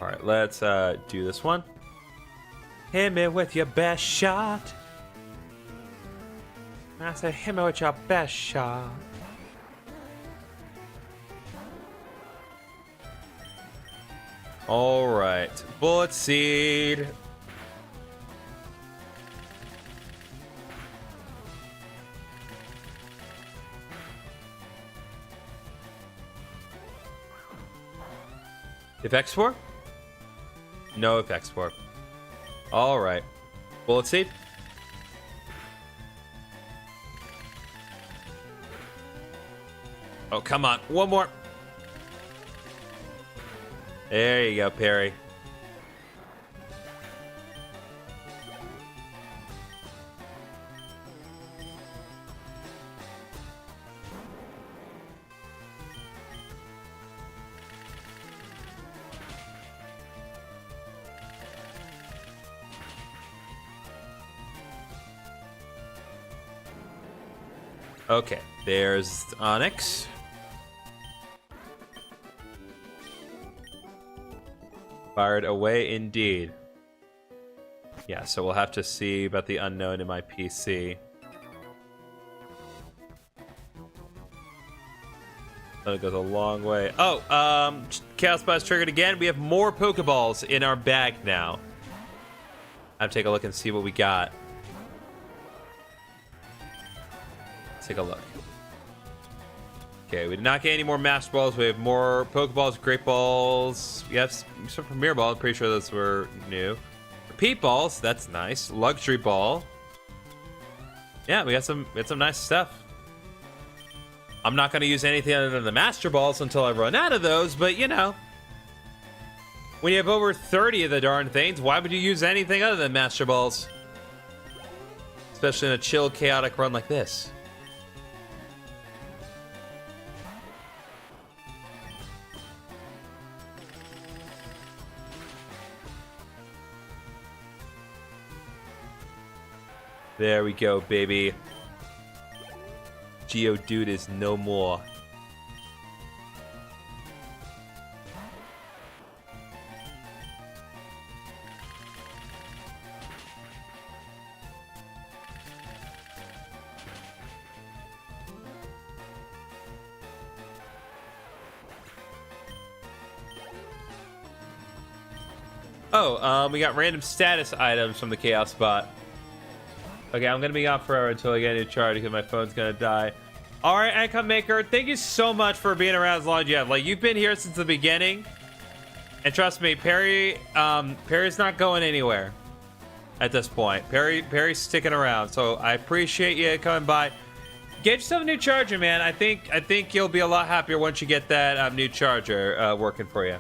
Alright, let's do this one. Hit me with your best shot. I say, hit me with your best shot. Alright, Bullet Seed. If X4? No if X4. Alright. Bullet Seed. Oh, come on. One more. There you go, Perry. Okay, there's Onyx. Fired away indeed. Yeah, so we'll have to see about the unknown in my PC. That goes a long way. Oh, Chaos Blast triggered again. We have more Pokeballs in our bag now. I have to take a look and see what we got. Let's take a look. Okay, we did not get any more Master Balls. We have more Pokeballs, Great Balls. We have some Premier Balls. I'm pretty sure those were new. Repeat Balls, that's nice. Luxury Ball. Yeah, we got some nice stuff. I'm not going to use anything other than the Master Balls until I run out of those, but you know. When you have over 30 of the darn things, why would you use anything other than Master Balls? Especially in a chill, chaotic run like this. There we go, baby. Geodude is no more. Oh, we got random status items from the Chaos Spot. Okay, I'm gonna be gone forever until I get a new charge because my phone's gonna die. All right, Icon Maker, thank you so much for being around as long as you have. Like, you've been here since the beginning, and trust me, Perry's not going anywhere at this point. Perry's sticking around, so I appreciate you coming by. Get yourself a new charger, man. I think you'll be a lot happier once you get that new charger working for you.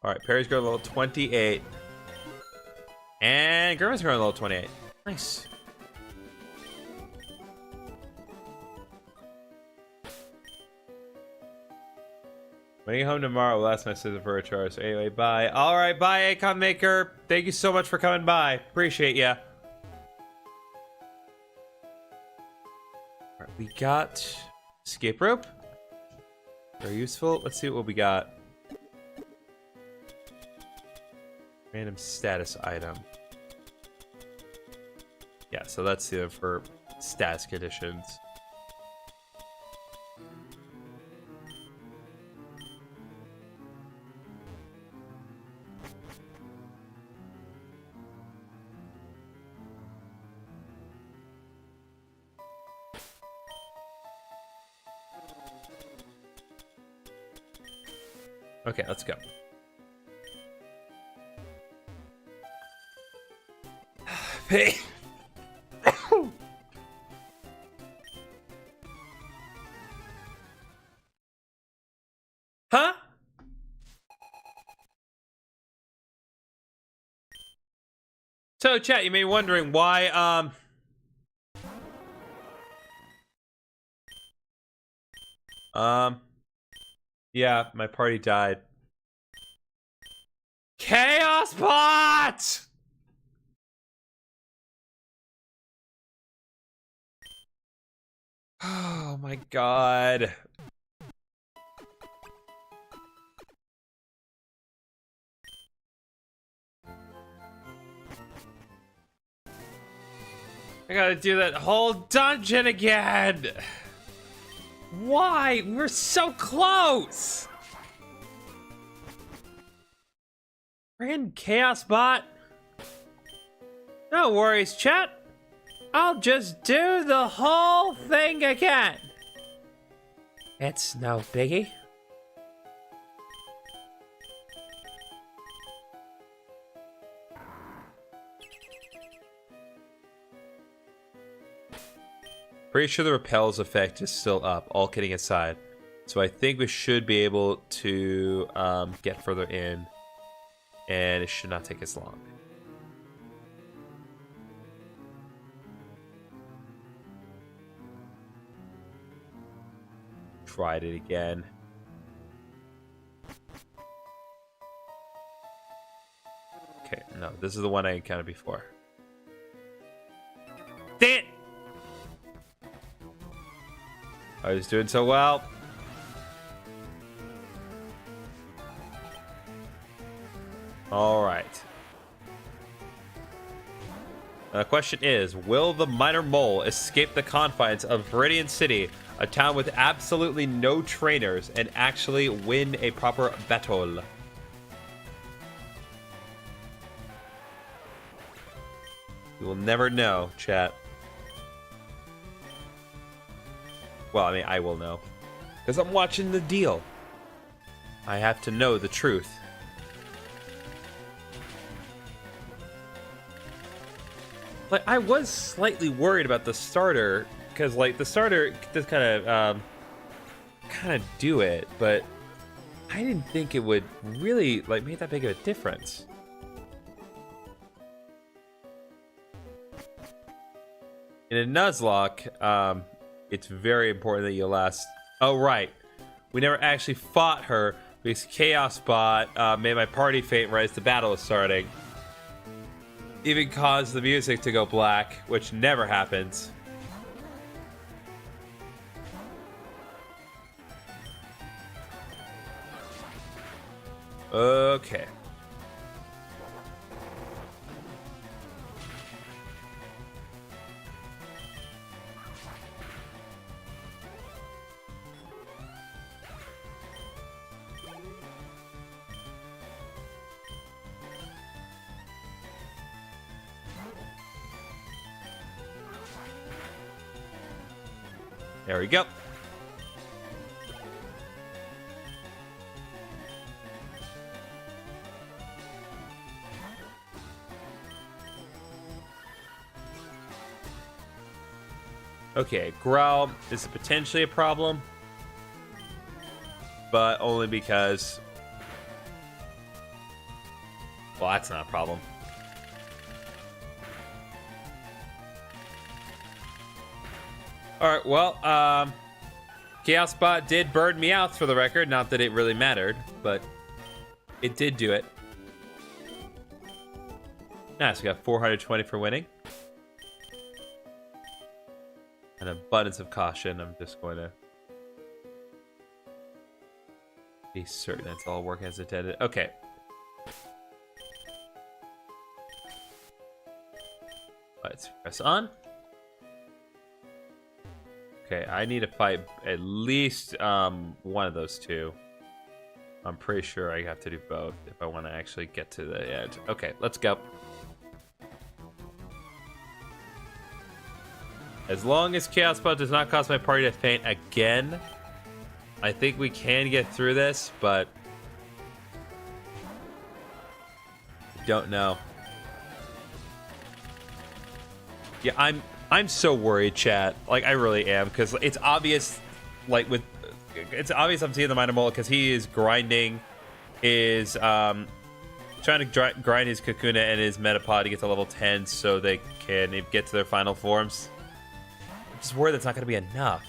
All right, Perry's going to level 28. And Gurma's going to level 28. Nice. When you get home tomorrow, we'll ask my sister for a charge. So anyway, bye. All right, bye, Icon Maker. Thank you so much for coming by. Appreciate ya. All right, we got escape rope. Very useful. Let's see what we got. Random status item. Yeah, so that's for status conditions. Okay, let's go. Hey. Huh? So, chat, you may be wondering why, yeah, my party died. Chaos Bot! Oh my god. I gotta do that whole dungeon again. Why? We're so close. Friend Chaos Bot. No worries, chat. I'll just do the whole thing again. It's no biggie. Pretty sure the repels effect is still up, all kidding aside. So I think we should be able to get further in, and it should not take as long. Tried it again. Okay, no, this is the one I encountered before. Damn it! I was doing so well. All right. The question is, will the minor mole escape the confines of Viridian City, a town with absolutely no trainers, and actually win a proper battle? We will never know, chat. Well, I mean, I will know. Because I'm watching the deal. I have to know the truth. Like, I was slightly worried about the starter, because, like, the starter does kind of do it, but I didn't think it would really, like, make that big of a difference. In a Nuzlocke, it's very important that you last. Oh, right. We never actually fought her because Chaos Bot made my party faint right as the battle was starting. Even caused the music to go black, which never happens. Okay. There we go. Okay, Growl is potentially a problem, but only because... Well, that's not a problem. Alright, well, Chaos Bot did burn me out for the record. Not that it really mattered, but it did do it. Nice, we got 420 for winning. An abundance of caution. I'm just going to be certain it's all working as intended. Okay. Let's press on. Okay, I need to fight at least one of those two. I'm pretty sure I have to do both if I want to actually get to the end. Okay, let's go. As long as Chaos Bot does not cause my party to faint again, I think we can get through this, but I don't know. Yeah, I'm so worried, chat. Like, I really am, because it's obvious, like, it's obvious I'm seeing the Minor Mole because he is grinding his, trying to grind his Kakuna and his Metapod to get to level 10 so they can get to their final forms. I'm just worried that's not going to be enough.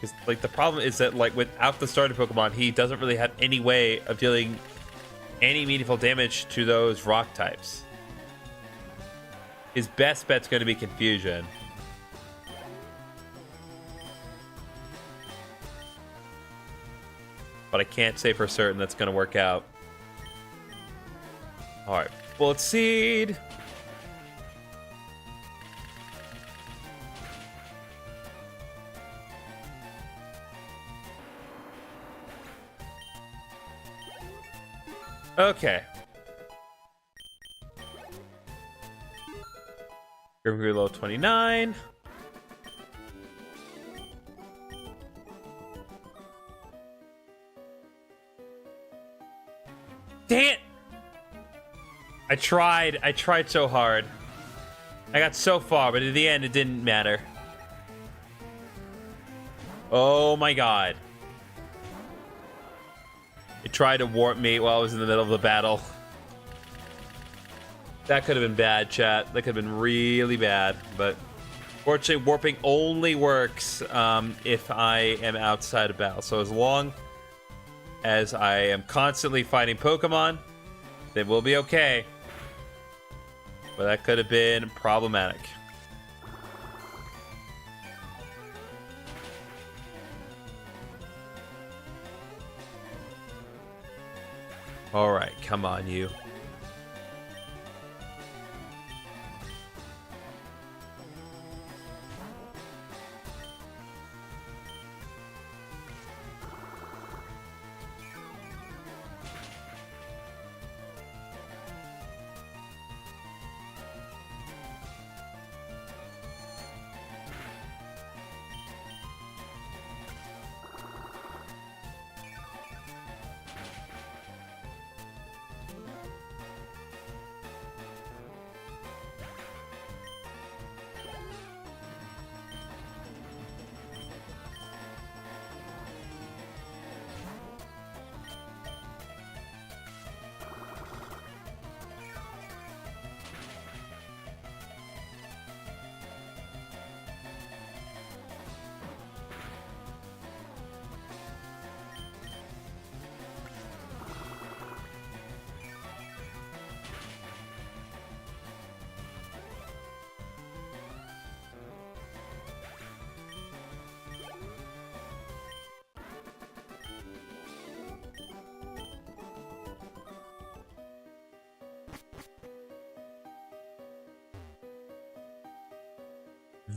Because, like, the problem is that, like, without the starter Pokemon, he doesn't really have any way of dealing any meaningful damage to those rock types. His best bet's going to be Confusion. But I can't say for certain that's going to work out. Alright, Bullet Seed. Okay. Grimgoo level 29. Dang it! I tried so hard. I got so far, but at the end it didn't matter. Oh my god. It tried to warp me while I was in the middle of the battle. That could have been bad, chat. That could have been really bad. But fortunately, warping only works if I am outside of battle. So as long as I am constantly fighting Pokemon, then we'll be okay. But that could have been problematic. All right, come on, you.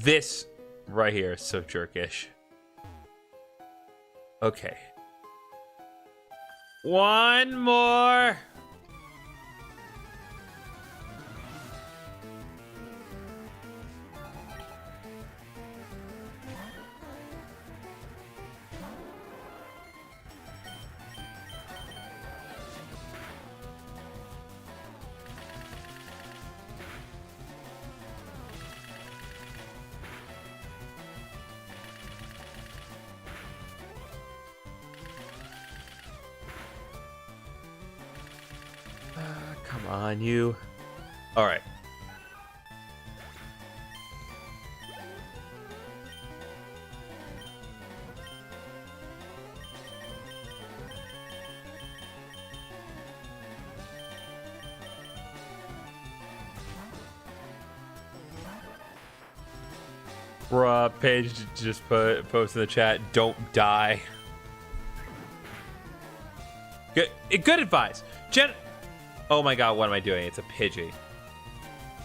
This right here is so jerkish. Okay. One more. Come on, you. All right. Bruh, Paige just post in the chat, don't die. Good advice. Oh my god, what am I doing? It's a Pidgey.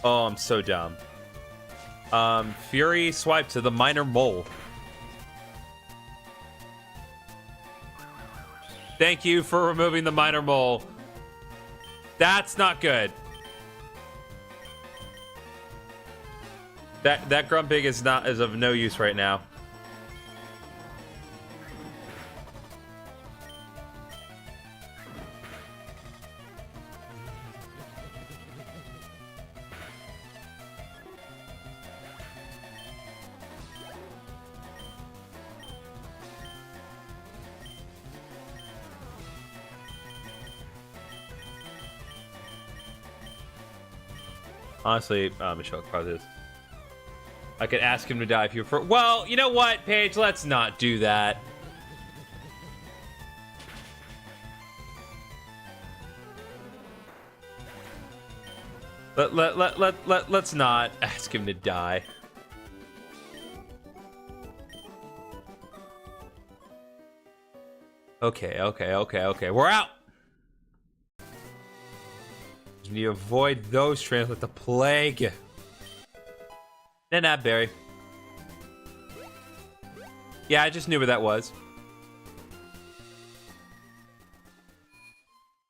Oh, I'm so dumb. Fury swipe to the minor mole. Thank you for removing the minor mole. That's not good. That Grumpig is of no use right now. Honestly, Michelle Cruz, I could ask him to die if you prefer. Well, you know what, Paige? Let's not do that. Let's not ask him to die. Okay. We're out. You avoid those trains like the plague. Not Berry. Yeah, I just knew where that was.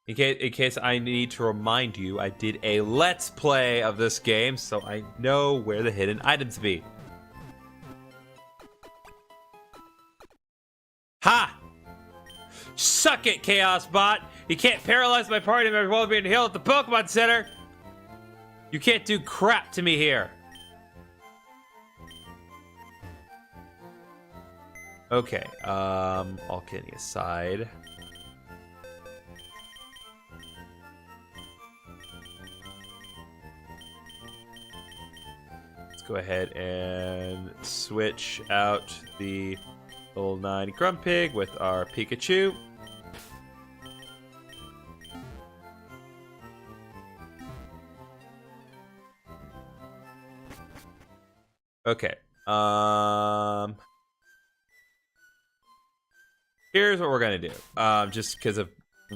In case I need to remind you, I did a let's play of this game, so I know where the hidden items be. Ha! Suck it, Chaos Bot! You can't paralyze my party members while being healed at the Pokemon Center! You can't do crap to me here! Okay, all kidding aside. Let's go ahead and switch out the level 9 Grumpig with our Pikachu. Okay. Here's what we're gonna do. Just because of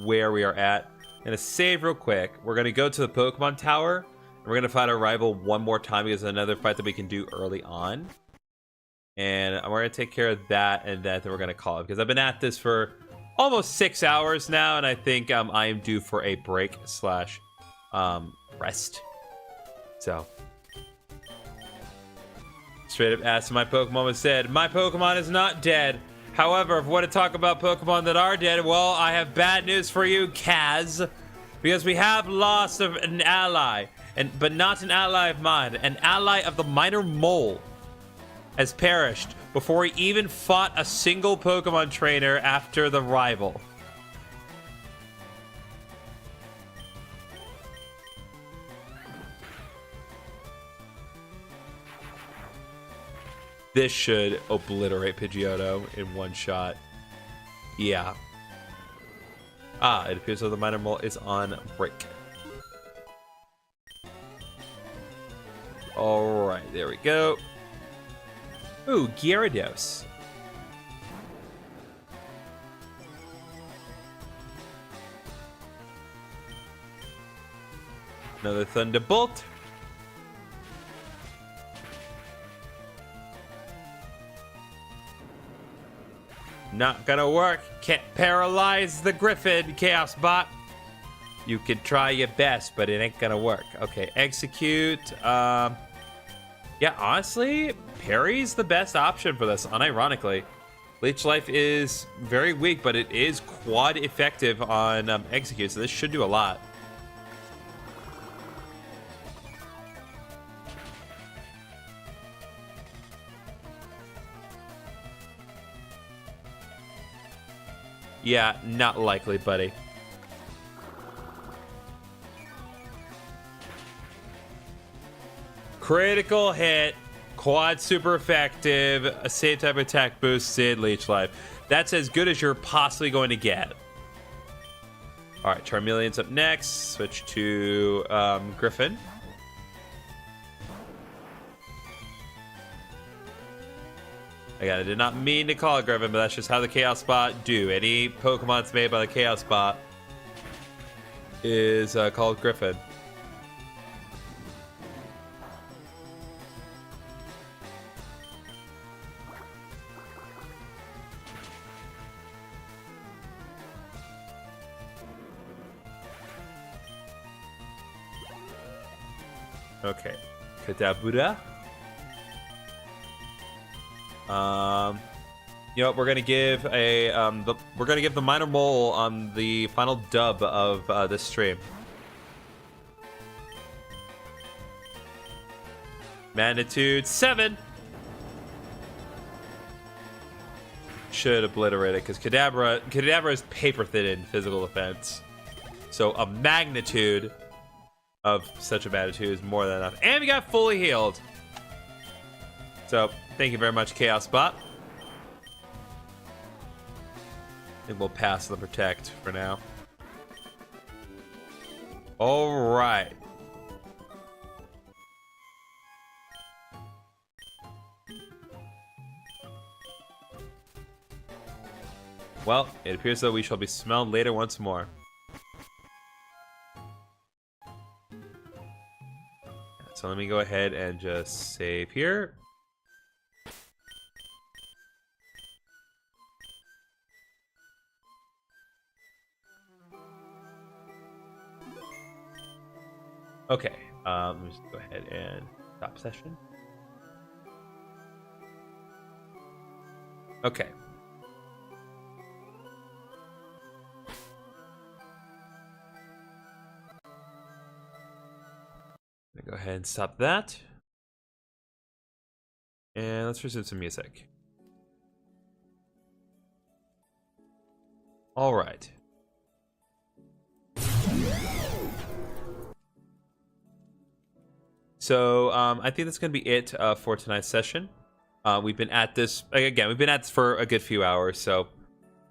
where we are at. I'm gonna save real quick. We're gonna go to the Pokemon Tower. And we're gonna fight our rival one more time because there's another fight that we can do early on. And we're gonna take care of that, and then we're gonna call it because I've been at this for almost 6 hours now, and I think I am due for a break slash rest. So. Straight up asked my Pokemon was said, my Pokemon is not dead. However, if we want to talk about Pokemon that are dead, well, I have bad news for you, Kaz. Because we have lost an ally, but not an ally of mine. An ally of the minor mole has perished before he even fought a single Pokemon trainer after the rival. This should obliterate Pidgeotto in one shot. Yeah. It appears that the minor mole is on break. Alright, there we go. Ooh, Gyarados. Another Thunderbolt. Not gonna work. Can't paralyze the Griffin, Chaos Bot. You can try your best, but it ain't gonna work. Okay, execute. Yeah, honestly, parry's the best option for this, unironically. Leech Life is very weak, but it is quad effective on execute, so this should do a lot. Yeah, not likely, buddy. Critical hit, quad super effective, a same type attack boosted, Leech Life. That's as good as you're possibly going to get. All right, Charmeleon's up next. Switch to Griffin. Again, I did not mean to call it Griffin, but that's just how the Chaos Bot do. Any Pokemon that's made by the Chaos Bot is called Griffin. Okay, Kadabura. You know what? We're gonna give the minor mole on the final dub of this stream. Magnitude 7 should obliterate it because Kadabra is paper thin in physical defense, so a magnitude of such a magnitude is more than enough. And we got fully healed. So thank you very much, Chaos Bot. And we'll pass the protect for now. All right. Well, it appears that we shall be smelled later once more. So let me go ahead and just save here. Okay, let me just go ahead and stop session. Okay. Go ahead and stop that. And let's resume some music. All right. So I think that's going to be it for tonight's session. We've been at this again. We've been at this for a good few hours, so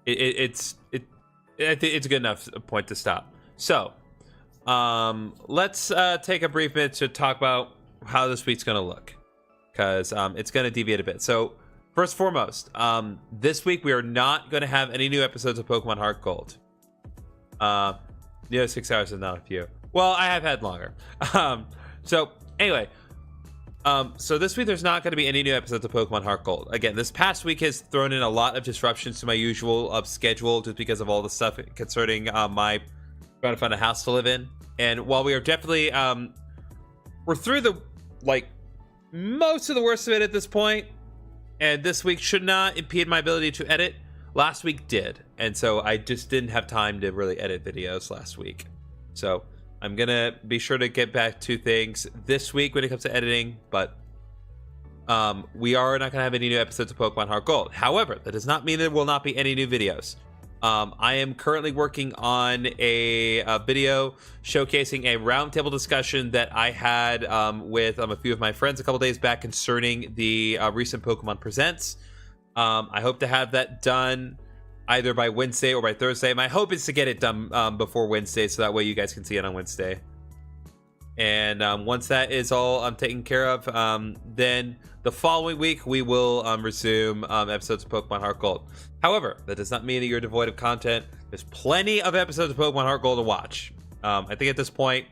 I think it's a good enough point to stop. So let's take a brief minute to talk about how this week's going to look, because it's going to deviate a bit. So first and foremost, this week we are not going to have any new episodes of Pokemon Heart Gold. 6 hours is not a few. Well, I have had longer. So anyway, so this week there's not going to be any new episodes of Pokemon Heart Gold. Again, this past week has thrown in a lot of disruptions to my usual schedule just because of all the stuff concerning my trying to find a house to live in. And while we are definitely we're through the most of the worst of it at this point, and this week should not impede my ability to edit. Last week did, and so I just didn't have time to really edit videos last week. So I'm gonna be sure to get back to things this week when it comes to editing, but we are not gonna have any new episodes of Pokemon Heart Gold. However, that does not mean there will not be any new videos. I am currently working on a video showcasing a roundtable discussion that I had with a few of my friends a couple days back concerning the recent Pokemon Presents. I hope to have that done either by Wednesday or by Thursday. My hope is to get it done before Wednesday, so that way you guys can see it on Wednesday. And once that is all taken care of, then the following week we will resume episodes of Pokemon Heart Gold. However, that does not mean that you're devoid of content. There's plenty of episodes of Pokemon Heart Gold to watch. I think at this point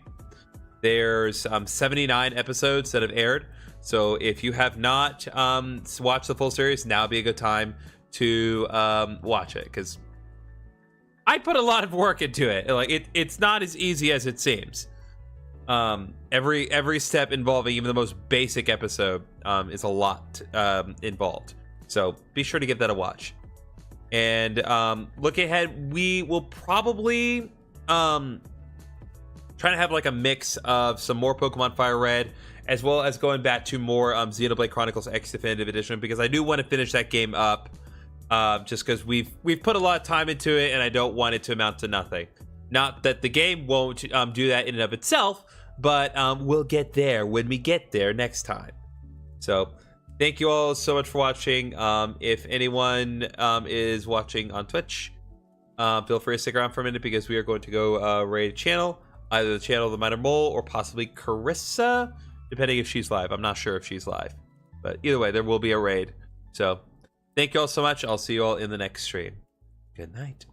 there's 79 episodes that have aired. So if you have not watched the full series, now would be a good time to watch it, because I put a lot of work into it. Like it's not as easy as it seems. Every step involving even the most basic episode is a lot involved. So be sure to give that a watch. And look ahead, we will probably try to have like a mix of some more Pokemon FireRed, as well as going back to more Xenoblade Chronicles X Definitive Edition, because I do want to finish that game up. Just because we've put a lot of time into it, and I don't want it to amount to nothing. Not that the game won't do that in and of itself, but we'll get there when we get there next time. So thank you all so much for watching. If anyone is watching on Twitch, feel free to stick around for a minute, because we are going to go raid a channel, either the channel of the Minor Mole or possibly Carissa, depending if she's live. I'm not sure if she's live, but either way, there will be a raid. So thank you all so much. I'll see you all in the next stream. Good night.